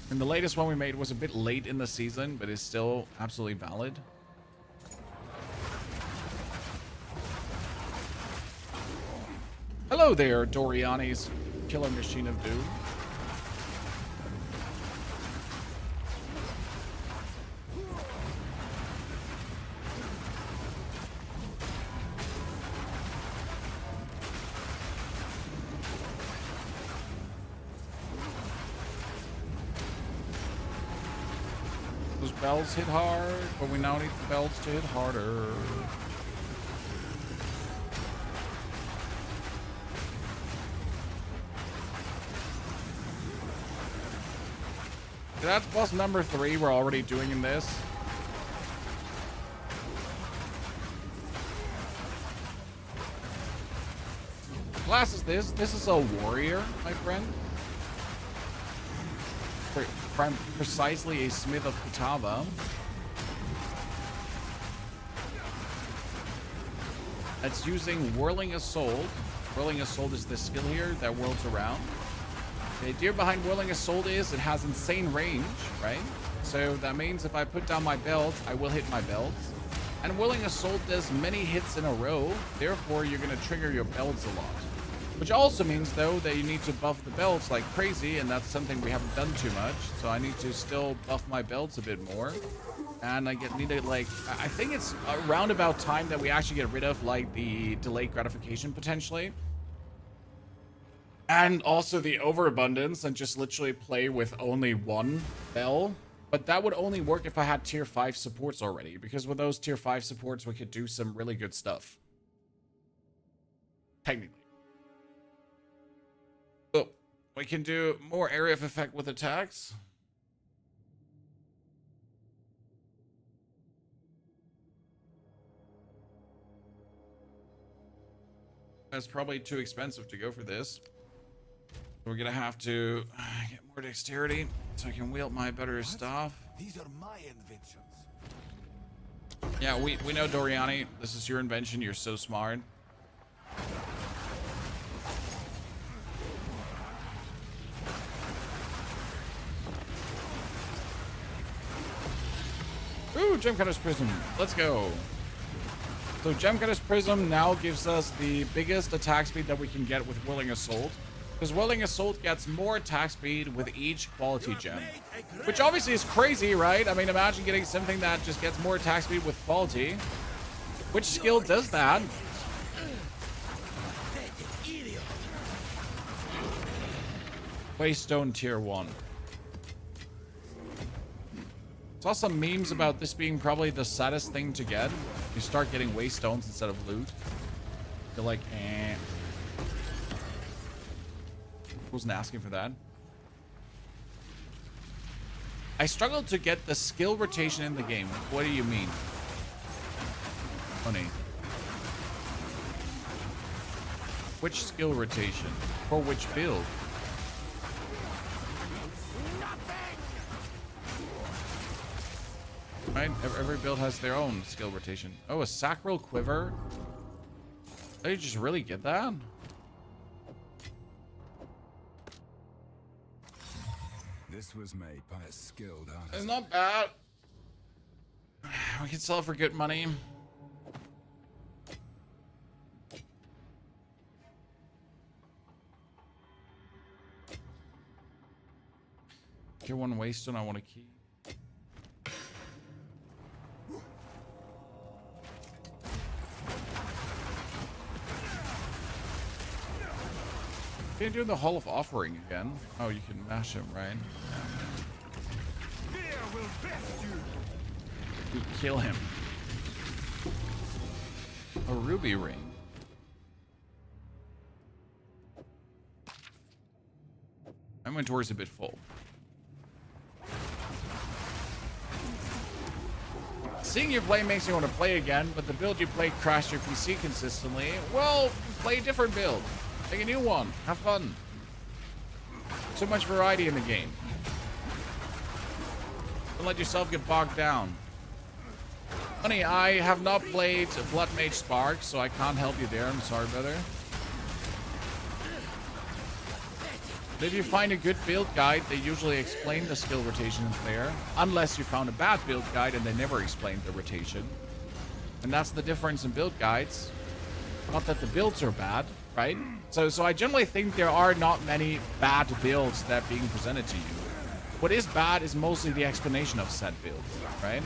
And the latest one we made was a bit late in the season, but is still absolutely valid. Hello there, Doriani's Killer Machine of Doom. bells hit hard, but we now need the bells to hit harder. That's boss number 3 we're already doing in this. Class is this. This is a warrior, my friend. Precisely a smith of Kitava. That's using Whirling Assault. Whirling Assault is the skill here that whirls around. The idea behind Whirling Assault is it has insane range, right? So that means if I put down my belt, I will hit my belt. And Whirling Assault does many hits in a row. Therefore, you're going to trigger your belts a lot. Which also means, though, that you need to buff the belts like crazy, and that's something we haven't done too much. So I need to still buff my belts a bit more. And I need to, like, I think it's around about time that we actually get rid of, like, the delayed gratification, potentially. And also the overabundance, and just literally play with only one bell. But that would only work if I had tier 5 supports already, because with those tier 5 supports, we could do some really good stuff. Technically. Oh, we can do more area of effect with attacks. That's probably too expensive to go for this. We're gonna have to get more dexterity so I can wield my better stuff. These are my inventions. Yeah, we know, Doriani. This is your invention. You're so smart. Ooh, Gemcutter's Prism. Let's go. So Gemcutter's Prism now gives us the biggest attack speed that we can get with Whirling Assault. Because Whirling Assault gets more attack speed with each quality gem. Which obviously is crazy, right? I mean, imagine getting something that just gets more attack speed with quality. Which skill does that? Waystone tier 1. Saw some memes about this being probably the saddest thing to get. You start getting waystones instead of loot. You're like, eh. Wasn't asking for that. I struggled to get the skill rotation in the game. What do you mean? Funny. Which skill rotation? For which build? Right? Every build has their own skill rotation. Oh, a Sacral Quiver? Did you just really get that? This was made by a skilled artist. It's not bad. We can sell it for good money. Tier 1 Waystone I want to keep. Can you do the Hall of Offering again? Oh, you can mash him, right? You kill him. A ruby ring. My inventory's a bit full. Seeing you play makes me want to play again, but the build you play crashed your PC consistently. Well, play a different build. Make a new one. Have fun. So much variety in the game. Don't let yourself get bogged down. Honey, I have not played Blood Mage Spark, so I can't help you there. I'm sorry, brother. But if you find a good build guide, they usually explain the skill rotations there. Unless you found a bad build guide and they never explained the rotation. And that's the difference in build guides. Not that the builds are bad, right? So I generally think there are not many bad builds that are being presented to you. What is bad is mostly the explanation of said builds, right?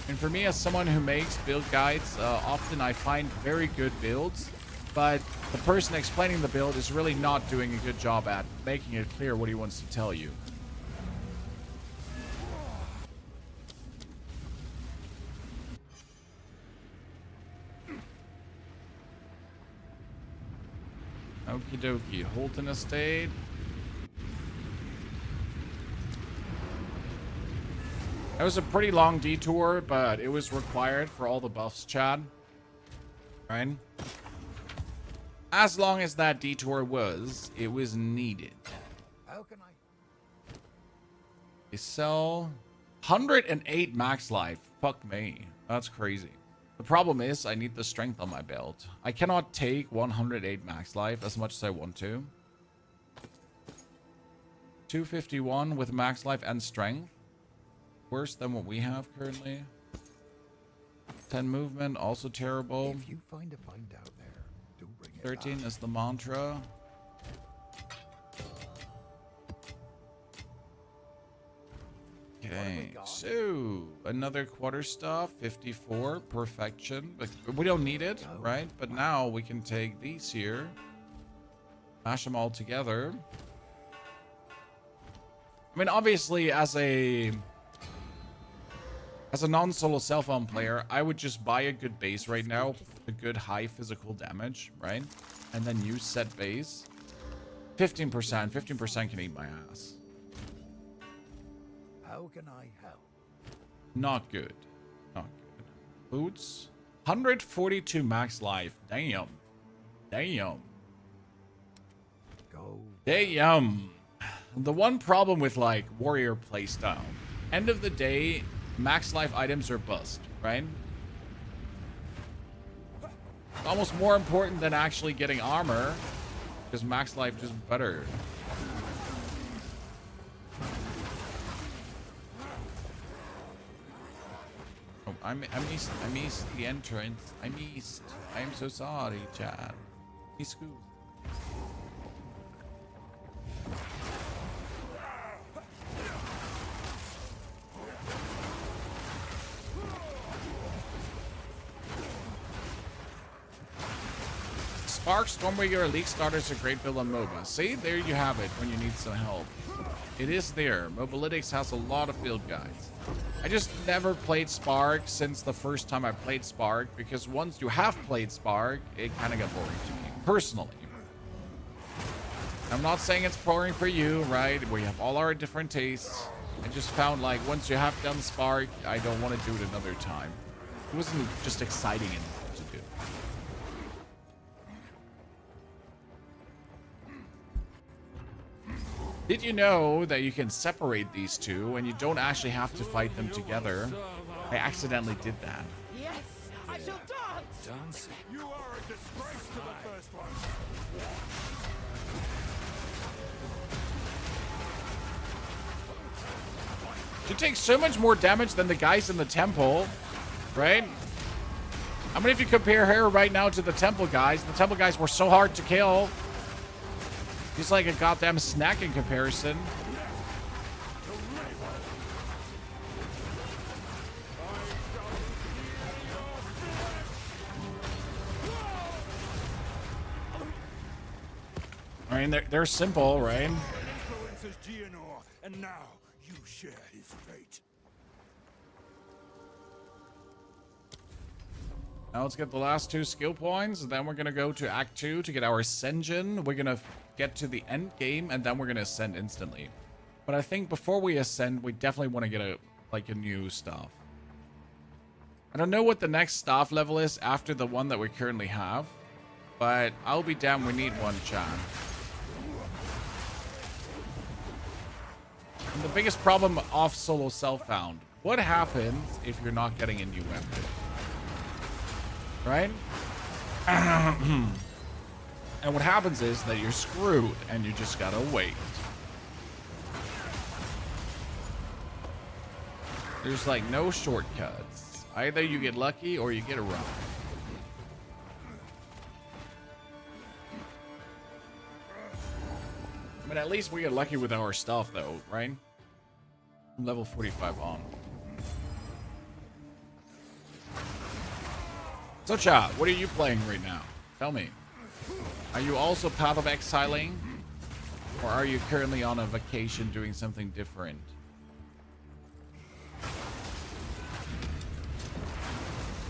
And for me, as someone who makes build guides, often I find very good builds, but the person explaining the build is really not doing a good job at making it clear what he wants to tell you. Okie dokie. Holton Estate. That was a pretty long detour, but it was required for all the buffs, Chad. Right? As long as that detour was, it was needed. How can I? They sell 108 max life. Fuck me. That's crazy. The problem is I need the strength on my belt. I cannot take 108 max life as much as I want to. 251 with max life and strength. Worse than what we have currently. 10 movement, also terrible. If you find a find out there, do bring it 13 back. is the mantra. Okay, so another quarterstaff, 54, perfection. But we don't need it, right? But now we can take these here, mash them all together. I mean, obviously, as a non-solo cell phone player, I would just buy a good base right now, a good high physical damage, right? And then use set base. 15% can eat my ass. How can I help? Not good. Not good. Boots. 142 max life. Damn. Damn. Go. Damn. The one problem with, like, warrior playstyle. End of the day, max life items are bust, right? It's almost more important than actually getting armor. Because max life is better. Oh, I missed the entrance. I missed. I am so sorry, Chad. He's cool. Spark, Stormwager, Elite Starters are great build on MOBA. See, there you have it when you need some help. It is there. Mobalytics has a lot of build guides. I just never played Spark since the first time I played Spark, because once you have played Spark, it kind of got boring to me, personally. I'm not saying it's boring for you, right? We have all our different tastes. I just found, like, once you have done Spark, I don't want to do it another time. It wasn't just exciting enough to do. Did you know that you can separate these two and you don't actually have to fight them together? I accidentally did that. Yes, I shall dance. Dancing. You are a disgrace to the first one. You take so much more damage than the guys in the temple, right? I mean, if you compare her right now to the temple guys were so hard to kill. He's like a goddamn snack in comparison. I mean, they're simple, right? Influences Gianor, and now you share his fate. Now let's get the last 2 skill points, and then we're gonna go to Act 2 to get our Ascension. We're gonna get to the end game, and then we're gonna ascend instantly. But I think before we ascend, we definitely want to get a new staff. I don't know what the next staff level is after the one that we currently have, but I'll be damned we need one, Chan. And the biggest problem off solo self-found. What happens if you're not getting a new weapon? Right? And what happens is that you're screwed and you just gotta wait. There's like no shortcuts. Either you get lucky or you get a run. I mean, at least we get lucky with our stuff though, right? Level 45 on. So chat, what are you playing right now? Tell me. Are you also Path of Exiling? Or are you currently on a vacation doing something different?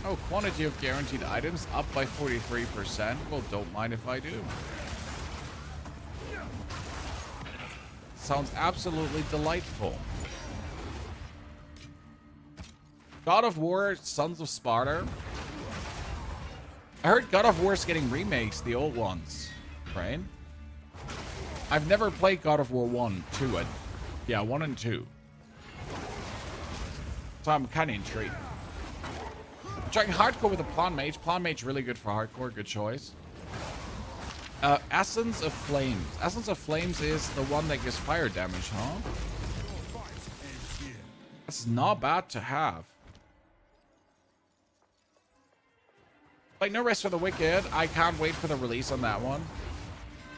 Oh, quantity of guaranteed items up by 43%. Well, don't mind if I do. sounds absolutely delightful. God of War, Sons of Sparta. I heard God of War's getting remakes, the old ones, right? I've never played God of War 1, 2, and yeah, 1 and 2. So I'm kind of intrigued. I'm trying hardcore with a Plan Mage. Plan Mage really good for hardcore, good choice. Essence of Flames. Essence of Flames is the one that gives fire damage, huh? That's not bad to have. Like, no rest for the wicked. I can't wait for the release on that one.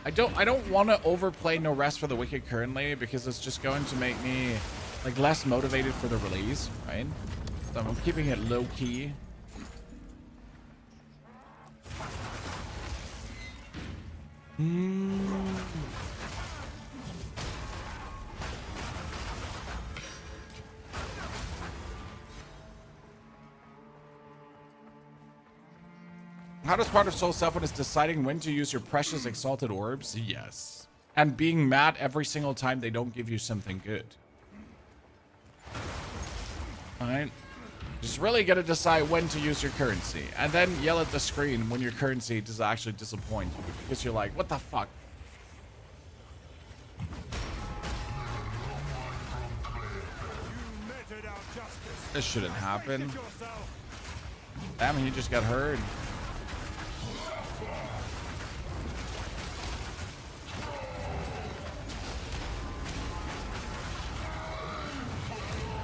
I don't want to overplay No Rest for the Wicked currently because it's just going to make me like less motivated for the release, right? So I'm keeping it low key. How does part of Soul Self-One is deciding when to use your precious exalted orbs? Yes. And being mad every single time they don't give you something good. Alright. Just really gotta decide when to use your currency. And then yell at the screen when your currency does actually disappoint you. Because you're like, what the fuck? This shouldn't happen. Damn, he just got hurt.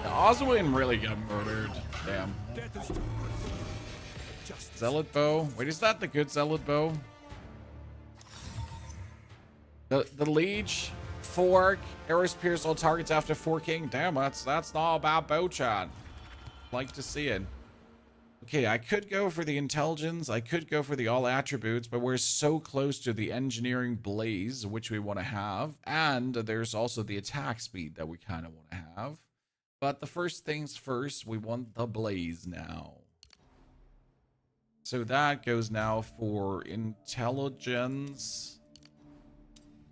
Oswin really got murdered. Damn. Zealot bow. Wait, is that the good zealot bow? The liege, fork, arrows pierce all targets after forking. Damn, that's not a bad bow, chat. Like to see it. Okay, I could go for the intelligence. I could go for the all attributes, but we're so close to the engineering blaze, which we want to have, and there's also the attack speed that we kind of want to have. But the first things first, we want the blaze now. So that goes now for intelligence,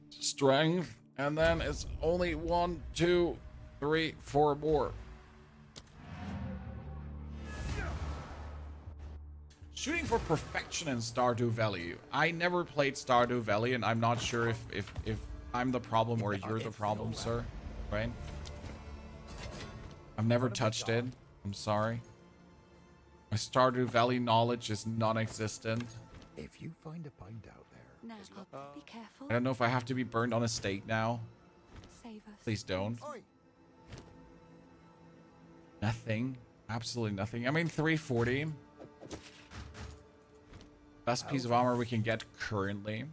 strength, and then it's only 1, 2, 3, 4 more. Shooting for perfection in Stardew Valley. I never played Stardew Valley, and I'm not sure if I'm the problem or you're the problem, sir. Right? I've never touched it. I'm sorry. My Stardew Valley knowledge is non-existent. If you find a pint out there, now, be careful. I don't know if I have to be burned on a stake now. Save us. Please don't. Nothing. Absolutely nothing. I mean, 340. Best piece of armor we can get currently.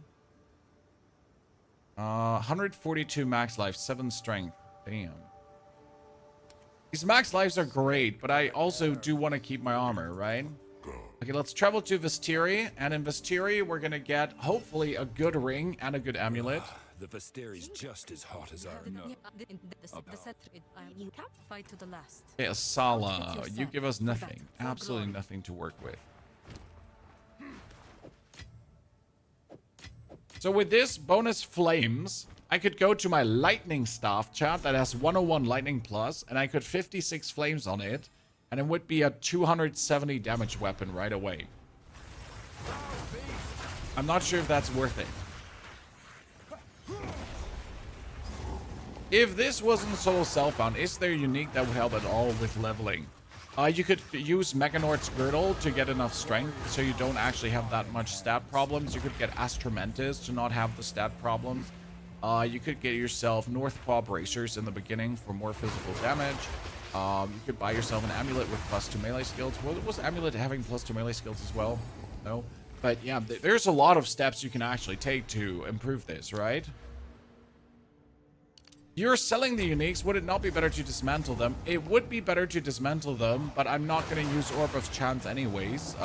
142 max life, 7 strength. Damn. These max lives are great, but I also do want to keep my armor, right? Okay, let's travel to Vestiri, and in Vestiri, we're gonna get, hopefully, a good ring and a good amulet. The Vestiri's just as hot as our nose. You can't fight to the last. Okay, Asala, you give us nothing. Absolutely nothing to work with. So with this bonus flames, I could go to my lightning staff, chat, that has 101 lightning plus, and I could 56 flames on it, and it would be a 270 damage weapon right away. I'm not sure if that's worth it. If this wasn't Soul Self-Bound, is there unique that would help at all with leveling? You could use Meganord's Girdle to get enough strength, so you don't actually have that much stat problems. You could get Astramentis to not have the stat problems. You could get yourself North Paw Bracers in the beginning for more physical damage. You could buy yourself an Amulet with +2 melee skills. Was Amulet having +2 melee skills as well? No? But yeah, there's a lot of steps you can actually take to improve this, right? You're selling the uniques. Would it not be better to dismantle them? It would be better to dismantle them, but I'm not going to use Orb of Chance anyways.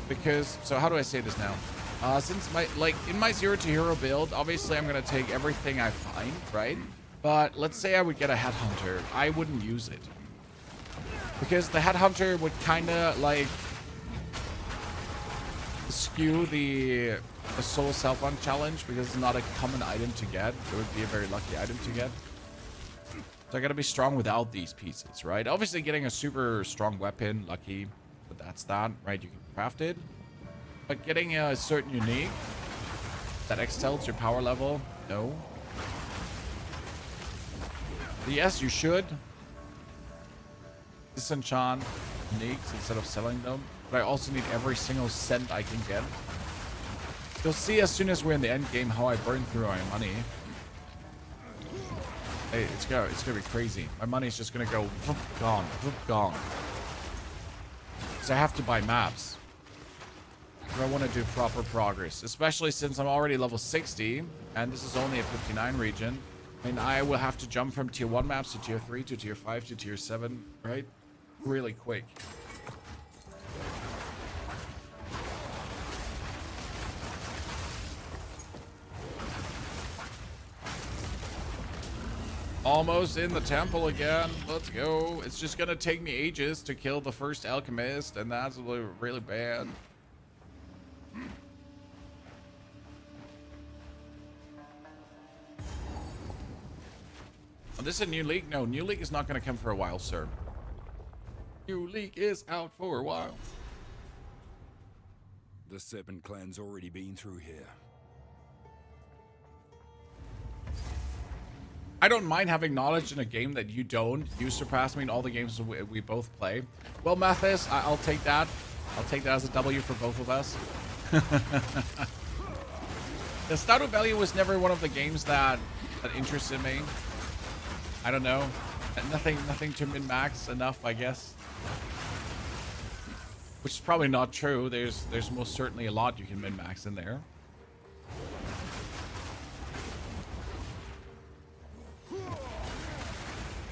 Because, so how do I say this now? Since in my 0 to hero build, obviously I'm going to take everything I find, right? But let's say I would get a Headhunter. I wouldn't use it. Because the Headhunter would kind of like skew the soul self-hunt challenge because it's not a common item to get. It would be a very lucky item to get. So I gotta be strong without these pieces, right? Obviously getting a super strong weapon, lucky, but that's that, right? You can craft it. But getting a certain unique that excels your power level, no. But yes, you should disenchant uniques instead of selling them. But I also need every single cent I can get. You'll see as soon as we're in the end game how I burn through my money. Hey, it's gonna be crazy. My money's just gonna go whoop, gone, whoop, gone. Because I have to buy maps. If I want to do proper progress, especially since I'm already level 60 and this is only a 59 region. I mean, I will have to jump from tier 1 maps to tier 3 to tier 5 to tier 7, right? Really quick. Almost in the temple again. Let's go. It's just gonna take me ages to kill the first alchemist, and that's really bad. Oh, this is a new league? No, new league is not gonna come for a while, sir. New league is out for a while. The Serpent Clan's already been through here. I don't mind having knowledge in a game that you don't. You surpass me in all the games we both play. Well, Mathis, I'll take that. I'll take that as a W for both of us. The Stardew Valley was never one of the games that interested me. I don't know. Nothing to min-max enough, I guess. Which is probably not true. There's most certainly a lot you can min-max in there.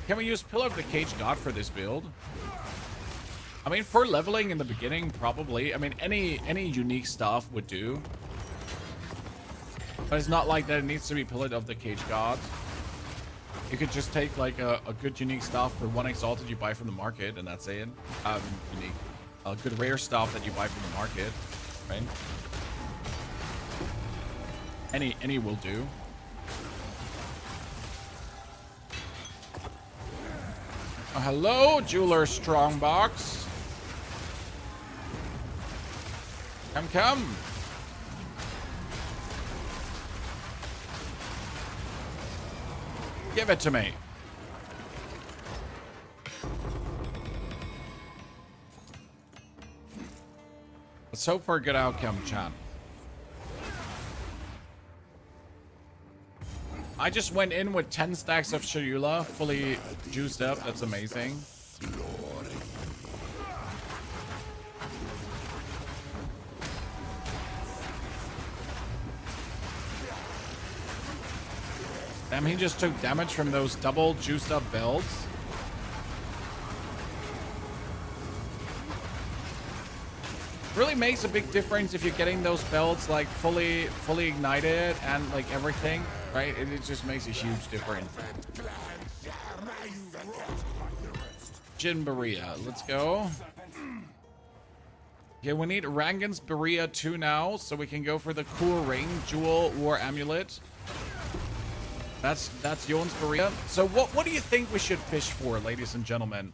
Can we use Pillar of the Cage God for this build? I mean, for leveling in the beginning, probably. I mean, any unique stuff would do. But it's not like that it needs to be Pillar of the Cage God. You could just take like a good unique stuff for 1 exalted you buy from the market, and that's it. Unique. Good rare stuff that you buy from the market, right? Any will do. Oh, hello, Jeweler Strongbox. Come. Give it to me. Let's hope for a good outcome, Chan. I just went in with 10 stacks of Shayula, fully juiced up. That's amazing. Damn, he just took damage from those double juiced up builds. Really makes a big difference if you're getting those belts like fully ignited and like everything, right? It just makes a huge difference. Jin Berea, let's go. Okay, we need Rangan's Berea 2 now, so we can go for the cool ring, jewel, war amulet. That's Jon's Berea. So what do you think we should fish for, ladies and gentlemen?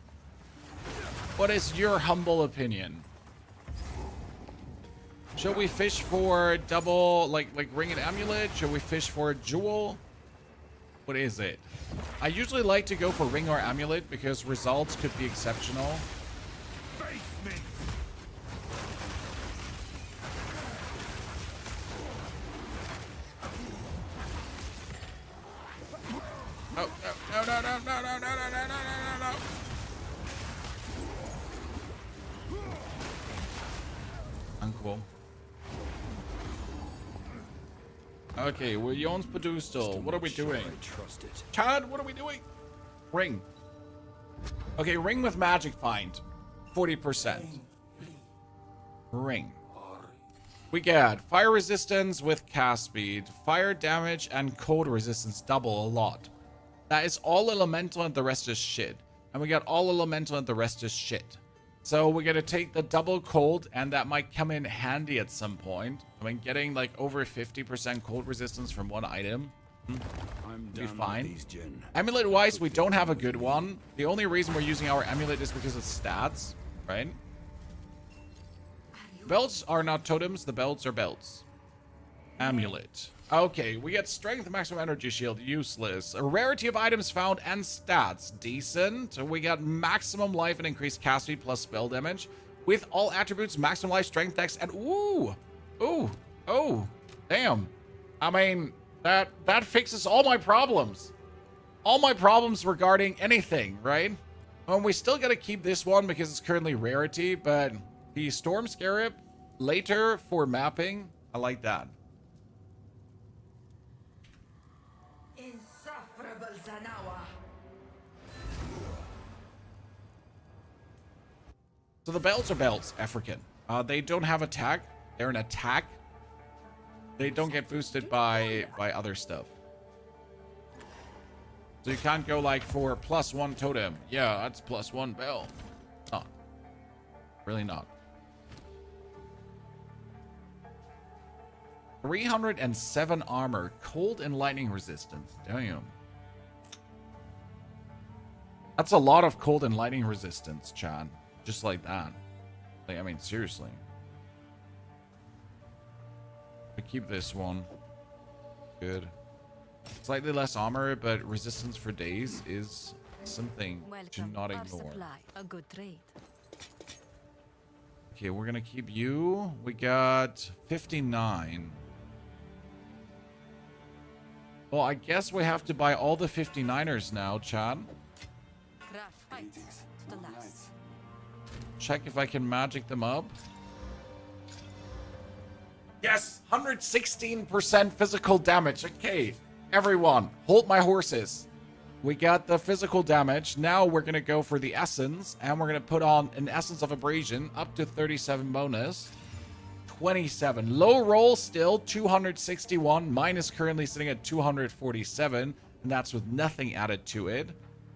What is your humble opinion? Should we fish for double, like ring and amulet? Should we fish for a jewel? What is it? I usually like to go for ring or amulet because results could be exceptional. Oh, no. Uncool. Okay, we're Jon's pedestal. What are we doing? Chad, what are we doing? Ring. Okay, ring with magic find. 40%. Ring. We get fire resistance with cast speed, fire damage, and cold resistance double a lot. That is all elemental and the rest is shit. And we got all elemental and the rest is shit. So we're going to take the double cold, and that might come in handy at some point. I mean, getting like over 50% cold resistance from one item would be fine. Amulet-wise, we don't have a good one. The only reason we're using our amulet is because of stats, right? Belts are not totems. The belts are belts. Amulet. Okay, we get strength, maximum energy shield, useless. A rarity of items found and stats, decent. We got maximum life and increased cast speed plus spell damage. With all attributes, maximum life, strength, dex, and oh, damn. I mean, that fixes all my problems. All my problems regarding anything, right? We still gotta keep this one because it's currently rarity, but the Storm Scarab later for mapping, I like that. So the belts are belts, African. They don't have attack. They're an attack. They don't get boosted by other stuff. So you can't go like for +1 totem. Yeah, that's +1 bell. Not. Really not. 307 armor. Cold and lightning resistance. Damn. That's a lot of cold and lightning resistance, Chan. Just like that. Like, I mean, seriously. I keep this one. Good. Slightly less armor, but resistance for days is something to not ignore. A good trade. Okay, we're gonna keep you. We got 59. Well, I guess we have to buy all the 59ers now, Chad. Check if I can magic them up. Yes, 116% physical damage. Okay, everyone, hold my horses. We got the physical damage. Now we're going to go for the essence, and we're going to put on an essence of abrasion up to 37 bonus. 27. Low roll still, 261. Mine is currently sitting at 247, and that's with nothing added to it.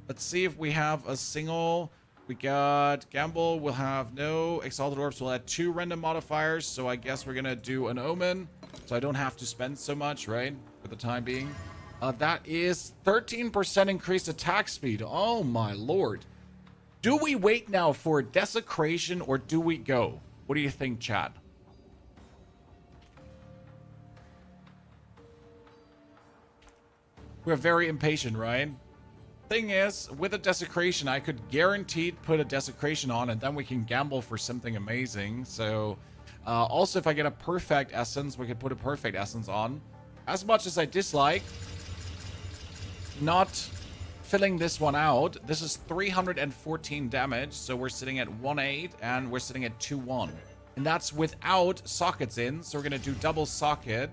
Let's see if we have a single... We got Gamble, we'll have no. Exalted Orbs will add 2 random modifiers, so I guess we're gonna do an Omen, so I don't have to spend so much, right? For the time being. That is 13% increased attack speed. Oh my lord. Do we wait now for Desecration, or do we go? What do you think, Chad? We're very impatient, right? Thing is, with a Desecration, I could guaranteed put a Desecration on, and then we can gamble for something amazing. So, also, if I get a Perfect Essence, we could put a Perfect Essence on. As much as I dislike not filling this one out, this is 314 damage, so we're sitting at 1-8, and we're sitting at 2-1. And that's without sockets in, so we're going to do double socket.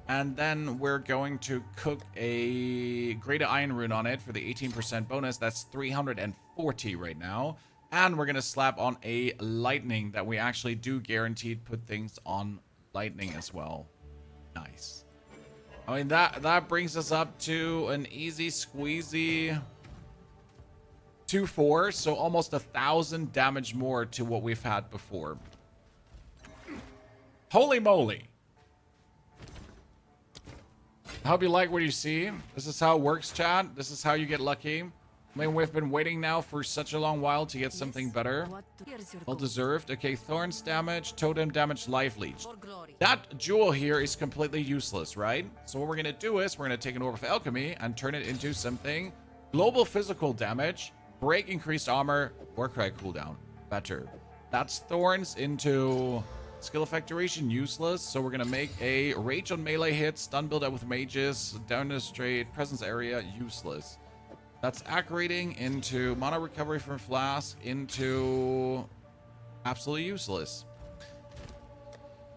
And then we're going to cook a Greater Iron Rune on it for the 18% bonus. That's 340 right now. And we're going to slap on a Lightning that we actually do guaranteed put things on Lightning as well. Nice. I mean, that brings us up to an easy squeezy 2-4. So almost 1,000 damage more to what we've had before. Holy moly. I hope you like what you see. This is how it works, chat. This is how you get lucky. I mean, we've been waiting now for such a long while to get something better. Well deserved. Okay, Thorns damage, Totem damage, Life Leech. That jewel here is completely useless, right? So what we're going to do is we're going to take an Orb of Alchemy and turn it into something. Global physical damage, break increased armor, Warcry cooldown. Better. That's Thorns into... Skill effect duration, useless. So we're going to make a Rage on melee hits, stun build up with mages, down to straight, presence area, useless. That's accurating into mana recovery from flask, into absolutely useless.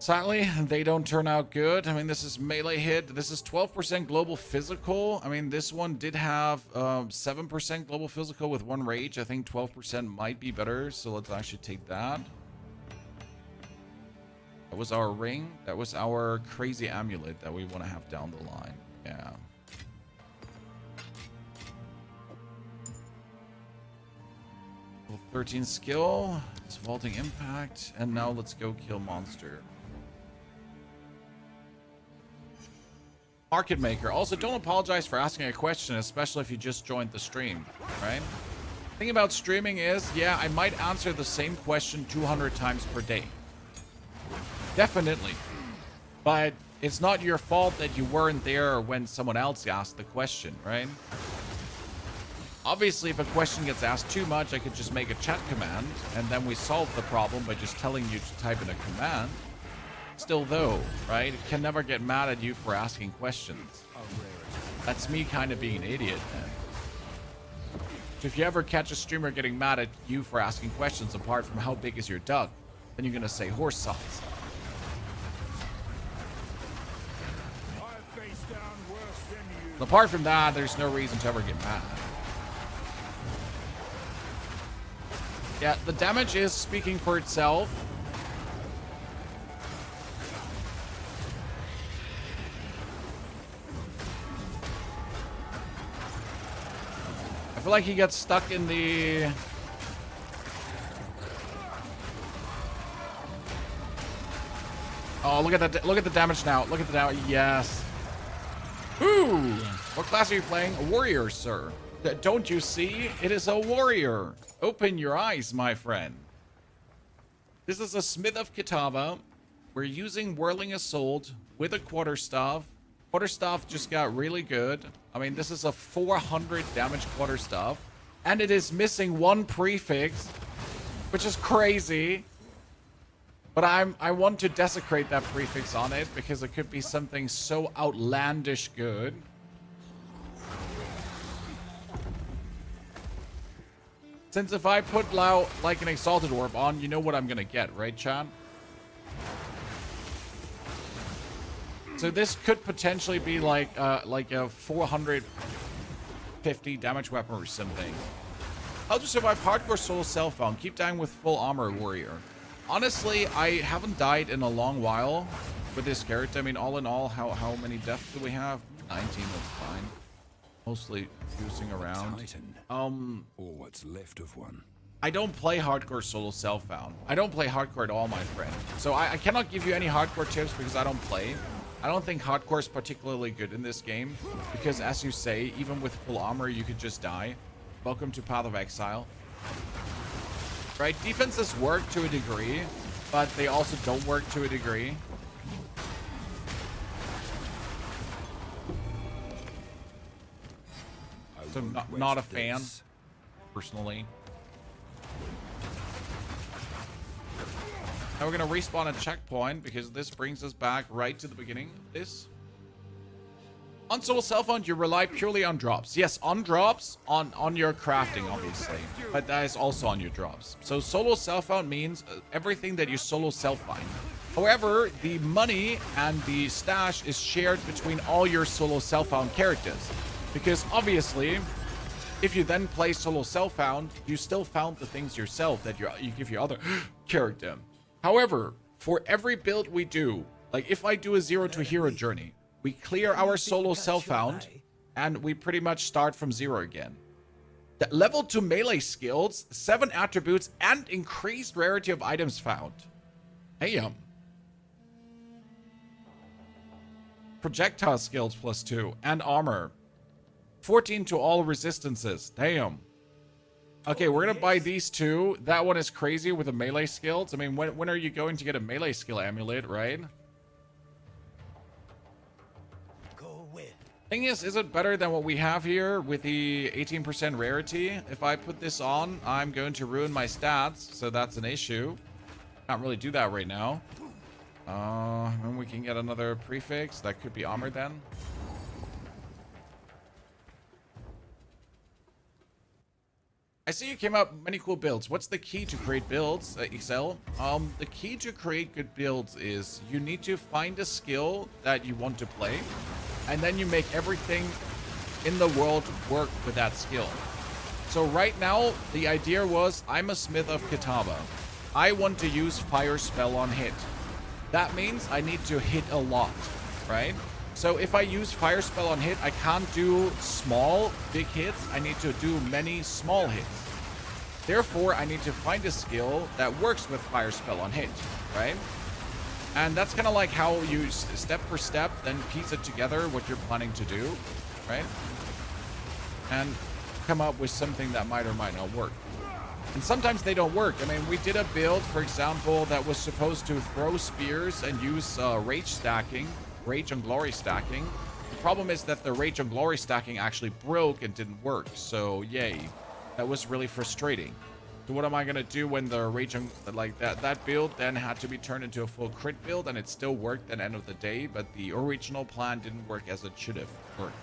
Sadly, they don't turn out good. I mean, this is melee hit. This is 12% global physical. I mean, this one did have 7% global physical with 1 rage. I think 12% might be better. So let's actually take that. That was our ring. That was our crazy amulet that we want to have down the line. Yeah. Level 13 skill. It's vaulting impact, and now let's go kill monster. Market maker. Also, don't apologize for asking a question, especially if you just joined the stream, right? The thing about streaming is, yeah, I might answer the same question 200 times per day. Definitely. But it's not your fault that you weren't there when someone else asked the question, right? Obviously, if a question gets asked too much, I could just make a chat command, and then we solve the problem by just telling you to type in a command. Still though, right? It can never get mad at you for asking questions. That's me kind of being an idiot, man. So if you ever catch a streamer getting mad at you for asking questions apart from how big is your duck, then you're gonna say horse size. And apart from that, there's no reason to ever get mad. Yeah, the damage is speaking for itself. I feel like he gets stuck in the... Oh, look at that. Look at the damage now. Look at the damage. Yes. Ooh. What class are you playing? A warrior, sir. Don't you see? It is a warrior. Open your eyes, my friend. This is a Smith of Kitava. We're using Whirling Assault with a Quarterstaff. Quarterstaff just got really good. I mean, this is a 400 damage Quarterstaff. And it is missing one prefix, which is crazy. But I want to desecrate that prefix on it because it could be something so outlandish good. Since if I put like an Exalted Orb on, you know what I'm gonna get, right, Chan? So this could potentially be like a 450 damage weapon or something. How to survive hardcore solo self-found. Keep dying with full armor, warrior. Honestly, I haven't died in a long while with this character. I mean, all in all, how many deaths do we have? 19, that's fine. Mostly juicing around. Or what's left of one. I don't play hardcore solo self-found. I don't play hardcore at all, my friend. So I cannot give you any hardcore tips because I don't play. I don't think hardcore is particularly good in this game because, as you say, even with full armor, you could just die. Welcome to Path of Exile. Right? Defenses work to a degree, but they also don't work to a degree. So not a fan, personally. Now we're going to respawn a checkpoint because this brings us back right to the beginning of this. On solo self-found, you rely purely on drops. Yes, on drops, on your crafting, obviously. But that is also on your drops. So solo self-found means everything that you solo self-find. However, the money and the stash is shared between all your solo self-found characters. Because obviously, if you then play solo self-found, you still found the things yourself that you give your other character. However, for every build we do, like if I do a 0 to hero journey, we clear our solo self-found, and we pretty much start from 0 again. The level 2 melee skills, 7 attributes, and increased rarity of items found. Hey, projectile skills +2, and armor. 14 to all resistances. Damn. Okay, we're gonna buy these two. That one is crazy with the melee skills. I mean, when are you going to get a melee skill amulet, right? Thing is it better than what we have here with the 18% rarity? If I put this on, I'm going to ruin my stats, so that's an issue. Can't really do that right now. And we can get another prefix. That could be armor then. I see you came up with many cool builds. What's the key to create builds, Excel? The key to create good builds is you need to find a skill that you want to play, and then you make everything in the world work with that skill. So right now, the idea was I'm a Smith of Kitava. I want to use Fire Spell on hit. That means I need to hit a lot, right? So if I use Fire Spell on hit, I can't do small, big hits. I need to do many small hits. Therefore, I need to find a skill that works with fire spell on hit, right? And that's kind of like how you step for step, then piece it together what you're planning to do, right? And come up with something that might or might not work. And sometimes they don't work. I mean, we did a build, for example, that was supposed to throw spears and use rage stacking, rage and glory stacking. The problem is that the rage and glory stacking actually broke and didn't work. So, yay. That was really frustrating. So what am I going to do when the rage and, like, that build then had to be turned into a full crit build, and it still worked at the end of the day, but the original plan didn't work as it should have worked.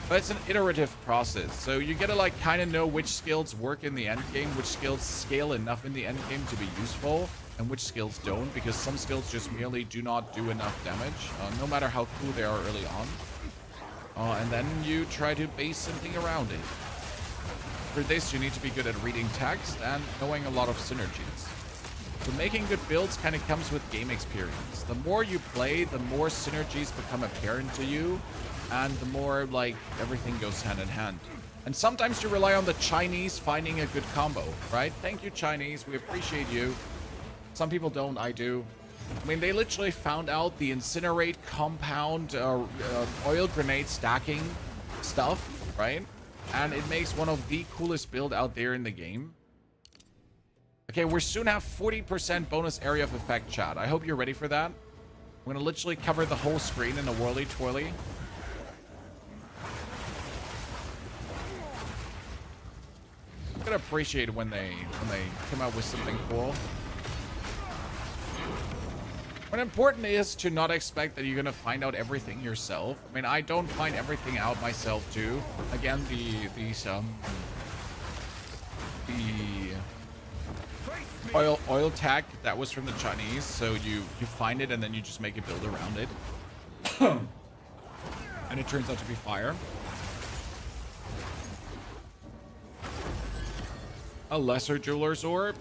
But it's an iterative process, so you gotta like kind of know which skills work in the end game, which skills scale enough in the end game to be useful, and which skills don't, because some skills just merely do not do enough damage, no matter how cool they are early on. And then you try to base something around it. For this, you need to be good at reading text and knowing a lot of synergies. So making good builds kind of comes with game experience. The more you play, the more synergies become apparent to you, and the more like everything goes hand in hand. And sometimes you rely on the Chinese finding a good combo, right? Thank you, Chinese. We appreciate you. Some people don't. I do. I mean, they literally found out the incinerate compound oil grenade stacking stuff, right? And it makes one of the coolest build out there in the game. Okay, we're soon have 40% bonus area of effect, chat. I hope you're ready for that. We're gonna literally cover the whole screen in a whirly twirly. I'm gonna appreciate when they come out with something cool. What important is to not expect that you're gonna find out everything yourself. I mean, I don't find everything out myself too. Again, the oil tag that was from the Chinese, so you find it and then you just make a build around it. And it turns out to be fire. A lesser jeweler's orb?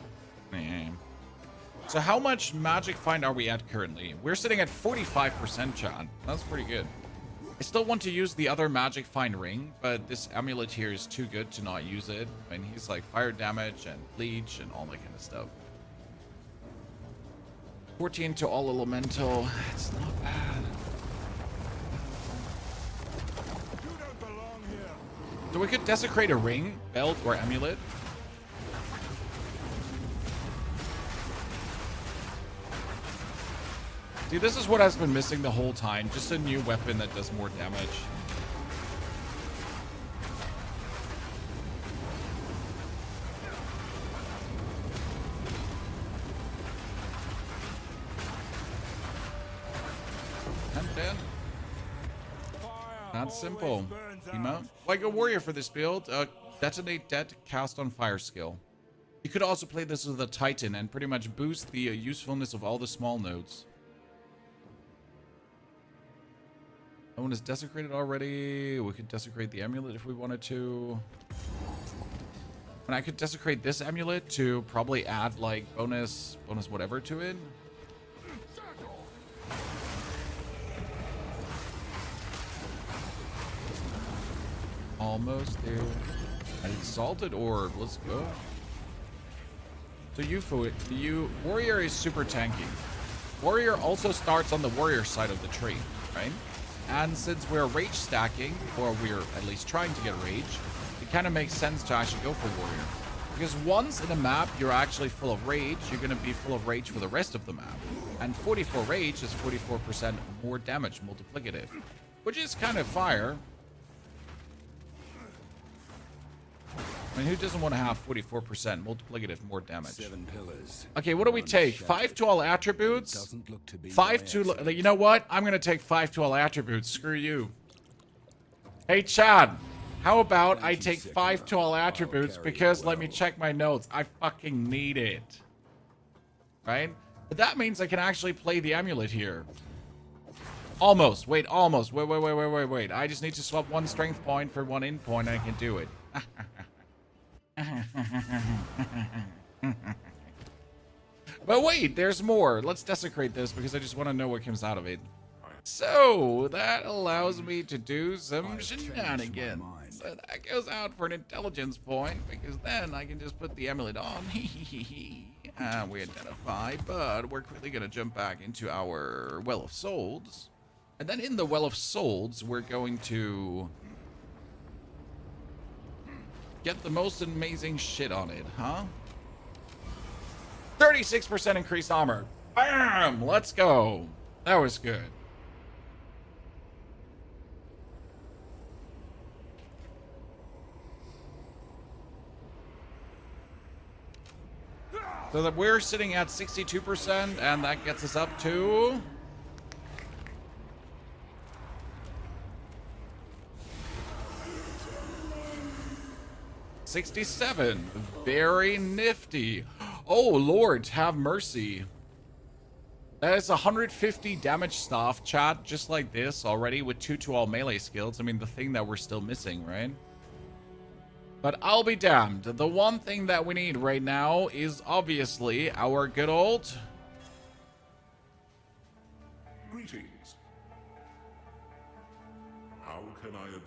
So how much magic find are we at currently? We're sitting at 45%, chat. That's pretty good. I still want to use the other magic find ring, but this amulet here is too good to not use it. I mean, he's like fire damage and bleach and all that kind of stuff. 14 to all elemental. It's not bad. So we could desecrate a ring, belt, or amulet. See, this is what has been missing the whole time. Just a new weapon that does more damage. And then not simple. Emote. Like a warrior for this build. Detonate dead, cast on fire skill. You could also play this with a Titan and pretty much boost the usefulness of all the small nodes. That one is desecrated already. We could desecrate the amulet if we wanted to. And I could desecrate this amulet to probably add like bonus whatever to it. Almost there. An exalted orb. Let's go. So warrior is super tanky. Warrior also starts on the warrior side of the tree, right? And since we're rage stacking, or we're at least trying to get rage, it kind of makes sense to actually go for warrior. Because once in a map you're actually full of rage, you're going to be full of rage for the rest of the map. And 44 rage is 44% more damage multiplicative, which is kind of fire. I mean, who doesn't want to have 44% multiplicative more damage? 7 pillars. Okay, what do we take? 5 to all attributes? 5 to... You know what? I'm going to take 5 to all attributes. Screw you. Hey, Chad. How about I take 5 to all attributes because let me check my notes. I fucking need it. Right? But that means I can actually play the amulet here. Almost. Wait, almost. Wait. I just need to swap 1 strength point for 1 in point and I can do it. But wait, there's more. Let's desecrate this because I just want to know what comes out of it. So that allows me to do some shenanigans. So that goes out for an intelligence point, because then I can just put the amulet on. And we identify, but we're quickly going to jump back into our Well of Souls. And then in the Well of Souls, we're going to get the most amazing shit on it, huh? 36% increased armor. Bam! Let's go. That was good. So that we're sitting at 62%, and that gets us up to 67. Very nifty. Oh, Lord, have mercy. That is 150 damage staff, chat, just like this already with 2 to all melee skills. I mean, the thing that we're still missing, right? But I'll be damned. The one thing that we need right now is obviously our good old... Greetings. How can I advise?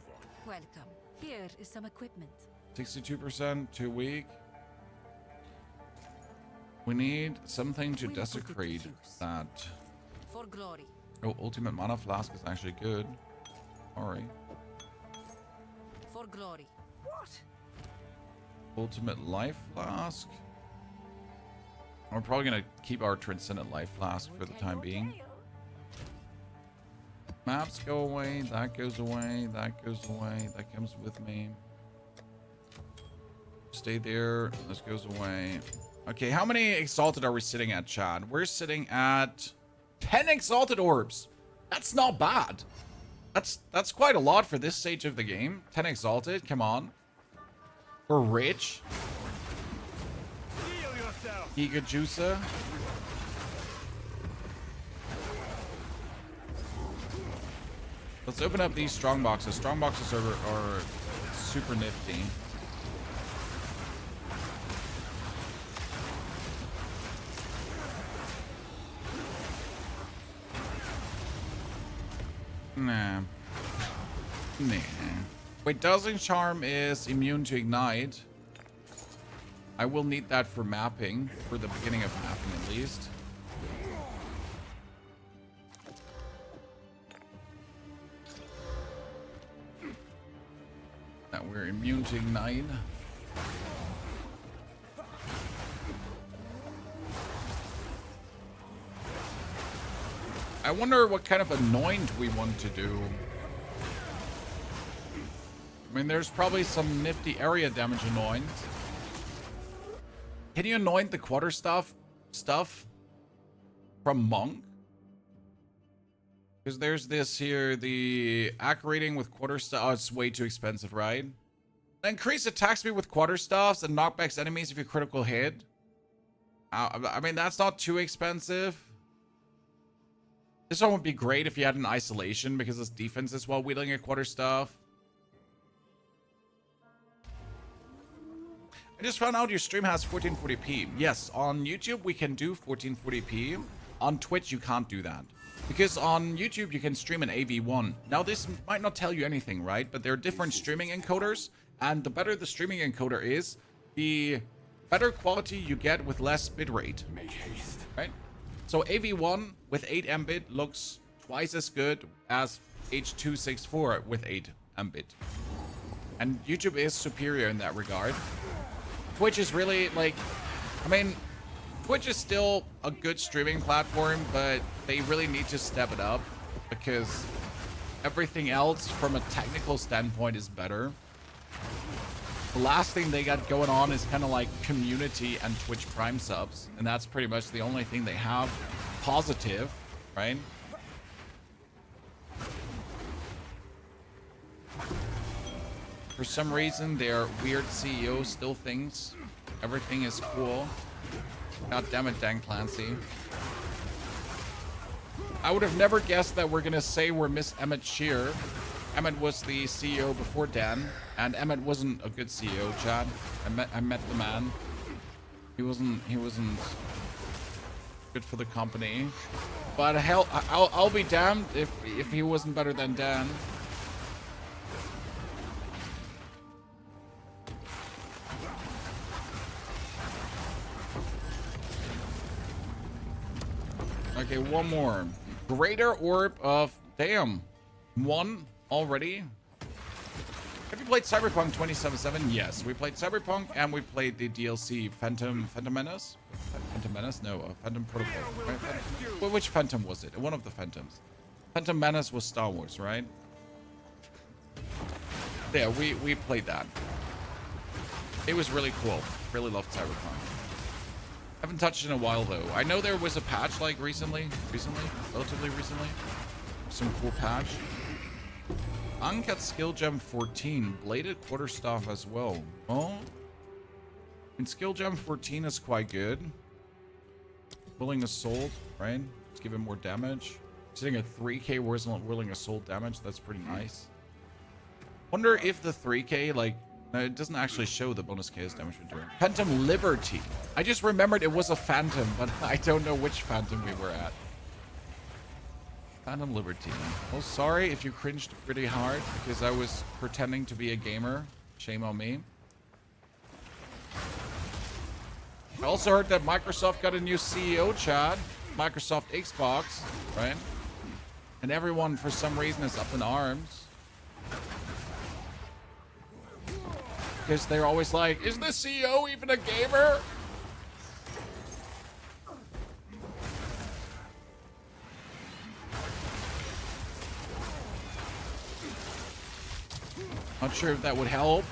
Welcome. Here is some equipment. 62%, too weak. We need something to desecrate that. For glory. Oh, ultimate mana flask is actually good. Sorry. For glory. What? Ultimate life flask. We're probably gonna keep our transcendent life flask for the time being. Maps go away, that goes away, that goes away, that comes with me. Stay there, this goes away. Okay, how many exalted are we sitting at, Chad? We're sitting at 10 exalted orbs. That's not bad. That's quite a lot for this stage of the game. 10 exalted, come on. We're rich. Giga Juicer. Let's open up these strong boxes. Strong boxes are super nifty. Nah. Wait, Dazzling Charm is immune to Ignite. I will need that for mapping, for the beginning of mapping at least. That we're immune to Ignite. I wonder what kind of anoint we want to do. I mean, there's probably some nifty area damage anoints. Can you anoint the quarterstaff stuff from Monk? Because there's this here, the accurating with quarterstaff. Oh, it's way too expensive, right? Increase attack speed with quarterstaffs and knockbacks enemies if you critical hit. I mean, that's not too expensive. This one would be great if you had an isolation because this defense is while wielding a quarterstaff. I just found out your stream has 1440p. Yes, on YouTube we can do 1440p. On Twitch you can't do that. Because on YouTube you can stream an AV1. Now this might not tell you anything, right? But there are different streaming encoders. And the better the streaming encoder is, the better quality you get with less bitrate. Make haste. Right? So AV1 with 8 Mbit looks twice as good as H.264 with 8 Mbit. And YouTube is superior in that regard. Twitch is really like, I mean, Twitch is still a good streaming platform, but they really need to step it up because everything else from a technical standpoint is better. The last thing they got going on is kind of like community and Twitch Prime subs, and that's pretty much the only thing they have positive, right? For some reason, their weird CEO still thinks everything is cool. God damn it, Dan Clancy. I would have never guessed that we're gonna say we're Miss Emmett Shear. Emmett was the CEO before Dan, and Emmett wasn't a good CEO, Chad. I met the man. He wasn't good for the company. But hell, I'll be damned if he wasn't better than Dan. Okay, one more. Greater Orb of... Damn. One already? Have you played Cyberpunk 2077? Yes, we played Cyberpunk and we played the DLC Phantom Menace? Phantom Menace? No, Phantom Protocol. Right? Well, which Phantom was it? One of the Phantoms. Phantom Menace was Star Wars, right? Yeah, we played that. It was really cool. Really loved Cyberpunk. Haven't touched it in a while though. I know there was a patch like relatively recently. Some cool patch. Uncut skill gem 14, bladed quarterstaff as well. Oh, and skill gem 14 is quite good. Willing Assault, right? Let's give it more damage. Sitting at 3k Willing Assault damage. That's pretty nice. Wonder if the 3k like. No, it doesn't actually show the bonus KS damage we're doing. Phantom Liberty. I just remembered it was a Phantom, but I don't know which Phantom we were at. Phantom Liberty. Oh, sorry if you cringed pretty hard because I was pretending to be a gamer. Shame on me. I also heard that Microsoft got a new CEO, Chad. Microsoft Xbox, right? And everyone, for some reason, is up in arms. Because they're always like, is the CEO even a gamer? Not sure if that would help.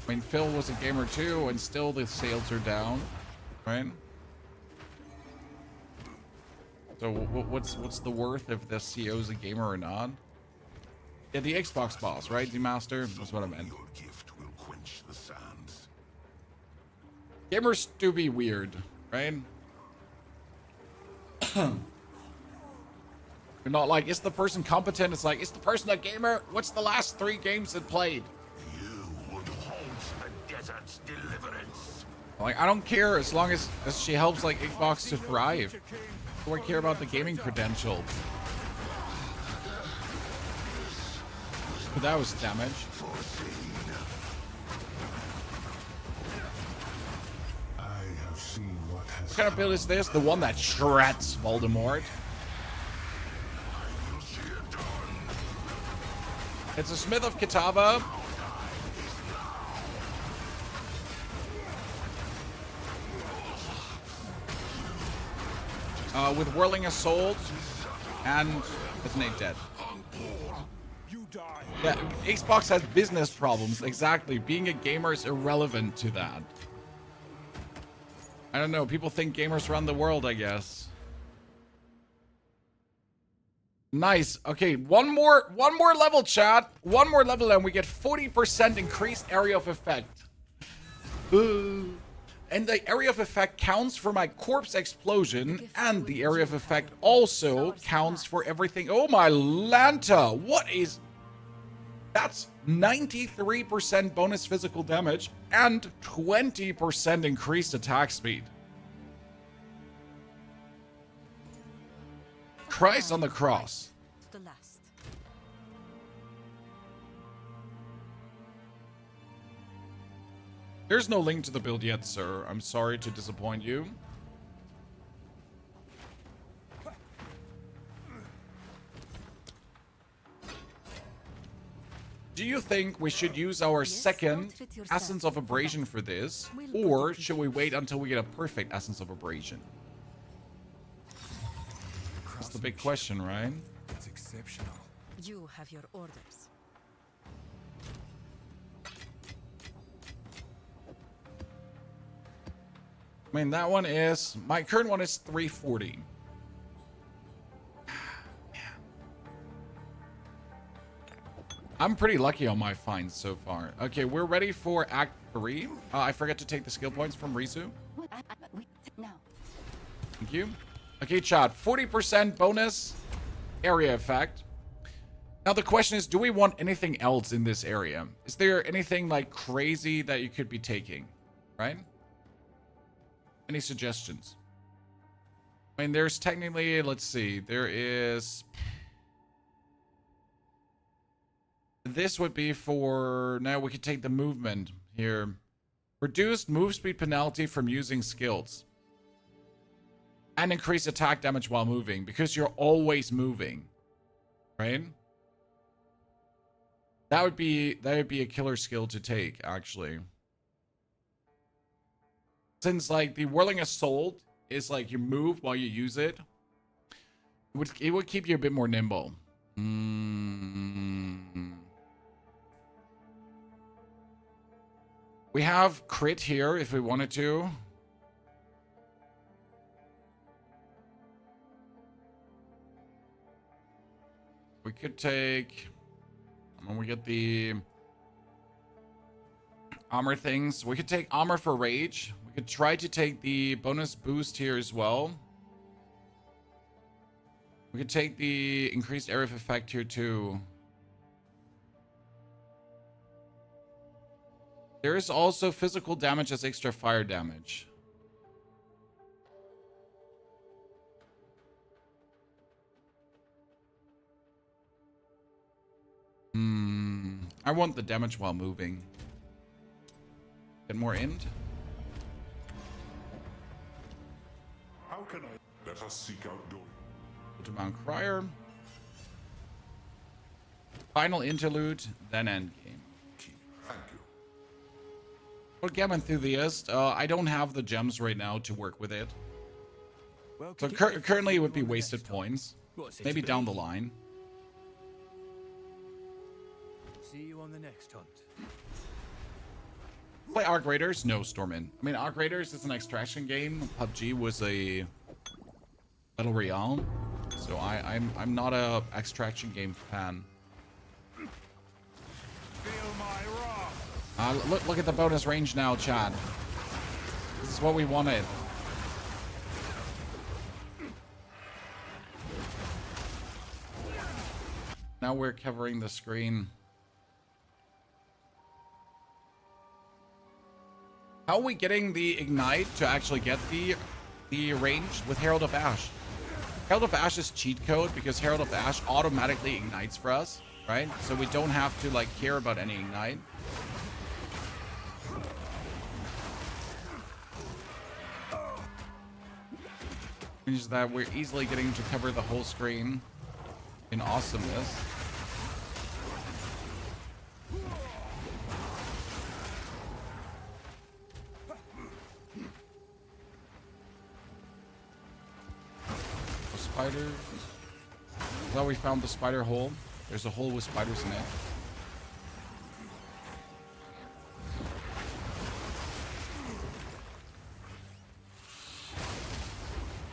I mean, Phil was a gamer too, and still the sales are down, right? So what's the worth if the CEO is a gamer or not? Yeah, the Xbox boss, right? The master. That's what I meant. The sands. Gamers do be weird, right? You're not like, is the person competent? It's like, is the person a gamer? What's the last 3 games it played? You would haunt the desert's deliverance. Like, I don't care as long as she helps like Xbox to thrive. Do I care about the gaming credentials? But that was damage. What kind of build is this? The one that shreds Voldemort. It's a Smith of Kitava. With Whirling Assault and isn't it dead? Yeah, Xbox has business problems. Exactly. Being a gamer is irrelevant to that. I don't know. People think gamers run the world, I guess. Nice. Okay, one more level, chat. One more level and we get 40% increased area of effect. Ooh. And the area of effect counts for my corpse explosion, and the area of effect also counts for everything. Oh my Lanta, what is... That's 93% bonus physical damage and 20% increased attack speed. Christ on the cross. There's no link to the build yet, sir. I'm sorry to disappoint you. Do you think we should use our second Essence of Abrasion for this? Or should we wait until we get a perfect Essence of Abrasion? That's the big question, right? It's exceptional. You have your orders. I mean, that one is... My current one is 340. I'm pretty lucky on my finds so far. Okay, we're ready for Act 3. I forgot to take the skill points from Rizu. Thank you. Okay, chat. 40% bonus area effect. Now the question is, do we want anything else in this area? Is there anything like crazy that you could be taking? Right? Any suggestions? I mean, there's technically, let's see, there is... This would be for... Now we could take the movement here. Reduced move speed penalty from using skills. And increase attack damage while moving, because you're always moving, right? That would be a killer skill to take, actually. Since like the Whirling Assault is like you move while you use it, it would keep you a bit more nimble. We have crit here if we wanted to. We could take, when we get the armor things, we could take armor for rage. We could try to take the bonus boost here as well. We could take the increased area of effect here too. There is also physical damage as extra fire damage. I want the damage while moving. Get more end. How can I? Let us seek out door. Go to Mount Crier. Final interlude, then endgame. Thank you. For Game Enthusiast, I don't have the gems right now to work with it. Well, So currently it would be wasted points. Maybe down the line. See you on the next hunt. Play Arc Raiders? No, Stormin. I mean, Arc Raiders is an extraction game. PUBG was a Battle Royale. So I'm not a extraction game fan. Feel my wrath. Look at the bonus range now, Chad. This is what we wanted. Now we're covering the screen. How are we getting the ignite to actually get the range with Herald of Ash? Herald of Ash is cheat code because Herald of Ash automatically ignites for us, right? So we don't have to like care about any ignite. Means that we're easily getting to cover the whole screen in awesomeness. Spider. Well, we found the spider hole. There's a hole with spiders in it.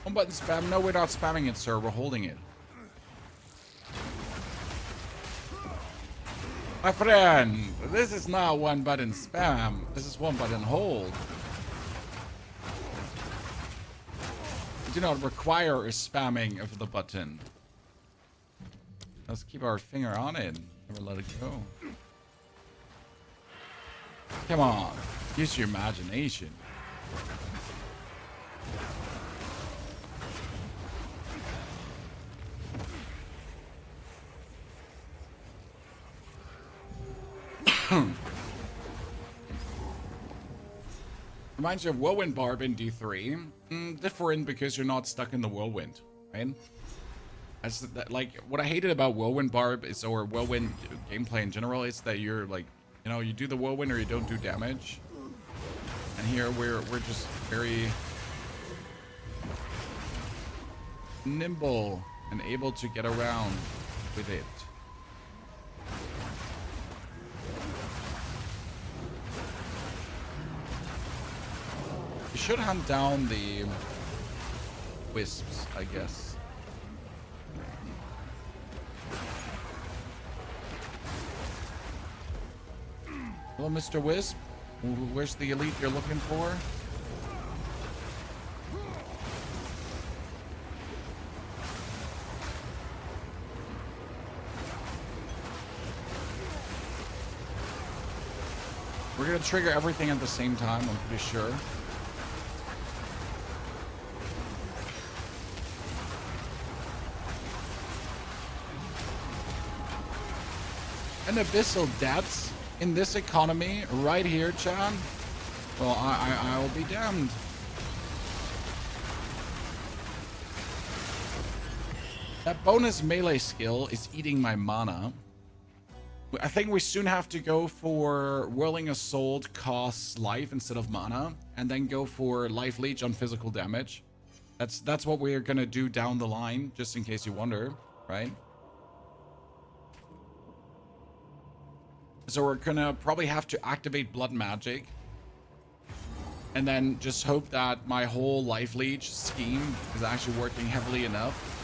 One button spam. No, we're not spamming it, sir. We're holding it. My friend, this is not one button spam. This is one button hold. We do not require a spamming of the button. Let's keep our finger on it. Never let it go. Come on. Use your imagination. Reminds you of Whirlwind Barb in D3. Different because you're not stuck in the whirlwind, right? Like, what I hated about Whirlwind Barb is, or Whirlwind gameplay in general, is that you're like, you know, you do the whirlwind or you don't do damage. And here we're just very nimble and able to get around with it. You should hunt down the wisps, I guess. Hello, Mr. Wisp. Where's the elite you're looking for? We're gonna trigger everything at the same time, I'm pretty sure. And Abyssal depths in this economy right here, Chan. Well, I will be damned. That bonus melee skill is eating my mana. I think we soon have to go for Whirling Assault costs life instead of mana, and then go for Life Leech on physical damage. That's what we're gonna do down the line, just in case you wonder, right? So we're gonna probably have to activate Blood Magic, and then just hope that my whole Life Leech scheme is actually working heavily enough.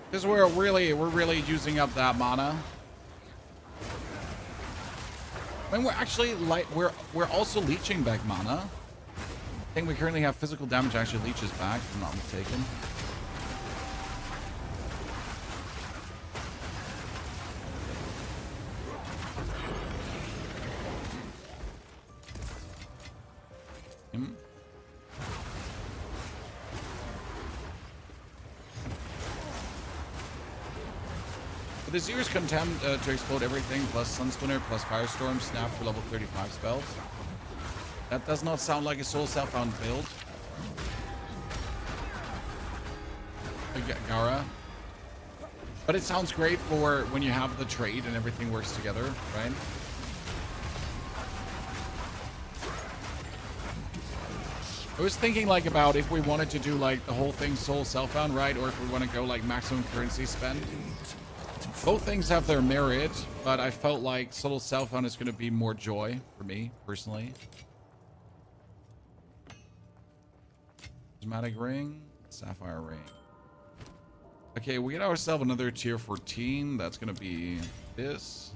Because we're really using up that mana. I mean, we're actually we're also leeching back mana. I think we currently have physical damage actually leeches back, if I'm not mistaken. The Seer's Contempt to explode everything, plus Sunsplinter, plus Firestorm, Snap for level 35 spells. That does not sound like a Soul Self-Found build. Gara. But it sounds great for when you have the trade and everything works together, right? I was thinking like about if we wanted to do like the whole thing Soul Self-Found, right? Or if we want to go like maximum currency spend. Both things have their merit, but I felt like Soul Self-Found is going to be more joy for me, personally. Prismatic Ring, Sapphire Ring. Okay, we get ourselves another tier 14. That's going to be this.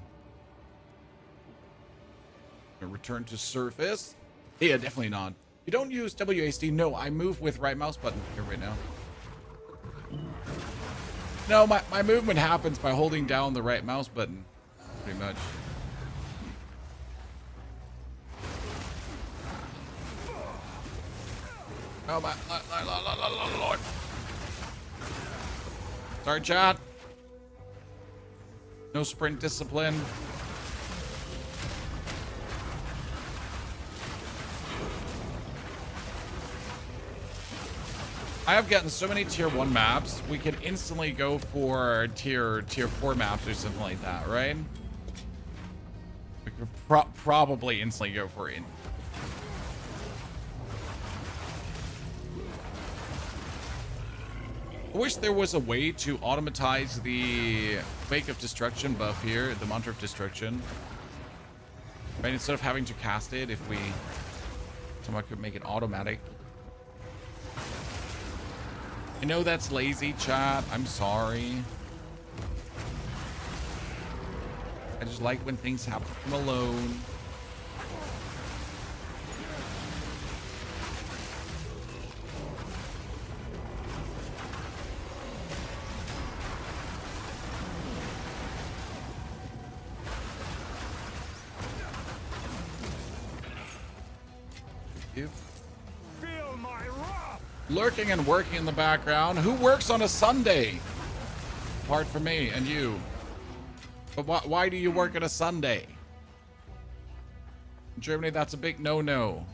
Return to surface. Yeah, definitely not. You don't use WASD. No, I move with right mouse button here right now. No, my movement happens by holding down the right mouse button, pretty much. Oh my Lord. Sorry, chat. No sprint discipline. I have gotten so many tier 1 maps, we can instantly go for tier 4 maps or something like that, right? We could probably instantly go for it. I wish there was a way to automatize the Wake of Destruction buff here, the Mantra of Destruction. Right, instead of having to cast it, if we somehow could make it automatic. I know that's lazy, chat. I'm sorry. I just like when things happen from alone. Thank you. Lurking and working in the background. Who works on a Sunday? Apart from me and you. But why do you work on a Sunday? In Germany, that's a big no-no.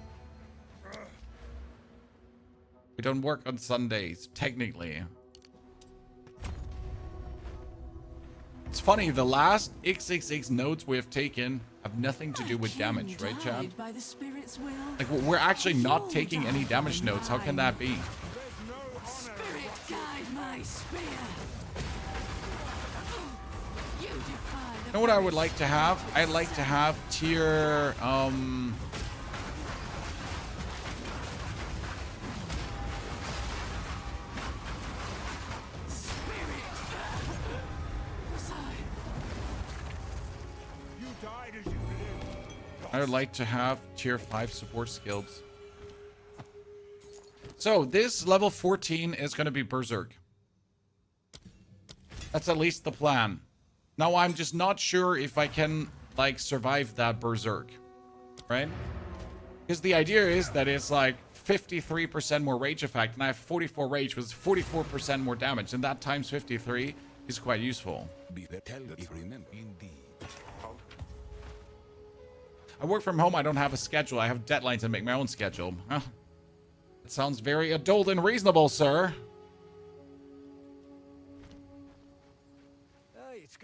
We don't work on Sundays, technically. It's funny, the last XXX notes we have taken have nothing to do with damage, right, Chad? Like, we're actually not taking any damage notes. How can that be? Spirit guide my spear. You know what I would like to have? I'd like to have tier, I would like to have tier 5 support skills. So this level 14 is going to be Berserk. That's at least the plan. Now I'm just not sure if I can like survive that Berserk, right? Because the idea is that it's like 53% more rage effect, and I have 44 rage with 44% more damage, and that times 53 is quite useful. I work from home. I don't have a schedule. I have deadlines and make my own schedule. Huh. That sounds very adult and reasonable, sir.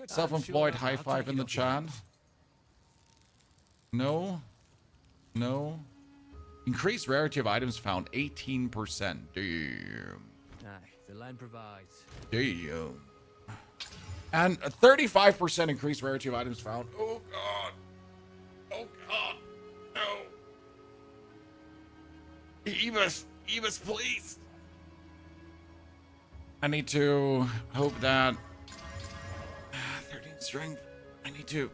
Self-employed high five in the chat. No. No. Increased rarity of items found 18%. Damn. The land provides. Damn. And a 35% increased rarity of items found. Oh god. Oh god. No. Evis, please. I need to hope that 13 strength. I need to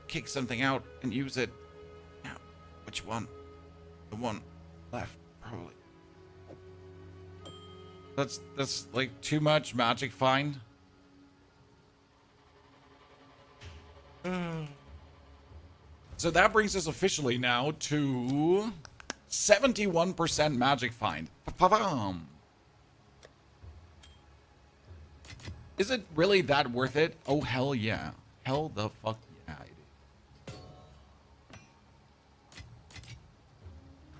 kick something out and use it. Yeah. Which one? The one left, probably. That's like too much magic find. So that brings us officially now to 71% magic find. Pa-pa-bam. Is it really that worth it? Oh, hell yeah. Hell the fuck yeah, it is.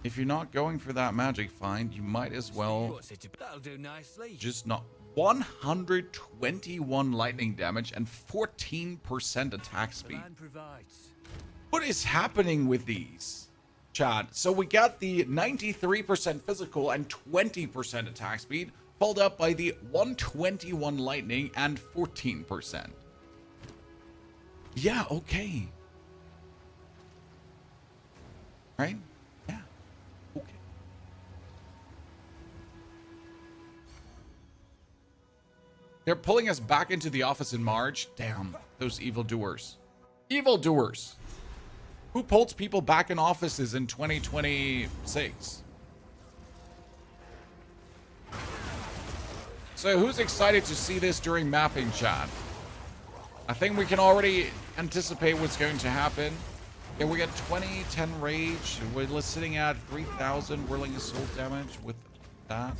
If you're not going for that magic find, you might as well just not. 121 lightning damage and 14% attack speed. What is happening with these, Chad? So we got the 93% physical and 20% attack speed, followed up by the 121 lightning and 14%. Yeah, okay. Right? Yeah. Okay. They're pulling us back into the office in March. Damn, those evildoers. Evildoers. Who pulls people back in offices in 2026? So who's excited to see this during mapping, chat? I think we can already anticipate what's going to happen. Yeah, we got 20, 10 rage. We're sitting at 3,000 whirling assault damage with that.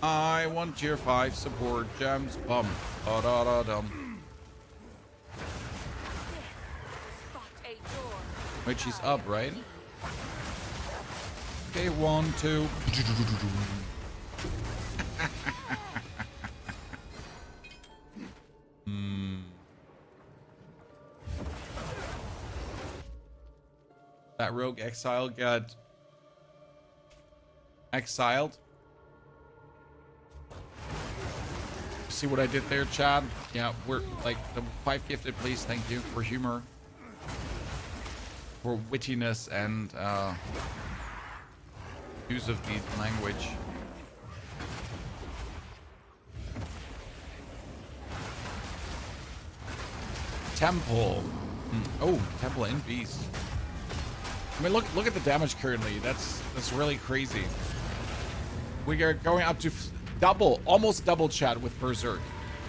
I want tier 5 support gems. Bum. Da da da dum. Wait, she's up, right? Okay, 1, 2. That rogue exile got exiled. See what I did there, Chad? Yeah, we're like the 5 gifted, please. Thank you for humor, for wittiness, and use of the language. Temple. Oh, temple and beast. I mean, look at the damage currently. That's really crazy. We are going up to double, almost double, chat with Berserk.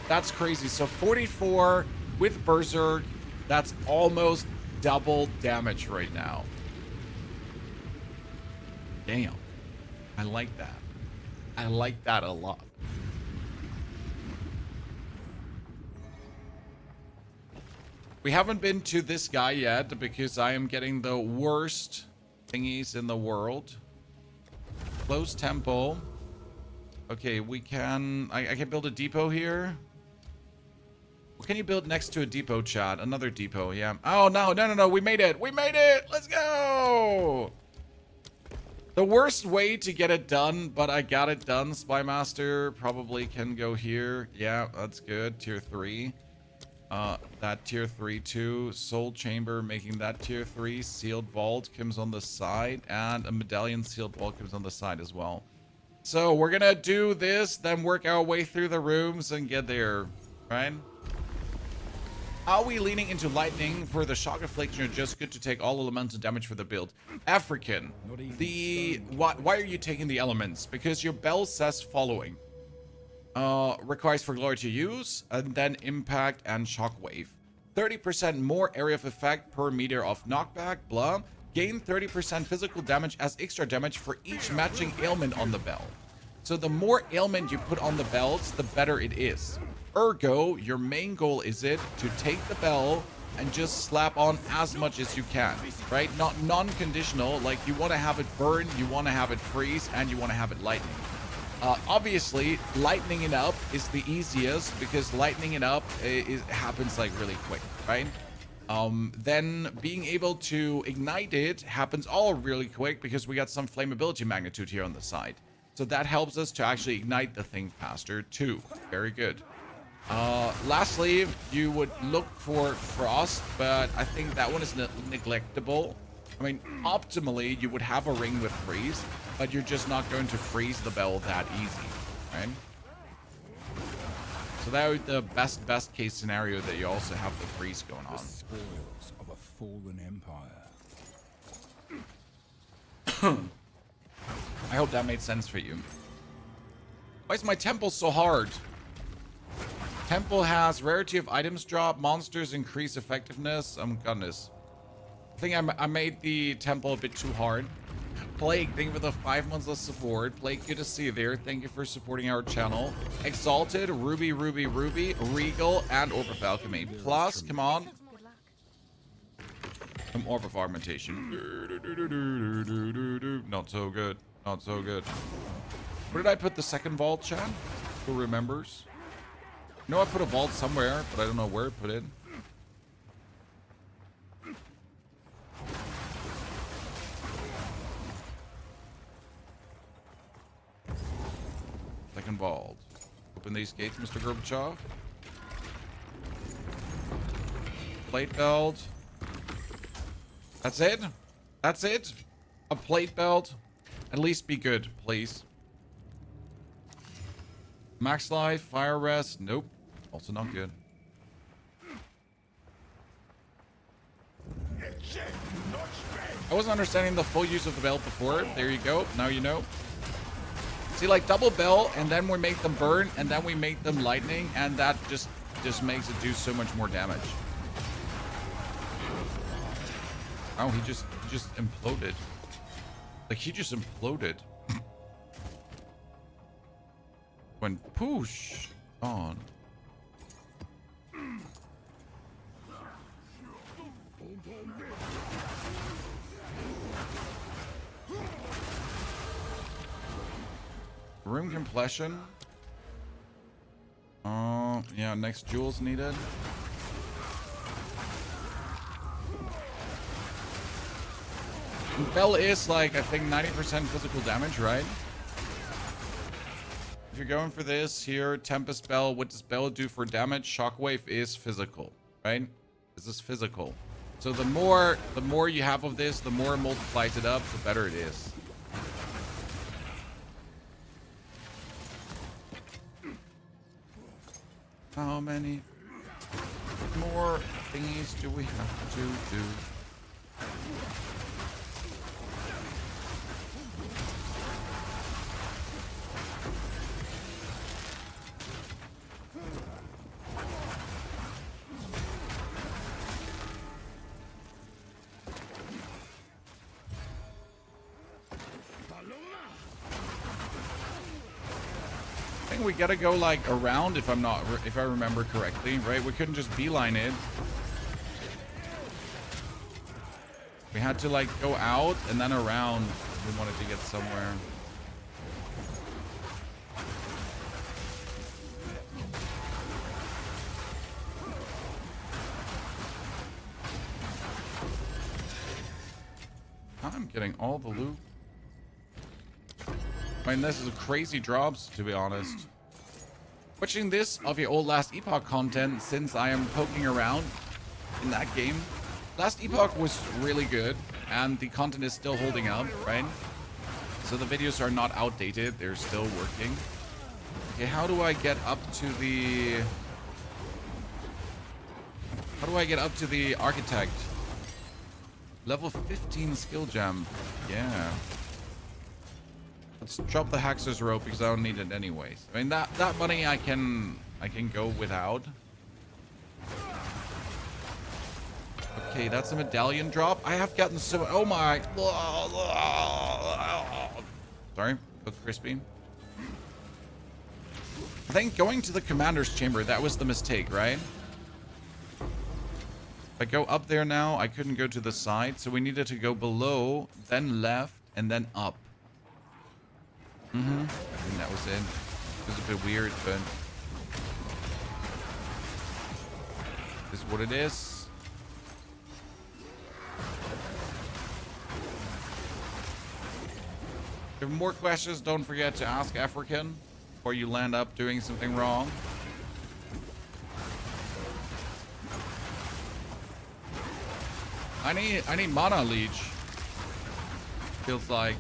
That's crazy. So 44 with Berserk. That's almost double damage right now. Damn. I like that. I like that a lot. We haven't been to this guy yet because I am getting the worst thingies in the world. Close temple. Okay, we can... I can build a depot here. What can you build next to a depot, chat? Another depot, yeah. Oh, no. We made it. We made it. Let's go. The worst way to get it done, but I got it done. Spymaster probably can go here. Yeah, that's good. Tier 3. That tier 3 too. Soul Chamber making that tier 3. Sealed Vault comes on the side. And a Medallion Sealed Vault comes on the side as well. So we're gonna do this, then work our way through the rooms and get there, right? Are we leaning into lightning for the shock affliction, or just good to take all elemental damage for the build? African, why are you taking the elements? Because your bell says following. Requires for glory to use, and then impact and shockwave. 30% more area of effect per meter of knockback, blah. Gain 30% physical damage as extra damage for each matching ailment on the bell. So the more ailment you put on the belts, the better it is. Ergo, your main goal is it to take the bell and just slap on as much as you can, right? Not non-conditional, like you want to have it burn, you want to have it freeze, and you want to have it lightning. Obviously, lightning it up is the easiest because lightning it up happens like really quick, right? Then being able to ignite it happens all really quick because we got some flammability magnitude here on the side. So that helps us to actually ignite the thing faster too. Very good. Lastly, you would look for frost, but I think that one is neglectable. I mean, optimally, you would have a ring with freeze, but you're just not going to freeze the bell that easy, right? So that would be the best case scenario that you also have the freeze going on. The spoils of a fallen empire. I hope that made sense for you. Why is my temple so hard? Temple has rarity of items drop, monsters increase effectiveness. Oh goodness. I think I made the temple a bit too hard. Plague, thank you for the 5 months of support. Plague, good to see you there. Thank you for supporting our channel. Exalted, Ruby, Regal, and Orb of Alchemy. Plus, come on. Some Orb of Augmentation. Not so good. Not so good. Where did I put the second vault, chat? Who remembers? No, I put a vault somewhere, but I don't know where I put it. Second vault. Open these gates, Mr. Gorbachev. Plate belt. That's it? That's it? A plate belt? At least be good, please. Max life, fire rest. Nope. Also not good. I wasn't understanding the full use of the belt before. There you go. Now you know. See, like double bell, and then we make them burn, and then we make them lightning, and that just makes it do so much more damage. Oh, he just imploded. Like he just imploded. When push on. Room completion. Oh, yeah, next jewels needed. Bell is like, I think 90% physical damage, right? If you're going for this here, Tempest Bell, what does Bell do for damage? Shockwave is physical, right? This is physical. So the more you have of this, the more it multiplies it up, the better it is. How many more thingies do we have to do? I think we gotta go like around if I remember correctly, right? We couldn't just beeline it. We had to like go out and then around if we wanted to get somewhere. I'm getting all the loot. I mean, this is crazy drops, to be honest. Watching this of your old Last Epoch content, since I am poking around in that game. Last Epoch was really good, and the content is still holding up, right? So the videos are not outdated, they're still working. Okay, how do I get up to the... How do I get up to the Architect? Level 15 skill gem. Yeah. Let's drop the Haxor's rope because I don't need it anyways. I mean, that money I can go without. Okay, that's a medallion drop. I have gotten so... Oh my... Sorry, cooked crispy. I think going to the commander's chamber, that was the mistake, right? If I go up there now, I couldn't go to the side, so we needed to go below, then left, and then up. I think that was it. It was a bit weird, but... this is what it is. If you have more questions, don't forget to ask African, or you land up doing something wrong. I need mana leech. Feels like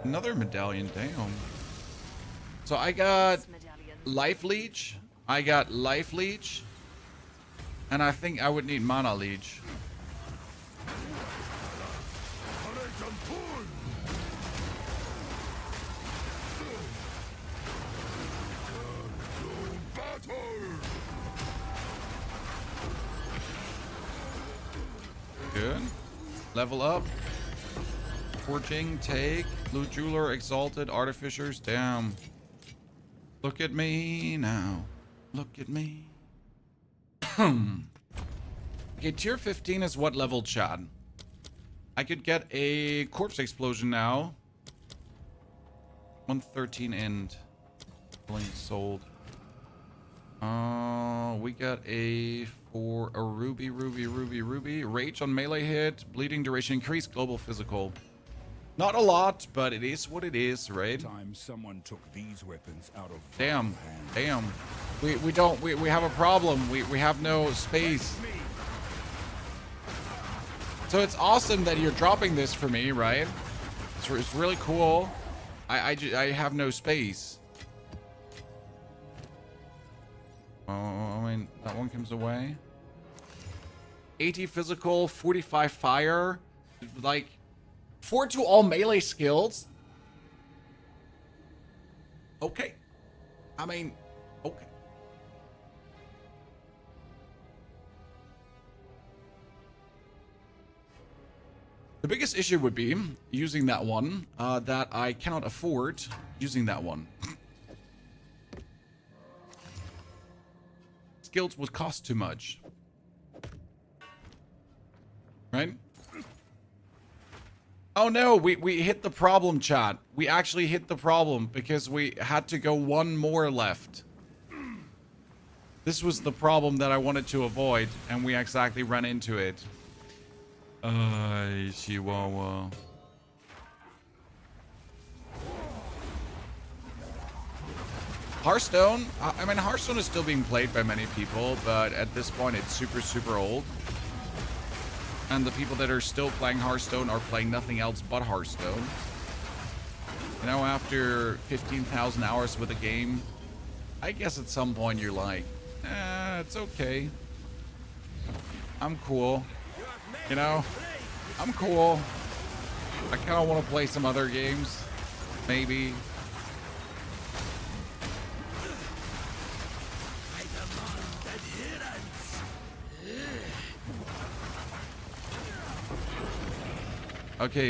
another medallion. Damn. So I got life leech. I got life leech, and I think I would need mana leech. Good. Level up. Forging, take. Blue Jeweler, Exalted, Artificers. Damn. Look at me now. Look at me. Okay, tier 15 is what level, Chad? I could get a corpse explosion now. 113 end. Sold. We got a ruby. Rage on melee hit, bleeding duration increase, global physical. Not a lot, but it is what it is, right? Time someone took these weapons out of damn. We have a problem. We have no space. So it's awesome that you're dropping this for me, right? It's really cool. I have no space. Oh, I mean, that one comes away. 80 physical, 45 fire. Like, 4 to all melee skills. Okay. I mean, okay. The biggest issue would be using that one, that I cannot afford using that one. Skills would cost too much. Right? Oh no, we hit the problem, chat. We actually hit the problem because we had to go one more left. This was the problem that I wanted to avoid, and we exactly ran into it. Chihuahua. Hearthstone? I mean, Hearthstone is still being played by many people, but at this point it's super old. And the people that are still playing Hearthstone are playing nothing else but Hearthstone. You know, after 15,000 hours with a game, I guess at some point you're like, it's okay. I'm cool. You know, I'm cool. I kind of want to play some other games. Maybe. Okay,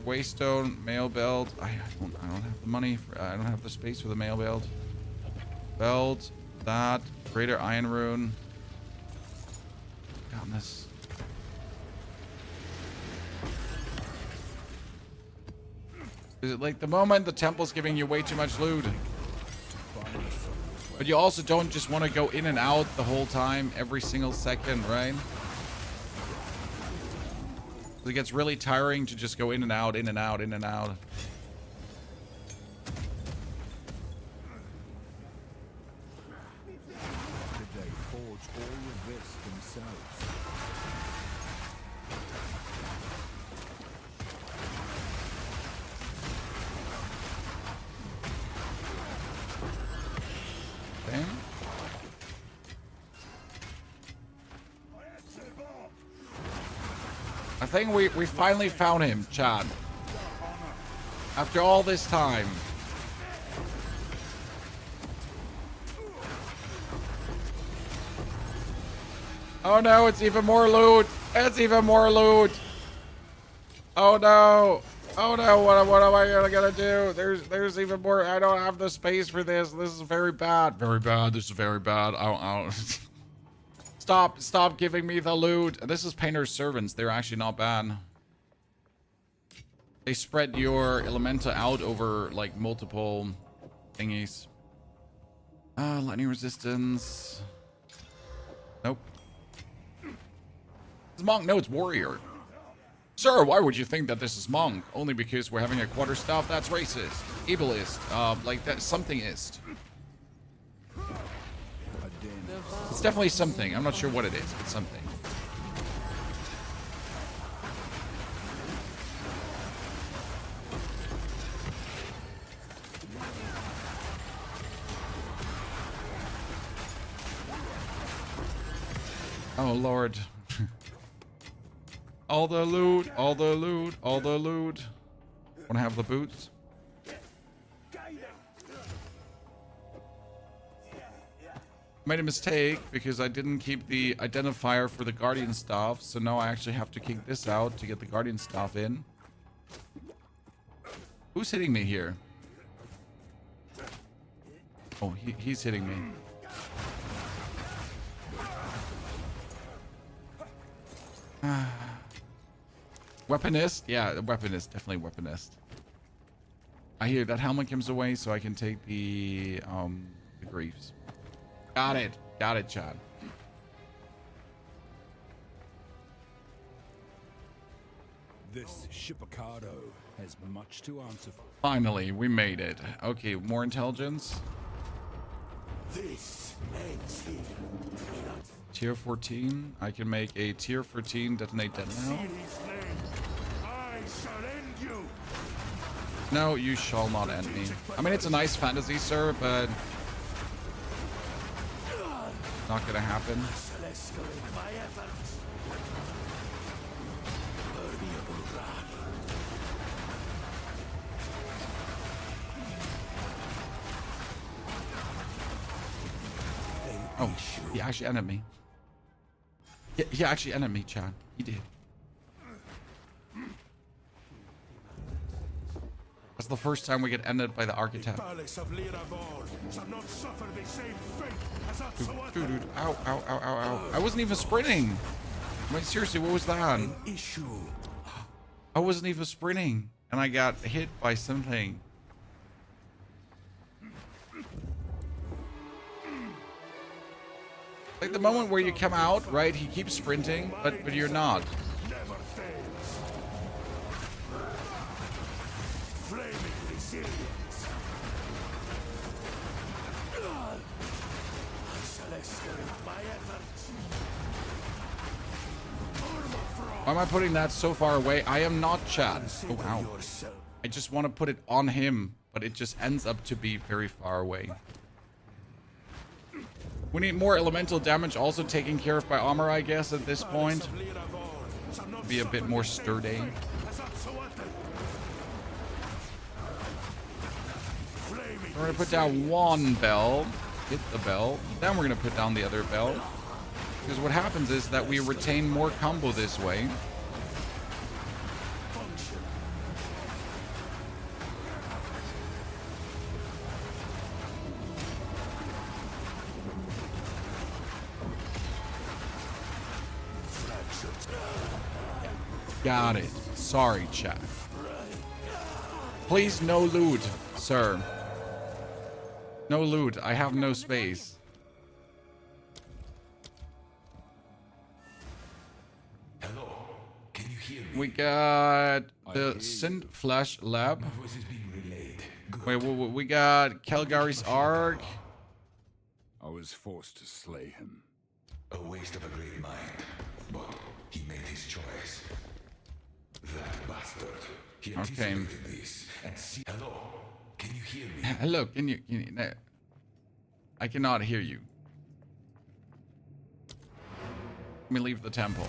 Waystone, mail belt. I don't have the money for, I don't have the space for the mail belt. Belt, that, greater iron rune. Goodness. Is it like the moment the temple's giving you way too much loot? But you also don't just want to go in and out the whole time, every single second, right? It gets really tiring to just go in and out, in and out, in and out. Did they forge all of this themselves? Okay. I think we finally found him, Chad. After all this time. Oh no, it's even more loot. It's even more loot. Oh no. Oh no, what am I gonna do? There's even more. I don't have the space for this. This is very bad. Very bad. This is very bad. I Stop giving me the loot. This is Painter's Servants. They're actually not bad. They spread your Elementa out over like multiple thingies. Lightning resistance. Nope. It's Monk. No, it's Warrior. Sir, why would you think that this is Monk? Only because we're having a quarterstaff? That's racist. Ableist. Like that somethingist. It's definitely something. I'm not sure what it is, but something. Oh, Lord. All the loot, all the loot, all the loot. Wanna have the boots? Made a mistake because I didn't keep the identifier for the Guardian Staff, so now I actually have to kick this out to get the Guardian Staff in. Who's hitting me here? Oh, he's hitting me. Weaponist? Yeah, weaponist. Definitely weaponist. I hear that helmet comes away so I can take the griefs. Got it. Got it, Chad. This Shipocado has much to answer for. Finally, we made it. Okay, more intelligence. This ends here. Tier 14. I can make a tier 14 detonate dead now. I shall end you. No, you shall not end me. I mean, it's a nice fantasy, sir, but not gonna happen. Oh, he actually ended me. He actually ended me, Chad. He did. That's the first time we get ended by the Architect. Dude. Ow, ow, ow, ow, ow. I wasn't even sprinting. Wait, seriously, what was that? I wasn't even sprinting. And I got hit by something. Like the moment where you come out, right? He keeps sprinting, but you're not. Why am I putting that so far away? I am not, Chad. Oh, wow. I just want to put it on him, but it just ends up to be very far away. We need more elemental damage also taken care of by armor, I guess, at this point. Be a bit more sturdy. We're going to put down one bell. Hit the bell. Then we're going to put down the other bell. Because what happens is that we retain more combo this way. Got it. Sorry, chat. Please, no loot, sir. No loot. I have no space. Hello. Can you hear me? We got the Synth Flash Lab. Wait, we got Calgary's Arc. I was forced to slay him. A waste of a great mind, but he made his choice. That bastard. He anticipated this and see. Hello. Can you hear me? Hello. Can you no. I cannot hear you. Let me leave the temple.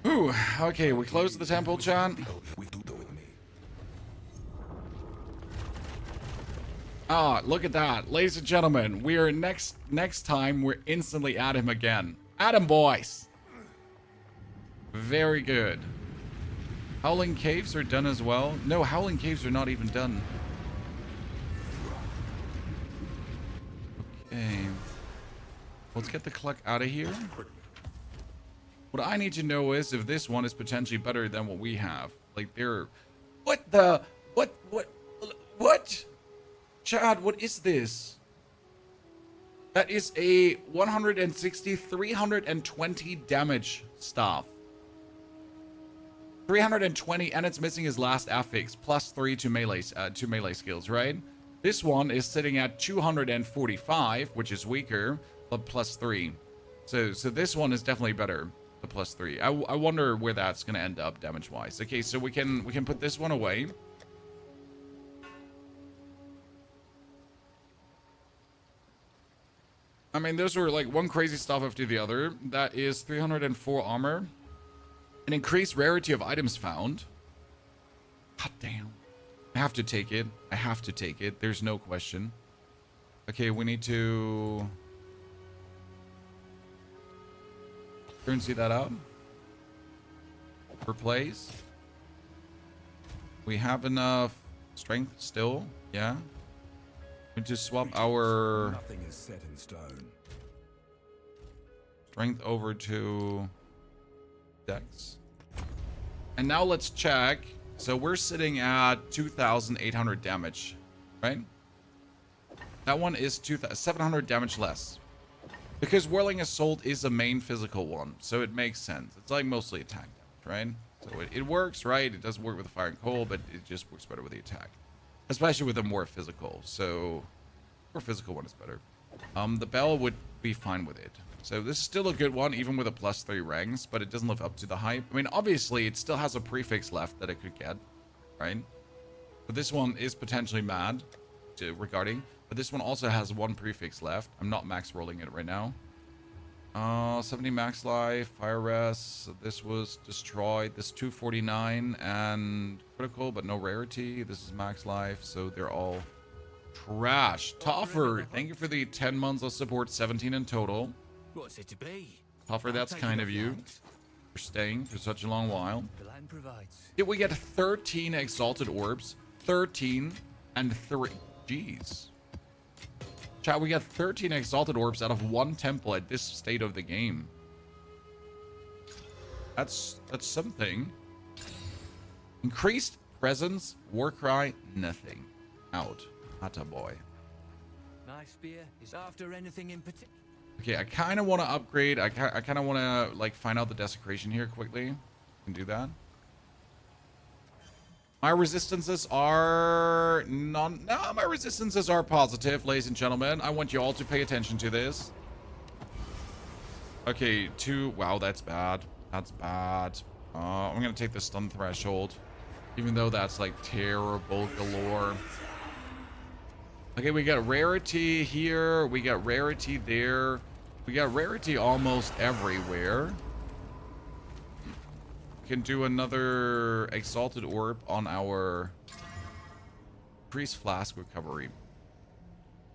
Ooh, okay, we closed the temple, John. Ah, look at that. Ladies and gentlemen, we're next time we're instantly at him again. At him, boys. Very good. Howling Caves are done as well. No, Howling Caves are not even done. Okay. Let's get the Cluck out of here. What I need to know is if this one is potentially better than what we have. Like, they're... What the... What? Chad, what is this? That is a 160, 320 damage staff. 320, and it's missing his last affix, +3 to melee skills, right? This one is sitting at 245, which is weaker, but +3. So this one is definitely better, the +3. I wonder where that's gonna end up damage-wise. Okay, so we can put this one away. I mean, those were like one crazy stuff after the other. That is 304 armor. An increased rarity of items found. God damn. I have to take it. I have to take it. There's no question. Okay, we need to... currency that out. Replace. We have enough strength still. Yeah. We just swap our Nothing is set in stone. Strength over to Dex. And now let's check. So we're sitting at 2,800 damage, right? That one is 700 damage less. Because Whirling Assault is a main physical one, so it makes sense. It's like mostly attack damage, right? So it works, right? It doesn't work with the Fire and Coal, but it just works better with the attack. Especially with a more physical, so more physical one is better. The Bell would be fine with it. So this is still a good one, even with a +3 ranks, but it doesn't live up to the hype. I mean, obviously, it still has a prefix left that it could get, right? But this one is potentially mad regarding, but this one also has one prefix left. I'm not max rolling it right now. 70 max life, fire rest. So this was destroyed. This 249 and critical, but no rarity. This is max life, so they're all trash. Toffer, thank you for the 10 months of support, 17 in total. What's it to be? Toffer, that's kind of you for staying for such a long while. The land provides. Did we get 13 exalted orbs? 13 and 3. Jeez. Chat, we got 13 exalted orbs out of one temple at this state of the game. That's something. Increased presence, Warcry, nothing. Out. Atta boy. My spear is after anything in particular. Okay, I kind of want to upgrade. I kind of want to like find out the desecration here quickly. I can do that. My resistances are no, my resistances are positive, ladies and gentlemen. I want you all to pay attention to this. Okay, 2. Wow, that's bad. That's bad. I'm gonna take the stun threshold, even though that's like terrible galore. Okay, we got rarity here. We got rarity there. We got rarity almost everywhere. Can do another exalted orb on our priest flask recovery.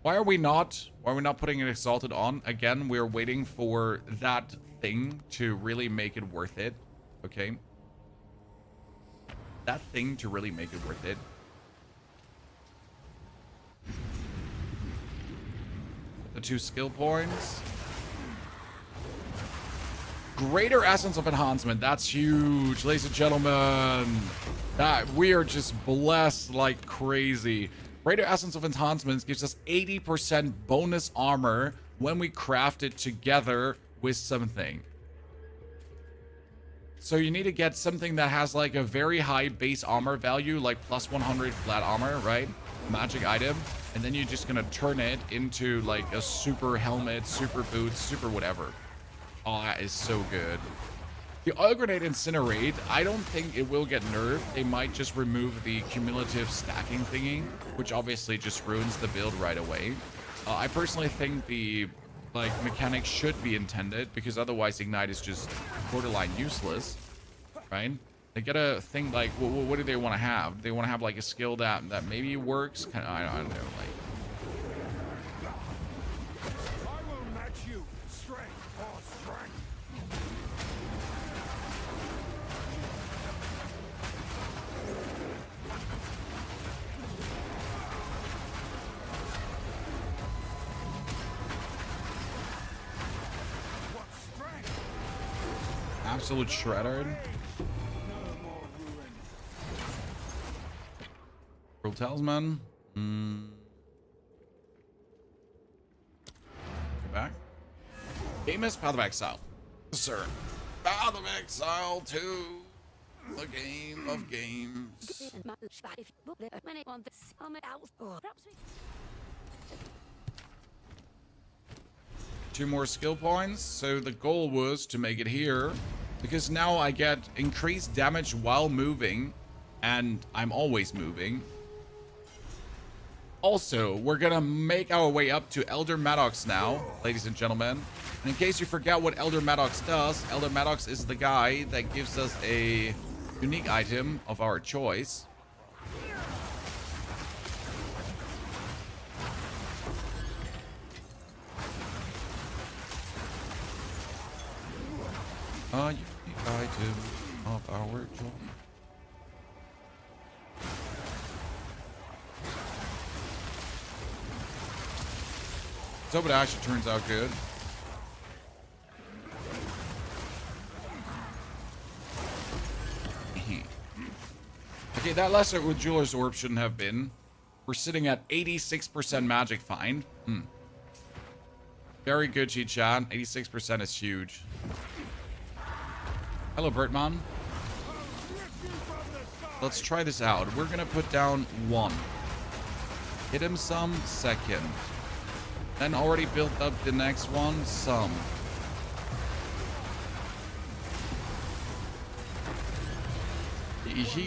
Why are we not putting an exalted on? Again, we're waiting for that thing to really make it worth it. Okay, that thing to really make it worth it. The 2 skill points. Greater Essence of Enhancement. That's huge, ladies and gentlemen. That we are just blessed like crazy. Greater Essence of Enhancements gives us 80% bonus armor when we craft it together with something. So you need to get something that has like a very high base armor value, like +100 flat armor, right? Magic item. And then you're just gonna turn it into like a super helmet, super boots, super whatever. Oh, that is so good. The Oil Grenade Incinerate, I don't think it will get nerfed. They might just remove the cumulative stacking thingy, which obviously just ruins the build right away. I personally think the like mechanic should be intended, because otherwise Ignite is just borderline useless, right? They get a thing like, what do they want to have? They want to have like a skill that maybe works. I don't know, like Absolute shredder. Cruel Talisman. Go back. Famous Path of Exile. Sir. Path of Exile 2. The game of games. 2 more skill points. So the goal was to make it here, because now I get increased damage while moving, and I'm always moving. Also, we're gonna make our way up to Elder Maddox now, ladies and gentlemen. And in case you forget what Elder Maddox does, Elder Maddox is the guy that gives us a unique item of our choice. A unique item of our choice. So it actually turns out good. Okay, that lesser with Jeweler's Orb shouldn't have been. We're sitting at 86% magic find. Very good, cheat chat. 86% is huge. Hello, Bertman. Let's try this out. We're gonna put down 1. Hit him some, 2nd. Then already built up the next one, some. He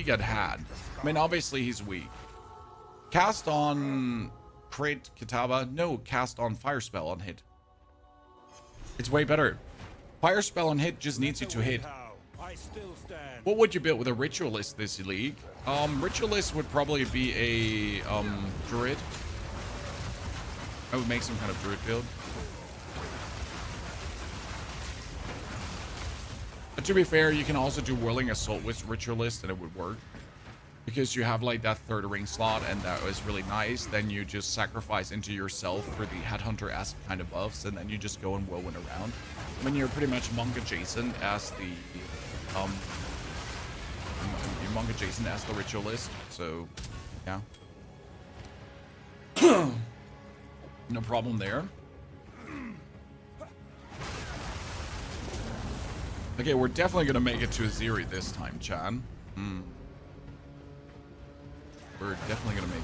got had. I mean, obviously he's weak. Cast on Crate Kitava. No, cast on Fire Spell on hit. It's way better. Fire Spell on hit just needs you to hit. What would you build with a Ritualist this league? Ritualist would probably be a Druid. I would make some kind of Druid build. But to be fair, you can also do Whirling Assault with Ritualist and it would work. Because you have like that 3rd ring slot and that was really nice. Then you just sacrifice into yourself for the Headhunter-esque kind of buffs and then you just go and whirlwind around. I mean, you're pretty much monk adjacent as the you're monk adjacent as the Ritualist. So yeah. No problem there. Okay, we're definitely gonna make it to Aziri this time, Chan. We're definitely gonna make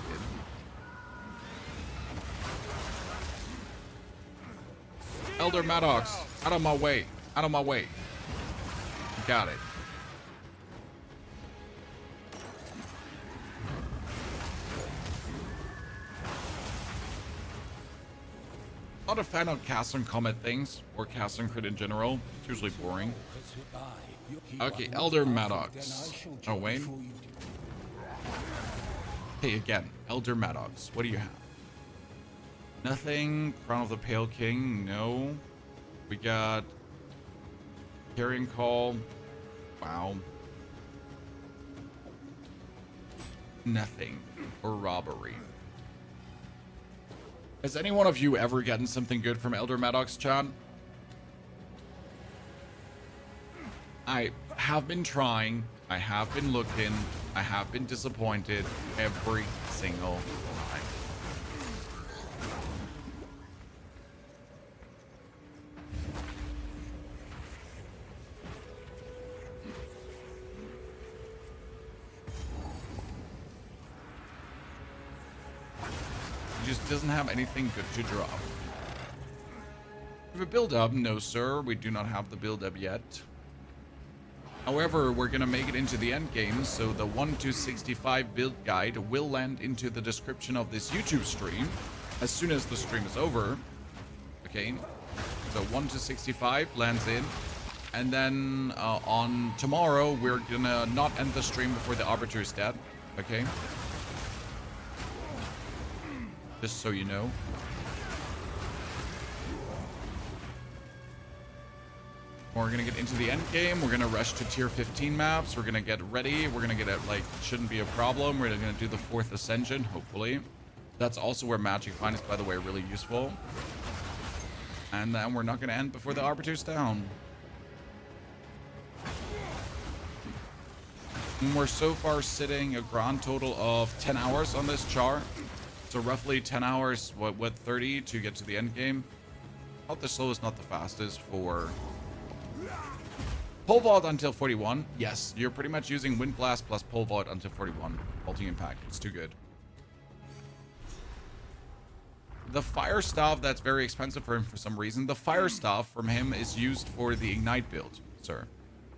it. Elder Maddox, out of my way. Out of my way. Got it. Not a fan of cast on combat things or cast on crit in general. It's usually boring. Okay, Elder Maddox. Oh, wait. Hey, again, Elder Maddox. What do you have? Nothing. Crown of the Pale King. No. We got Carrion Call. Wow. Nothing. Or robbery. Has any one of you ever gotten something good from Elder Maddox, Chan? I have been trying. I have been looking. I have been disappointed every single time. Just doesn't have anything good to drop. We have a build up? No, sir. We do not have the build up yet. However, we're gonna make it into the end game, so the 1-65 build guide will land into the description of this YouTube stream as soon as the stream is over. Okay, so 1-65 lands in, and then on tomorrow we're gonna not end the stream before the Arbiter is dead. Okay. Just so you know. We're gonna get into the end game. We're gonna rush to tier 15 maps. We're gonna get ready. We're gonna get it like shouldn't be a problem. We're gonna do the 4th Ascension, hopefully. That's also where Magic Find is, by the way, really useful. And then we're not gonna end before the Arbiter's down. And we're so far sitting a grand total of 10 hours on this char. So roughly 10 hours, what 30 to get to the end game. Not the slowest, not the fastest for pole vault until 41. Yes, you're pretty much using wind blast plus pole vault until 41. Vaulting impact, it's too good. The fire staff, that's very expensive for him for some reason. The fire staff from him is used for the ignite build, sir.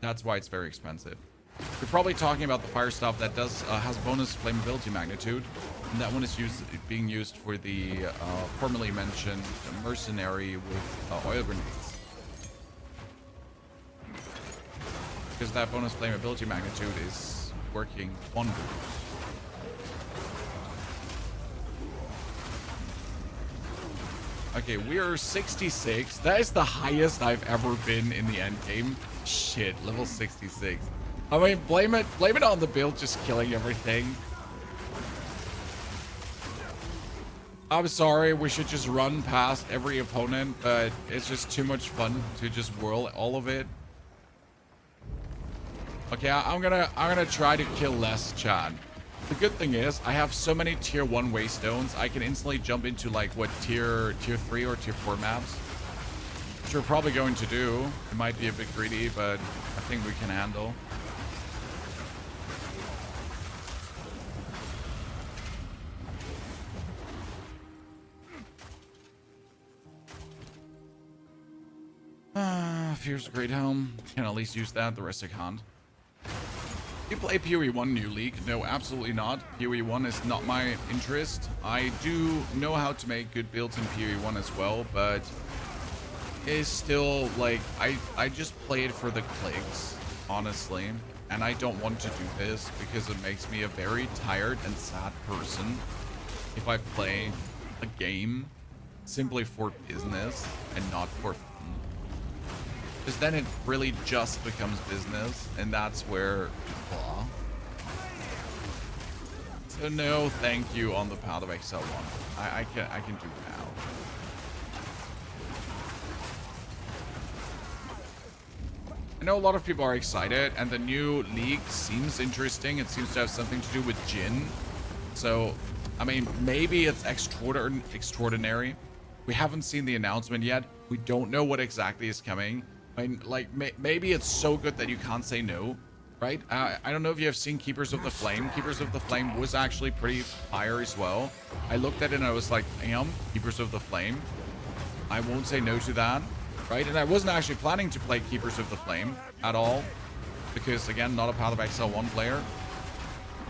That's why it's very expensive. You're probably talking about the fire staff that does has bonus flammability magnitude, and that one is being used for the formerly mentioned mercenary with oil grenades, because that bonus flammability magnitude is working wonders. Okay, we are 66. That is the highest I've ever been in the end game. Shit, level 66. I mean, blame it on the build just killing everything. I'm sorry, we should just run past every opponent, but it's just too much fun to just whirl all of it. Okay, I'm gonna try to kill less, Chad. The good thing is, I have so many tier 1 waystones, I can instantly jump into like, what, tier 3 or tier 4 maps? Which we're probably going to do. It might be a bit greedy, but I think we can handle. Fear's a great helm. Can at least use that, the rest I can't. You play POE 1 New League? No, absolutely not. POE 1 is not my interest. I do know how to make good builds in POE 1 as well, but it's still like, I just play it for the clicks, honestly. And I don't want to do this because it makes me a very tired and sad person if I play a game simply for business and not for fun. Because then it really just becomes business, and that's where blah. So no thank you on the Path of Exile 1. I can do now. I know a lot of people are excited, and the new league seems interesting. It seems to have something to do with Jin. So, I mean, maybe it's extraordinary. We haven't seen the announcement yet. We don't know what exactly is coming. I mean, like, maybe it's so good that you can't say no, right? I don't know if you have seen Keepers of the Flame. Keepers of the Flame was actually pretty fire as well. I looked at it and I was like, damn, Keepers of the Flame. I won't say no to that, right? And I wasn't actually planning to play Keepers of the Flame at all, because, again, not a Path of Exile 1 player.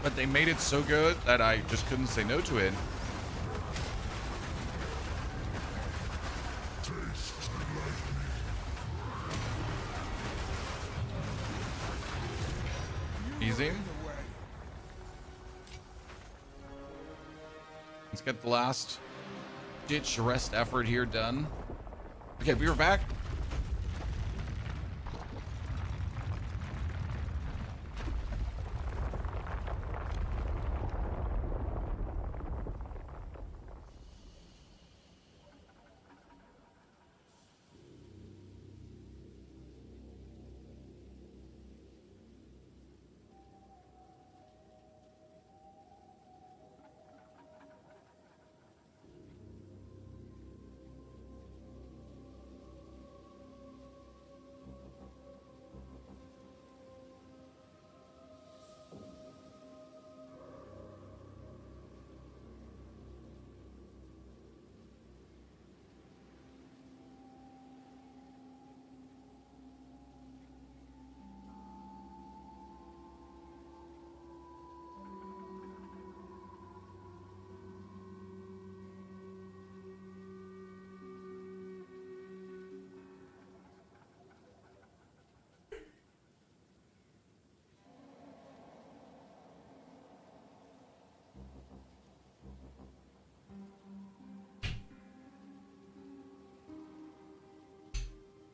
But they made it so good that I just couldn't say no to it. Easy. Let's get the last ditch rest effort here done. Okay, we were back.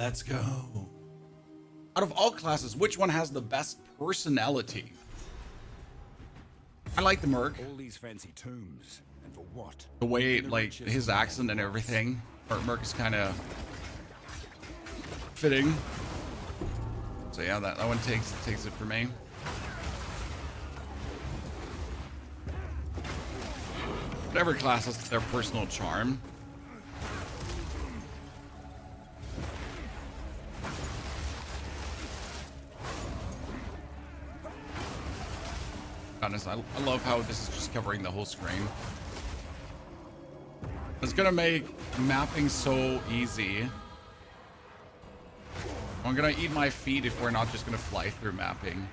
Let's go. Out of all classes, which one has the best personality? I like the Merc. All these fancy tombs, and for what? The way, like, his accent and everything. Merc is kind of fitting. So yeah, that one takes it for me. But every class has their personal charm. Honest, I love how this is just covering the whole screen. It's gonna make mapping so easy. I'm gonna eat my feet if we're not just gonna fly through mapping.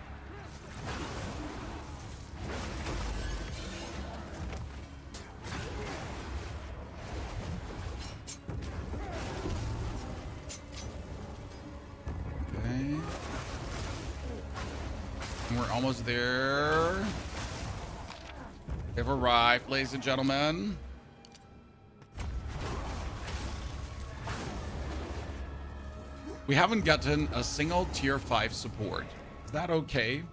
Okay. And we're almost there. We've arrived, ladies and gentlemen. We haven't gotten a single tier 5 support. Is that okay?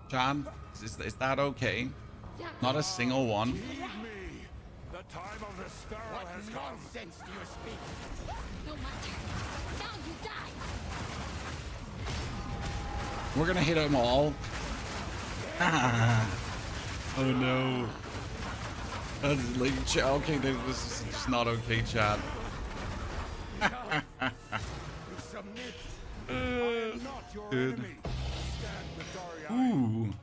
John, is that okay? Not a single one. The time of the sparrow has come. Nonsense do you speak? No matter. Now you die. We're gonna hit them all. Oh no. That's like, okay, this is just not okay, chat. Dude. Ooh.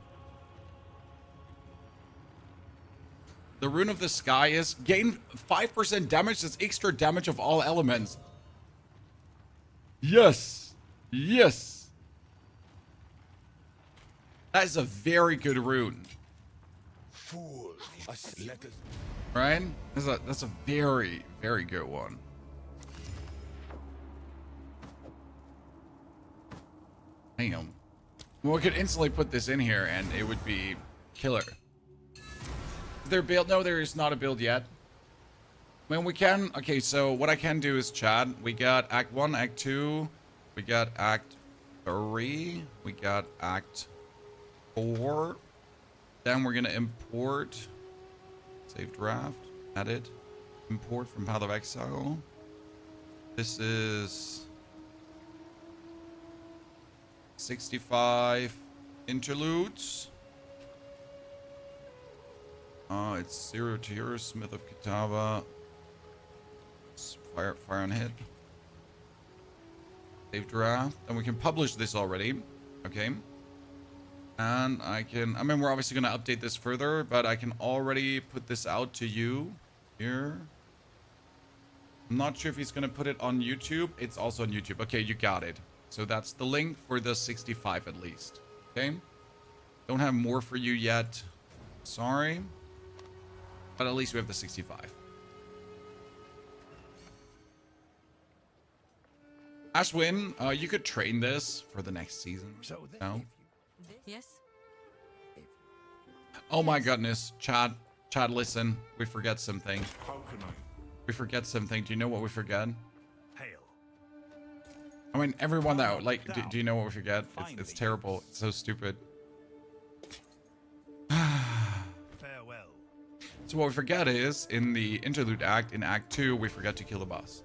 The rune of the sky is gain 5% damage. That's extra damage of all elements. Yes. Yes. That is a very good rune. Fool. Right? That's a very, very good one. Damn. Well, we could instantly put this in here and it would be killer. Is there a build? No, there is not a build yet. I mean, we can... Okay, so what I can do is, chat, we got Act 1, Act 2, we got Act 3, we got Act 4. Then we're going to import, save draft, edit, import from Path of Exile. This is 65 interludes. It's 0 to hero, Smith of Kitava. Fire on hit. Save draft. And we can publish this already. Okay. And I mean, we're obviously going to update this further, but I can already put this out to you here. I'm not sure if he's going to put it on YouTube. It's also on YouTube. Okay, you got it. So that's the link for the 65 at least. Okay. Don't have more for you yet. Sorry. But at least we have the 65. Ashwin, you could train this for the next season. No? Yes? Oh my goodness. Chad, listen. We forget something. How can I? We forget something. Do you know what we forget? Hail. I mean, everyone that, like, do you know what we forget? It's terrible. It's so stupid. Farewell. So what we forget is, in the interlude act, in Act 2, we forget to kill the boss.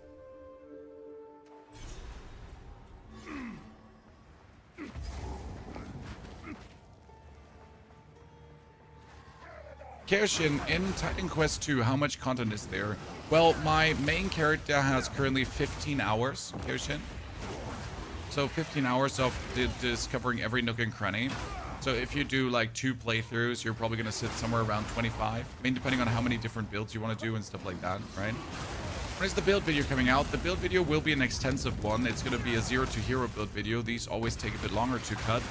Kershin, in Titan Quest 2, how much content is there? Well, my main character has currently 15 hours, Kershin. So 15 hours of discovering every nook and cranny. So if you do like 2 playthroughs, you're probably going to sit somewhere around 25. I mean, depending on how many different builds you want to do and stuff like that, right? When is the build video coming out? The build video will be an extensive one. It's going to be a 0 to hero build video. These always take a bit longer to cut.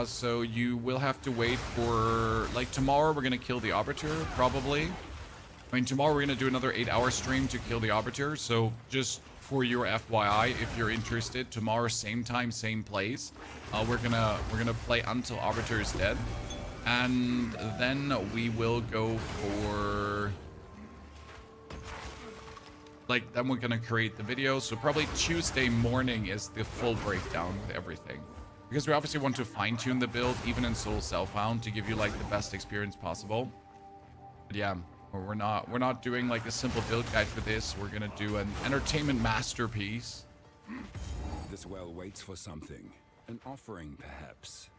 So you will have to wait for, like, tomorrow we're going to kill the Arbiter, probably. I mean, tomorrow we're going to do another 8-hour stream to kill the Arbiter. So just for your FYI, if you're interested, tomorrow, same time, same place. We're gonna play until Arbiter is dead. And then we will go for, like, then we're gonna create the video. So probably Tuesday morning is the full breakdown with everything. Because we obviously want to fine-tune the build, even in Soul Self-Found, to give you, like, the best experience possible. But yeah, we're not doing, like, a simple build guide for this. We're gonna do an entertainment masterpiece. This well waits for something. An offering, perhaps.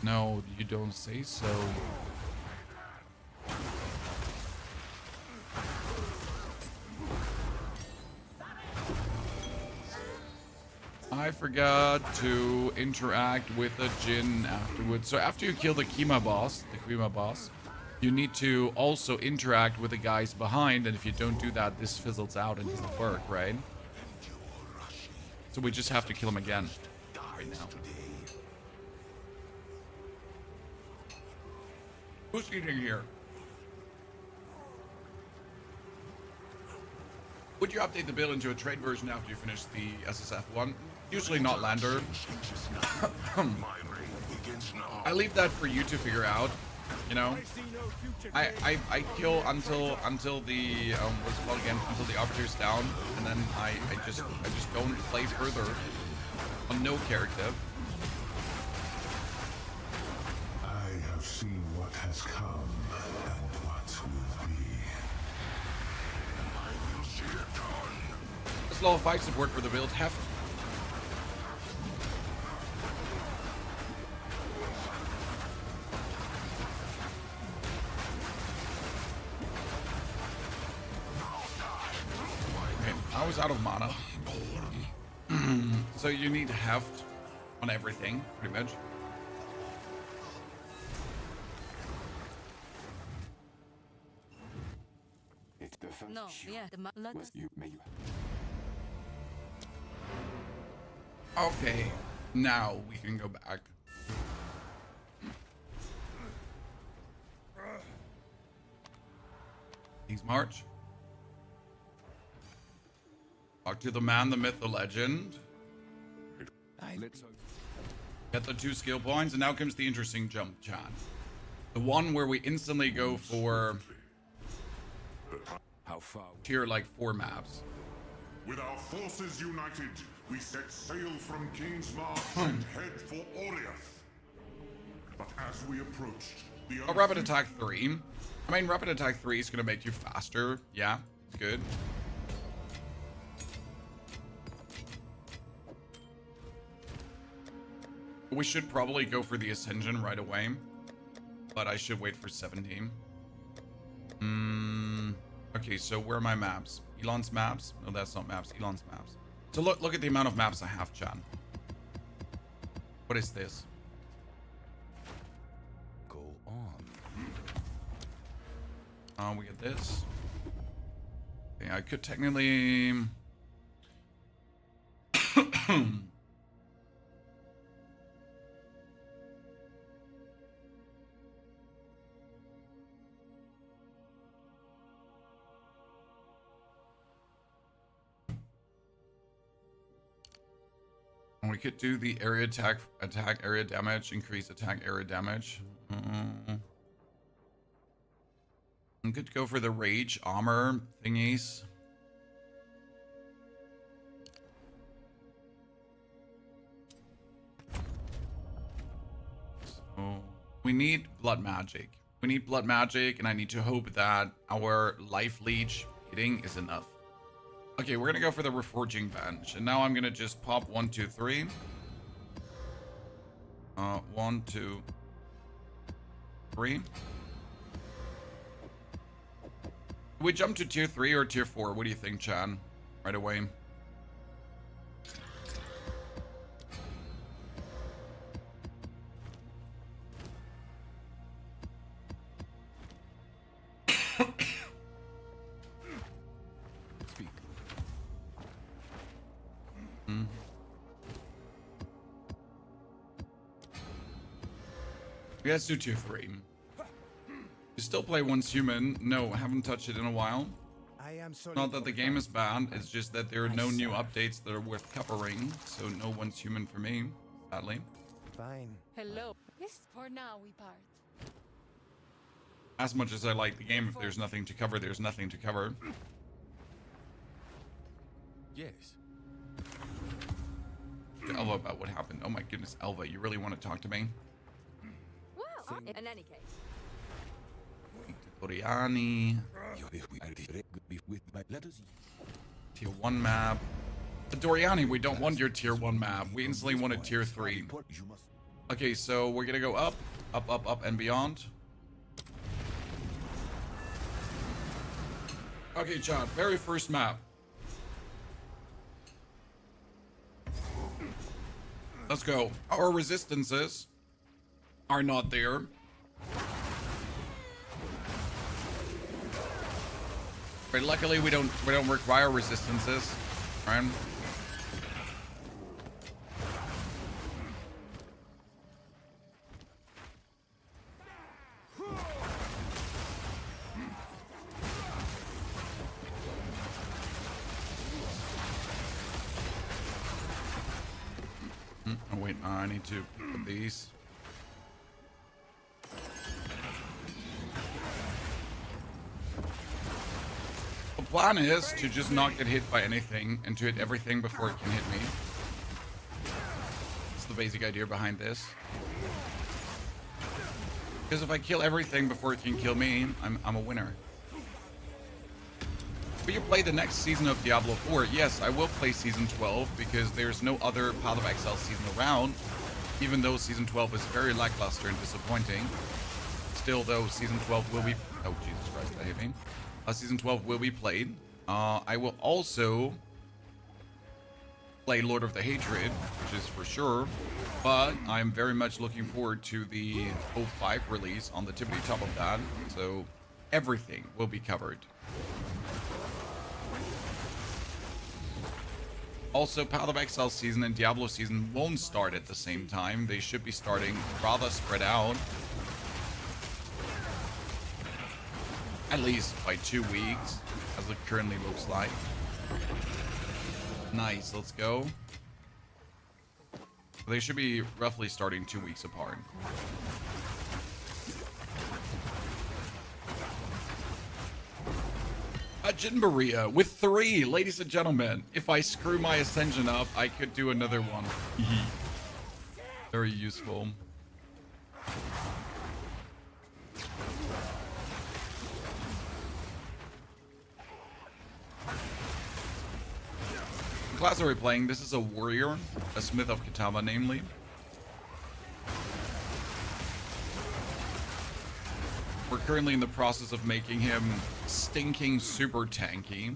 No, you don't say so. forgot to interact with a Jinn afterwards. So after you kill the Kima boss, you need to also interact with the guys behind, and if you don't do that, this fizzles out and doesn't work, right? So we just have to kill him again right now. Who's eating here? Would you update the build into a trade version after you finish the SSF one? Usually not Lander. I leave that for you to figure out. You know, I kill until the what's it called again? Until the Arbiter's down, and then I just don't play further on no character. I have seen what has come and what will be. I will see it done. This level 5 support for the build heft. I was out of mana. So you need heft on everything, pretty much. It's the first No, yeah, was you, may you. Okay, now we can go back. King's March. Talk to the man, the myth, the legend. Get the 2 skill points, and now comes the interesting jump, Chan. The one where we instantly go for how far tier like 4 maps. With our forces united, we set sail from King's March and head for Oriath. But as we approached, the Rapid Attack 3. I mean, Rapid Attack 3 is going to make you faster. Yeah, it's good. We should probably go for the Ascension right away, but I should wait for 17. Okay, so where are my maps? Elon's maps? No, that's not maps. Elon's maps. So look at the amount of maps I have, Chan. What is this? Go on. We get this. Okay, I could technically... We could do the area attack area damage, increase attack area damage. We could go for the rage armor thingies. So we need blood magic. We need blood magic, and I need to hope that our life leech hitting is enough. Okay, we're gonna go for the reforging bench, and now I'm gonna just pop 1, 2, 3. 1, 2, 3. We jump to tier 3 or tier 4? What do you think, Chan? Right away. Let's do tier 3. You still play Once Human? No, haven't touched it in a while. Not that the game is bad, it's just that there are no new updates that are worth covering, so no Once Human for me, sadly. Fine. Hello. This for now we part. As much as I like the game, if there's nothing to cover, there's nothing to cover. Yes. To Elva about what happened. Oh my goodness, Elva, you really want to talk to me? Well, in any case. Oriani. Tier 1 map. Doriani, we don't want your tier 1 map. We instantly want a tier 3. Okay, so we're gonna go up, up, up, up, and beyond. Okay, John, very first map. Let's go. Our resistances are not there. But luckily we don't require resistances, right? Oh wait, I need to put these. The plan is to just not get hit by anything and to hit everything before it can hit me. That's the basic idea behind this. Because if I kill everything before it can kill me, I'm a winner. Will you play the next season of Diablo 4? Yes, I will play Season 12 because there's no other Path of Exile season around. Even though Season 12 is very lackluster and disappointing. Still, though, Season 12 will be... Oh, Jesus Christ, that hit me. Season 12 will be played. I will also play Lord of the Hatred, which is for sure. But I'm very much looking forward to the 05 release on the tippity top of that. So everything will be covered. Also, Path of Exile season and Diablo season won't start at the same time. They should be starting rather spread out. At least by 2 weeks, as it currently looks like. Nice, let's go. They should be roughly starting 2 weeks apart. A Jinbaria with 3, ladies and gentlemen. If I screw my Ascension up, I could do another one. Very useful. What class are we playing? This is a warrior, a smith of Kitava, namely. We're currently in the process of making him stinking super tanky.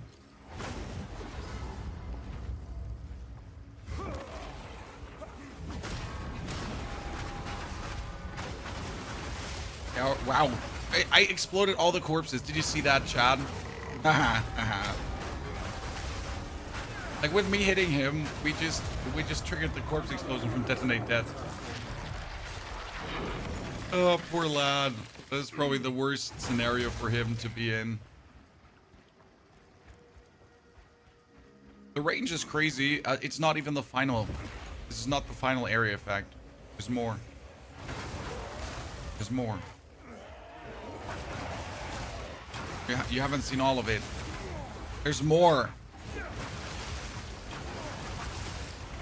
Oh, wow. I exploded all the corpses. Did you see that, Chad? Like with me hitting him, we just triggered the corpse explosion from Detonate Death. Oh, poor lad. That is probably the worst scenario for him to be in. The range is crazy. It's not even the final. This is not the final area effect. There's more. There's more. You haven't seen all of it. There's more.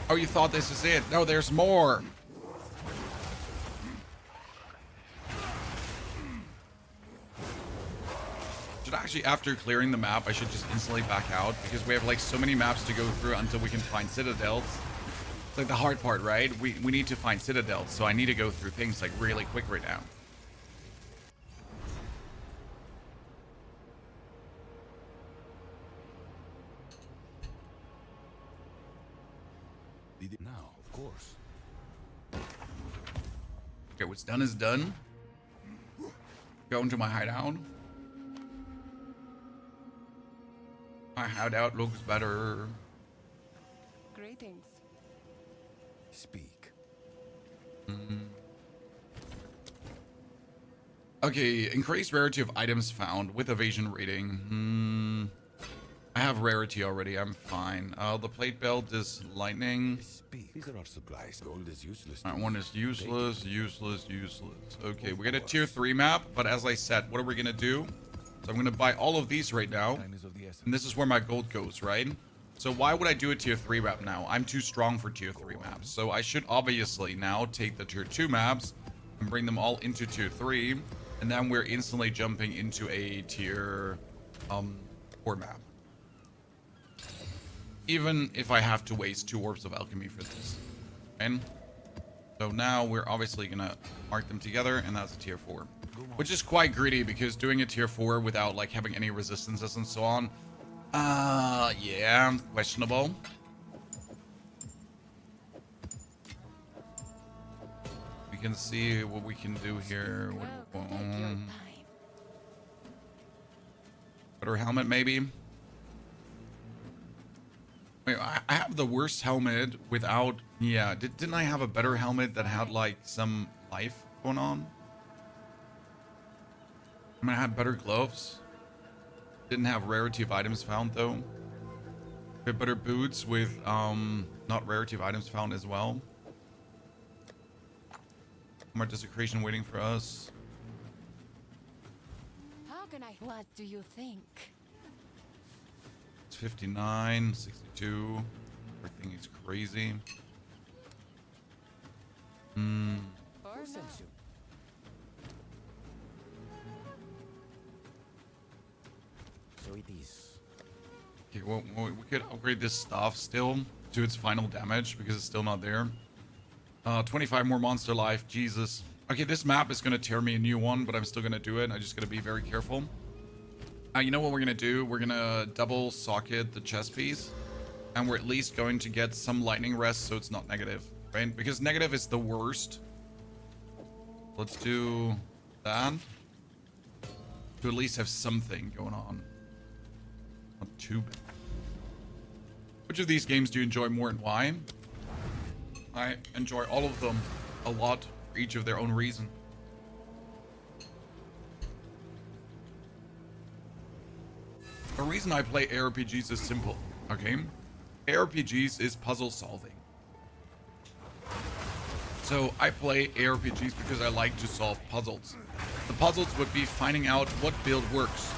Oh, you thought this is it? No, there's more. Actually, after clearing the map, I should just instantly back out because we have like so many maps to go through until we can find citadels. It's like the hard part, right? We need to find citadels, so I need to go through things like really quick right now. Now, of course. Okay, what's done is done. Go into my hideout. My hideout looks better. Greetings. Speak. Okay, increased rarity of items found with evasion rating. I have rarity already. I'm fine. The plate belt is lightning. These are our supplies. Gold is useless. That one is useless, useless. Okay, we got a tier 3 map, but as I said, what are we gonna do? So I'm gonna buy all of these right now, and this is where my gold goes, right? So why would I do a tier 3 map now? I'm too strong for tier 3 maps. So I should obviously now take the tier 2 maps and bring them all into tier 3, and then we're instantly jumping into a tier 4 map. Even if I have to waste 2 orbs of alchemy for this. And so now we're obviously gonna mark them together, and that's a tier 4. Which is quite greedy because doing a tier 4 without like having any resistances and so on, yeah, questionable. can see what we can do here. Better helmet, maybe. Wait, I have the worst helmet without... Yeah, didn't I have a better helmet that had, like, some life going on? I mean, I had better gloves. Didn't have rarity of items found, though. We had better boots with, not rarity of items found as well. More desecration waiting for us. How can I... What do you think? It's 59, 62. Everything is crazy. Ascension. So it is. Okay, well, we could upgrade this stuff still to its final damage because it's still not there. 25 more monster life. Jesus. Okay, this map is going to tear me a new one, but I'm still going to do it. I just got to be very careful. You know what we're going to do? We're going to double socket the chest piece. And we're at least going to get some lightning rest so it's not negative, right? Because negative is the worst. Let's do that. To at least have something going on. Not too bad. Which of these games do you enjoy more and why? I enjoy all of them a lot for each of their own reason. The reason I play ARPGs is simple, okay? ARPGs is puzzle solving. So I play ARPGs because I like to solve puzzles. The puzzles would be finding out what build works.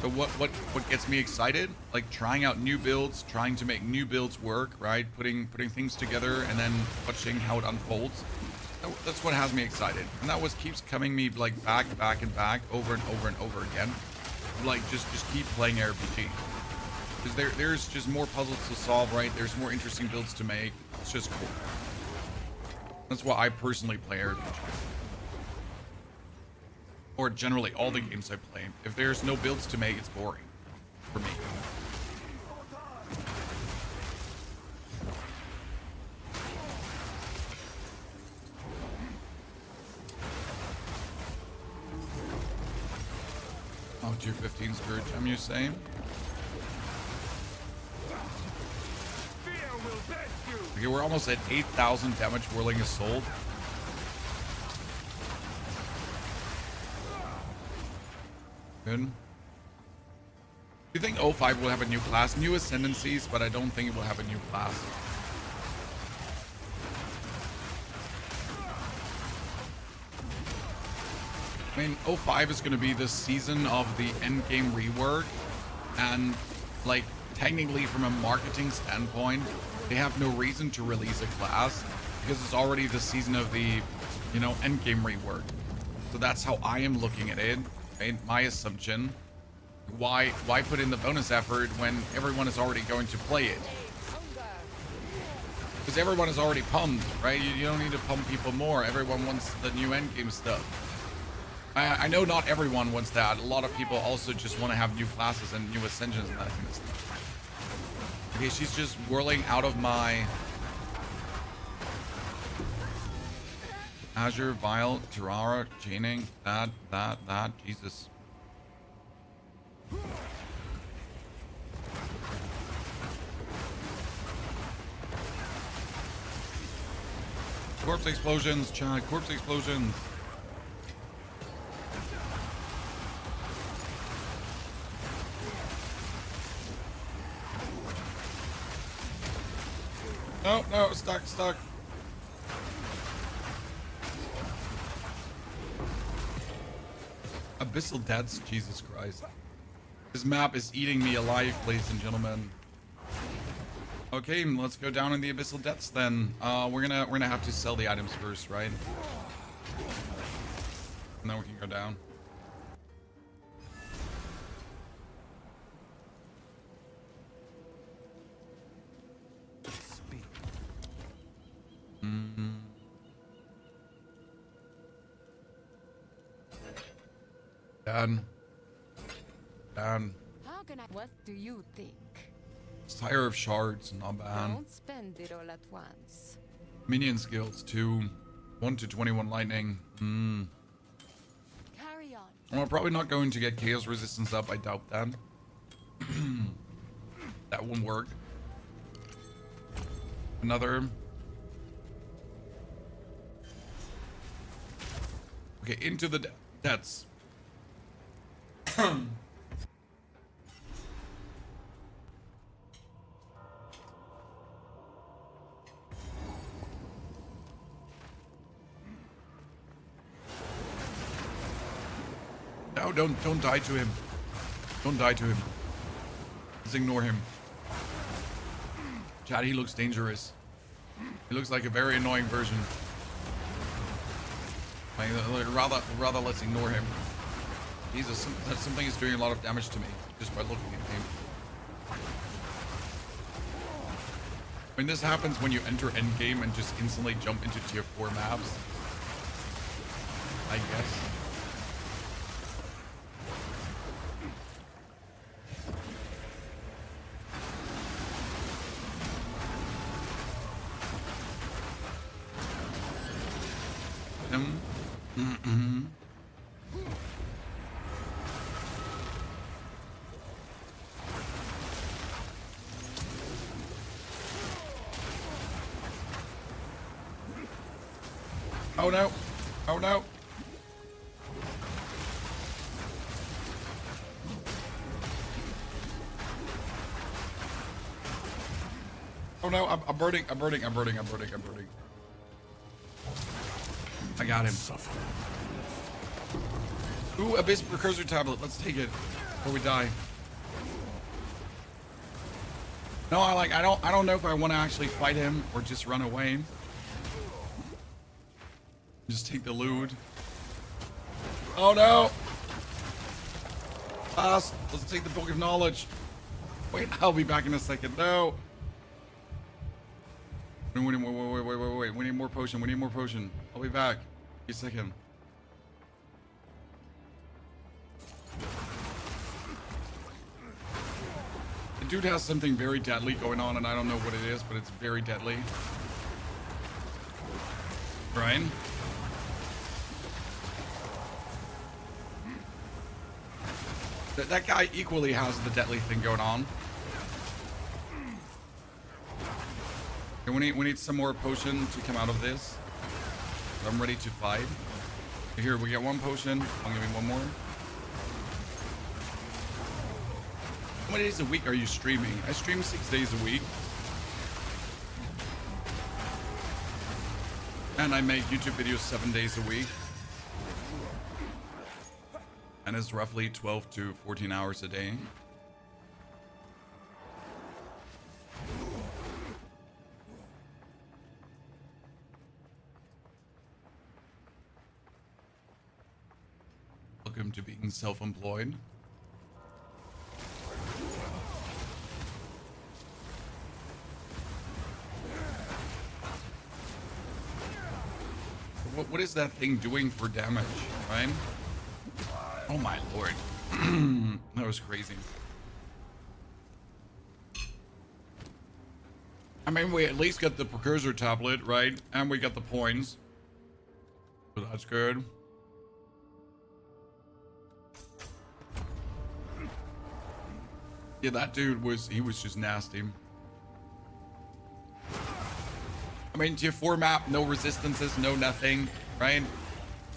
So what gets me excited? Like trying out new builds, trying to make new builds work, right? Putting things together and then watching how it unfolds. That's what has me excited. And that keeps coming me like back and back over and over and over again. Like just keep playing RPG. Because there's just more puzzles to solve, right? There's more interesting builds to make. It's just cool. That's why I personally play RPG. Or generally all the games I play. If there's no builds to make, it's boring for me. Oh, tier 15 Spirit Gem, you say? Okay, we're almost at 8,000 damage whirling a soul. Good. Do you think 05 will have a new class? New ascendancies, but I don't think it will have a new class. I mean, 05 is going to be the season of the Endgame rework. And, like, technically from a marketing standpoint, they have no reason to release a class because it's already the season of the, you know, Endgame rework. So that's how I am looking at it. Right? My assumption. Why put in the bonus effort when everyone is already going to play it? Because everyone is already pumped, right? You don't need to pump people more. Everyone wants the new Endgame stuff. I know not everyone wants that. A lot of people also just want to have new classes and new ascensions and that kind of stuff. Okay, she's just whirling out of my Azure, Vaal, Terrara, chaining, that, Jesus. Corpse explosions, Chad, corpse explosions. No, stuck. Abyssal deaths, Jesus Christ. This map is eating me alive, ladies and gentlemen. Okay, let's go down in the Abyssal depths then. We're gonna have to sell the items first, right? And then we can go down. Done. How can I? What do you think? Sire of Shards, not bad. Don't spend it all at once. Minion skills too. 1 to 21 lightning. Carry on. Well, probably not going to get chaos resistance up. I doubt that. That won't work. Another. Okay, into the debts. No, don't die to him. Don't die to him. Just ignore him. Chad, he looks dangerous. He looks like a very annoying version. Like, rather let's ignore him. Jesus, something is doing a lot of damage to me just by looking at him. I mean, this happens when you enter Endgame and just instantly jump into tier 4 maps. I guess. Oh no! Oh no! Oh no! I'm burning! I'm burning! I'm burning! I'm burning! I'm burning! I got him. Ooh, Abyss Precursor Tablet. Let's take it before we die. No, I don't know if I want to actually fight him or just run away. Just take the loot. Oh no! Fast! Let's take the Book of Knowledge. Wait, I'll be back in a second. No! Wait. We need more potion. We need more potion. I'll be back. Give me a second. The dude has something very deadly going on, and I don't know what it is, but it's very deadly. Brian? That guy equally has the deadly thing going on. Okay, we need some more potion to come out of this. I'm ready to fight. Here, we get one potion. I'll give me one more. How many days a week are you streaming? I stream 6 days a week. And I make YouTube videos 7 days a week. And it's roughly 12 to 14 hours a day. Welcome to being self-employed. What is that thing doing for damage, right? Oh my lord. That was crazy. I mean, we at least got the precursor tablet, right? And we got the points. So that's good. Yeah, that dude was just nasty. I mean, tier 4 map, no resistances, no nothing, right?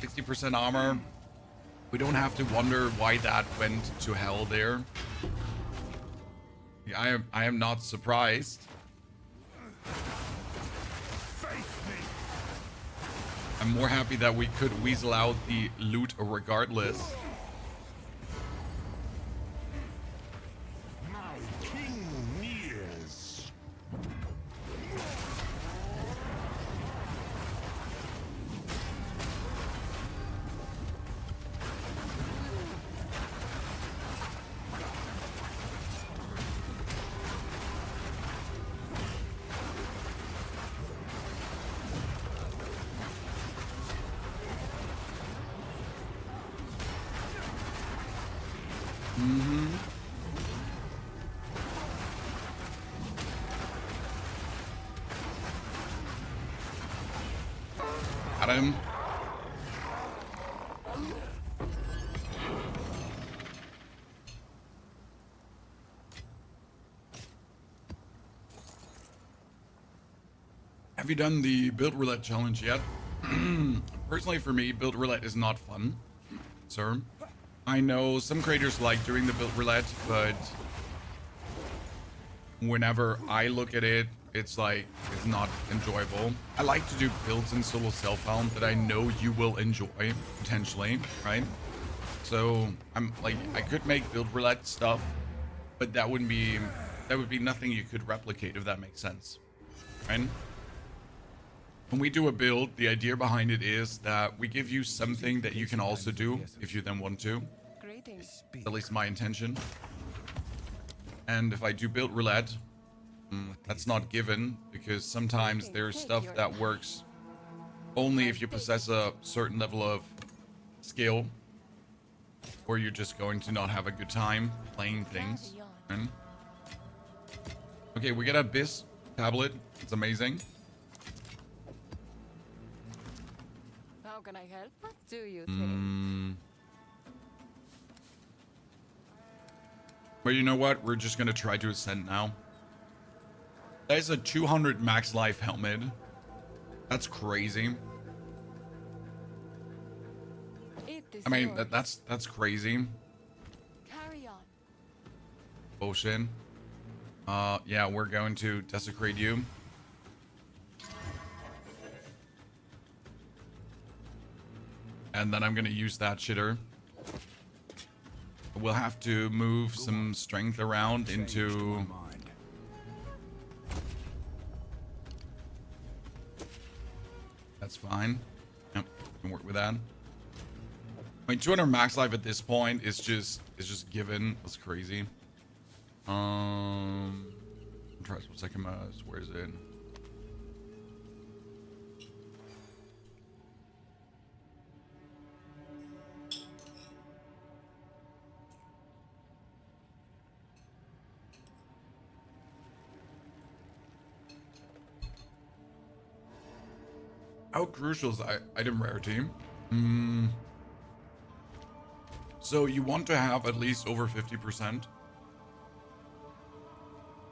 60% armor. We don't have to wonder why that went to hell there. I am not surprised. I'm more happy that we could weasel out the loot regardless. at him. Have you done the build roulette challenge yet? Personally, for me, build roulette is not fun, sir. I know some creators like doing the build roulette, but whenever I look at it, it's like, it's not enjoyable. I like to do builds in solo self-found that I know you will enjoy, potentially, right? So I'm like, I could make build roulette stuff, but that would be nothing you could replicate, if that makes sense, right? When we do a build, the idea behind it is that we give you something that you can also do if you then want to. Greetings. At least my intention. And if I do build roulette, that's not given, because sometimes there's stuff that works only if you possess a certain level of skill, or you're just going to not have a good time playing things. Right? Okay, we get Abyss tablet. It's amazing. How can I help? What do you think? But you know what? We're just gonna try to ascend now. That is a 200 max life helmet. That's crazy. I mean, that's crazy. Carry on. Potion. Yeah, we're going to desecrate you. And then I'm gonna use that shitter. We'll have to move some strength around into... That's fine. Yep, can work with that. I mean, 200 max life at this point is just given. That's crazy. Try some second mass. Where is it? How crucial is item rarity? So you want to have at least over 50%.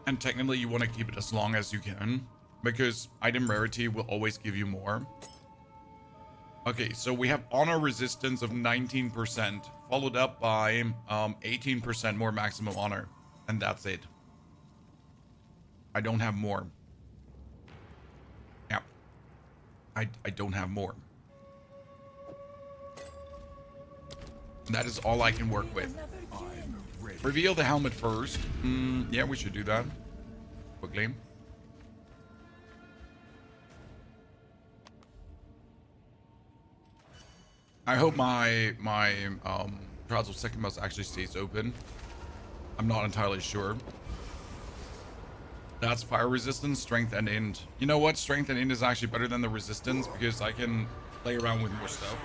And technically you want to keep it as long as you can, because item rarity will always give you more. Okay, so we have honor resistance of 19%, followed up by 18% more maximum honor. And that's it. I don't have more. Yeah. I don't have more. That is all I can work with. Reveal the helmet first. Yeah, we should do that. Quickly. I hope my Trials of Second Mass actually stays open. I'm not entirely sure. That's fire resistance, strength, and int. You know what? Strength and int is actually better than the resistance, because I can play around with more stuff.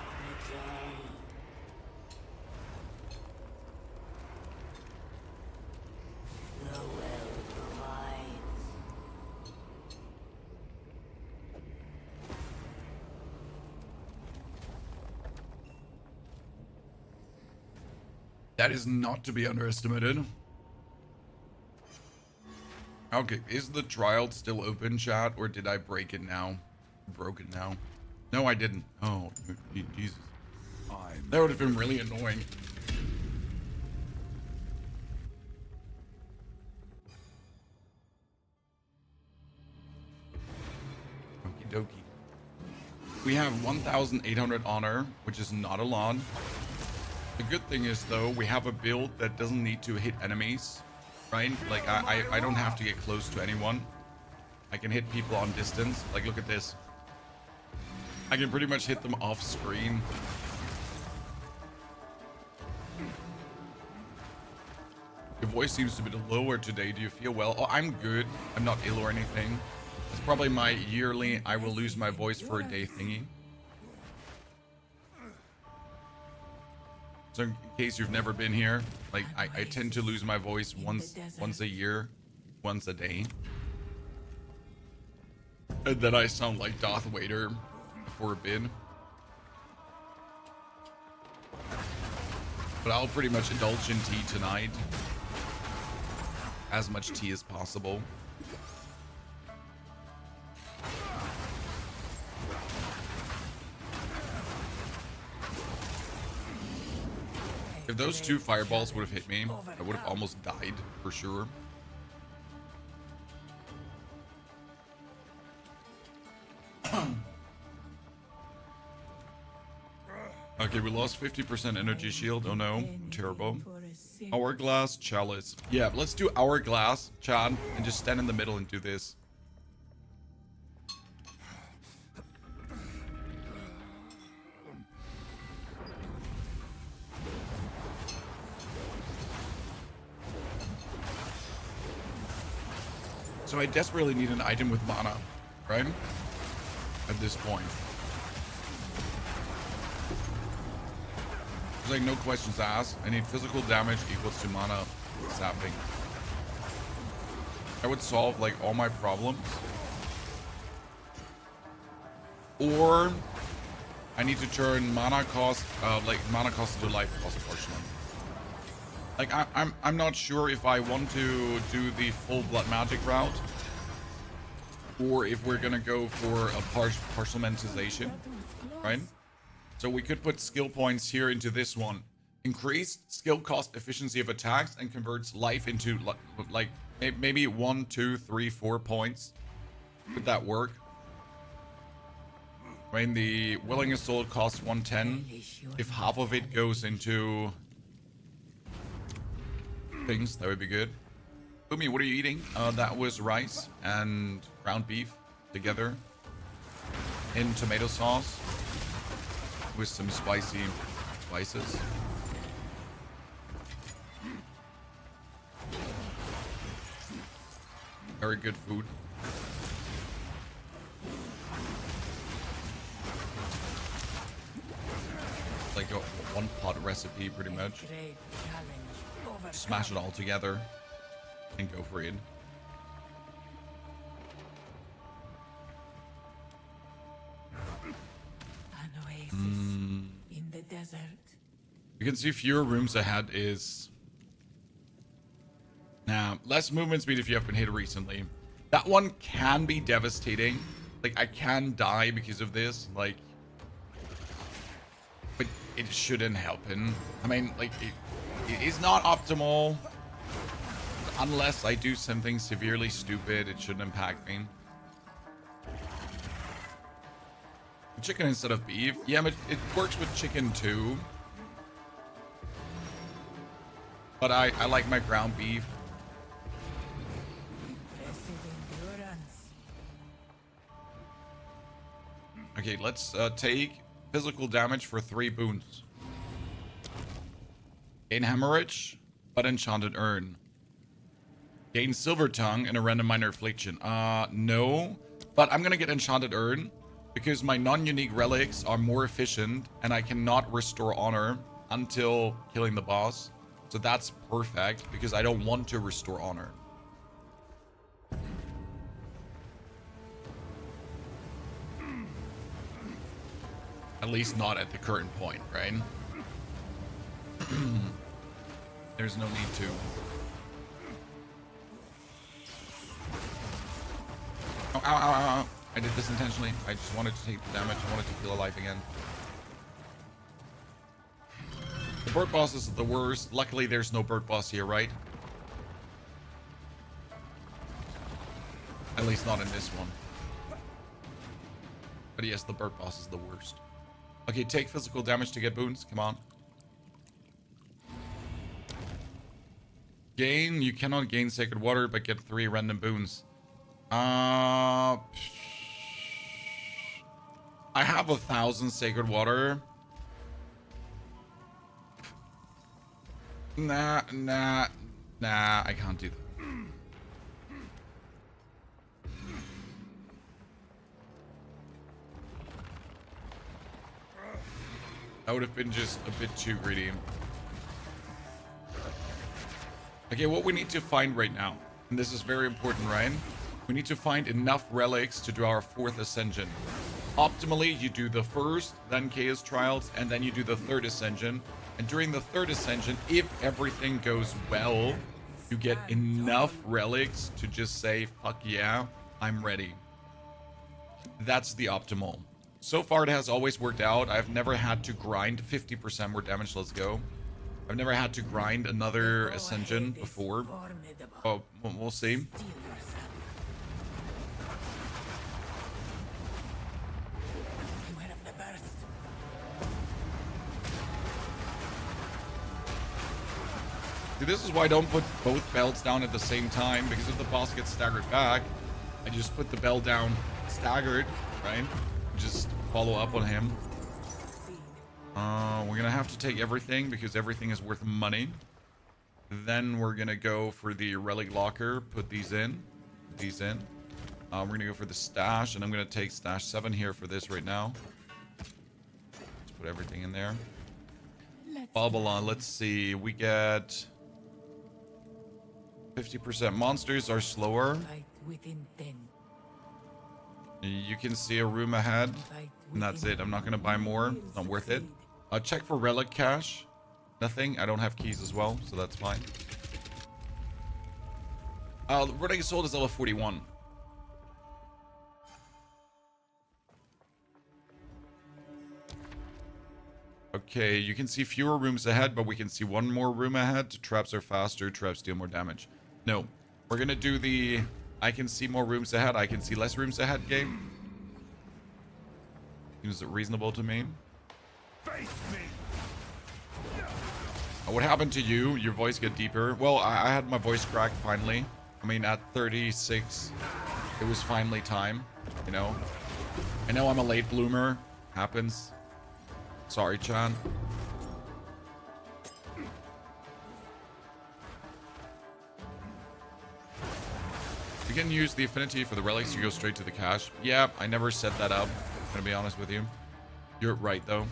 That is not to be underestimated. Okay, is the trial still open, chat, or did I break it now? Broke it now. No, I didn't. Oh, Jesus. That would have been really annoying. Okie dokie. We have 1,800 honor, which is not a lot. The good thing is, though, we have a build that doesn't need to hit enemies, right? Like, I don't have to get close to anyone. I can hit people on distance. Like, look at this. I can pretty much hit them off screen. Your voice seems to be lower today. Do you feel well? Oh, I'm good. I'm not ill or anything. It's probably my yearly I will lose my voice for a day thingy. So in case you've never been here, like I tend to lose my voice once a year, once a day. And then I sound like Darth Vader for a bit. But I'll pretty much indulge in tea tonight. As much tea as possible. If those 2 fireballs would have hit me, I would have almost died for sure. Okay, we lost 50% energy shield. Oh no, terrible. Hourglass chalice. Yeah, let's do hourglass, Chad, and just stand in the middle and do this. So I desperately need an item with mana, right? At this point. There's like no questions asked. I need physical damage equals to mana zapping. I would solve like all my problems. Or I need to turn mana cost, mana cost into life cost partially. Like I'm not sure if I want to do the full blood magic route, or if we're gonna go for a partial mentization, right? So we could put skill points here into this one. Increased skill cost efficiency of attacks and converts life into like maybe 1, 2, 3, 4 points. Would that work? I mean, the Willing Assault costs 110. If half of it goes into things, that would be good. Umi, what are you eating? That was rice and ground beef together in tomato sauce with some spicy spices. Very good food. Like a one pot recipe pretty much. Smash it all together and go for it. In the desert. You can see fewer rooms ahead is... Nah, less movement speed if you have been hit recently. That one can be devastating. Like, I can die because of this. Like... But it shouldn't happen. I mean, like, it is not optimal. Unless I do something severely stupid, it shouldn't impact me. Chicken instead of beef. Yeah, but it works with chicken too. But I like my ground beef. Okay, let's take physical damage for 3 boons. Gain hemorrhage, but enchanted urn. Gain silver tongue and a random minor affliction. No. But I'm gonna get enchanted urn because my non-unique relics are more efficient and I cannot restore honor until killing the boss. So that's perfect because I don't want to restore honor. At least not at the current point, right? There's no need to. Ow, ow, ow, ow, ow. I did this intentionally. I just wanted to take the damage. I wanted to feel alive again. The bird boss is the worst. Luckily, there's no bird boss here, right? At least not in this one. But yes, the bird boss is the worst. Okay, take physical damage to get boons. Come on. Gain. You cannot gain sacred water, but get 3 random boons. I have 1,000 sacred water. Nah, I can't do that. That would have been just a bit too greedy. Okay, what we need to find right now, and this is very important, Ryan. We need to find enough relics to do our 4th Ascension. Optimally, you do the first, then Chaos Trials, and then you do the third Ascension. And during the third Ascension, if everything goes well, you get enough relics to just say, fuck yeah, I'm ready. That's the optimal. So far, it has always worked out. I've never had to grind 50% more damage. Let's go. I've never had to grind another Ascension before. Oh, we'll see. See, this is why I don't put both belts down at the same time, because if the boss gets staggered back, I just put the bell down staggered, right? Just follow up on him. We're gonna have to take everything because everything is worth money. Then we're gonna go for the relic locker, put these in. We're gonna go for the stash, and I'm gonna take stash 7 here for this right now. Let's put everything in there. Babylon, let's see, we get 50%. Monsters are slower. You can see a room ahead, and that's it. I'm not going to buy more. It's not worth it. Check for relic cache. Nothing. I don't have keys as well, so that's fine. Running Soul is level 41. Okay, you can see fewer rooms ahead, but we can see one more room ahead. Traps are faster. Traps deal more damage. No, we're going to do the... I can see more rooms ahead. I can see less rooms ahead game. Seems reasonable to me. Face me. What happened to you? Your voice get deeper? Well, I had my voice crack finally. I mean, at 36, it was finally time, you know? I know I'm a late bloomer. Happens. Sorry, Chan. You can use the affinity for the relics to go straight to the cache. Yeah, I never set that up. I'm gonna be honest with you. You're right, though.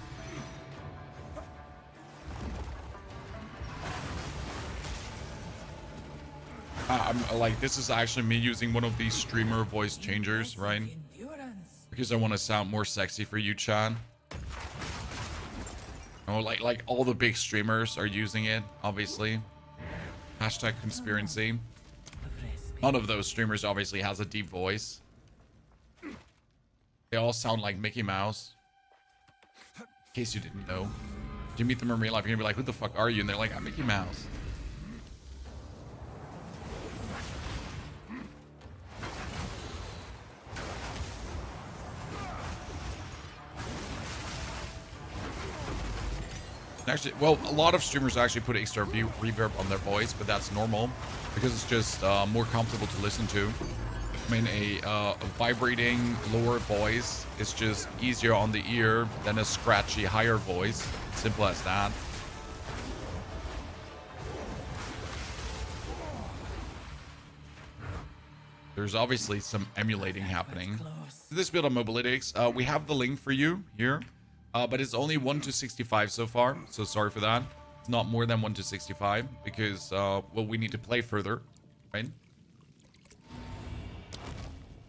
I'm like, this is actually me using one of these streamer voice changers, right? Because I want to sound more sexy for you, Chan. Oh, like all the big streamers are using it, obviously. Hashtag conspiracy. None of those streamers obviously has a deep voice. They all sound like Mickey Mouse. In case you didn't know. If you meet them in real life, you're gonna be like, who the fuck are you? And they're like, I'm Mickey Mouse. Actually, well, a lot of streamers actually put extra reverb on their voice, but that's normal because it's just more comfortable to listen to. I mean, a vibrating lower voice is just easier on the ear than a scratchy higher voice. Simple as that. There's obviously some emulating happening. This build on Mobalytics, we have the link for you here. But it's only 1 to 65 so far, so sorry for that. It's not more than 1 to 65 because, well, we need to play further, right?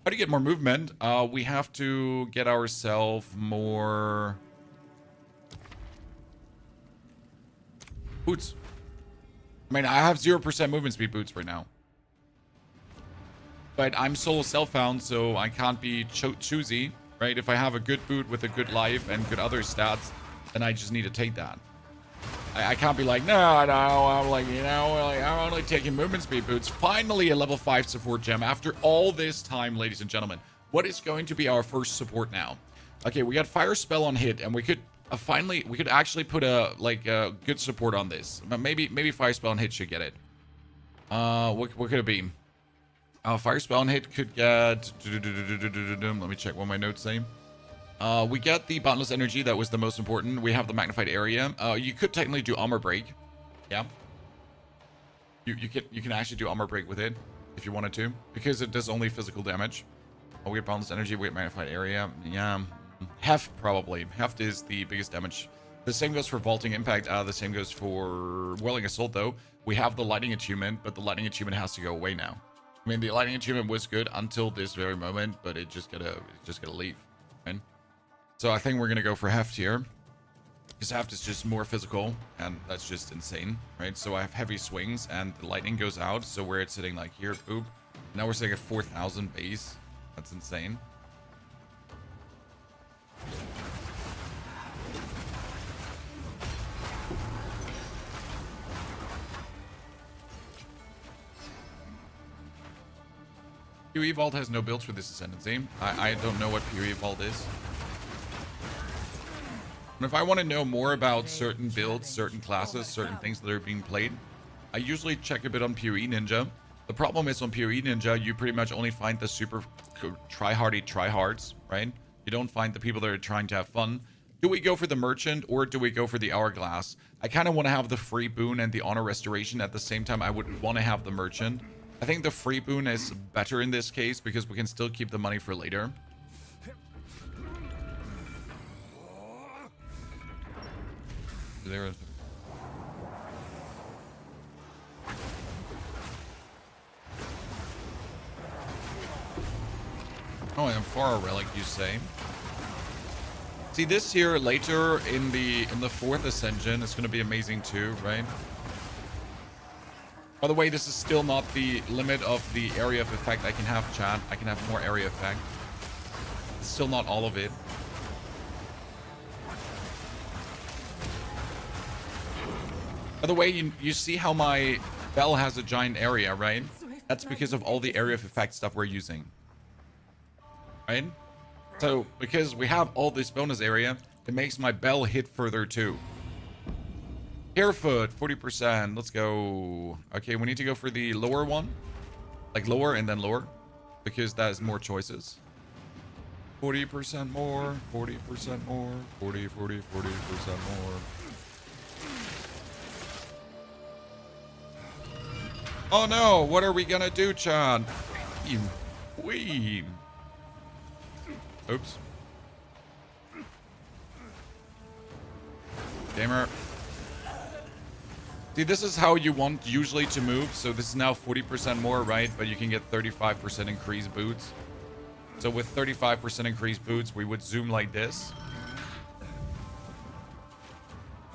How to get more movement? We have to get ourselves more boots. I mean, I have 0% movement speed boots right now. But I'm solo self-found, so I can't be choosy. Right, if I have a good boot with a good life and good other stats, then I just need to take that. I can't be like, no, I'm like, you know, like, I'm only taking movement speed boots. Finally, a level 5 support gem after all this time, ladies and gentlemen. What is going to be our first support now? Okay, we got fire spell on hit, and we could finally, we could actually put a good support on this. Maybe fire spell on hit should get it. What could it be? Fire spell and hit could get... Let me check what my notes say. We get the boundless energy. That was the most important. We have the magnified area. You could technically do armor break. Yeah. You can actually do armor break with it if you wanted to, because it does only physical damage. We get boundless energy. We get magnified area. Yeah. Heft probably. Heft is the biggest damage. The same goes for vaulting impact. The same goes for whirling assault though. We have the lightning achievement, but the lightning achievement has to go away now. I mean, the lightning achievement was good until this very moment, but it just gotta leave, right? So I think we're gonna go for heft here. Because heft is just more physical, and that's just insane, right? So I have heavy swings, and the lightning goes out. So where it's sitting like here, boop. Now we're sitting at 4,000 base. That's insane. POE Vault has no builds for this Ascendancy. I don't know what POE Vault is. And if I want to know more about certain builds, certain classes, certain things that are being played, I usually check a bit on POE Ninja. The problem is on POE Ninja, you pretty much only find the super tryhardy tryhards, right? You don't find the people that are trying to have fun. Do we go for the merchant or do we go for the hourglass? I kind of want to have the free boon and the honor restoration at the same time. I would want to have the merchant. I think the free boon is better in this case because we can still keep the money for later. There. Oh, I'm far a relic, you say? See, this here later in the 4th Ascension is going to be amazing too, right? By the way, this is still not the limit of the area of effect I can have, chat. I can have more area effect. It's still not all of it. By the way, you see how my bell has a giant area, right? That's because of all the area of effect stuff we're using. Right? So, because we have all this bonus area, it makes my bell hit further too. Hairfoot, 40%. Let's go. Okay, we need to go for the lower one. Like lower and then lower. Because that is more choices. 40% more. 40% more. 40%, 40% more. Oh no, what are we gonna do, Chan? Queen. Oops. Gamer. See, this is how you want usually to move. So this is now 40% more, right? But you can get 35% increased boots. So with 35% increased boots, we would zoom like this.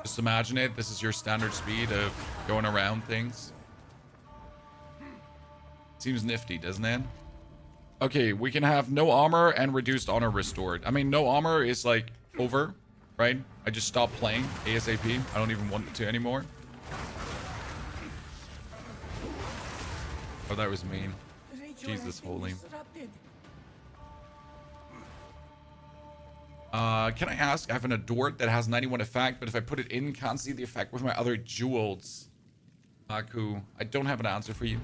Just imagine it. This is your standard speed of going around things. Seems nifty, doesn't it? Okay, we can have no armor and reduced honor restored. I mean, no armor is like over, right? I just stopped playing ASAP. I don't even want to anymore. Oh, that was mean. Jesus holy. Can I ask? I have an Adored that has 91 effect, but if I put it in, can't see the effect with my other jewels. Aku, I don't have an answer for you.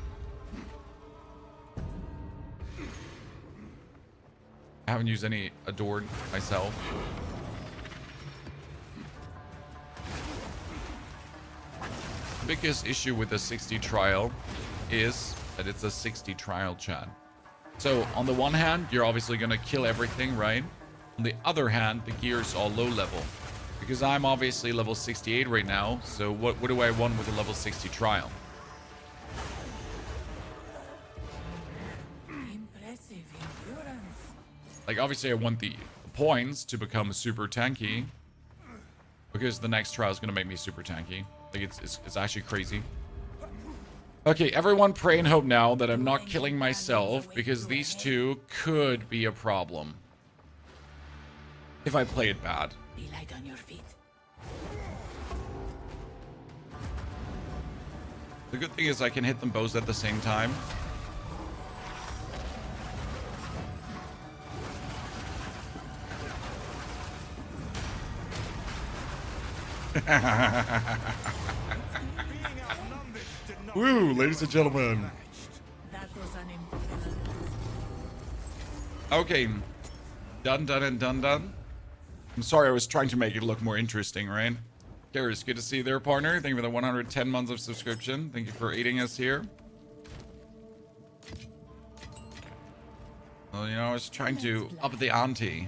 I haven't used any Adored myself. The biggest issue with the 60 trial is that it's a 60 trial, chat. So on the one hand, you're obviously going to kill everything, right? On the other hand, the gear's all low level. Because I'm obviously level 68 right now, so what do I want with a level 60 trial? Like, obviously I want the points to become super tanky. Because the next trial is going to make me super tanky. Like, it's actually crazy. Okay, everyone pray and hope now that I'm not killing myself. Because these two could be a problem. If I play it bad. Be light on your feet. The good thing is I can hit them both at the same time. Woo, ladies and gentlemen. Okay. Done and done. I'm sorry, I was trying to make it look more interesting, right? Karis, good to see you there, partner. Thank you for the 110 months of subscription. Thank you for aiding us here. Well, you know, I was trying to up the ante.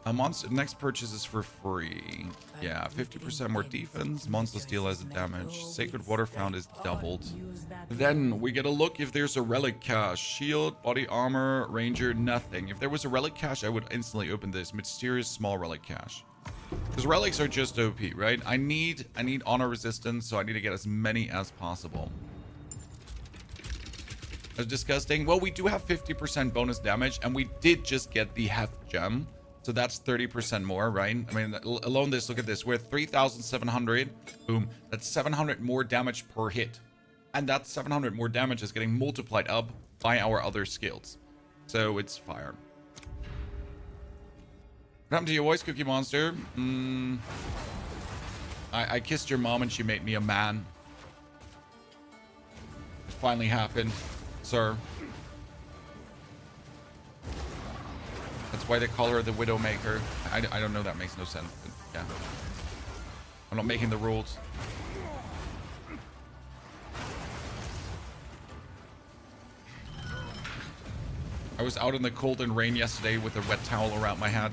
A monster next purchase is for free. Yeah, 50% more defense. Monster steal has damage. Sacred water found is doubled. Then we get a look if there's a relic cache. Shield, body armor, ranger, nothing. If there was a relic cache, I would instantly open this. Mysterious small relic cache. Because relics are just OP, right? I need honor resistance, so I need to get as many as possible. That's disgusting. Well, we do have 50% bonus damage, and we did just get the heft gem. So that's 30% more, right? I mean, alone this, look at this. We're at 3,700. Boom. That's 700 more damage per hit. And that 700 more damage is getting multiplied up by our other skills. So it's fire. What happened to your voice, Cookie Monster? I kissed your mom and she made me a man. It finally happened, sir. That's why they call her the Widowmaker. I don't know, that makes no sense. But yeah. I'm not making the rules. I was out in the cold and rain yesterday with a wet towel around my head.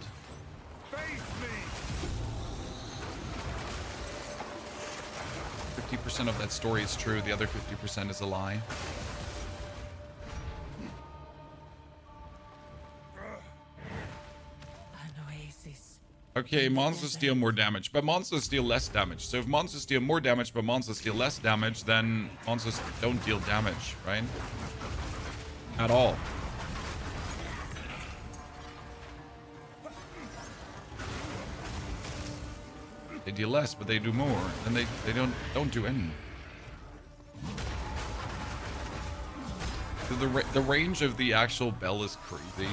50% of that story is true. The other 50% is a lie. Okay, monsters deal more damage, but monsters deal less damage. So if monsters deal more damage, but monsters deal less damage, then monsters don't deal damage, right? At all. They deal less, but they do more, and they don't do any. The range of the actual bell is crazy.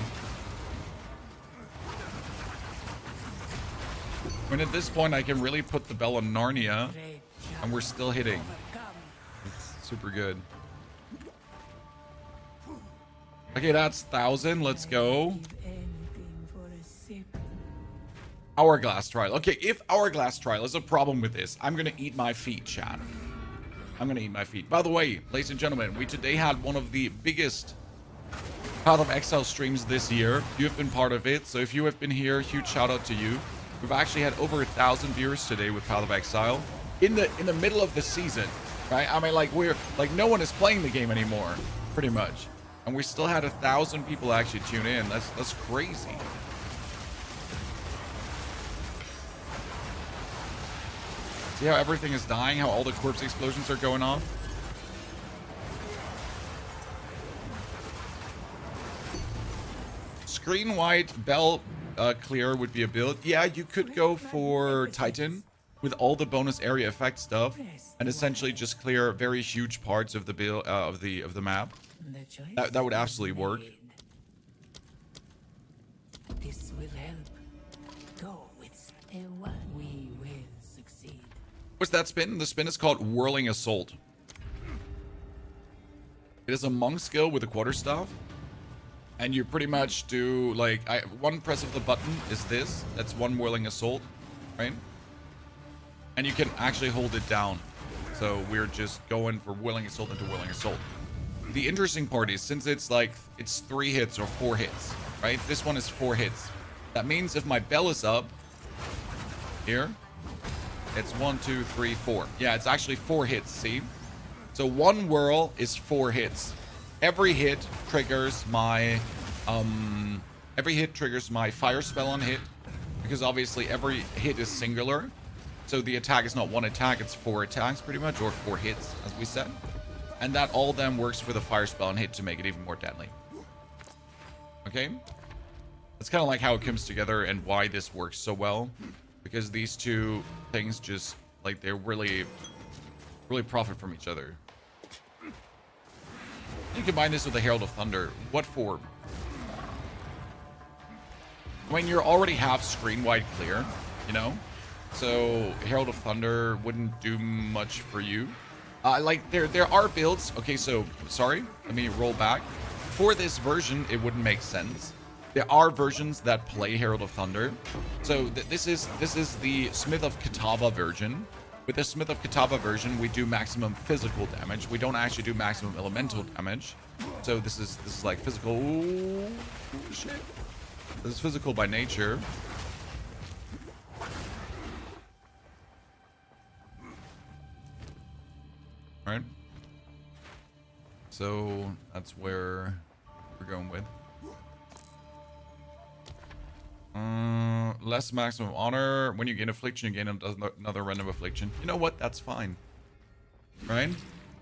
I mean, at this point, I can really put the bell on Narnia, and we're still hitting. It's super good. Okay, that's 1,000. Let's go. Hourglass trial. Okay, if Hourglass trial is a problem with this, I'm gonna eat my feet, chat. I'm gonna eat my feet. By the way, ladies and gentlemen, we today had one of the biggest Path of Exile streams this year. You have been part of it, so if you have been here, huge shout out to you. We've actually had over 1,000 viewers today with Path of Exile in the middle of the season, right? I mean, like no one is playing the game anymore, pretty much, and we still had 1,000 people actually tune in. That's crazy. See how everything is dying? How all the corpse explosions are going off? Screen white bell clear would be a build. Yeah, you could go for Titan with all the bonus area effect stuff and essentially just clear very huge parts of the build of the map. That would absolutely work. This will help. Go with everyone. We will succeed. What's that spin? The spin is called Whirling Assault. It is a monk skill with a quarterstaff. And you pretty much do like one press of the button is this. That's one Whirling Assault, right? And you can actually hold it down. So we're just going for Whirling Assault into Whirling Assault. The interesting part is since it's 3 hits or 4 hits, right? This one is 4 hits. That means if my bell is up here, it's 1, 2, 3, 4. Yeah, it's actually 4 hits, see? So one whirl is 4 hits. Every hit triggers my fire spell on hit, because obviously every hit is singular. So the attack is not one attack, it's 4 attacks pretty much, or 4 hits, as we said. And that all then works for the fire spell on hit to make it even more deadly. Okay? That's kind of like how it comes together and why this works so well. Because these two things just, like, they really profit from each other. You combine this with the Herald of Thunder. What for? When you're already half screen wide clear, you know? So Herald of Thunder wouldn't do much for you. Like there are builds. Okay, so sorry, let me roll back. For this version, it wouldn't make sense. There are versions that play Herald of Thunder. So this is the Smith of Kitava version. With the Smith of Kitava version, we do maximum physical damage. We don't actually do maximum elemental damage. So this is like physical. Ooh, shit. This is physical by nature. right? So that's where we're going with. Less maximum honor. When you gain affliction, you gain another random affliction. You know what? That's fine. Right?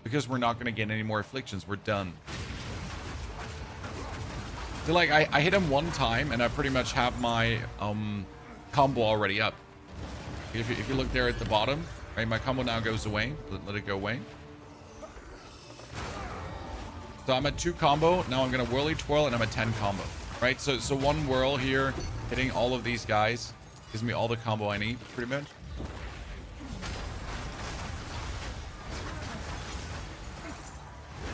Because we're not going to gain any more afflictions. We're done. So like, I hit him one time, and I pretty much have my combo already up. If you look there at the bottom, right? My combo now goes away. Let it go away. So I'm at 2 combo. Now I'm going to whirly twirl, and I'm at 10 combo. Right? So one whirl here, hitting all of these guys, gives me all the combo I need, pretty much.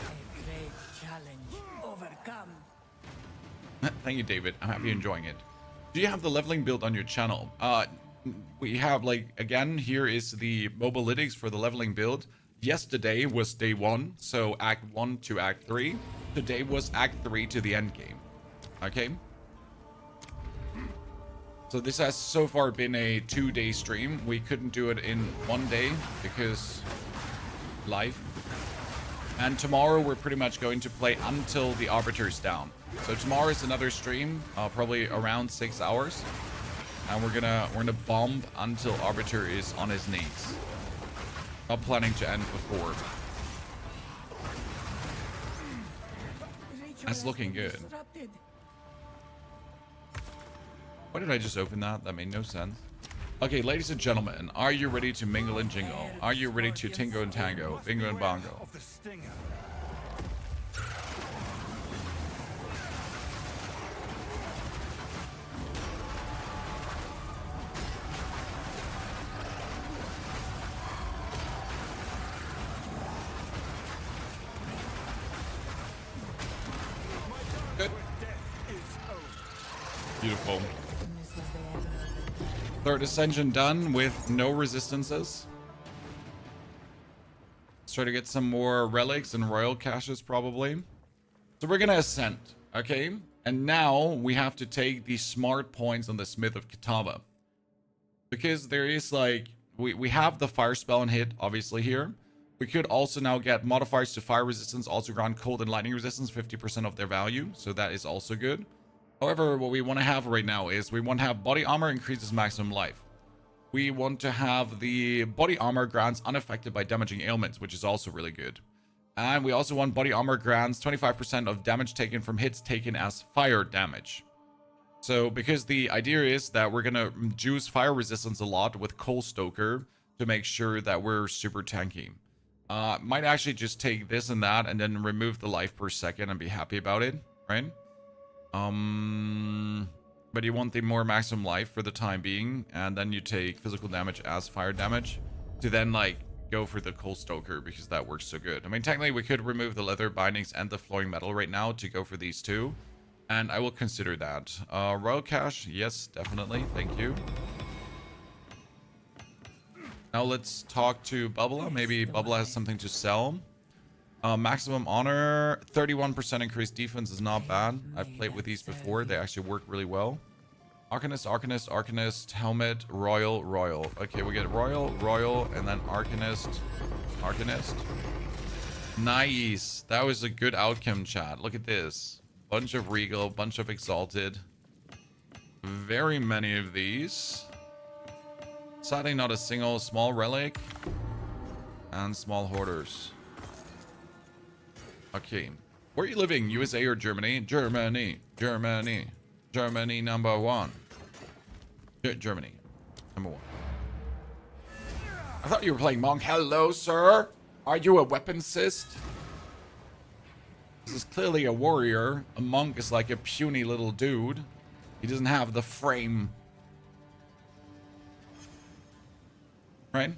A great challenge overcome. Thank you, David. I'm happy you're enjoying it. Do you have the leveling build on your channel? We have, like, again, here is the mobilytics for the leveling build. Yesterday was day 1, so Act 1 to Act 3. Today was Act 3 to the end game. Okay? So this has so far been a 2-day stream. We couldn't do it in 1 day because life. And tomorrow we're pretty much going to play until the Arbiter's down. So tomorrow is another stream, probably around 6 hours. And we're gonna bomb until Arbiter is on his knees. Not planning to end before. That's looking good. Why did I just open that? That made no sense. Okay, ladies and gentlemen, are you ready to mingle and jingle? Are you ready to tingo and tango, bingo and bongo? Good. Beautiful. Third Ascension done with no resistances. Let's try to get some more relics and royal caches probably. So we're gonna ascend, okay? And now we have to take the smart points on the Smith of Kitava. Because there is like, we have the fire spell and hit obviously here. We could also now get modifiers to fire resistance, also grant cold and lightning resistance, 50% of their value. So that is also good. However, what we want to have right now is we want to have body armor increases maximum life. We want to have the body armor grants unaffected by damaging ailments, which is also really good. And we also want body armor grants 25% of damage taken from hits taken as fire damage. So because the idea is that we're going to juice fire resistance a lot with Coal Stoker to make sure that we're super tanky. Might actually just take this and that and then remove the life per second and be happy about it, right? But you want the more maximum life for the time being, and then you take physical damage as fire damage to then like go for the Coal Stoker because that works so good. I mean, technically we could remove the leather bindings and the flowing metal right now to go for these two, and I will consider that. Royal cache, yes, definitely, thank you. Now let's talk to Bubbla. Maybe Bubbla has something to sell. Maximum honor, 31% increased defense is not bad. I've played with these before. They actually work really well. Arcanist, Arcanist, Arcanist, Helmet, Royal, Royal. Okay, we get Royal, Royal, and then Arcanist, Arcanist. Nice. That was a good outcome, chat. Look at this. Bunch of Regal, bunch of Exalted. Very many of these. Sadly, not a single small relic. And small hoarders. Okay. Where are you living? USA or Germany? Germany. Germany. Germany number 1. Germany. Number 1. I thought you were playing Monk. Hello, sir. Are you a weapon cyst? This is clearly a warrior. A monk is like a puny little dude. He doesn't have the frame. Right?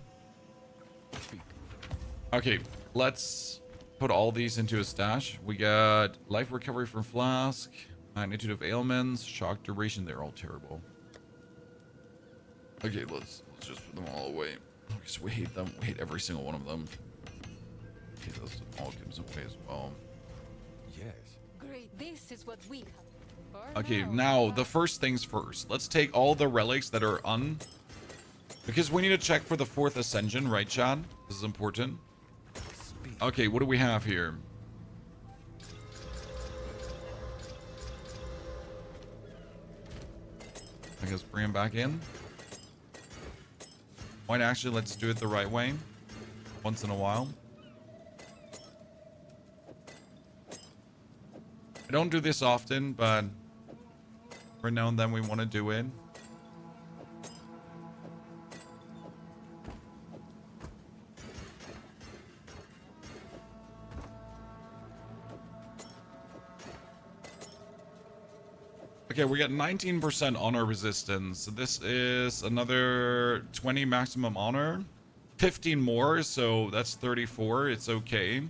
Okay, let's put all these into a stash. We got life recovery from flask, magnitude of ailments, shock duration. They're all terrible. Okay, let's just put them all away because we hate them. We hate every single one of them. Okay, let's all give them away as well. Yes. Great. This is what we have. Okay, now the first things first. Let's take all the relics that are because we need to check for the 4th Ascension, right, Chad? This is important. Okay, what do we have here? I guess bring him back in. Why not? Actually, let's do it the right way. Once in a while. I don't do this often, but every now and then we want to do it. Okay, we got 19% honor resistance. So this is another 20 maximum honor. 15 more, so that's 34. It's okay.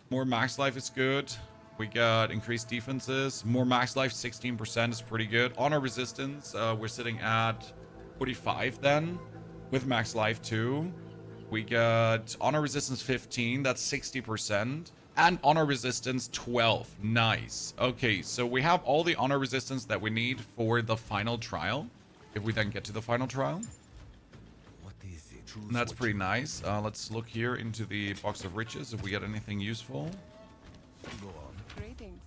More max life is good. We got increased defenses. More max life, 16% is pretty good. Honor resistance, we're sitting at 45 then. With max life too. We got honor resistance 15, that's 60%. And honor resistance 12. Nice. Okay, so we have all the honor resistance that we need for the final trial. If we then get to the final trial. What is it? And that's pretty nice. Let's look here into the box of riches if we get anything useful. Go on. Greetings.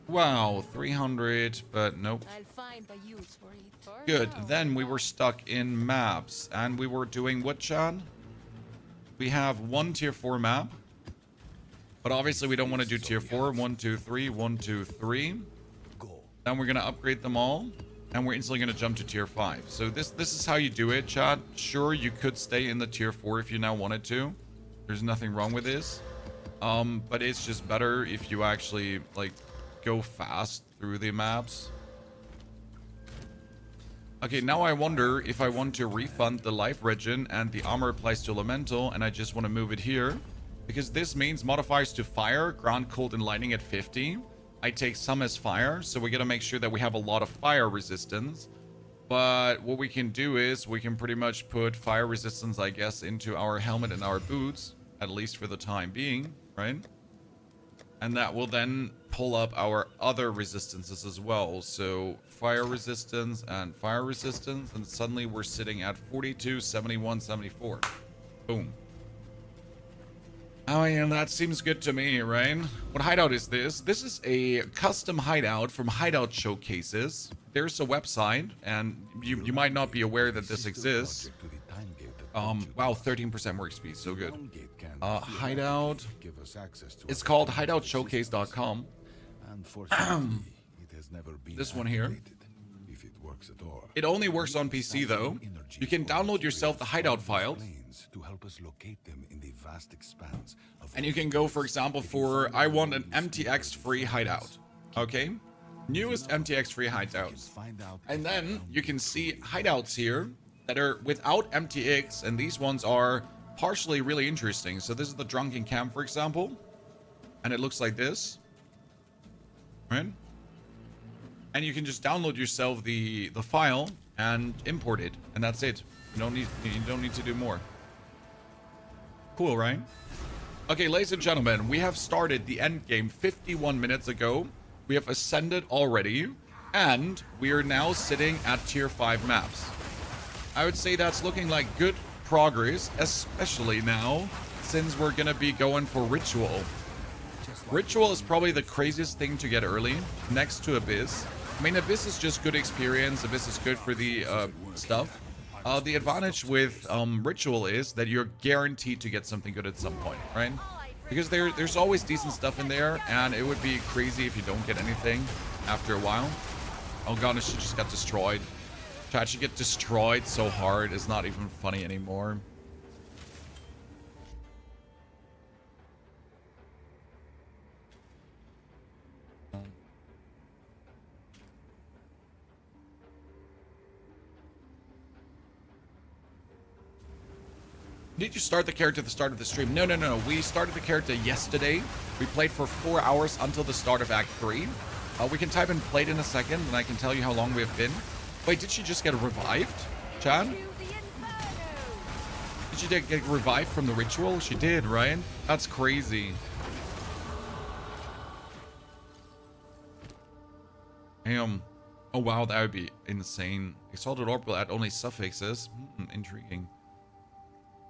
Wow, 300, but nope. I'll find a use for it. For Good. now. Then we were stuck in maps. And we were doing what, Chad? We have one tier 4 map. But obviously we don't want to do tier 4. 1, 2, 3, 1, 2, 3. Then we're going to upgrade them all. And we're instantly going to jump to tier 5. So this is how you do it, Chad. Sure, you could stay in the tier 4 if you now wanted to. There's nothing wrong with this. But it's just better if you actually, like, go fast through the maps. Okay, now I wonder if I want to refund the life regen and the armor applies to elemental, and I just want to move it here. Because this means modifiers to fire, ground, cold, and lightning at 50. I take some as fire, so we gotta make sure that we have a lot of fire resistance. But what we can do is we can pretty much put fire resistance, I guess, into our helmet and our boots, at least for the time being, right? And that will then pull up our other resistances as well. So fire resistance, and suddenly we're sitting at 42, 71, 74. Boom. Oh yeah, that seems good to me, right? What hideout is this? This is a custom hideout from Hideout Showcases. There's a website, and you might not be aware that this exists. Wow, 13% more XP, so good. Hideout. It's called hideoutshowcase.com. This one here. It only works on PC though. You can download yourself the hideout files. To help us locate them in the vast expanse of and you can go, for example, for I want an MTX free hideout. Okay? Newest MTX free hideout. And then you can see hideouts here that are without MTX, and these ones are partially really interesting. So this is the Drunken Camp, for example. And it looks like this. Right? And you can just download yourself the file and import it. And that's it. You don't need to do more. Cool, right? Okay, ladies and gentlemen, we have started the end game 51 minutes ago. We have ascended already, and we are now sitting at tier 5 maps. I would say that's looking like good progress, especially now, since we're gonna be going for Ritual. Ritual is probably the craziest thing to get early, next to Abyss. I mean, Abyss is just good experience. Abyss is good for the stuff. The advantage with Ritual is that you're guaranteed to get something good at some point, right? Because there's always decent stuff in there, and it would be crazy if you don't get anything after a while. Oh god, she just got destroyed. To actually get destroyed so hard is not even funny anymore. Did you start the character at the start of the stream? No. We started the character yesterday. We played for 4 hours until the start of Act 3. We can type in played in a second, and I can tell you how long we have been. Wait, did she just get revived, Chad? Did she get revived from the Ritual? She did, right? That's crazy. Damn. Oh wow, that would be insane. Exalted Orb will add only suffixes. Intriguing.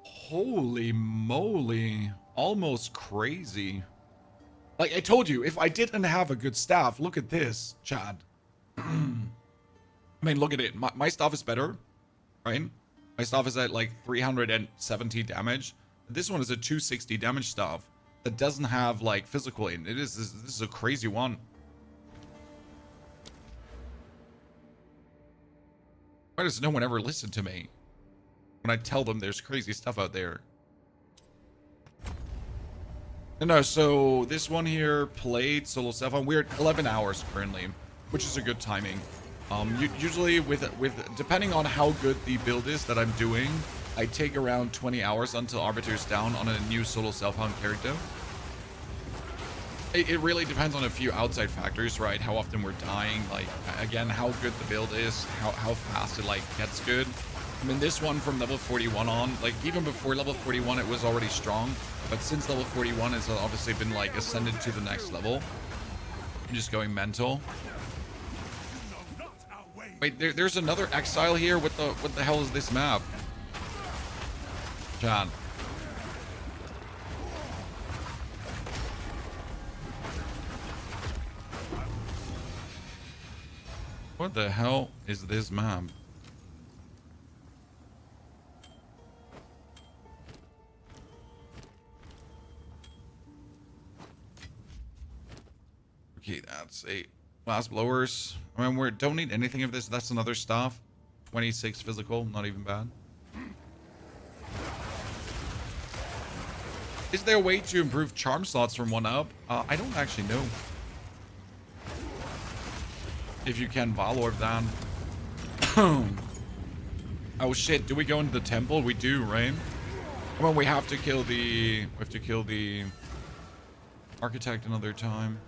Holy moly. almost crazy. Like I told you, if I didn't have a good staff, look at this, Chad. I mean, look at it. My stuff is better, right? My stuff is at like 370 damage. This one is a 260 damage stuff that doesn't have like physical in. This is a crazy one. Why does no one ever listen to me when I tell them there's crazy stuff out there? No, so this one here played solo self on. We're at 11 hours currently, which is a good timing. Usually with depending on how good the build is that I'm doing, I take around 20 hours until Arbiter's Down on a new solo self-hound character. It really depends on a few outside factors, right? How often we're dying, like again, how good the build is, how fast it like gets good. I mean, this one from level 41 on, like even before level 41, it was already strong. But since level 41, it's obviously been like ascended to the next level. I'm just going mental. Wait, there's another exile here. What the hell is this map? John. What the hell is this map? Okay, that's a blast blowers. I mean, we don't need anything of this. That's another stuff. 26 physical, not even bad. Is there a way to improve charm slots from 1-up? I don't actually know. If you can Vaal Orb down. Oh shit, do we go into the temple? We do, right? Well, we have to kill the architect another time.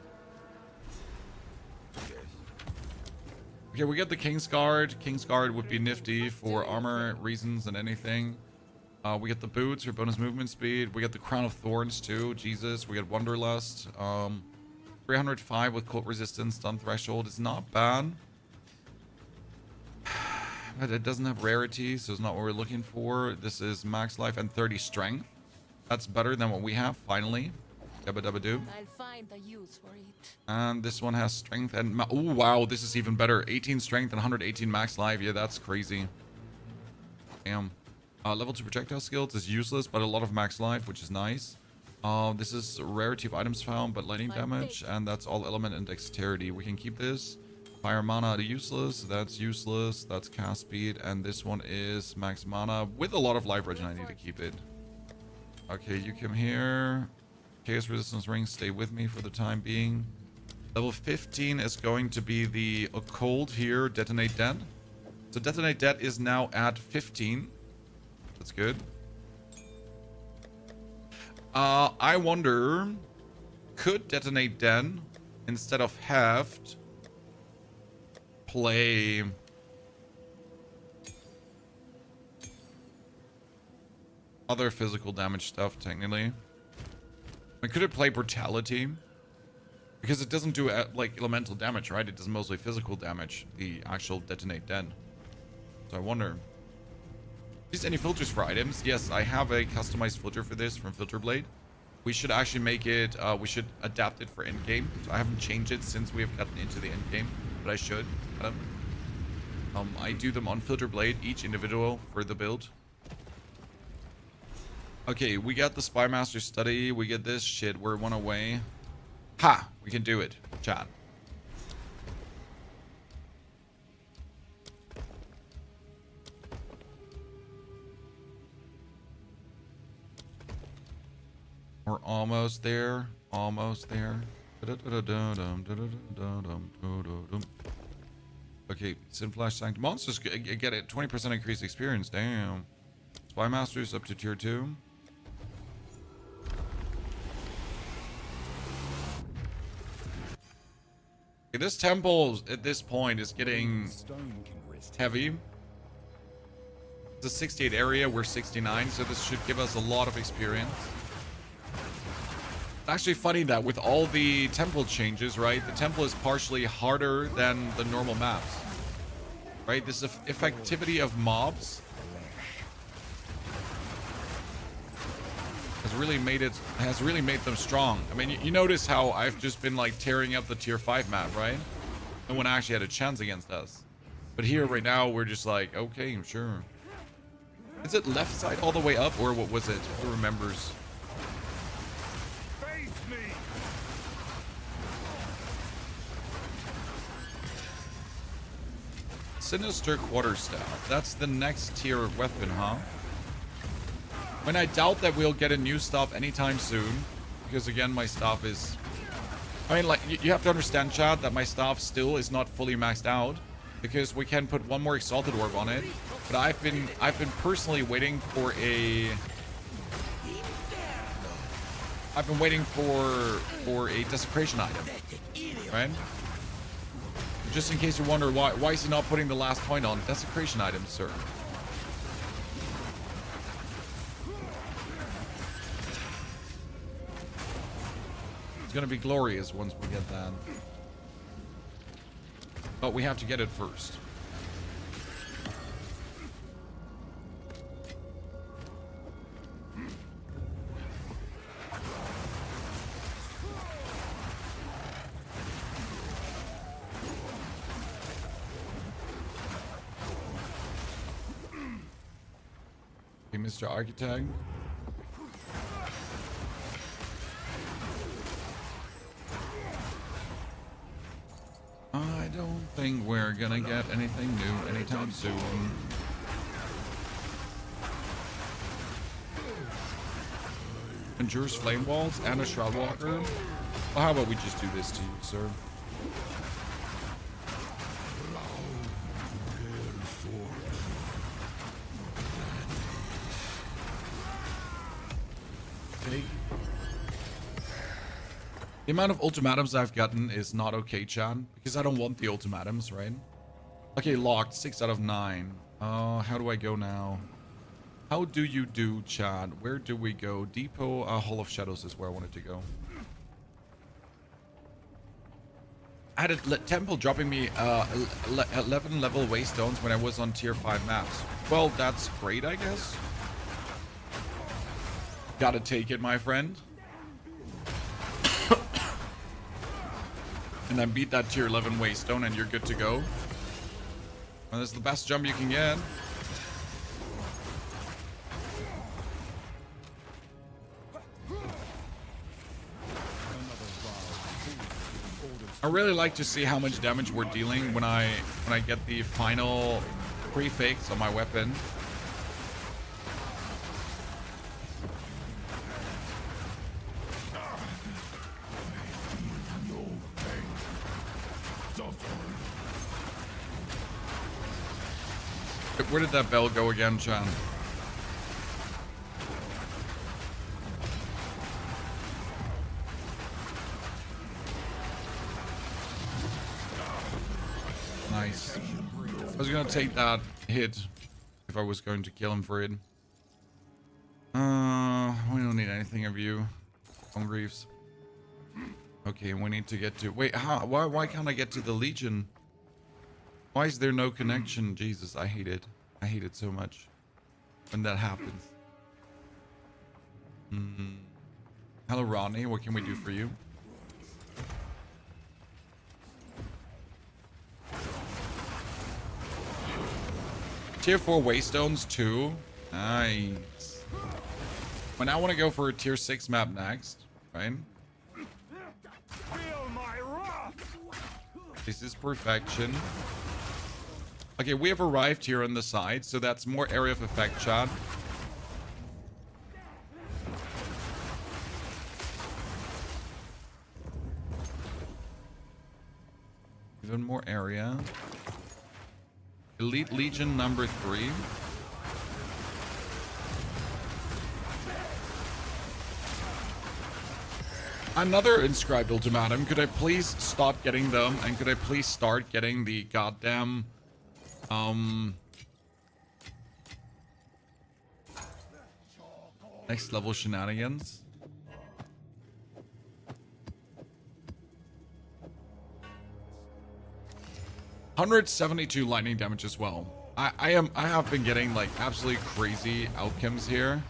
Okay, we get the King's Guard. King's Guard would be nifty for armor reasons and anything. We get the boots for bonus movement speed. We get the Crown of Thorns too. Jesus, we get Wanderlust. 305 with cult resistance. Stun threshold is not bad. But it doesn't have rarity, so it's not what we're looking for. This is max life and 30 strength. That's better than what we have, finally. Dabba dabba do. I'll find a use for it. And this one has strength and... Oh, wow, this is even better. 18 strength and 118 max life. Yeah, that's crazy. Damn. Level 2 projectile skills is useless, but a lot of max life, which is nice. This is rarity of items found, but lightning damage. And that's all element and dexterity. We can keep this. Fire mana useless. That's useless. That's cast speed. And this one is max mana with a lot of life regen. I need to keep it. Okay, you come here. Chaos resistance rings. Stay with me for the time being. Level 15 is going to be the occult here. Detonate Dead. So Detonate Dead is now at 15. That's good. I wonder, could Detonate Dead instead of Heft play other physical damage stuff technically? I mean, could it play Brutality? Because it doesn't do like elemental damage, right? It does mostly physical damage, the actual Detonate Dead. So I wonder. Is any filters for items? Yes, I have a customized filter for this from Filter Blade. We should actually make it, we should adapt it for endgame. So I haven't changed it since we have gotten into the endgame, but I should. I do them on Filter Blade, each individual for the build. Okay, we got the Spymaster Study. We get this shit. We're one away. Ha! We can do it, chat. We're almost there. Almost there. Okay, Sin Flash Sanctum. Monsters get it. 20% increased experience. Damn. Spy Masters up to tier 2. Okay, this temple at this point is getting heavy. It's a 68 area. We're 69, so this should give us a lot of experience. It's actually funny that with all the temple changes, right, the temple is partially harder than the normal maps, right? This effectivity of mobs has really made them strong. I mean, you notice how I've just been like tearing up the tier 5 map, right? No one actually had a chance against us. But here right now we're just like, okay, sure. Is it left side all the way up, or what was it? Who remembers? Face me. Sinister Quarterstaff. That's the next tier weapon, huh? When I doubt that we'll get a new staff anytime soon, because again, my staff is... I mean, like, you have to understand, Chad, that my staff still is not fully maxed out, because we can put one more Exalted Orb on it. But I've been personally waiting for a... I've been waiting for a Desecration item, right? Just in case you wonder why is he not putting the last point on Desecration item, sir? It's gonna be glorious once we get that. But we have to get it first. Okay, Mr. Architect. I don't think we're gonna get anything new anytime soon. Endures Flame Walls and a Shroud Walker. Well, how about we just do this to you, sir? Okay. The amount of ultimatums I've gotten is not okay, Chan, because I don't want the ultimatums, right? Okay, locked, 6 out of 9. How do I go now? How do you do, Chad? Where do we go? Depot, Hall of Shadows is where I wanted to go. I had a temple dropping me 11 level waystones when I was on tier 5 maps. Well, that's great, I guess. Gotta take it, my friend. And then beat that tier 11 waystone and you're good to go. And that's the best jump you can get. I really like to see how much damage we're dealing when I get the final prefix on my weapon. Where did that bell go again, Chan? Nice. I was gonna take that hit if I was going to kill him for it. We don't need anything of you, Reeves. Okay, we need to get to... Wait, how? Why can't I get to the Legion? Why is there no connection? Jesus, I hate it. I hate it so much when that happens. Hello, Rodney. What can we do for you? Tier 4 waystones too. Nice. But now I want to go for a tier 6 map next, right? Feel my wrath. This is perfection. Okay, we have arrived here on the side, so that's more area of effect, Chad. Even more area. Elite Legion number 3. Another inscribed ultimatum. Could I please stop getting them? And could I please start getting the goddamn... next level shenanigans? $172 lightning damage as well. I have been getting like absolutely crazy outcomes here.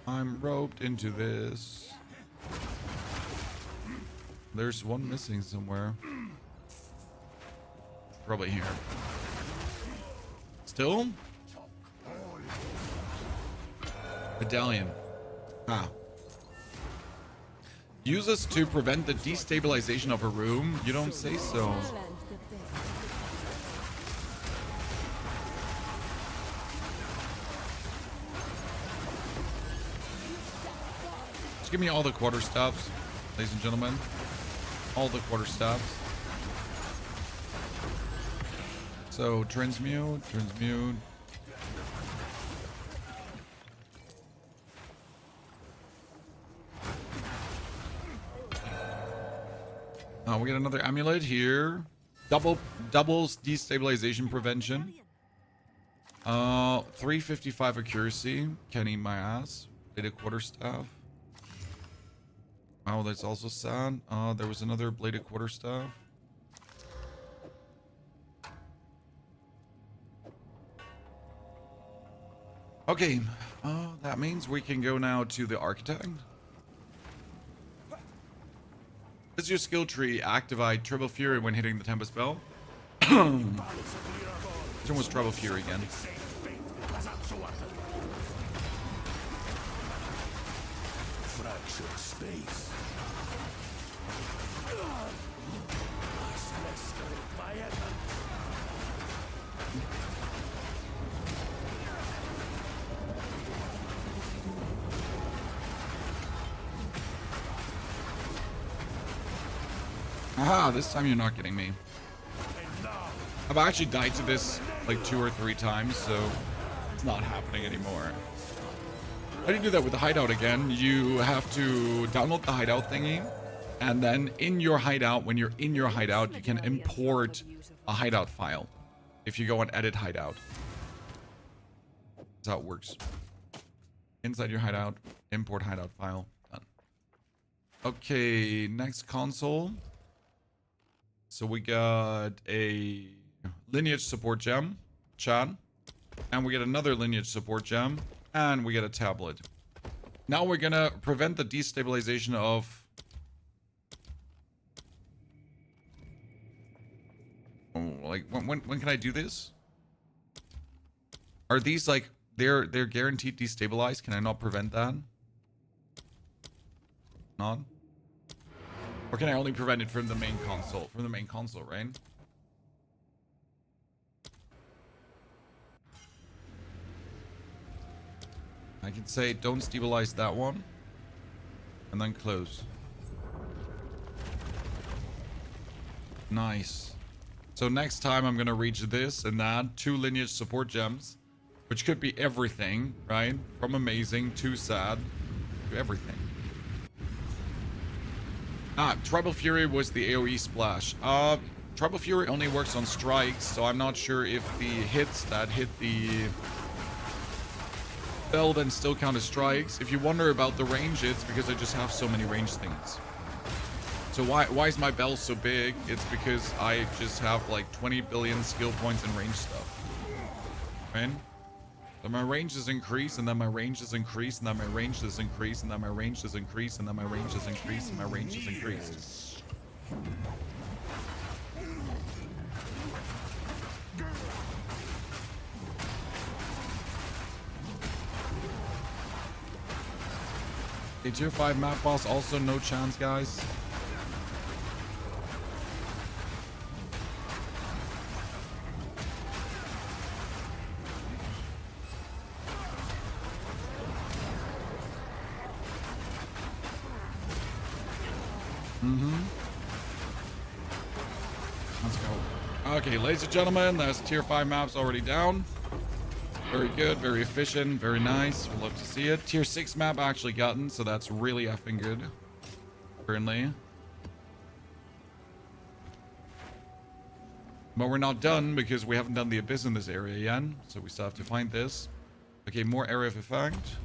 I'm roped into this. There's one missing somewhere. Probably here. Still? Medallion. Ah. Use this to prevent the destabilization of a room? You don't say so. Just give me all the quarterstaffs, ladies and gentlemen. All the quarterstaffs. So, transmute. We got another amulet here. Doubles destabilization prevention. 355 accuracy. Can eat my ass. Bladed quarterstaff. Oh, that's also sad. There was another bladed quarterstaff. Okay. That means we can go now to the architect. Does your skill tree activate Triple Fury when hitting the Tempest spell? Which one was Triple Fury again? Fractured space. Aha, this time you're not getting me. I've actually died to this like 2 or 3 times, so it's not happening anymore. How do you do that with the hideout again? You have to download the hideout thingy, and then in your hideout, when you're in your hideout, you can import a hideout file. If you go and edit hideout. That's how it works. Inside your hideout, import hideout file. Done. Okay, next console. So we got a lineage support gem, Chan, and we get another lineage support gem, and we get a tablet. Now we're gonna prevent the destabilization of... Oh, like when can I do this? Are these like they're guaranteed destabilized? Can I not prevent that? Not? Or can I only prevent it from the main console? From the main console, right? I can say don't stabilize that one. And then close. Nice. So next time I'm going to reach this and that. 2 lineage support gems. Which could be everything, right? From amazing to sad to everything. Trouble Fury was the AoE splash. Trouble Fury only works on strikes, so I'm not sure if the hits that hit the bell then still count as strikes. If you wonder about the range, it's because I just have so many range things. So why is my bell so big? It's because I just have like 20 billion skill points in range stuff. Right? So my range is increased, and then my range is increased, and then my range is increased, and then my range is increased, and then my range is increased, and my range is increased. Okay, tier 5 map boss, also no chance, guys. Let's go. Okay, ladies and gentlemen, that's tier 5 maps already down. Very good, very efficient, very nice. We'll love to see it. Tier 6 map actually gotten, so that's really effing good. Currently. But we're not done because we haven't done the Abyss in this area yet. So we still have to find this. Okay, more area of effect.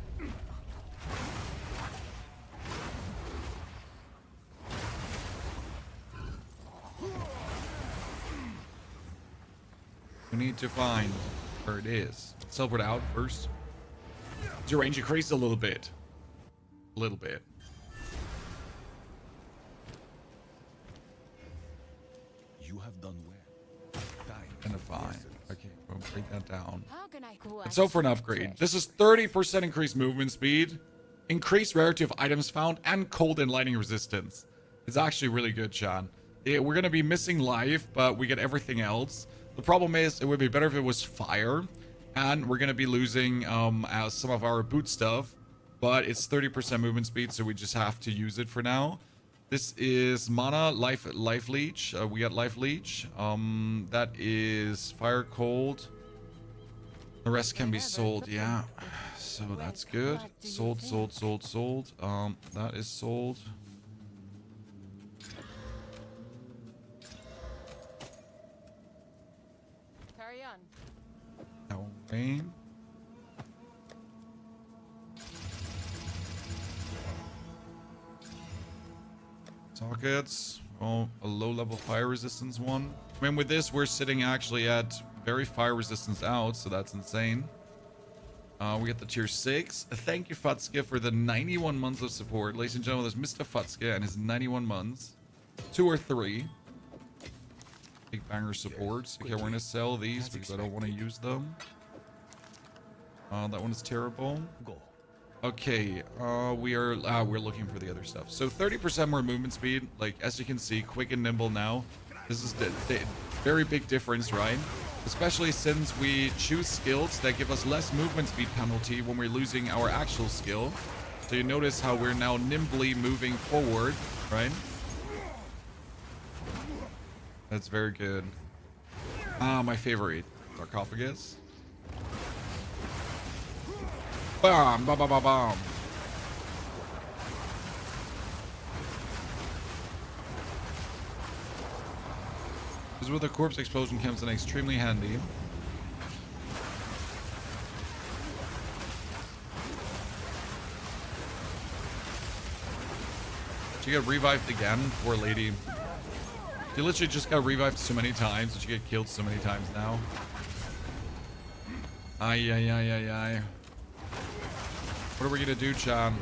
We need to find where it is. Let's teleport out first. Your range increased a little bit. A little bit. You have done well. And a fine. Okay, we'll break that down. How can I And so for an upgrade, this is 30% increased movement speed, increased rarity of items found, and cold and lightning resistance. It's actually really good, Sean. We're going to be missing life, but we get everything else. The problem is, it would be better if it was fire, and we're going to be losing some of our boot stuff, but it's 30% movement speed, so we just have to use it for now. This is mana, life leech. We got life leech. That is fire cold. The rest can be sold, yeah. So that's good. Sold. That is sold. Carry on. No rain. Sockets. Oh, a low level fire resistance one. I mean, with this, we're sitting actually at very fire resistance out, so that's insane. We get the tier 6. Thank you, Futska, for the 91 months of support. Ladies and gentlemen, there's Mr. Futska and his 91 months. 2 or 3. Big banger supports. Okay, we're going to sell these because I don't want to use them. That one is terrible. Okay, we're looking for the other stuff. So 30% more movement speed. Like, as you can see, quick and nimble now. This is the very big difference, right? Especially since we choose skills that give us less movement speed penalty when we're losing our actual skill. So you notice how we're now nimbly moving forward, right? That's very good. My favorite. Sarcophagus. Bam, bam, bam, bam, bam. This is where the corpse explosion comes in extremely handy. She got revived again, poor lady. She literally just got revived so many times, and she get killed so many times now. Ay, ay, ay, ay, ay. What are we gonna do, Chan?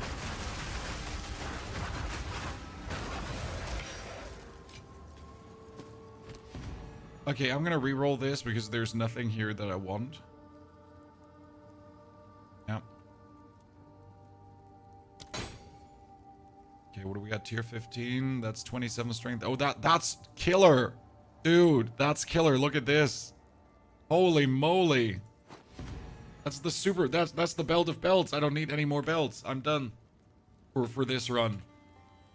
Okay, I'm gonna re-roll this because there's nothing here that I want. Yep. Okay, what do we got? Tier 15. That's 27 strength. Oh, that's killer. Dude, that's killer. Look at this. Holy moly. That's the super, that's the belt of belts. I don't need any more belts. I'm done for this run.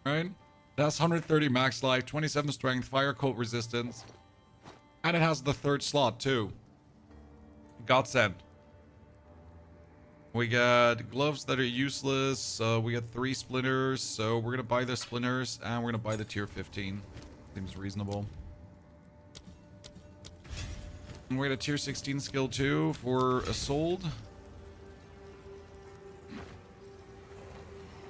Right? That's 130 max life, 27 strength, fire cold resistance. And it has the 3rd slot too. Godsend. We got gloves that are useless. We got 3 splinters. So we're gonna buy the splinters and we're gonna buy the tier 15. Seems reasonable. And we're at a tier 16 skill 2 for a sold.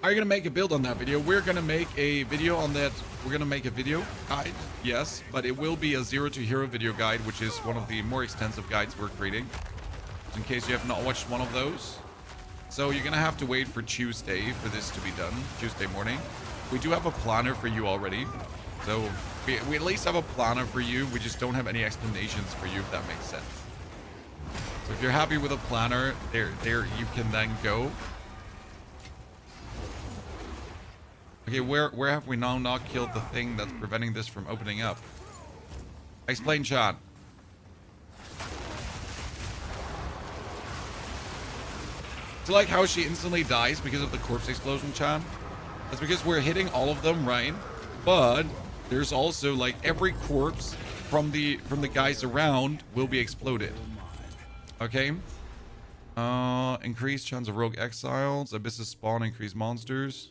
Are you going to make a build on that video? We're going to make a video on that. We're going to make a video guide, yes, but it will be a 0 to hero video guide, which is one of the more extensive guides we're creating, in case you have not watched one of those. So you're going to have to wait for Tuesday for this to be done, Tuesday morning. We do have a planner for you already, so we at least have a planner for you. We just don't have any explanations for you, if that makes sense. So if you're happy with a planner, there you can then go. Okay, where have we now not killed the thing that's preventing this from opening up? Explain, chat. So like how she instantly dies because of the corpse explosion, chat? That's because we're hitting all of them, right? But there's also like every corpse from the guys around will be exploded. Okay. Increased chance of rogue exiles. Abyssal spawn, increased monsters.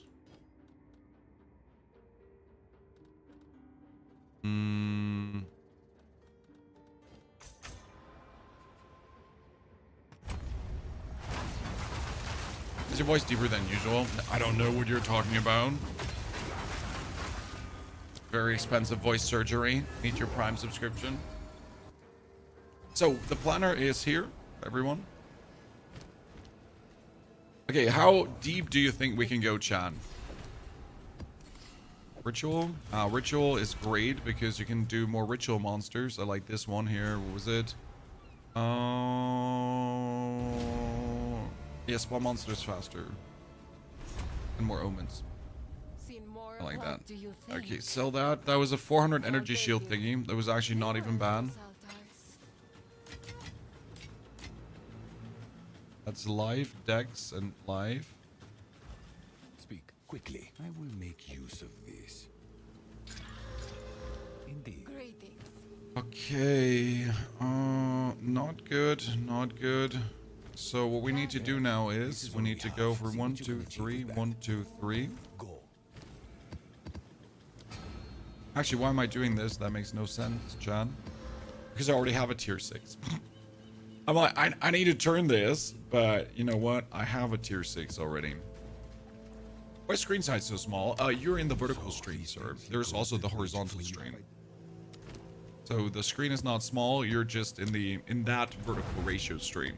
Is your voice deeper than usual? I don't know what you're talking about. Very expensive voice surgery. Need your Prime subscription. So the planner is here, everyone. Okay, how deep do you think we can go, Chan? Ritual? Ritual is great because you can do more ritual monsters. I like this one here. What was it? Yeah, spawn monsters faster. And more omens. I like that. Okay, sell that. That was a 400 energy shield thingy. That was actually not even bad. That's life, dex, and life. Speak quickly. I will make use of this. Indeed. Okay. Not good. Not good. So what we need to do now is we need to go for 1, 2, 3, 1, 2, 3. Actually, why am I doing this? That makes no sense, Chan. Because I already have a tier 6. I'm like, I need to turn this, but you know what? I have a tier 6 already. Why is screen size so small? You're in the vertical stream, sir. There's also the horizontal stream. So the screen is not small. You're just in that vertical ratio stream.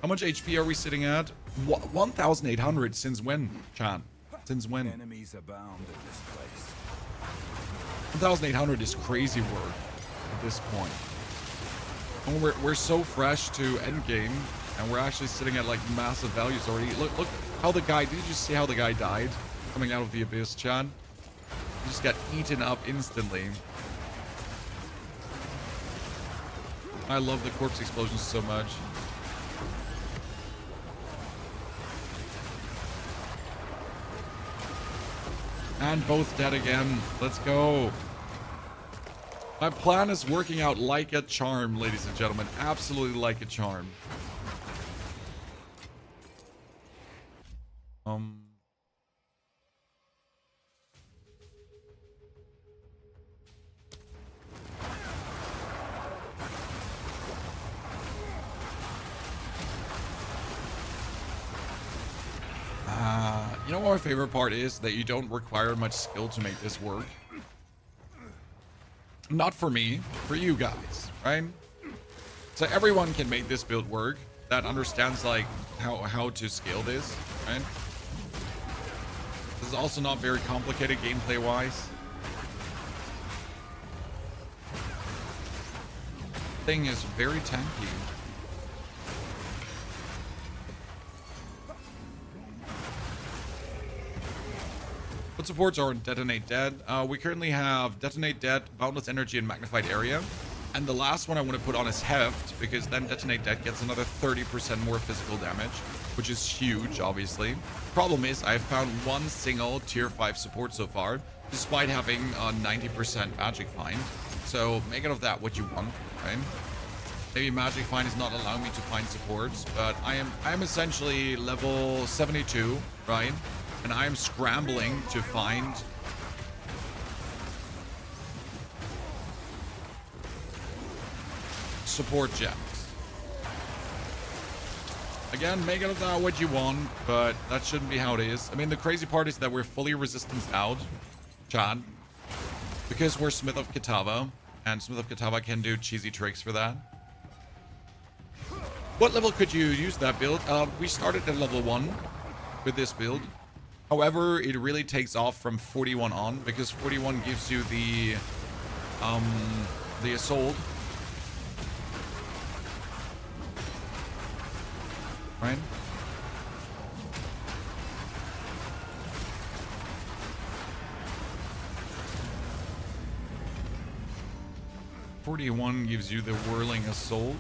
How much HP are we sitting at? 1,800. Since when, Chan? Since when? Enemies abound at this place. 1,800 is crazy work at this point. And we're so fresh to Endgame, and we're actually sitting at like massive values already. Look how the guy. Did you just see how the guy died coming out of the abyss, Chan? He just got eaten up instantly. I love the corpse explosions so much. And both dead again. Let's go. My plan is working out like a charm, ladies and gentlemen. Absolutely like a charm. You know what my favorite part is? That you don't require much skill to make this work. Not for me, for you guys, right? So everyone can make this build work that understands like how to scale this, right? This is also not very complicated gameplay wise. Thing is very tanky. What supports are Detonate Dead? We currently have Detonate Dead, Boundless Energy, and Magnified Area. And the last one I want to put on is Heft, because then Detonate Dead gets another 30% more physical damage, which is huge, obviously. Problem is, I've found one single tier 5 support so far, despite having a 90% Magic Find. So make it of that what you want, right? Maybe Magic Find is not allowing me to find supports, but I am essentially level 72, right? And I am scrambling to find support gems. Again, make it of that what you want, but that shouldn't be how it is. I mean, the crazy part is that we're fully resistance out, Chad, because we're Smith of Kitava, and Smith of Kitava can do cheesy tricks for that. What level could you use that build? We started at level 1 with this build. However, it really takes off from 41 on, because 41 gives you the assault. Right? .41 gives you the Whirling Assault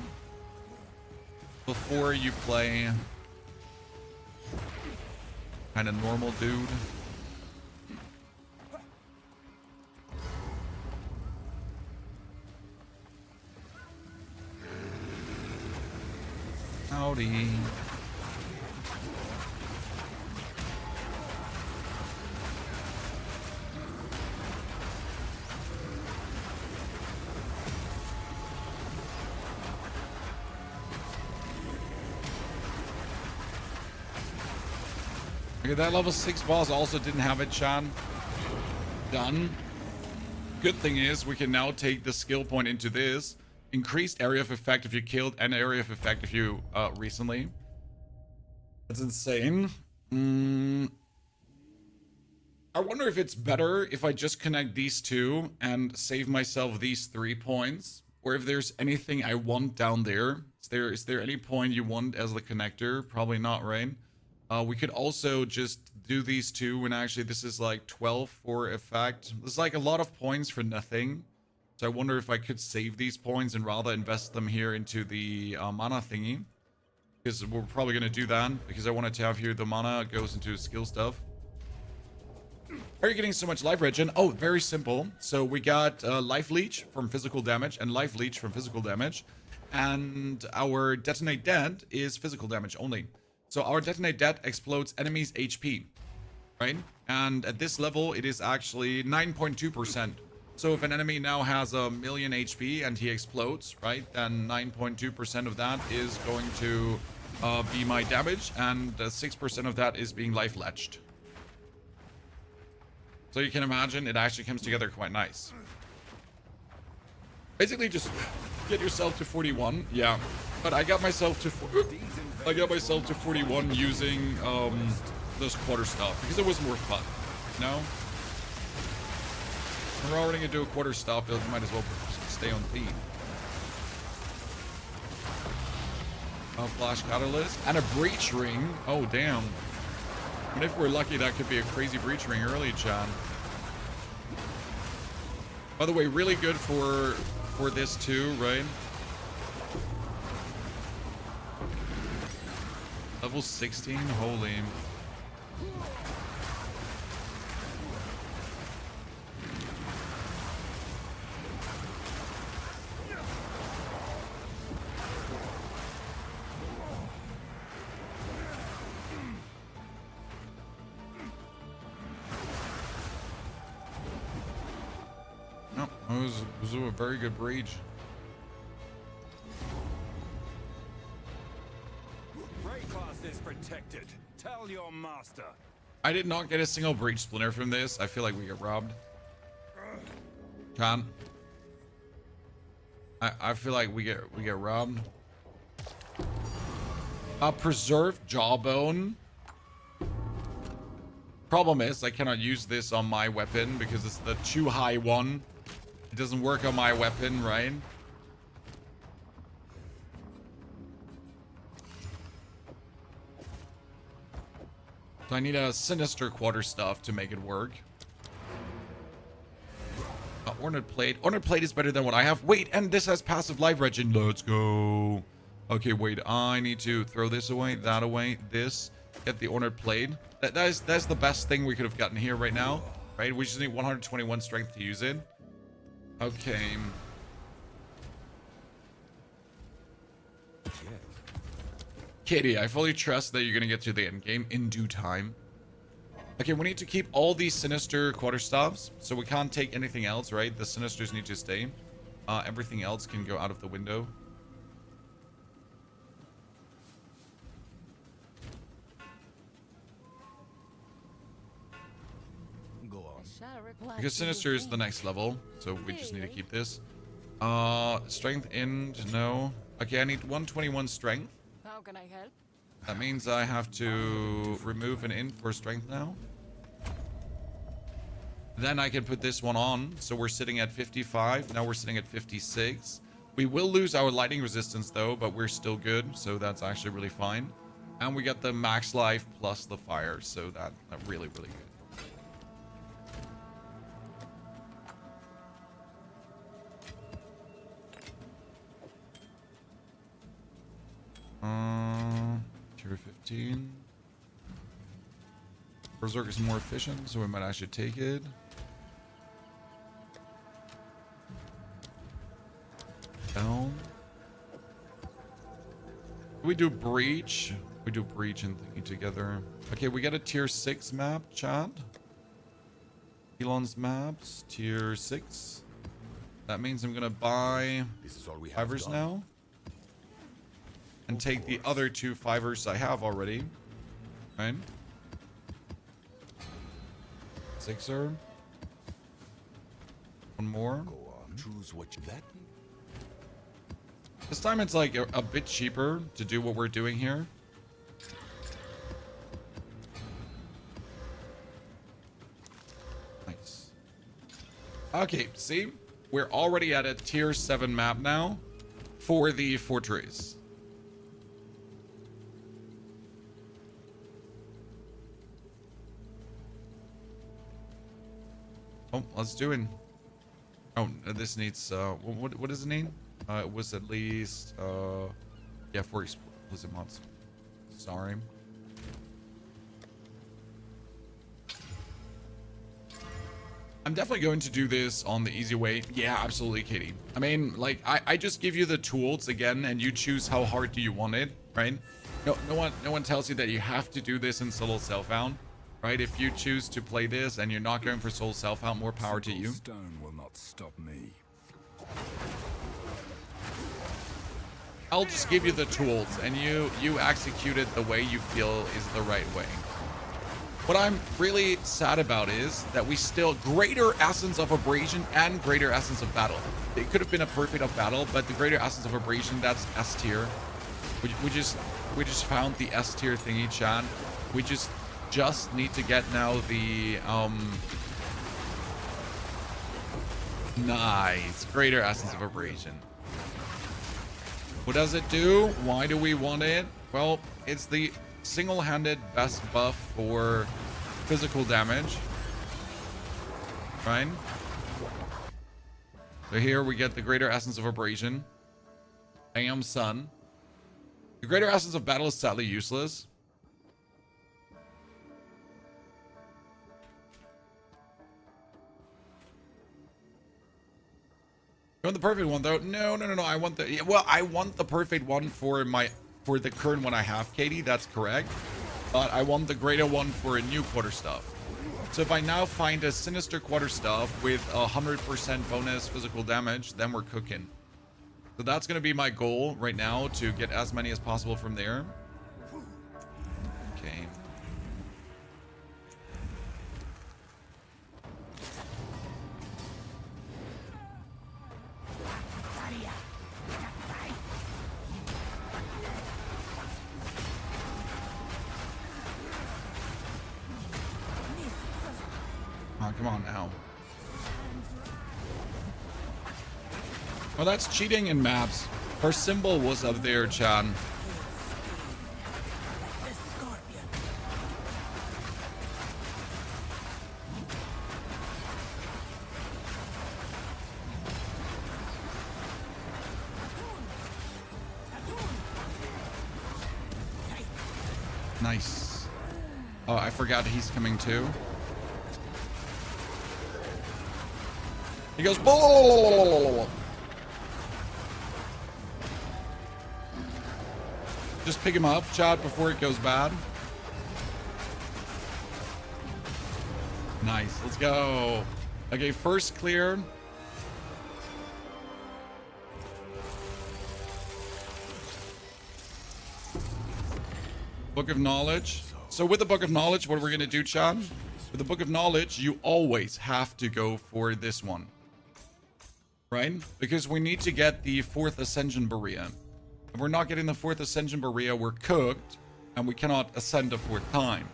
before you play kind of normal dude. Howdy. Okay, that level 6 boss also didn't have it, Sean. Done. Good thing is we can now take the skill point into this. Increased area of effect if you killed, and area of effect if you recently. That's insane. I wonder if it's better if I just connect these two and save myself these 3 points, or if there's anything I want down there. Is there any point you want as the connector? Probably not, right? We could also just do these two, and actually this is like 12 for effect. There's like a lot of points for nothing. So I wonder if I could save these points and rather invest them here into the mana thingy. Because we're probably going to do that, because I wanted to have here the mana goes into skill stuff. How are you getting so much life regen? Oh, very simple. So we got life leech from physical damage and life leech from physical damage. And our detonate dead is physical damage only. So our detonate dead explodes enemies' HP, right? And at this level, it is actually 9.2%. So if an enemy now has 1,000,000 HP and he explodes, right, then 9.2% of that is going to be my damage, and 6% of that is being life leeched. So you can imagine it actually comes together quite nice. Basically, just get yourself to 41. Yeah, but I got myself to 41 using this quarter stuff because it was more fun. You know, we're already gonna do a quarter stop. It might as well stay on theme. A flash catalyst and a breach ring. Oh damn! And if we're lucky, that could be a crazy breach ring early, Chan. By the way, really good for this too, right? Level 16, holy. No, it was a very good breach. Is protected. Tell your master. I did not get a single breach splinter from this. I feel like we get robbed. Can. I feel like we get robbed. Preserved jawbone. Problem is I cannot use this on my weapon because it's the too high one. It doesn't work on my weapon, right? So I need a sinister quarterstaff to make it work. Ornate plate. Ornate plate is better than what I have. Wait, and this has passive life regen. Let's go. Okay, wait. I need to throw this away, that away, this. Get the ornate plate. That's the best thing we could have gotten here right now, right? We just need 121 strength to use it. Okay. Katie, I fully trust that you're gonna get to the end game in due time. Okay, we need to keep all these sinister quarterstaffs, so we can't take anything else, right? The sinisters need to stay. Everything else can go out of the window. Go on. Because sinister is the next level, so we just need to keep this. Strength end, no. Okay, I need 121 strength. How can I help? That means I have to remove an int for strength now. Then I can put this one on. So we're sitting at 55. Now we're sitting at 56. We will lose our lightning resistance though, but we're still good. So that's actually really fine. And we got the max life plus the fire. So that's really, really good. Tier 15. Berserk is more efficient, so we might actually take it. Down. We do breach. We do breach and thingy together. Okay, we got a tier 6 map, chat. Elon's maps, tier 6. That means I'm gonna buy fivers now. And take the other 2 fivers I have already. Right? 6er. One more. Go on. Choose what you that. This time it's like a bit cheaper to do what we're doing here. Okay, see? We're already at a tier 7 map now for the fortress. Oh, let's do it. Oh, this needs, what does it need? It was at least, yeah, 4 explicit mods. Sorry. I'm definitely going to do this on the easy way. Yeah, absolutely, Katie. I mean, like, I just give you the tools again, and you choose how hard do you want it, right? No one tells you that you have to do this in solo self-found, right? If you choose to play this and you're not going for solo self-found, more power to you. Stone will not stop me. I'll just give you the tools, and you execute it the way you feel is the right way. What I'm really sad about is that we still greater essence of abrasion and greater essence of battle. It could have been a perfect of battle, but the greater essence of abrasion, that's S tier. We just found the S tier thingy, chat. We just need to get now the nice greater essence of abrasion. What does it do? Why do we want it? Well, it's the single-handed best buff for physical damage, right? So here we get the greater essence of abrasion. Damn, son. The greater essence of battle is sadly useless. You want the perfect one though? No. I want the, well, I want the perfect one for the current one I have, Katie. That's correct. But I want the greater one for a new quarterstaff. So if I now find a sinister quarterstaff with 100% bonus physical damage, then we're cooking. So that's going to be my goal right now, to get as many as possible from there. Okay. Oh, come on now. Well, that's cheating in maps. Her symbol was up there, Chan. Nice. Oh, I forgot he's coming too. He goes, blah. Just pick him up, chat, before it goes bad. Nice, let's go. Okay, first clear. Book of Knowledge. So with the Book of Knowledge, what we're going to do, chat? With the Book of Knowledge, you always have to go for this one. Right? Because we need to get the 4th Ascension Berea. If we're not getting the 4th Ascension Berea, we're cooked, and we cannot ascend a 4th time.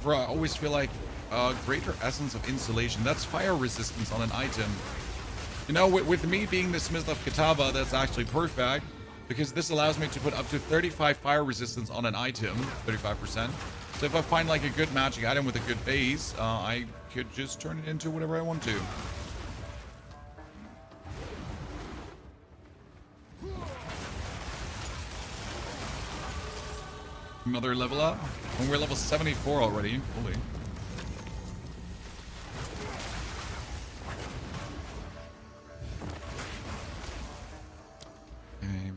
Bro, I always feel like greater essence of insulation. That's fire resistance on an item. You know, with me being the Smith of Kitava, that's actually perfect, because this allows me to put up to 35 fire resistance on an item, 35%. So if I find like a good magic item with a good base, I could just turn it into whatever I want to. Another level up? When we're level 74 already. Holy. Okay.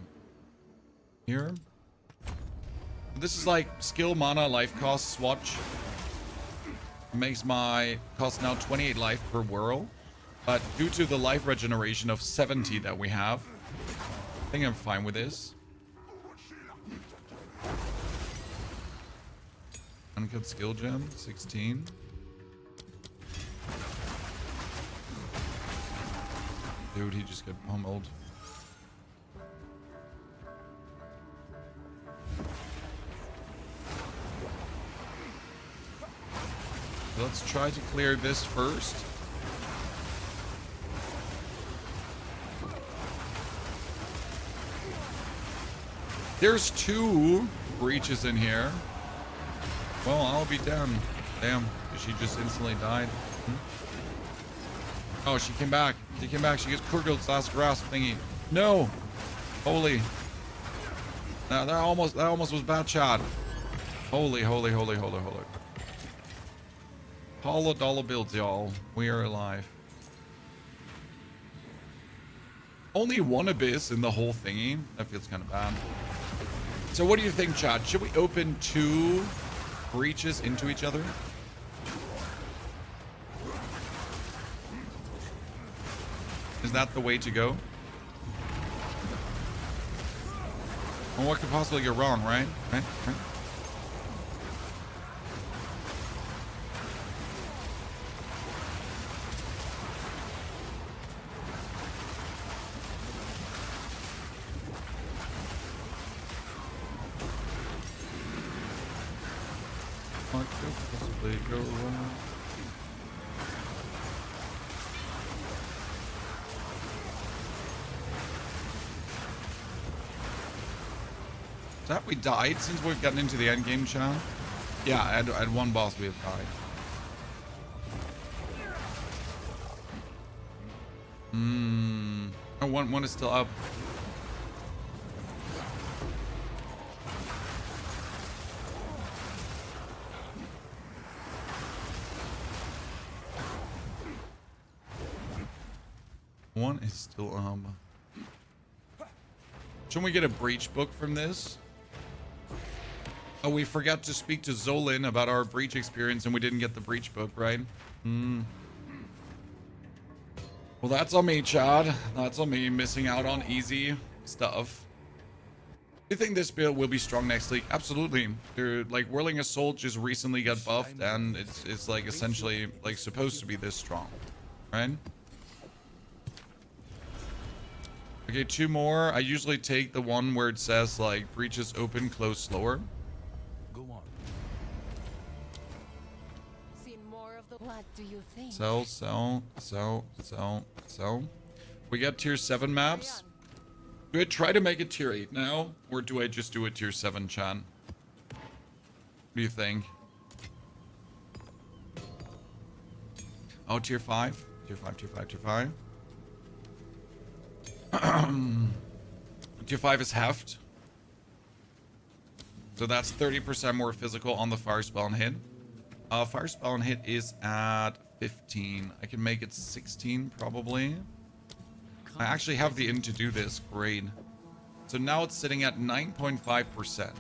Here. This is like skill, mana, life cost swatch. Makes my cost now 28 life per whirl. But due to the life regeneration of 70 that we have, I think I'm fine with this. Uncut skill gem, 16. Dude, he just got pummeled. Let's try to clear this first. There's 2 breaches in here. Well, I'll be damned. Damn, she just instantly died. Oh, she came back. She came back. She gets Kurgil's last grasp thingy. No. Holy. Now that almost was bad shot. Holy. Holla dollar bills, y'all. We are alive. Only 1 abyss in the whole thingy. That feels kind of bad. So what do you think, chat? Should we open 2 breaches into each other? Is that the way to go? Well, what could possibly go wrong, right? Right? What could possibly go wrong? Is that we died since we've gotten into the endgame, chat? Yeah, at 1 boss we have died. Oh, one is still up. One is still Shouldn't we get a breach book from this? Oh, we forgot to speak to Zolan about our breach experience and we didn't get the breach book, right? Well, that's on me, Chad. That's on me, missing out on easy stuff. Do you think this build will be strong next league? Absolutely. Dude, like, Whirling Assault just recently got buffed and it's like essentially like supposed to be this strong, right? Okay, 2 more. I usually take the one where it says like breaches open, close slower. Go on. Seen more of the. What do you think? So. We got tier 7 maps. Do I try to make it tier 8 now? Or do I just do a tier 7, Chan? What do you think? Oh, tier 5? Tier 5. Tier 5 is heft. So that's 30% more physical on the fire spell and hit. Fire spell and hit is at 15. I can make it 16 probably. I actually have the int to do this. Great. So now it's sitting at 9.5%.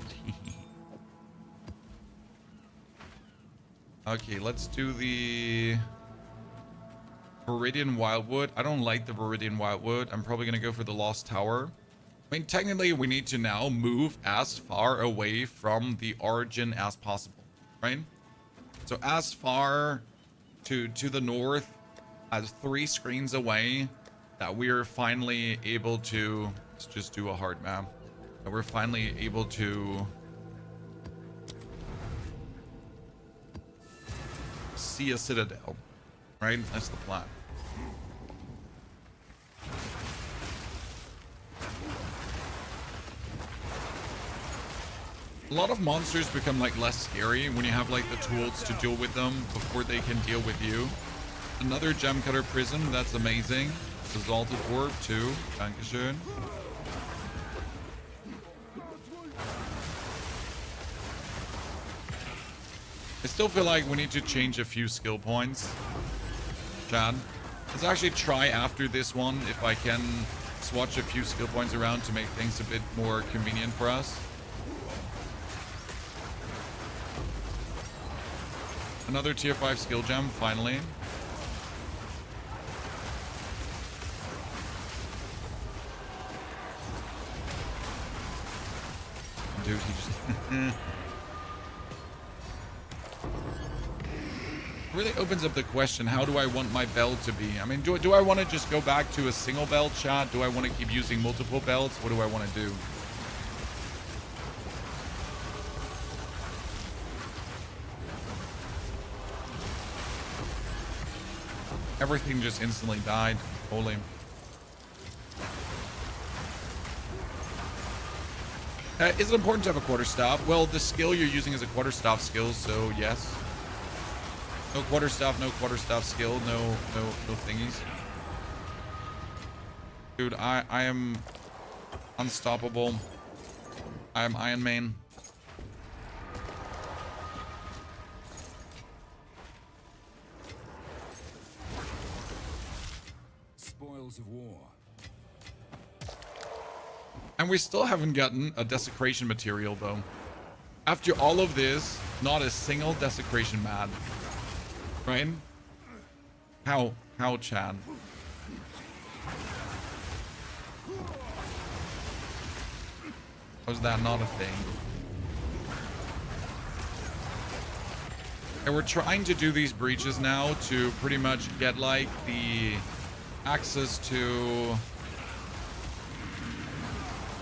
Okay, let's do the Viridian Wildwood. I don't like the Viridian Wildwood. I'm probably going to go for the Lost Tower. I mean, technically, we need to now move as far away from the origin as possible, right? So as far to the north as 3 screens away that we're finally able to, let's just do a hard map, that we're finally able to see a citadel, right? That's the plan. A lot of monsters become like less scary when you have like the tools to deal with them before they can deal with you. Another gem cutter prism, that's amazing. Exalted orb too. Dankeschön. I still feel like we need to change a few skill points. Chad, let's actually try after this one if I can swatch a few skill points around to make things a bit more convenient for us. Another tier 5 skill gem, finally. Dude, he just... really opens up the question, how do I want my belt to be? I mean, do I want to just go back to a single belt shot? Do I want to keep using multiple belts? What do I want to do? Everything just instantly died. Holy. Is it important to have a quarterstaff? Well, the skill you're using is a quarterstaff skill, so yes. No quarterstaff skill, no thingies. Dude, I am unstoppable. I am Iron Man. Spoils of war. And we still haven't gotten a desecration material though. After all of this, not a single desecration mat. Right? How, Chad? Was that not a thing? And we're trying to do these breaches now to pretty much get like the access to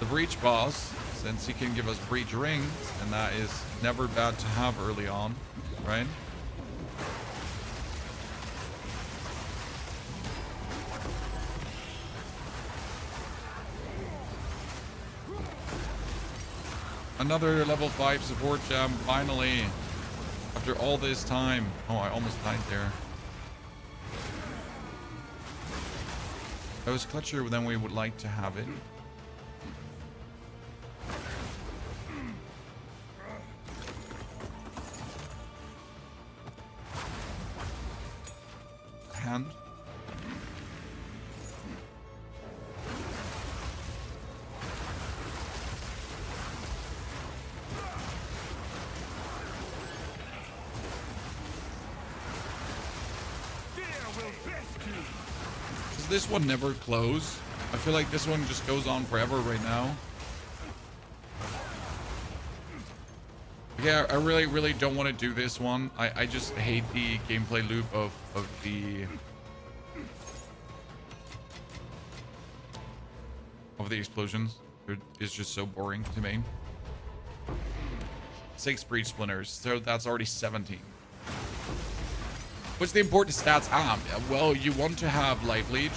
the breach boss, since he can give us breach rings, and that is never bad to have early on, right? Another level 5 support gem, finally. After all this time. Oh, I almost died there. That was clutchier than we would like to have it. Hand. Does this one never close? I feel like this one just goes on forever right now. Yeah, I really don't want to do this one. I just hate the gameplay loop of the explosions. It's just so boring to me. 6 breach splinters, so that's already 17. What's the important stats? Well, you want to have life leech,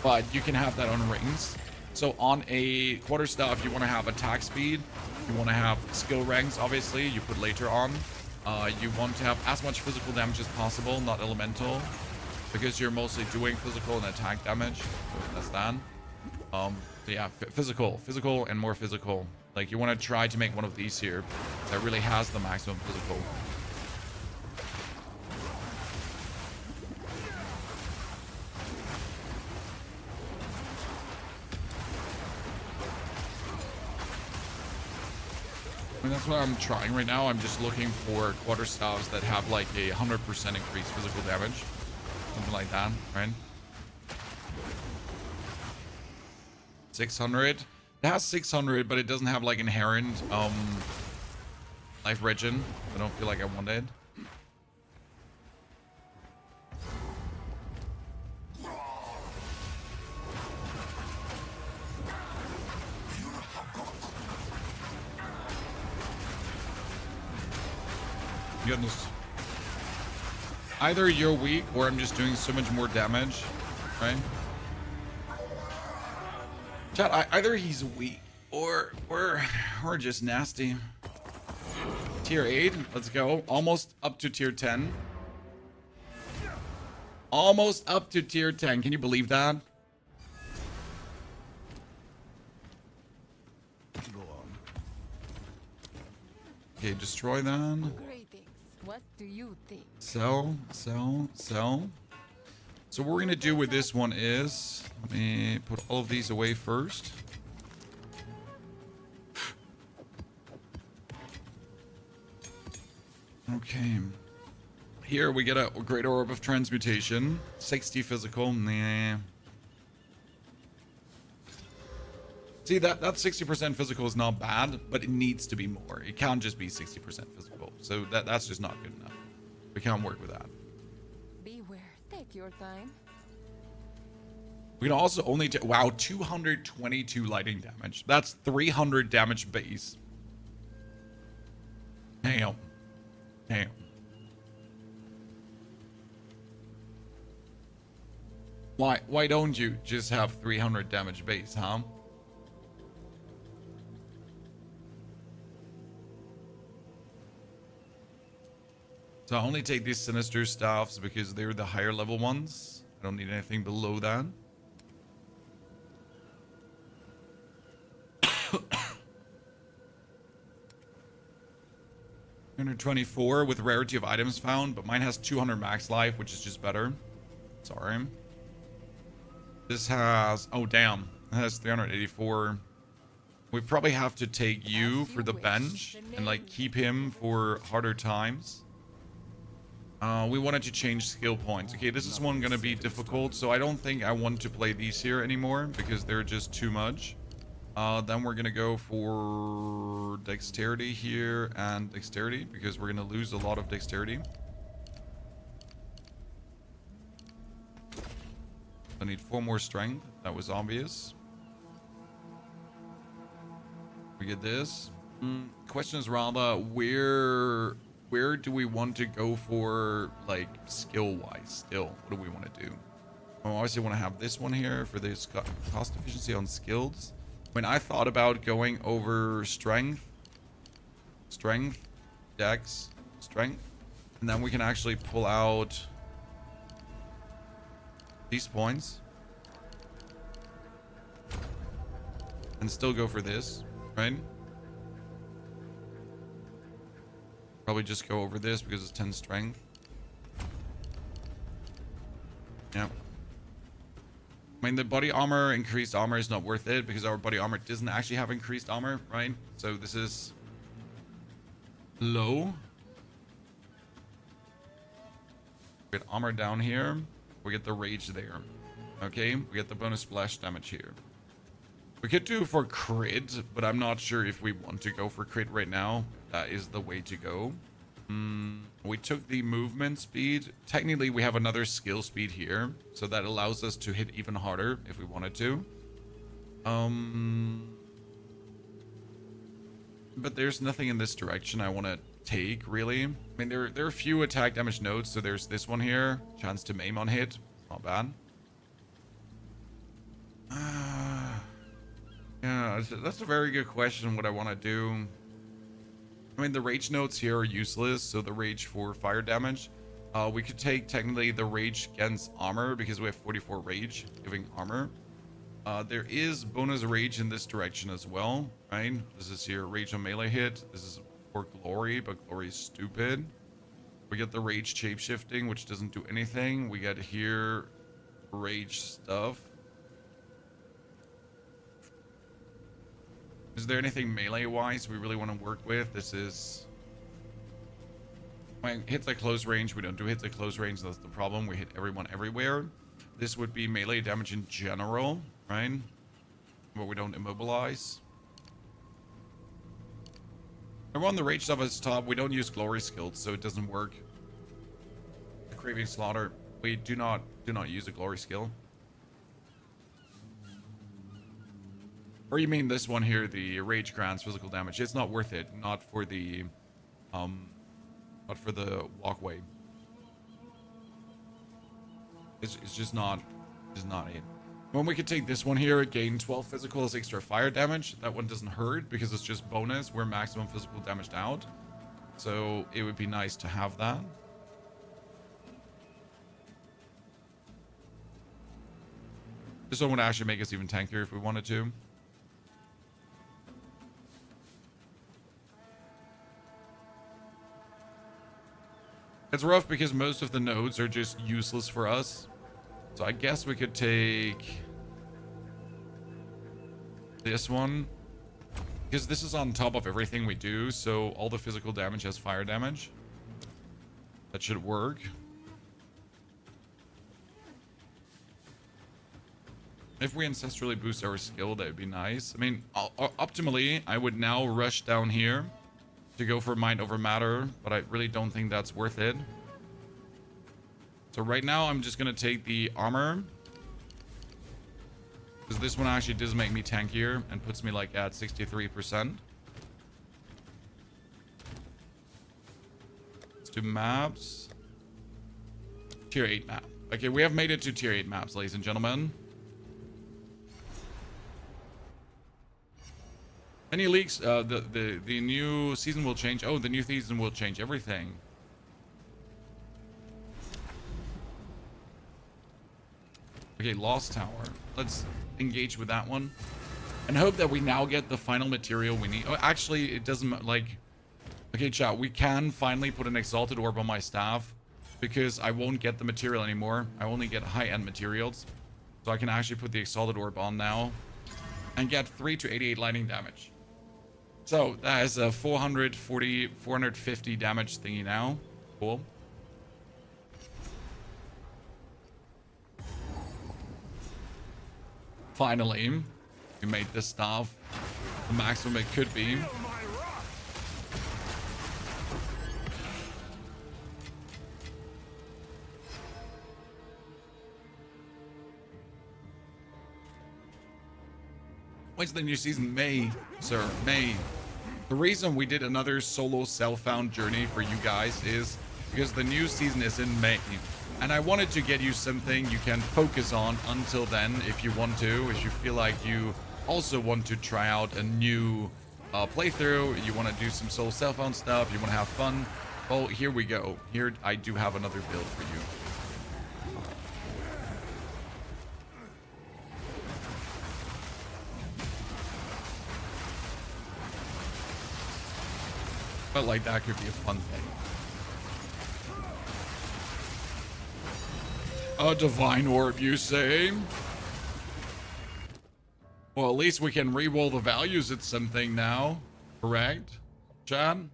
but you can have that on rings. So on a quarterstaff, you want to have attack speed. You want to have skill ranks, obviously, you put later on. You want to have as much physical damage as possible, not elemental, because you're mostly doing physical and attack damage. So that's that. Yeah, physical and more physical. Like, you want to try to make one of these here that really has the maximum physical. I mean, that's what I'm trying right now. I'm just looking for quarterstaffs that have like a 100% increased physical damage. Something like that, right? 600. It has 600, but it doesn't have like inherent life regen. I don't feel like I want it. Goodness. Either you're weak or I'm just doing so much more damage, right? Chat, either he's weak or we're just nasty. Tier 8, let's go. Almost up to tier 10. Almost up to tier 10. Can you believe that? Go on. Okay, destroy that. What do you think? Sell. So what we're gonna do with this one is, let me put all of these away first. Okay. Here we get a great orb of transmutation. 60 physical. Nah. See, that 60% physical is not bad, but it needs to be more. It can't just be 60% physical. So that's just not good enough. We can't work with that. Beware. Take your time. We can also only do, wow, 222 lightning damage. That's 300 damage base. Damn. Why don't you just have 300 damage base, huh? So I only take these sinister staffs because they're the higher level ones. I don't need anything below that. 124 with rarity of items found, but mine has 200 max life, which is just better. Sorry. This has, oh damn, it has 384. We probably have to take you for the bench and like keep him for harder times. We wanted to change skill points. Okay, this is one gonna be difficult, so I don't think I want to play these here anymore because they're just too much. Then we're gonna go for dexterity here and dexterity because we're gonna lose a lot of dexterity. I need 4 more strength. That was obvious. We get this. Question is rather where do we want to go for like skill wise still? What do we want to do? I obviously want to have this one here for this cost efficiency on skills. When I thought about going over strength, dex, strength, and then we can actually pull out these points and still go for this, right? Probably just go over this because it's 10 strength. Yeah. I mean, the body armor, increased armor is not worth it because our body armor doesn't actually have increased armor, right? So this is low. We get armor down here. We get the rage there. Okay, we get the bonus splash damage here. We could do for crit, but I'm not sure if we want to go for crit right now. That is the way to go. We took the movement speed. Technically, we have another skill speed here, so that allows us to hit even harder if we wanted to. But there's nothing in this direction I want to take, really. I mean, there are a few attack damage nodes, so there's this one here. Chance to maim on hit. Not bad. Yeah, that's a very good question, what I want to do. I mean, the rage nodes here are useless, so the rage for fire damage. We could take, technically, the rage against armor, because we have 44 rage, giving armor. There is bonus rage in this direction as well, right? This is here, rage on melee hit. This is for glory, but glory is stupid. We get the rage shape-shifting, which doesn't do anything. We get here rage stuff. Is there anything melee-wise we really want to work with? This is... When hits at close range, we don't do hits at close range. That's the problem. We hit everyone everywhere. This would be melee damage in general, right? But we don't immobilize. Remember on the rage stuff at the top, we don't use glory skills, so it doesn't work. The craving slaughter, we do not use a glory skill. Or you mean this one here, the rage grants physical damage? It's not worth it. Not for the walkway. It's just not it. When we could take this one here, gain 12 physical as extra fire damage. That one doesn't hurt because it's just bonus. We're maximum physical damaged out. So it would be nice to have that. This one would actually make us even tankier if we wanted to. It's rough because most of the nodes are just useless for us. So I guess we could take this one. Because this is on top of everything we do, so all the physical damage has fire damage. That should work. If we ancestrally boost our skill, that would be nice. I mean, optimally, I would now rush down here to go for mind over matter, but I really don't think that's worth it. So right now I'm just gonna take the armor, because this one actually does make me tankier and puts me like at 63%. Let's do maps. Tier 8 map. Okay, we have made it to tier 8 maps, ladies and gentlemen. Any leaks? The new season will change. Oh, the new season will change everything. Okay, Lost Tower. Let's engage with that one. And hope that we now get the final material we need. Oh, actually, it doesn't, like... Okay, chat, we can finally put an Exalted Orb on my staff, because I won't get the material anymore. I only get high-end materials. So I can actually put the Exalted Orb on now and get 3 to 88 lightning damage. So that is a 450 damage thingy now. Cool. Finally, we made this staff the maximum it could be. When's the new season? May, sir, May. The reason we did another solo self-found journey for you guys is because the new season is in May. And I wanted to get you something you can focus on until then if you want to. If you feel like you also want to try out a new playthrough, you want to do some solo self-found stuff, you want to have fun, well, here we go. Here I do have another build for you. But like that could be a fun thing. A divine orb, you say? Well, at least we can re-roll the values at something now. Correct, Chad?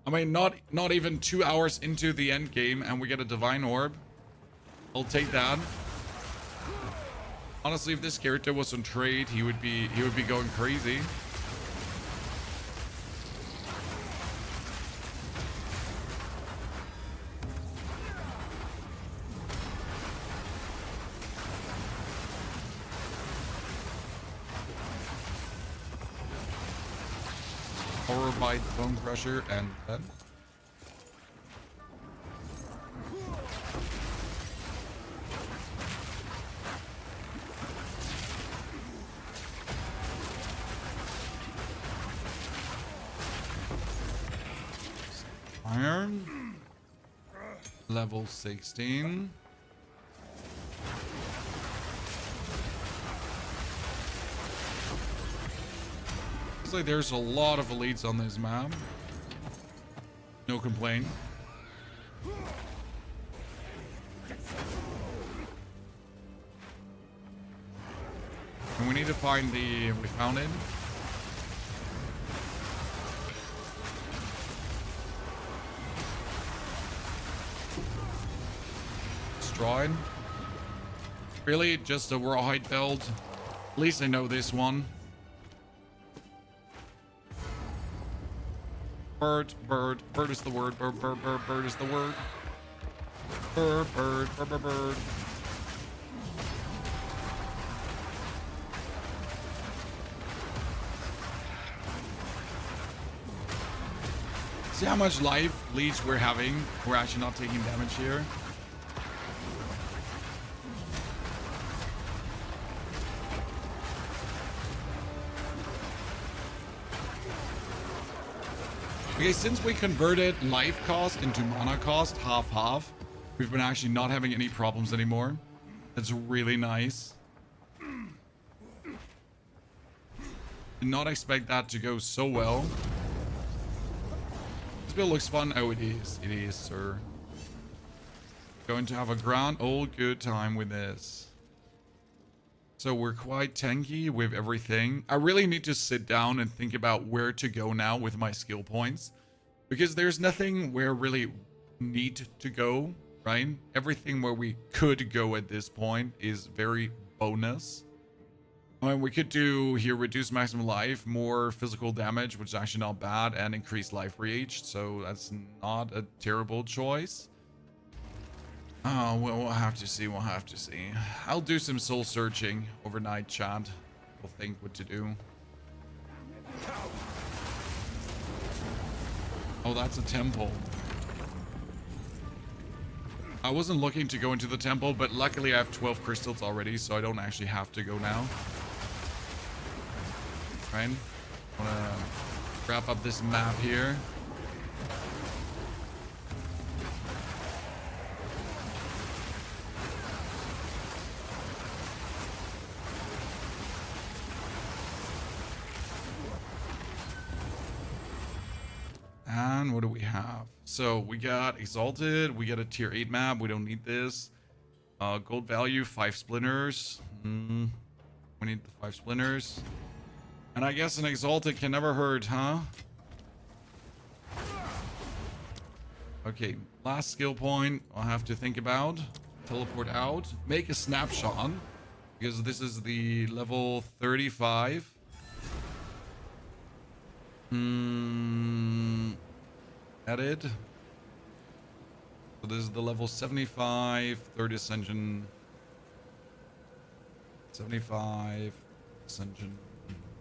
I mean, not even 2 hours into the end game and we get a divine orb. I'll take that. Honestly, if this character was on trade, he would be going crazy. Bite, Bone Crusher, and then Iron level 16. Looks like there's a lot of elites on this map. No complaint. And we need to find the... We found it. Destroyed. Really? Just a rawhide build? At least I know this one. Bird is the word. Bird is the word. Bird. See how much life leech we're having? We're actually not taking damage here. Okay, since we converted life cost into mana cost, half, we've been actually not having any problems anymore. That's really nice. Did not expect that to go so well. This build looks fun. Oh, it is. It is, sir. Going to have a grand old good time with this. So we're quite tanky with everything. I really need to sit down and think about where to go now with my skill points. Because there's nothing where really need to go, right? Everything where we could go at this point is very bonus. I mean, we could do here reduce maximum life, more physical damage, which is actually not bad, and increase life reach. So that's not a terrible choice. Oh, well, we'll have to see. We'll have to see. I'll do some soul searching overnight, chat. We'll think what to do. Oh, that's a temple. I wasn't looking to go into the temple, but luckily I have 12 crystals already, so I don't actually have to go now. Right? I want to wrap up this map here. And what do we have? So we got Exalted. We got a tier 8 map. We don't need this. Gold value, 5 splinters. We need the 5 splinters. And I guess an Exalted can never hurt, huh? Okay, last skill point I'll have to think about. Teleport out. Make a snapshot. Because this is the level 35. Edit. So this is the level 75, third Ascension. 75, Ascension,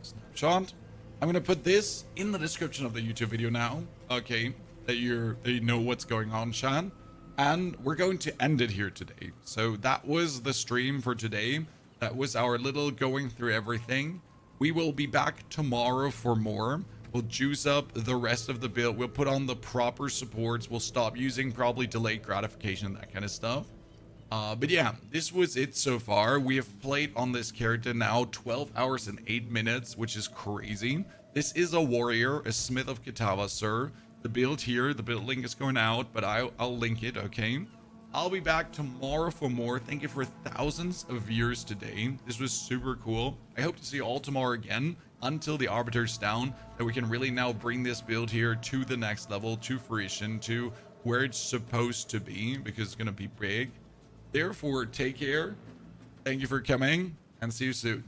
snapshot. I'm gonna put this in the description of the YouTube video now. Okay, that you know what's going on, Shan. And we're going to end it here today. So that was the stream for today. That was our little going through everything. We will be back tomorrow for more. We'll juice up the rest of the build. We'll put on the proper supports. We'll stop using probably delayed gratification, that kind of stuff. But yeah, this was it so far. We have played on this character now 12 hours and 8 minutes, which is crazy. This is a warrior, a smith of Kitava, sir. The build here, the build link is going out, but I'll link it, okay? I'll be back tomorrow for more. Thank you for thousands of viewers today. This was super cool. I hope to see you all tomorrow again until the Arbiter's down, that we can really now bring this build here to the next level, to fruition, to where it's supposed to be, because it's going to be big. Therefore, take care. Thank you for coming, and see you soon.